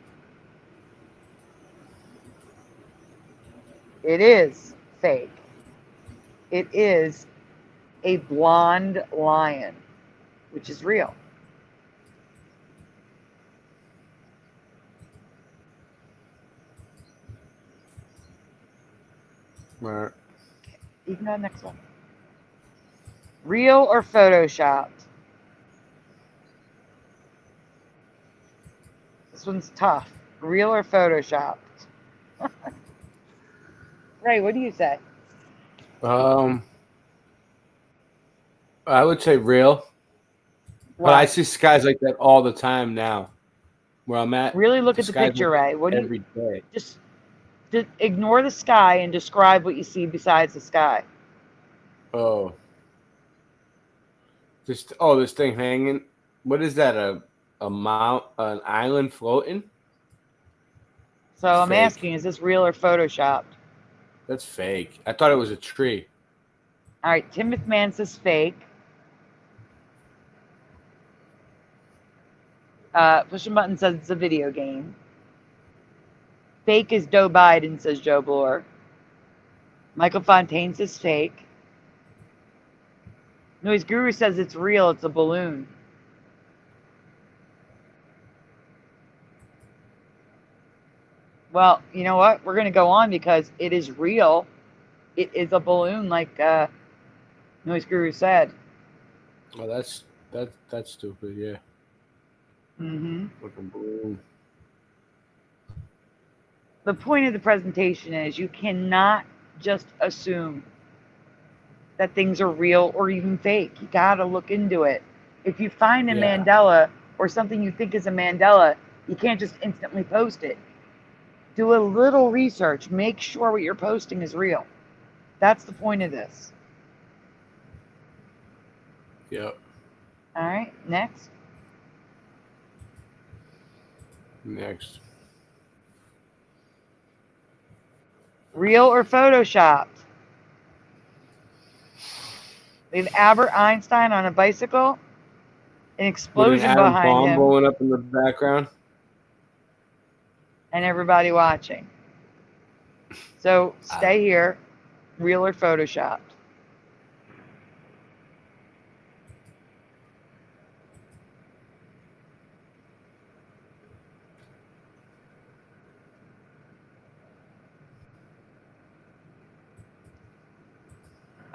It is fake. It is a blonde lion, which is real. Right. You can go to the next one. Real or photoshopped? This one's tough. Real or photoshopped? Ray, what do you say? I would say real. But I see skies like that all the time now. Where I'm at. Really look at the picture, Ray. What do you every day? Just ignore the sky and describe what you see besides the sky. Oh. This thing hanging. What is that? An island floating? So I'm asking, is this real or photoshopped? That's fake. I thought it was a tree. All right, Timothy Man says fake. Push a Button says it's a video game. Fake is Joe Biden, says Joe Bloor. Michael Fontaine says fake. Noise Guru says it's real. It's a balloon. Well, you know what? We're going to go on because it is real. It is a balloon, like Noise Guru said. Oh, that's stupid. Yeah. Like a balloon. The point of the presentation is you cannot just assume that things are real or even fake. You got to look into it. If you find a Mandela or something you think is a Mandela, you can't just instantly post it. Do a little research. Make sure what you're posting is real. That's the point of this. Yep. All right, next. Next. Real or photoshopped? We have Albert Einstein on a bicycle. An explosion behind bomb him. blowing up in the background. And everybody watching. So stay here. Real or photoshopped?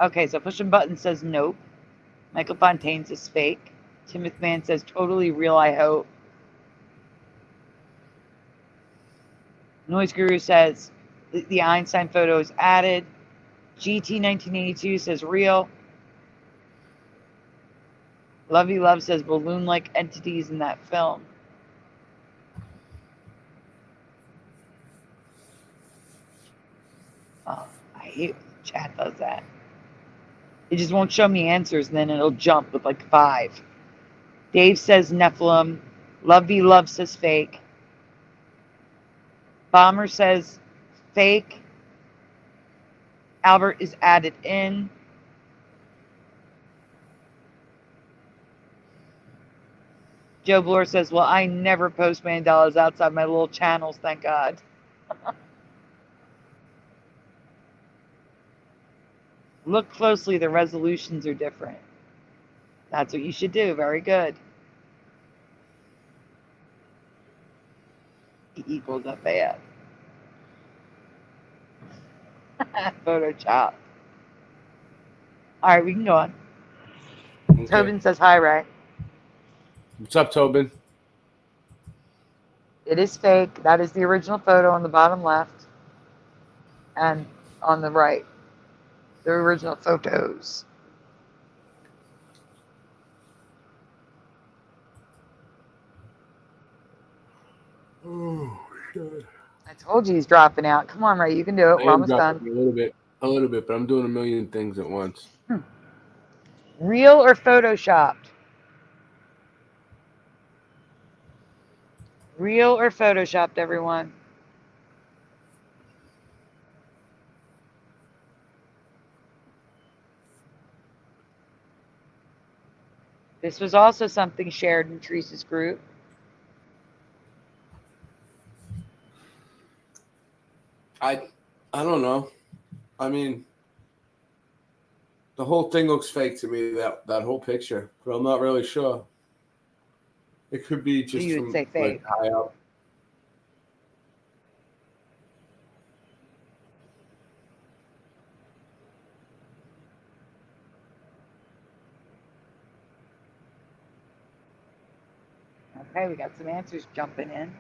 Okay, so Push a Button says nope. Michael Fontaine says fake. Timothy Man says totally real, I hope. Noise Guru says the Einstein photo is added. GT 1982 says real. Lovey Love says balloon-like entities in that film. Oh, I hate when the chat does that. It just won't show me answers, and then it'll jump with like 5. Dave says Nephilim. Lovey Love says fake. Bomber says fake. Albert is added in. Joe Bloor says, well, I never post Mandelas outside my little channels, thank God. Look closely, the resolutions are different. That's what you should do. Very good. E equals FAF. Photoshop. All right, we can go on. Okay. Tobin says, hi, Ray. What's up, Tobin? It is fake. That is the original photo on the bottom left and on the right. The original photos. Oh, shit. I told you he's dropping out. Come on, Ray, you can do it. I We're am almost dropping done. a little bit, but I'm doing a million things at once. Real or photoshopped? Real or photoshopped, everyone? This was also something shared in Teresa's group. I don't know. I mean, the whole thing looks fake to me, that whole picture, but I'm not really sure. It could be just You would from say fake. like high up. Okay, we got some answers jumping in.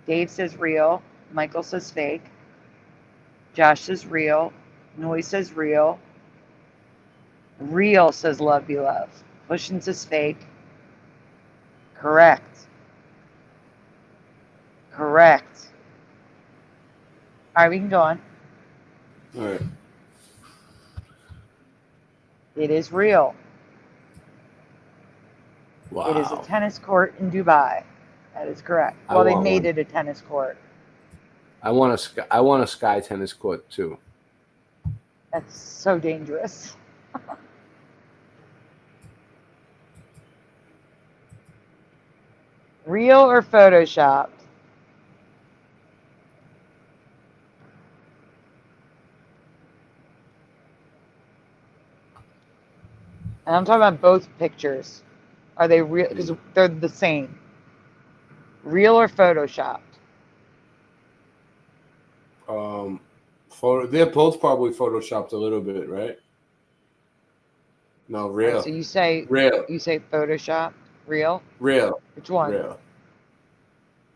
Dave says real. Michael says fake. Josh says real. Noise says real. Real says love be love. Pushin says fake. Correct. Correct. All right, we can go on. All right. It is real. Wow. It is a tennis court in Dubai. That is correct. Well, they made it a tennis court. I want a sky tennis court too. That's so dangerous. Real or photoshopped? And I'm talking about both pictures. Are they real? Because they're the same. Real or photoshopped? They're both probably photoshopped a little bit, right? No, real. Right, so you say real. You say photoshopped? Real? Real. Which one? Real.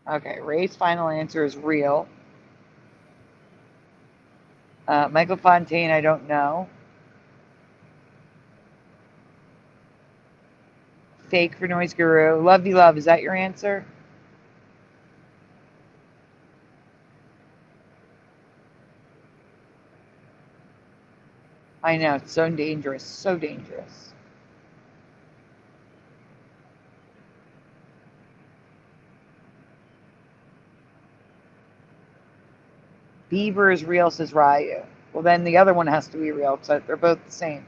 Okay, Ray's final answer is real. Michael Fontaine, I don't know. Fake for Noise Guru. Love you, love. Is that your answer? I know, it's so dangerous. So dangerous. Bieber is real, says Ryu. Well, then the other one has to be real, because they're both the same.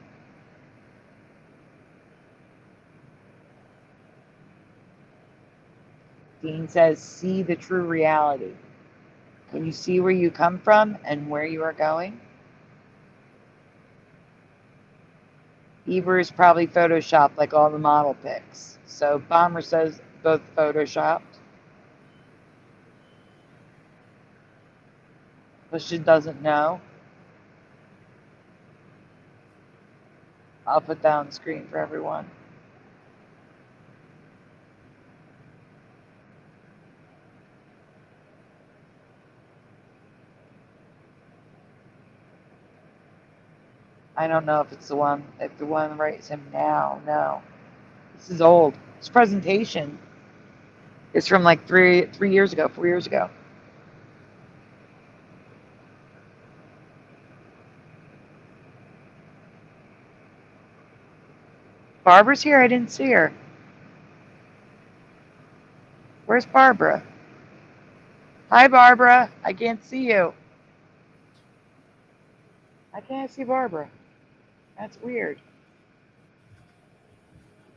Dean says, see the true reality. Can you see where you come from and where you are going? Bieber is probably photoshopped like all the model pics. So Bomber says both photoshopped. Pushin doesn't know. I'll put that on the screen for everyone. I don't know if it's the one, if the one writes him now. No. This is old. This presentation is from like 3 years ago, 4 years ago. Barbara's here? I didn't see her. Where's Barbara? Hi, Barbara. I can't see you. I can't see Barbara. That's weird.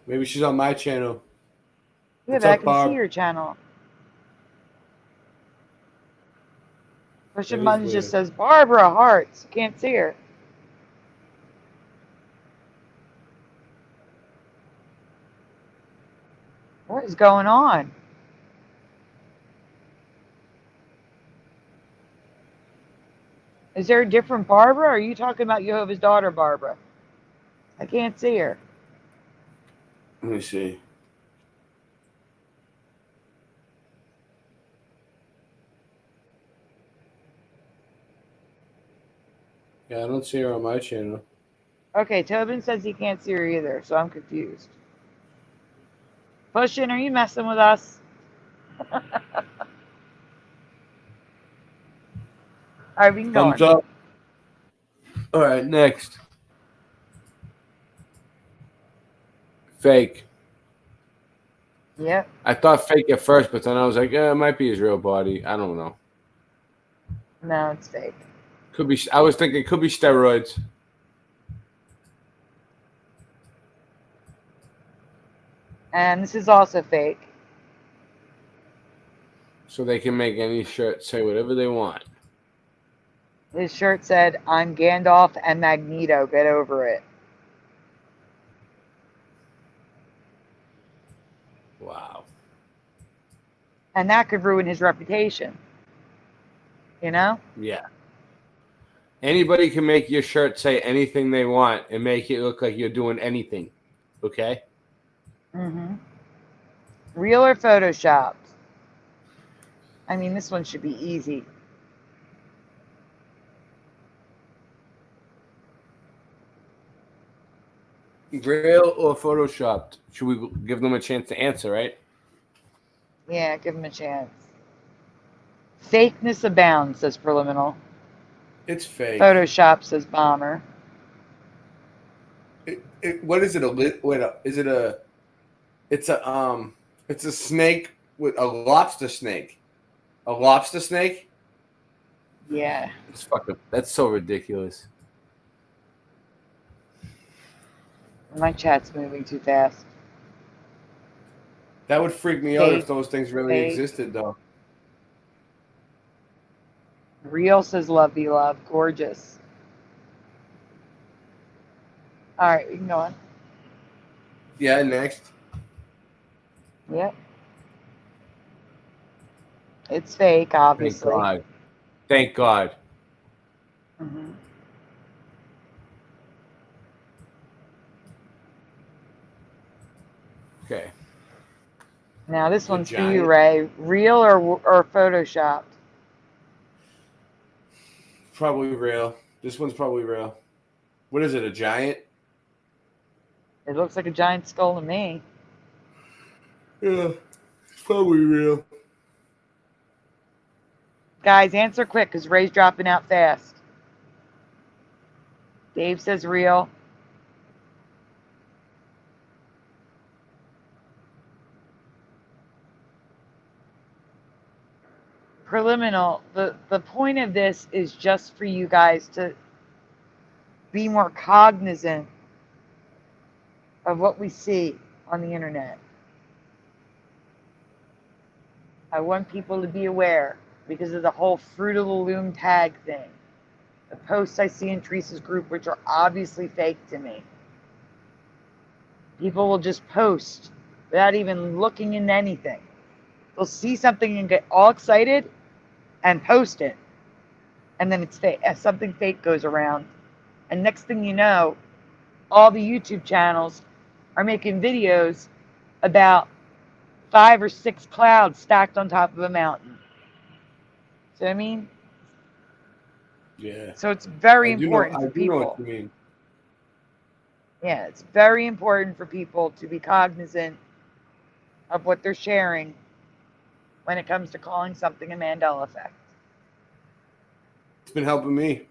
Maybe she's on my channel. Yeah, What's but I up, can Bob? see your channel. Pushing That is buttons just weird. says Barbara Hearts. Can't see her. What is going on? Is there a different Barbara, or are you talking about Jehovah's daughter Barbara? I can't see her. Let me see. Yeah, I don't see her on my channel. Okay, Tobin says he can't see her either, so I'm confused. Pushing, are you messing with us? All right, we can go Thumbs on. up. All right, next. Fake. Yep. I thought fake at first, but then I was like, it might be his real body. I don't know. No, it's fake. Could be. I was thinking it could be steroids. And this is also fake. So they can make any shirt say whatever they want. His shirt said, I'm Gandalf and Magneto. Get over it. Wow. And that could ruin his reputation. You know? Yeah. Anybody can make your shirt say anything they want and make it look like you're doing anything. Okay? Mm-hmm. Real or photoshopped? I mean, this one should be easy. Real or photoshopped? Should we give them a chance to answer, right? Yeah, give him a chance. Fakeness abounds, says Preliminal. It's fake. Photoshop, says Bomber. What is it? Is it a? It's a snake with a lobster snake. A lobster snake? Yeah. It's fucking. That's so ridiculous. My chat's moving too fast. That would freak me out Fake. if those things really Fake. existed, though. Real, says Love Be Love. Gorgeous. All right, we can go on. Yeah. Next. Yep. It's fake, obviously. Thank God. Thank God. Mm-hmm. Okay. Now this one's for you, giant. Ray. Real or photoshopped? Probably real. This one's probably real. What is it? A giant? It looks like a giant skull to me. Yeah. It's probably real. Guys, answer quick because Ray's dropping out fast. Dave says real. Preliminal. The point of this is just for you guys to be more cognizant of what we see on the internet. I want people to be aware because of the whole Fruit of the Loom tag thing. The posts I see in Teresa's group, which are obviously fake to me. People will just post without even looking into anything. They'll see something and get all excited and post it. And then it's fake. Something fake goes around. And next thing you know, all the YouTube channels are making videos about 5 or 6 clouds stacked on top of a mountain. See what I mean? Yeah. So it's very I do important for know people. what you mean. Yeah, it's very important for people to be cognizant of what they're sharing when it comes to calling something a Mandela effect. It's been helping me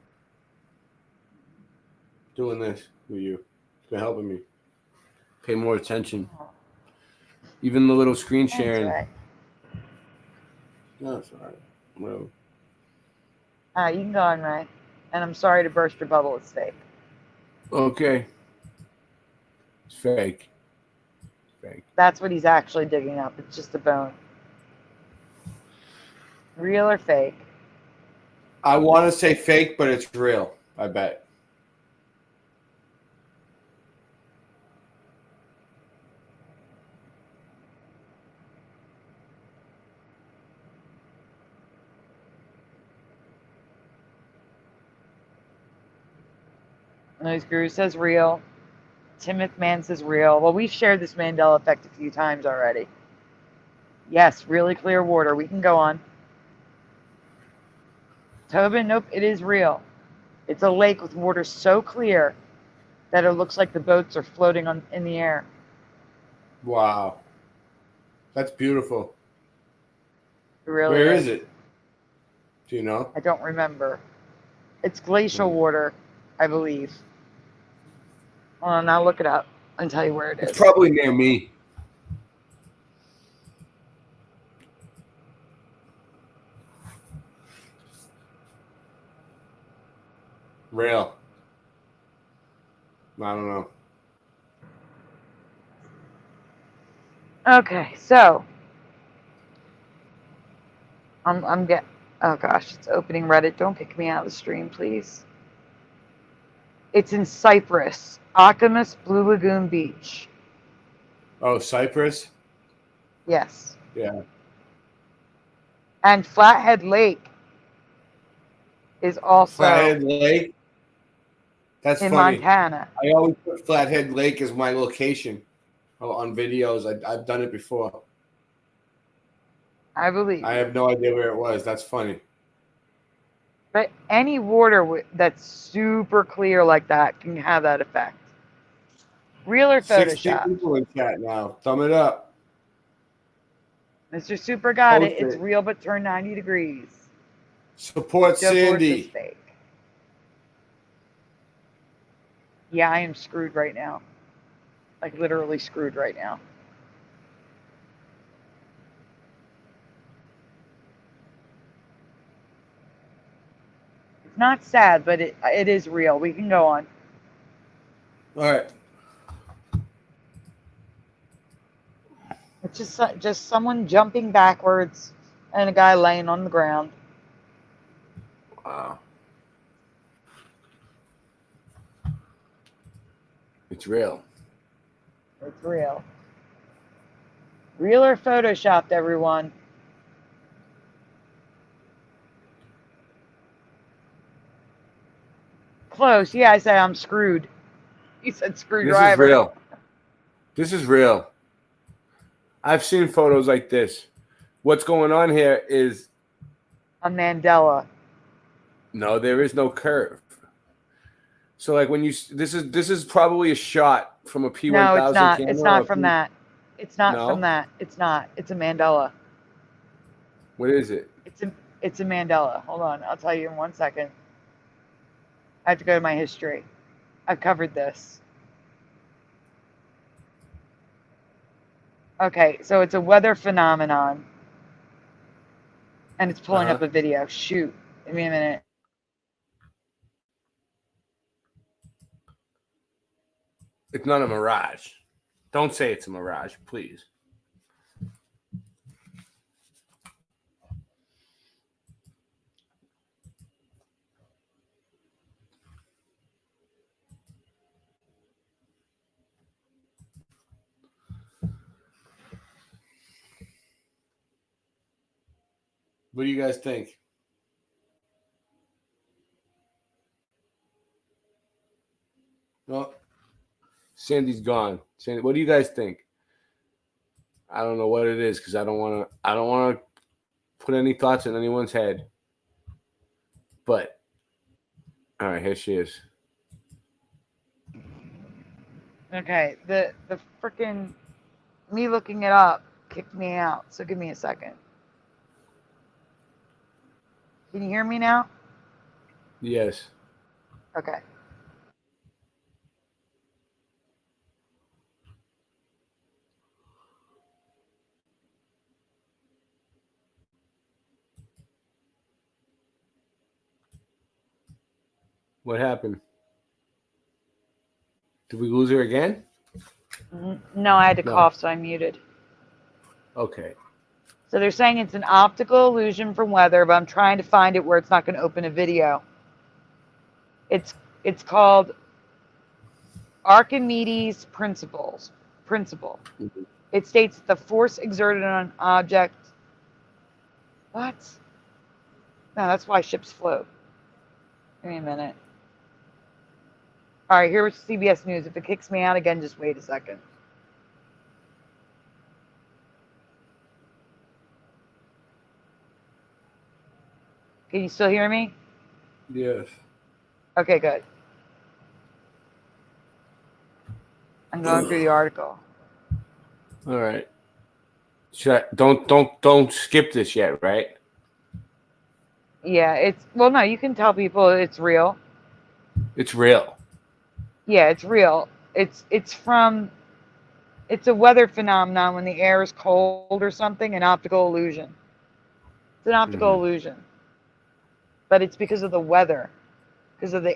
doing this with you. It's been helping me pay more attention. Even the little screen sharing. That's right. No, it's all right. Whatever. All right, you can go on, Ray. And I'm sorry to burst your bubble. It's fake. Okay. It's fake. fake. That's what he's actually digging up. It's just a bone. Real or fake? I want to say fake, but it's real. I bet. Noise Guru says real. Timoth Man says real. Well, we've shared this Mandela effect a few times already. Yes, really clear water. We can go on. Tobin, nope, it is real. It's a lake with water so clear that it looks like the boats are floating in the air. Wow. That's beautiful. It really Where is it? Do you know? I don't remember. It's glacial water, I believe. Hold on, I'll look it up and tell you where it is. It's probably near me. Real. I don't know. Okay, so I'm getting. Oh gosh, it's opening Reddit. Don't kick me out of the stream, please. It's in Cyprus, Akamus Blue Lagoon Beach. Oh, Cyprus? Yes. Yeah. And Flathead Lake is also Flathead Lake? That's in funny. Montana. I always put Flathead Lake as my location on videos. I've done it before. I believe. I have no idea where it was. That's funny. But any water that's super clear like that can have that effect. Real or 60 Photoshop? people in chat now. Thumb it up. Mr. Super got Post it. It's it. real but turned 90 degrees. Support Joe Force Sandy. is fake. Yeah, I am screwed right now. Like literally screwed right now. It's not sad, but it is real. We can go on. All right. It's just someone jumping backwards and a guy laying on the ground. Wow. It's real. It's real. Real or photoshopped, everyone? Close. Yeah, I said I'm screwed. You said screwdriver. This is real. This is real. I've seen photos like this. What's going on here is A Mandela. no, there is no curve. So like when you this is probably a shot from a P1000 No, it's not. camera. It's not from that. It's not No? from that. It's not. It's a Mandela. What is it? It's a Mandela. Hold on. I'll tell you in 1 second. I have to go to my history. I've covered this. Okay, so it's a weather phenomenon. And it's pulling up a video. Shoot. Give me a minute. It's not a mirage. Don't say it's a mirage, please. What do you guys think? Well, Sandy's gone. Sandy, what do you guys think? I don't know what it is because I don't want to put any thoughts in anyone's head. But all right, here she is. Okay, the freaking me looking it up kicked me out. So give me a second. Can you hear me now? Yes. Okay. What happened? Did we lose her again? No, I had to No. cough, so I muted. Okay. So they're saying it's an optical illusion from weather, but I'm trying to find it where it's not going to open a video. It's called Archimedes' principle. It states that the force exerted on an object. What? No, that's why ships float. Give me a minute. All right, here's CBS News. If it kicks me out again, just wait a second. Can you still hear me? Yes. Okay, good. I'm going through the article. All right. Don't skip this yet, right? Yeah, well, no, you can tell people it's real. It's real. Yeah, it's real. It's a weather phenomenon when the air is cold or something, an optical illusion. It's an optical illusion. But it's because of the weather. Because of the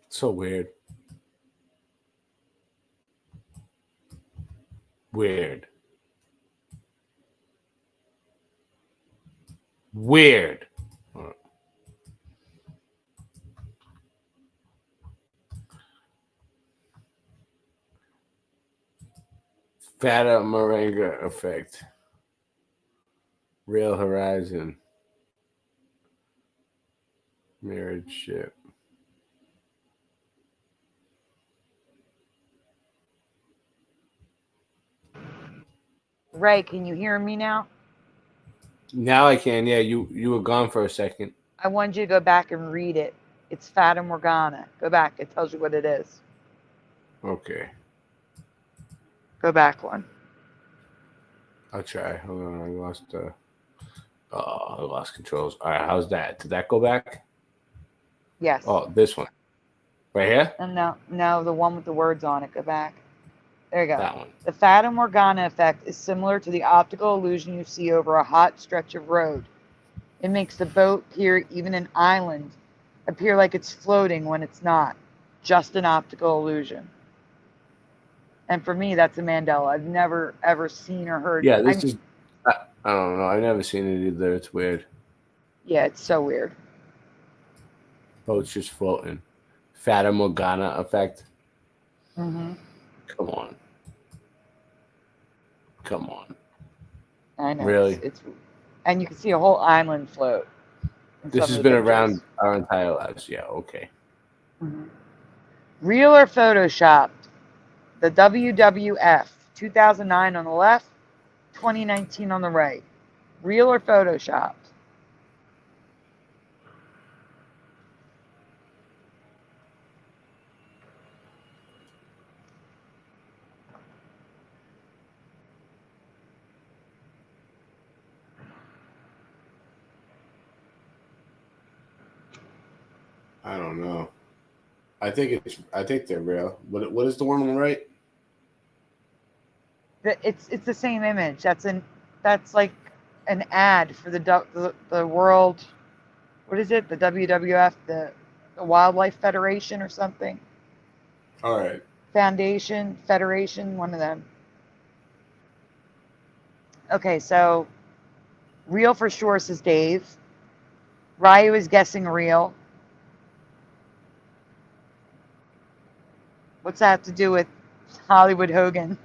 So weird. Weird. Fata Morgana effect. Real horizon. Mirrored ship. Ray, can you hear me now? Now I can. Yeah, you were gone for a second. I want you to go back and read it. It's Fata Morgana. Go back. It tells you what it is. Okay. Go back one. I'll try. Hold on. I lost controls. All right. How's that? Did that go back? Yes. Oh, this one. Right here? No, the one with the words on it. Go back. There you go. That one. The Fata Morgana effect is similar to the optical illusion you see over a hot stretch of road. It makes the boat appear, even an island, appear like it's floating when it's not. Just an optical illusion. And for me, that's a Mandela. I've never, ever seen or heard. Yeah, I don't know. I've never seen it either. It's weird. Yeah, it's so weird. Boat's just floating. Fata Morgana effect. Mm-hmm. Come on. I know. Really? It's and you can see a whole island float. This has been around our entire lives. Yeah, okay. Mm-hmm. Real or photoshopped? The WWF 2009 on the left, 2019 on the right. Real or photoshopped? I don't know. I think they're real. What is the one on the right? It's the same image. That's like an ad for the world. What is it? The WWF, the Wildlife Federation or something. All right. Foundation, Federation, one of them. Okay, so real for sure, says Dave. Ryu is guessing real. What's that have to do with Hollywood Hogan?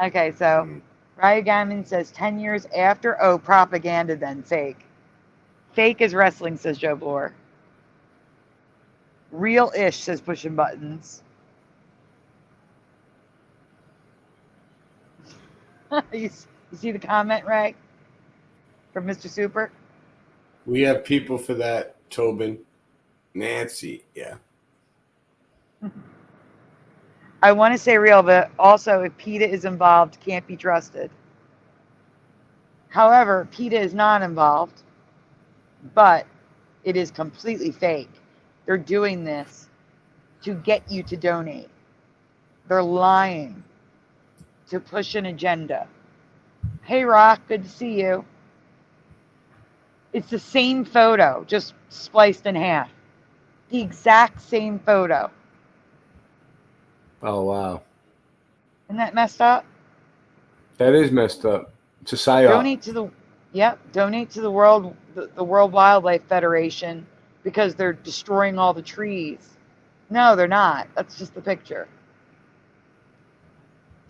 Okay, so Ryu Gammon says 10 years after. Oh, propaganda then. Fake. Fake is wrestling, says Joe Bloor. Real-ish, says Pushing Buttons. You see the comment, Ray? From Mr. Super? We have people for that, Tobin. Nancy, yeah. I want to say real, but also if PETA is involved, can't be trusted. However, PETA is not involved, but it is completely fake. They're doing this to get you to donate. They're lying to push an agenda. Hey, Rock, good to see you. It's the same photo, just spliced in half. The exact same photo. Oh, wow. Isn't that messed up? That is messed up. It's a psyop. Donate to the World Wildlife Federation because they're destroying all the trees. No, they're not. That's just the picture.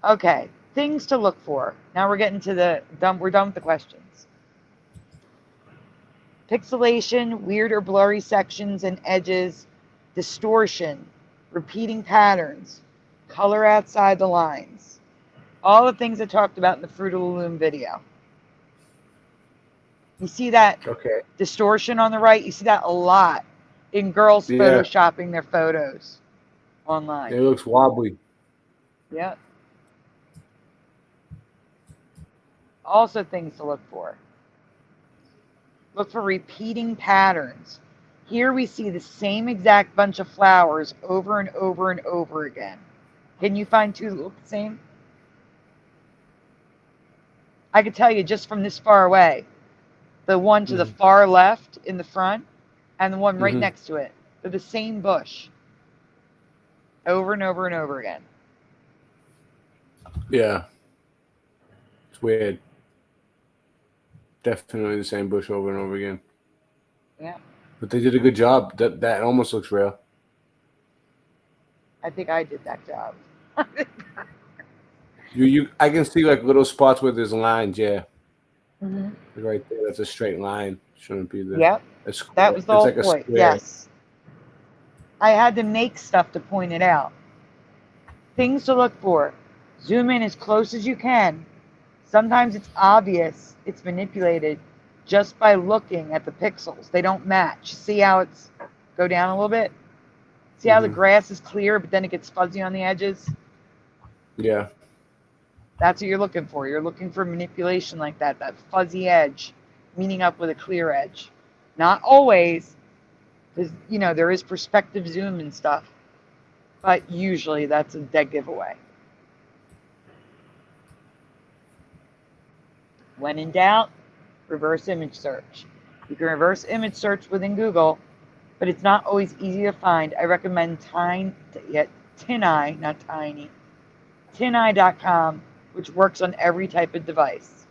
Okay, things to look for. Now we're getting to we're done with the questions. Pixelation, weird or blurry sections and edges, distortion, repeating patterns, color outside the lines. All the things I talked about in the Fruit of the Loom video. You see that distortion on the right? You see that a lot in girls photoshopping their photos online. It looks wobbly. Yep. Also things to look for. Look for repeating patterns. Here we see the same exact bunch of flowers over and over and over again. Can you find two that look the same? I could tell you just from this far away. The one to the far left in the front and the one right next to it. They're the same bush. Over and over and over again. Yeah. It's weird. Definitely the same bush over and over again. Yeah. But they did a good job. That almost looks real. I think I did that job. I can see like little spots where there's lines, yeah. Mm-hmm. Right there, that's a straight line. Shouldn't be there. Yep. That was the whole point. Yes. I had to make stuff to point it out. Things to look for. Zoom in as close as you can. Sometimes it's obvious it's manipulated just by looking at the pixels. They don't match. See how it's go down a little bit? See how the grass is clear, but then it gets fuzzy on the edges? Yeah. That's what you're looking for. You're looking for manipulation like that fuzzy edge meeting up with a clear edge. Not always, because, there is perspective zoom and stuff, but usually that's a dead giveaway. When in doubt, reverse image search. You can reverse image search within Google, but it's not always easy to find. I recommend TinEye, not Tiny, TinEye.com, which works on every type of device.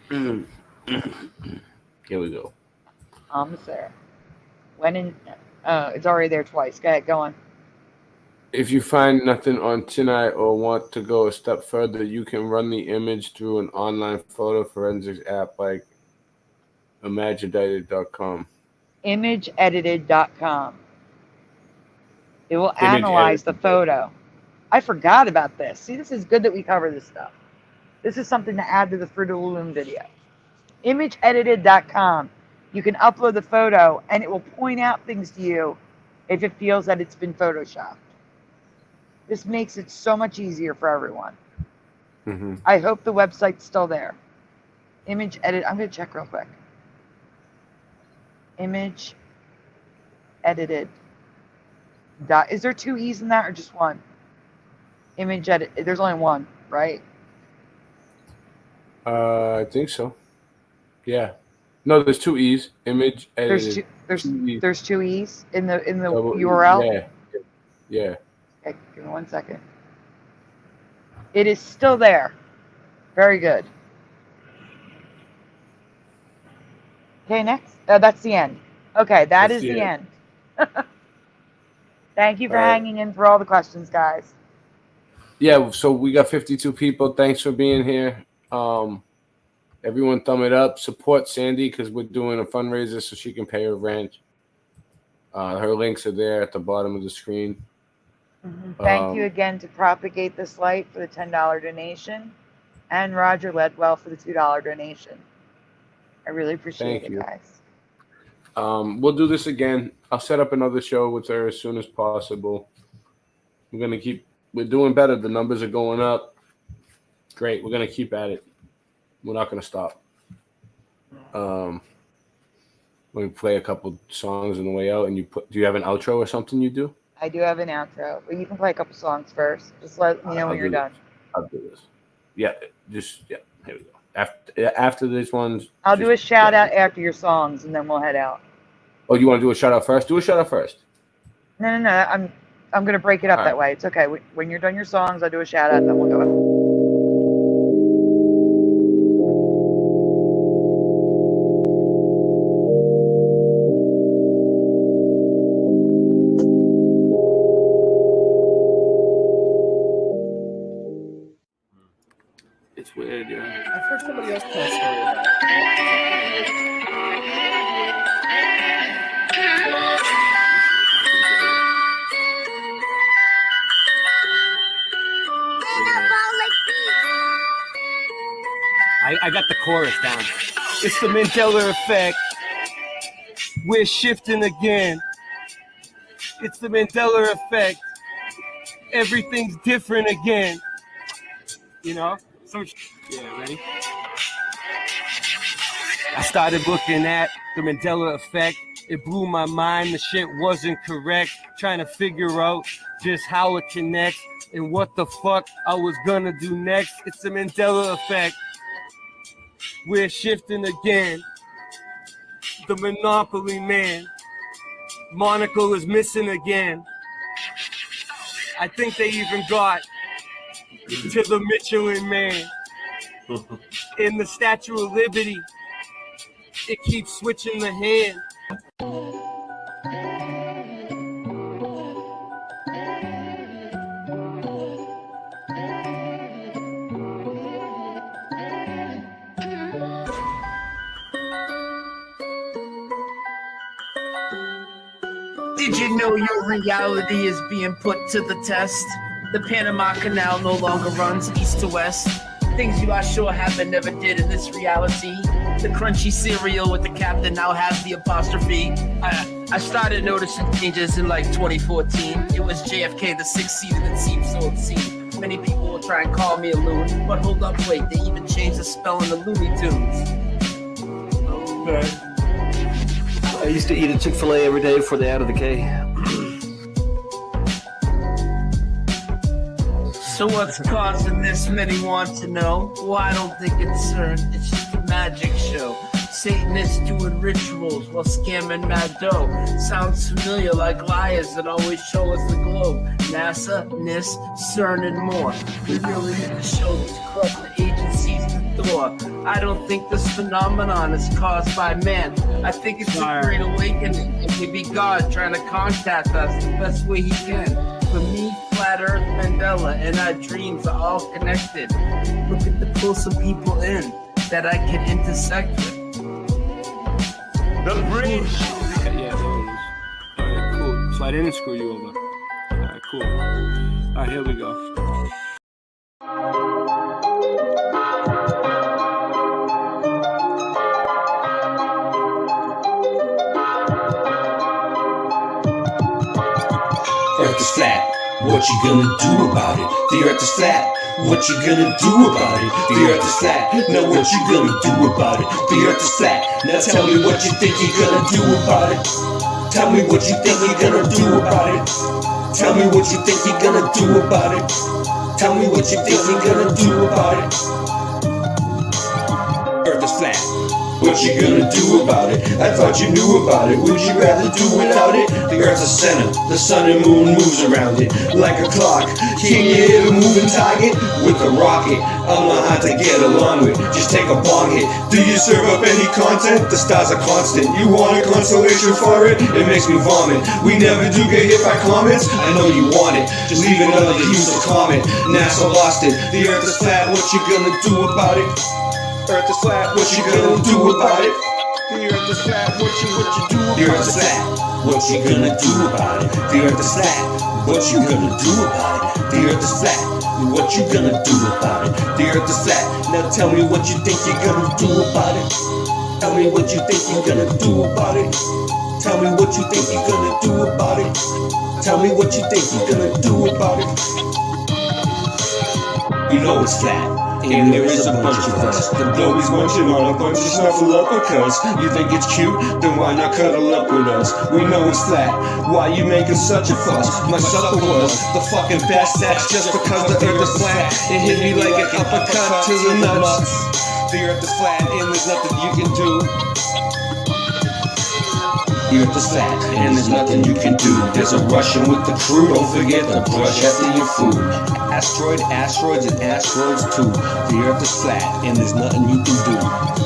Here we go. Almost there. It's already there twice. Go ahead, go on. If you find nothing on TinEye or want to go a step further, you can run the image through an online photo forensics app like imageedited.com. Imageedited.com. It will analyze the photo. I forgot about this. See, this is good that we cover this stuff. This is something to add to the Fruit of the Loom video. Imageedited.com. You can upload the photo and it will point out things to you if it feels that it's been photoshopped. This makes it so much easier for everyone. I hope the website's still there. Image edit. I'm going to check real quick. Image edited. Is there two E's in that or just one? Image edit. There's only one, right? I think so. Yeah. No, there's two E's. Image edited. There's two E's in the URL. Yeah. Okay, give me 1 second. It is still there. Very good. Okay, next. That's the end. Okay, that's the end. Thank you for hanging in for all the questions, guys. Yeah, so we got 52 people. Thanks for being here. Everyone thumb it up. Support Sandy because we're doing a fundraiser so she can pay her rent. Her links are there at the bottom of the screen. Thank you again to Propagate This Light for the $10 donation and Roger Ledwell for the $2 donation. I really appreciate it, guys. We'll do this again. I'll set up another show with her as soon as possible. We're doing better. The numbers are going up. Great. We're going to keep at it. We're not going to stop. We play a couple songs on the way out, and do you have an outro or something you do? I do have an outro, but you can play a couple songs first. Just let me know when you're done. I'll do this. Yeah, just here we go. After this one's. I'll do a shout out after your songs, and then we'll head out. Oh, you want to do a shout out first? Do a shout out first. No. I'm gonna break it up that way. It's okay. When you're done your songs, I'll do a shout out, and then we'll go. It's weird, yeah. I've heard somebody else tell a story about it. I got the chorus down. It's the Mandela effect. We're shifting again. It's the Mandela effect. Everything's different again. You know? So, yeah, ready? I started looking at the Mandela effect. It blew my mind. The shit wasn't correct. Trying to figure out just how it connects and what the fuck I was gonna do next. It's the Mandela effect. We're shifting again. The Monopoly man. Monocle is missing again. I think they even got to the Michelin man. In the Statue of Liberty, it keeps switching the hand. Did you know your reality is being put to the test? The Panama Canal no longer runs east to west. Things you are sure happened never did in this reality. The crunchy cereal with the captain now has the apostrophe. I started noticing changes in like 2014. It was JFK, the sixth seater that seemed so obscene. Many people will try and call me a loon, but hold up, wait, they even changed the spelling of Looney Tunes. Okay. I used to eat a Chick-fil-A every day before they added the K. So what's causing this? Many want to know. Well, I don't think it's CERN. It's just a magic show. Satanists doing rituals while scamming mad dough. Sounds familiar, like liars that always show us the globe. NASA, NIST, CERN, and more. We really need to show these corrupt agencies the door. I don't think this phenomenon is caused by man. I think it's a great awakening. It may be God trying to contact us the best way he can. For me, Flat Earth, Mandela, and our dreams are all connected. Looking to pull some people in that I can intersect with. The bridge! Yeah, there it is. Alright, cool. So I didn't screw you over. Alright, cool. Alright, here we go. Earth is flat, what you gonna do about it? The earth is flat, what you gonna do about it? The earth is flat, now what you gonna do about it? The earth is flat, now tell me what you think you're gonna do about it. Tell me what you think you're gonna do about it. Tell me what you think you're gonna do about it. Tell me what you think you're gonna do about it. Earth is flat. What you gonna do about it? I thought you knew about it. Would you rather do without it? The earth's a center, the sun and moon moves around it like a clock. Can you hit a moving target with a rocket? I'm not hard to get along with, just take a bong hit. Do you serve up any content? The stars are constant. You want a consolation for it? It makes me vomit. We never do get hit by comments. I know you want it, just leave another useless comment. NASA lost it. The earth is flat, what you gonna do about it? Earth is flat, what you gonna do about it? The earth is flat, what you do about it? The earth is flat, what you gonna do about it? The earth is flat, what you gonna do about it? The earth is flat, what you gonna do about it? The earth is flat, now tell me what you think you're gonna do about it. Tell me what you think you're gonna do about it. Tell me what you think you're gonna do about it. Tell me what you think you're gonna do about it. You know it's flat. and there is a bunch of us. The globe is munching on a bunch of snuffleupagus. You think it's cute? Then why not cuddle up with us? We know it's flat. Why you making such a fuss? My supper was the fucking best. That's just because the earth is flat. It hit me like an uppercut to the nuts. The earth is flat and there's nothing you can do. The earth is flat and there's nothing you can do. There's a Russian with the crew. Don't forget to brush after your food. Asteroids, and asteroids too. The earth is flat and there's nothing you can do.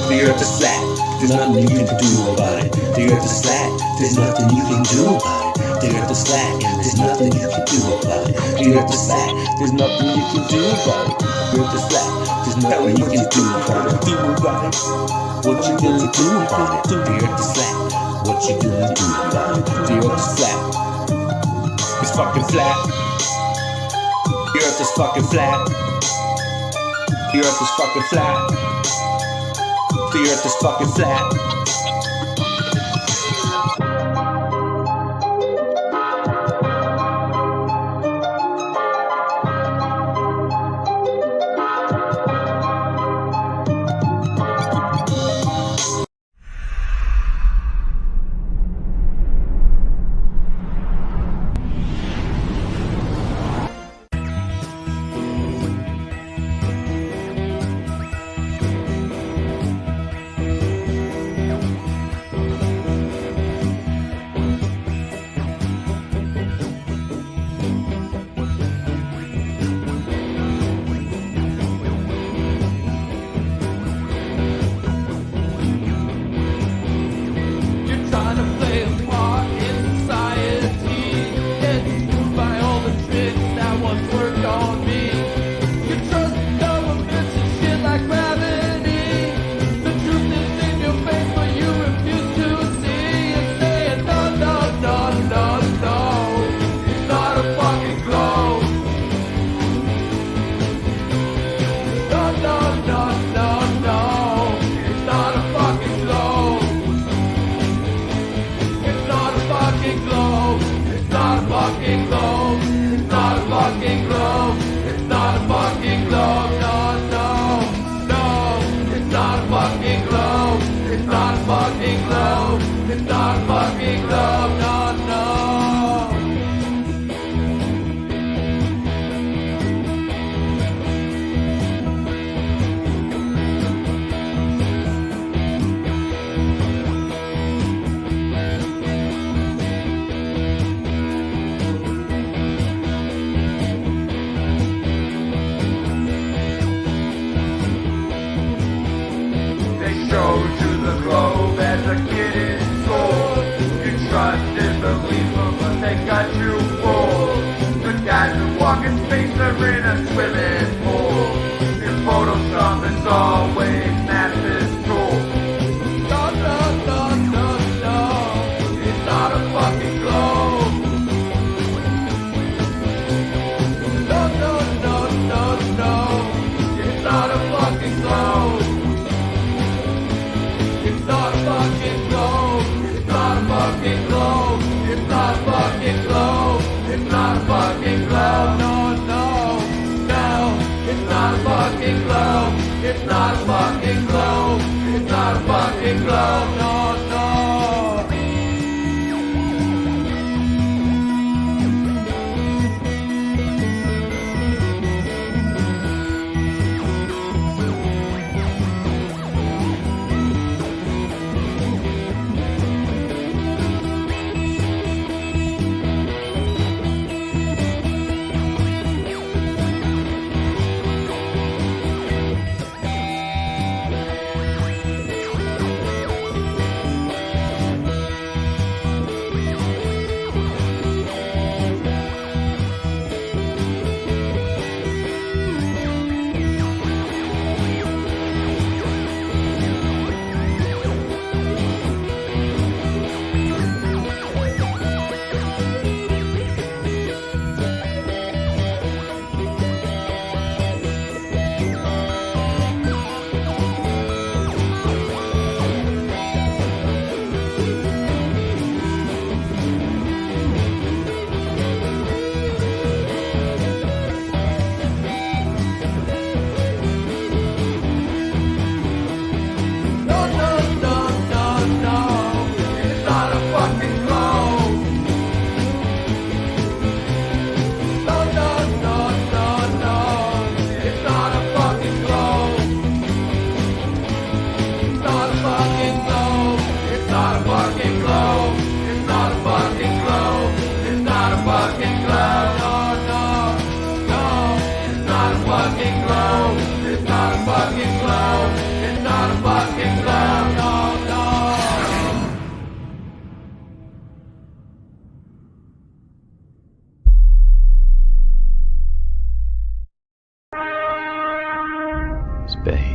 The earth is flat. There's nothing you can do about it. The earth is flat. There's nothing you can do about it. The earth is flat and there's nothing you can do about it. The earth is flat. There's nothing you can do about it. The earth is flat. There's nothing you can do about it. What you gonna do about it? The earth is flat. What you gonna do about it? The earth is flat. It's fucking flat. The earth is fucking flat. The earth is fucking flat. The earth is fucking flat.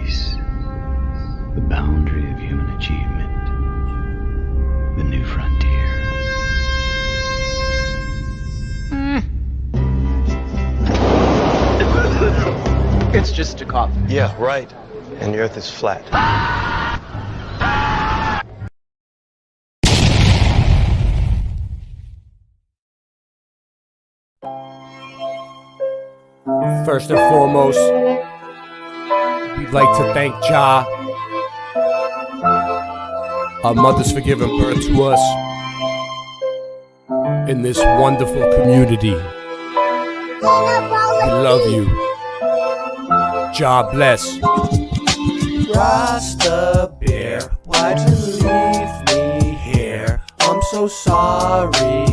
space, the boundary of human achievement, the new frontier. It's just a coffin. Yeah, right. And the earth is flat. First and foremost, we'd like to thank Jah, our mothers for giving birth to us in this wonderful community. We love you. Jah bless. Rasta Bear, why'd you leave me here? I'm so sorry.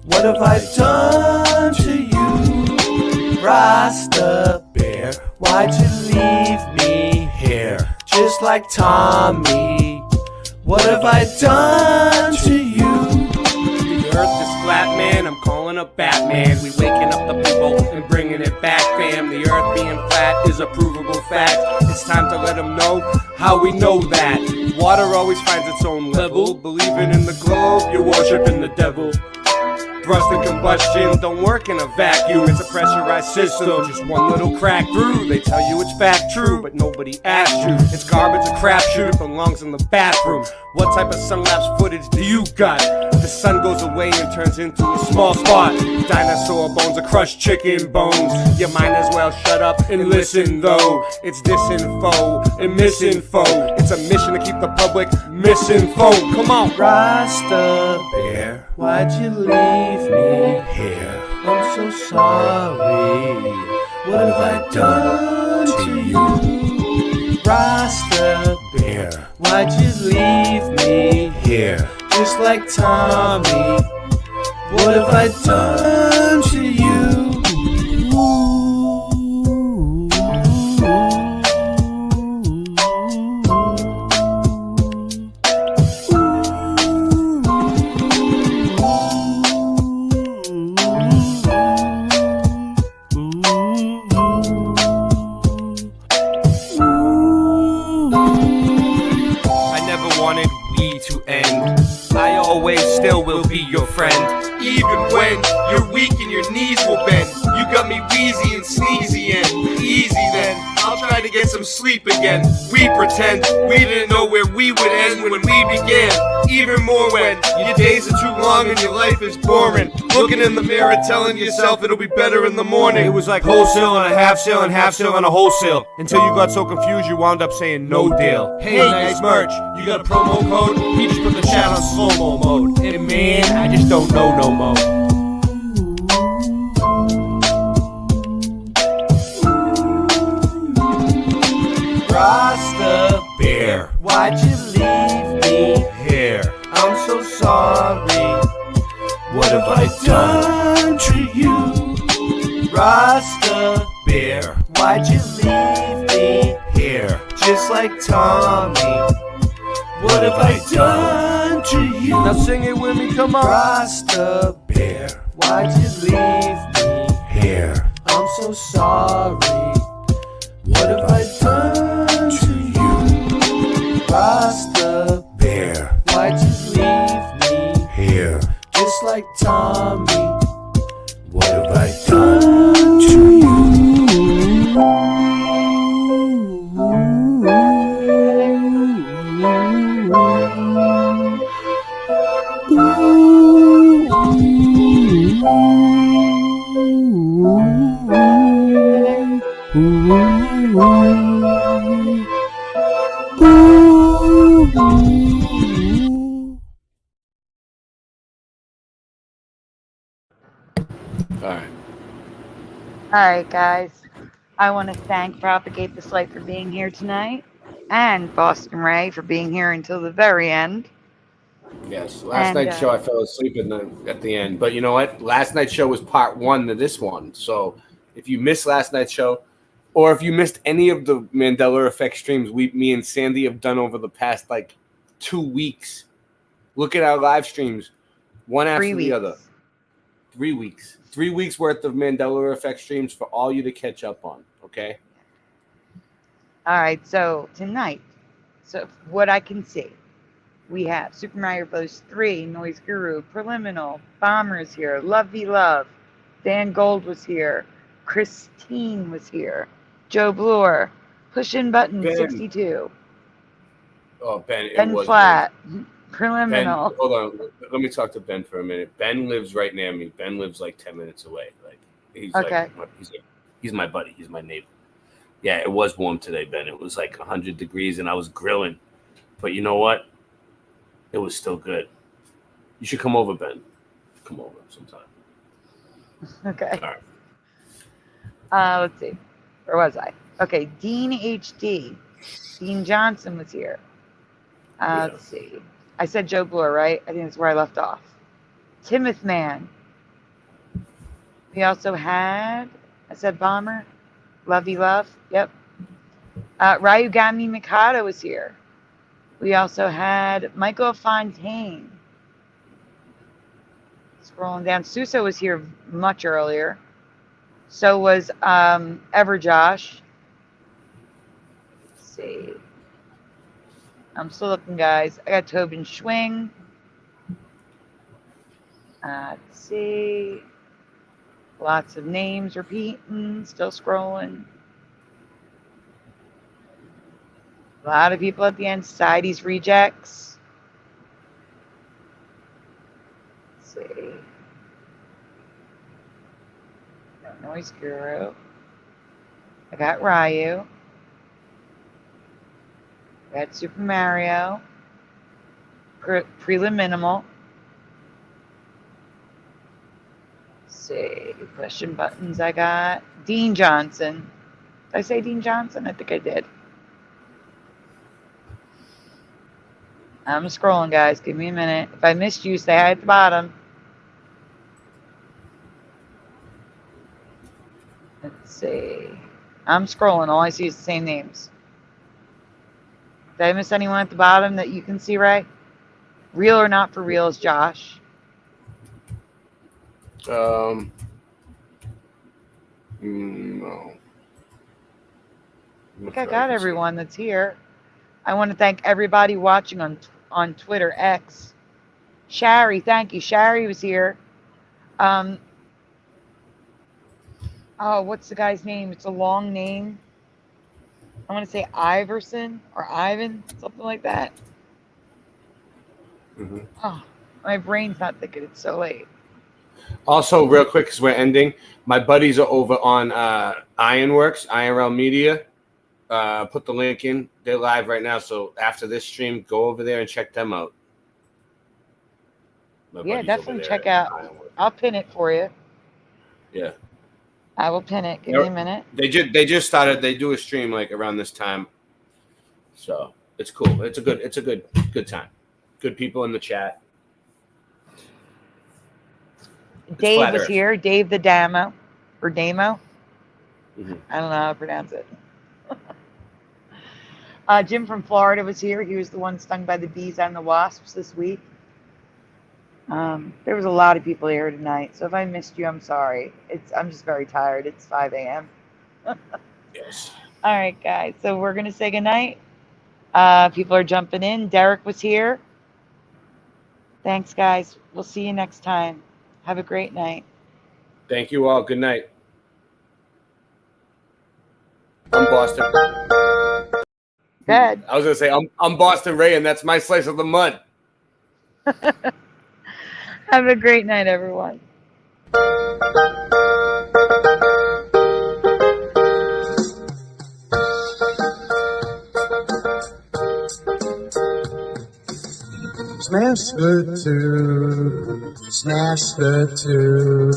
What have I done to you? Rasta Bear, why'd you leave me here? Just like Tommy, what have I done to you? The earth is flat, man, I'm calling up Batman. We waking up the people and bringing it back, fam. The earth being flat is a provable fact. It's time to let them know how we know that. Water always finds its own level. Believing in the globe, you're worshiping the devil. Thrust and combustion don't work in a vacuum. It's a pressurized system, just one little crack through. They tell you it's fact true, but nobody asked you. It's garbage, a crapshoot, it belongs in the bathroom. What type of sun-lapse footage do you got? The sun goes away and turns into a small spot. Dinosaur bones or crushed chicken bones. You might as well shut up and listen though. It's disinfo and misinfo. It's a mission to keep the public misinformed. Come on. Rasta Bear, why'd you leave me here? I'm so sorry. What have I done to you? Rasta Bear, why'd you leave me here? Just like Tommy, what have I done to you? Always still will be your friend. Even when you're weak and your knees will bend. You got me wheezy and sneezy and easy then. I'll try to get some sleep again. We pretend we didn't know where we would end when we began. Even more when your days are too long and your life is boring. Looking in the mirror telling yourself it'll be better in the morning. It was like wholesale and a half sale and half sale and a wholesale. Until you got so confused you wound up saying no deal. Hey, nice merch, you got a promo code? He just put the chat on slow-mo mode. And man, I just don't know no more. Rasta Bear, why'd you leave me here? I'm so sorry. What have I done to you? Rasta Bear, why'd you leave me here? Just like Tommy, what have I done to you? Now sing it with me, come on. Rasta Bear, why'd you leave me here? I'm so sorry. What have I done to you? Rasta Bear, why'd you leave me here? Just like Tommy, what have I done to you? All right, guys. I want to thank Propagate This Light for being here tonight, and Boston Ray for being here until the very end. Yes, last night's show I fell asleep at the end, but you know what? Last night's show was part one to this one. So if you missed last night's show, or if you missed any of the Mandela Effect streams me and Sandy have done over the past like 2 weeks, look at our live streams, one after the other. 3 weeks. 3 weeks worth of Mandela Effect streams for all you to catch up on, okay? All right, so tonight, so what I can see, we have Super Mario Bros. 3, Noise Guru, Preliminal, Bomber's here, Love V Love, Dan Gold was here, Christine was here, Joe Bloor, Pushin' Button Ben. 62, Oh, Ben, it Ben was Flat, Ben. Preliminal. Hold on. Let me talk to Ben for a minute. Ben lives right near me. Ben lives like 10 minutes away. Like he's Okay. he's my buddy. He's my neighbor. Yeah, it was warm today, Ben. It was like 100 degrees, and I was grilling. But you know what? It was still good. You should come over, Ben. Come over sometime. Okay. All right. Let's see. Where was I? Okay, Dean HD. Dean Johnson was here. Let's see. I said Joe Bloor, right? I think that's where I left off. Timoth Man. We also had, I said Bomber. Lovey Love. Yep. Ryugami Mikado was here. We also had Michael Fontaine. Scrolling down. Suso was here much earlier. So was Everjosh. Let's see. I'm still looking, guys. I got Tobin Schwing. Let's see. Lots of names repeating. Still scrolling. A lot of people at the end. Society's Rejects. Let's see. Noise Guru. I got Ryu. I got Super Mario. Preliminal. Let's see. Pushing buttons I got. Dean Johnson. Did I say Dean Johnson? I think I did. I'm scrolling, guys. Give me a minute. If I missed you, say hi at the bottom. Let's see. I'm scrolling. All I see is the same names. Did I miss anyone at the bottom that you can see, right? Real or Not for Real is Josh. No. I think I got everyone that's here. I want to thank everybody watching on Twitter, X. Shari, thank you. Shari was here. Oh, what's the guy's name? It's a long name. I want to say Iverson or Ivan, something like that. Mm-hmm. Oh, my brain's not thinking. It's so late. Also, real quick, because we're ending, my buddies are over on Ironworks, IRL Media. Put the link in. They're live right now. So after this stream, go over there and check them out. Yeah, definitely check out. I'll pin it for you. Yeah. I will pin it. Give me a minute. They just started. They do a stream like around this time, so it's cool. It's a good time. Good people in the chat. Dave was here. Dave the Damo or Damo. Mm-hmm. I don't know how to pronounce it. Jim from Florida was here. He was the one stung by the bees and the wasps this week. There was a lot of people here tonight, so if I missed you, I'm sorry. I'm just very tired. It's 5 a.m. Yes. All right, guys. So we're gonna say goodnight. People are jumping in. Derek was here. Thanks, guys. We'll see you next time. Have a great night. Thank you all. Good night. I'm Boston. Good. I was gonna say I'm Boston Ray, and that's my slice of the mud. Have a great night, everyone. Smash the tube, smash the tube,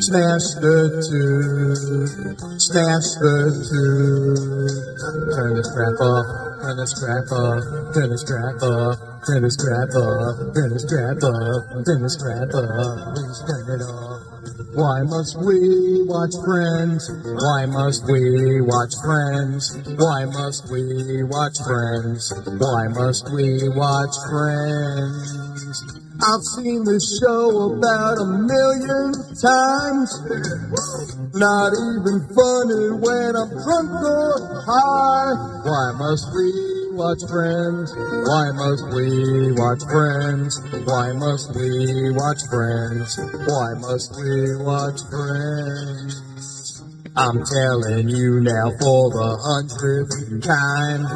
smash the tube, smash the tube. Turn the strap off, turn the strap off, turn the strap off, turn the strap off, turn the strap off, turn the strap off, please turn it off. Why must we watch Friends? Why must we watch Friends? Why must we watch Friends? Why must we watch Friends? I've seen this show about 1,000,000 times. Not even funny when I'm drunk or high. Why must we watch Friends? Why must we watch Friends? Why must we watch Friends? Why must we watch Friends? I'm telling you now for the 100th time.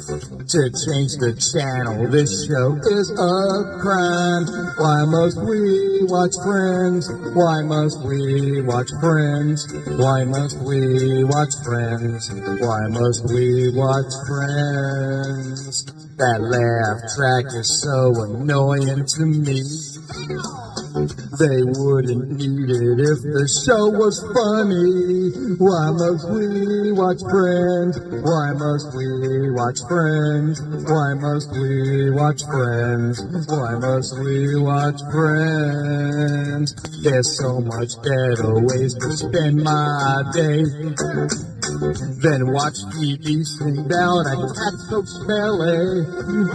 To change the channel, this show is a crime. Why must we watch Friends? Why must we watch Friends? Why must we watch Friends? Why must we watch Friends? That laugh track is so annoying to me. They wouldn't need it if the show was funny. Why must we watch Friends? Why must we watch Friends? Why must we watch Friends? Why must we watch Friends? There's so much better ways to spend my day than watch TV sing down a cat so smelly.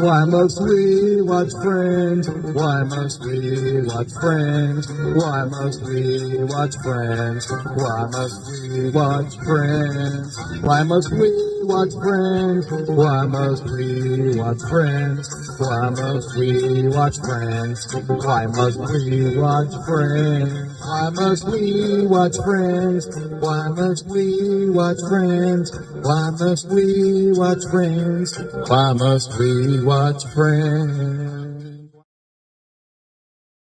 Why must we watch Friends? Why must we watch Friends? Why must we watch Friends? Why must we watch Friends? Why must we watch Friends? Why must we watch Friends? Why must we watch Friends? Why must we watch Friends? Why must we watch Friends? Why must we watch Friends? Why must we watch Friends? Why must we watch Friends?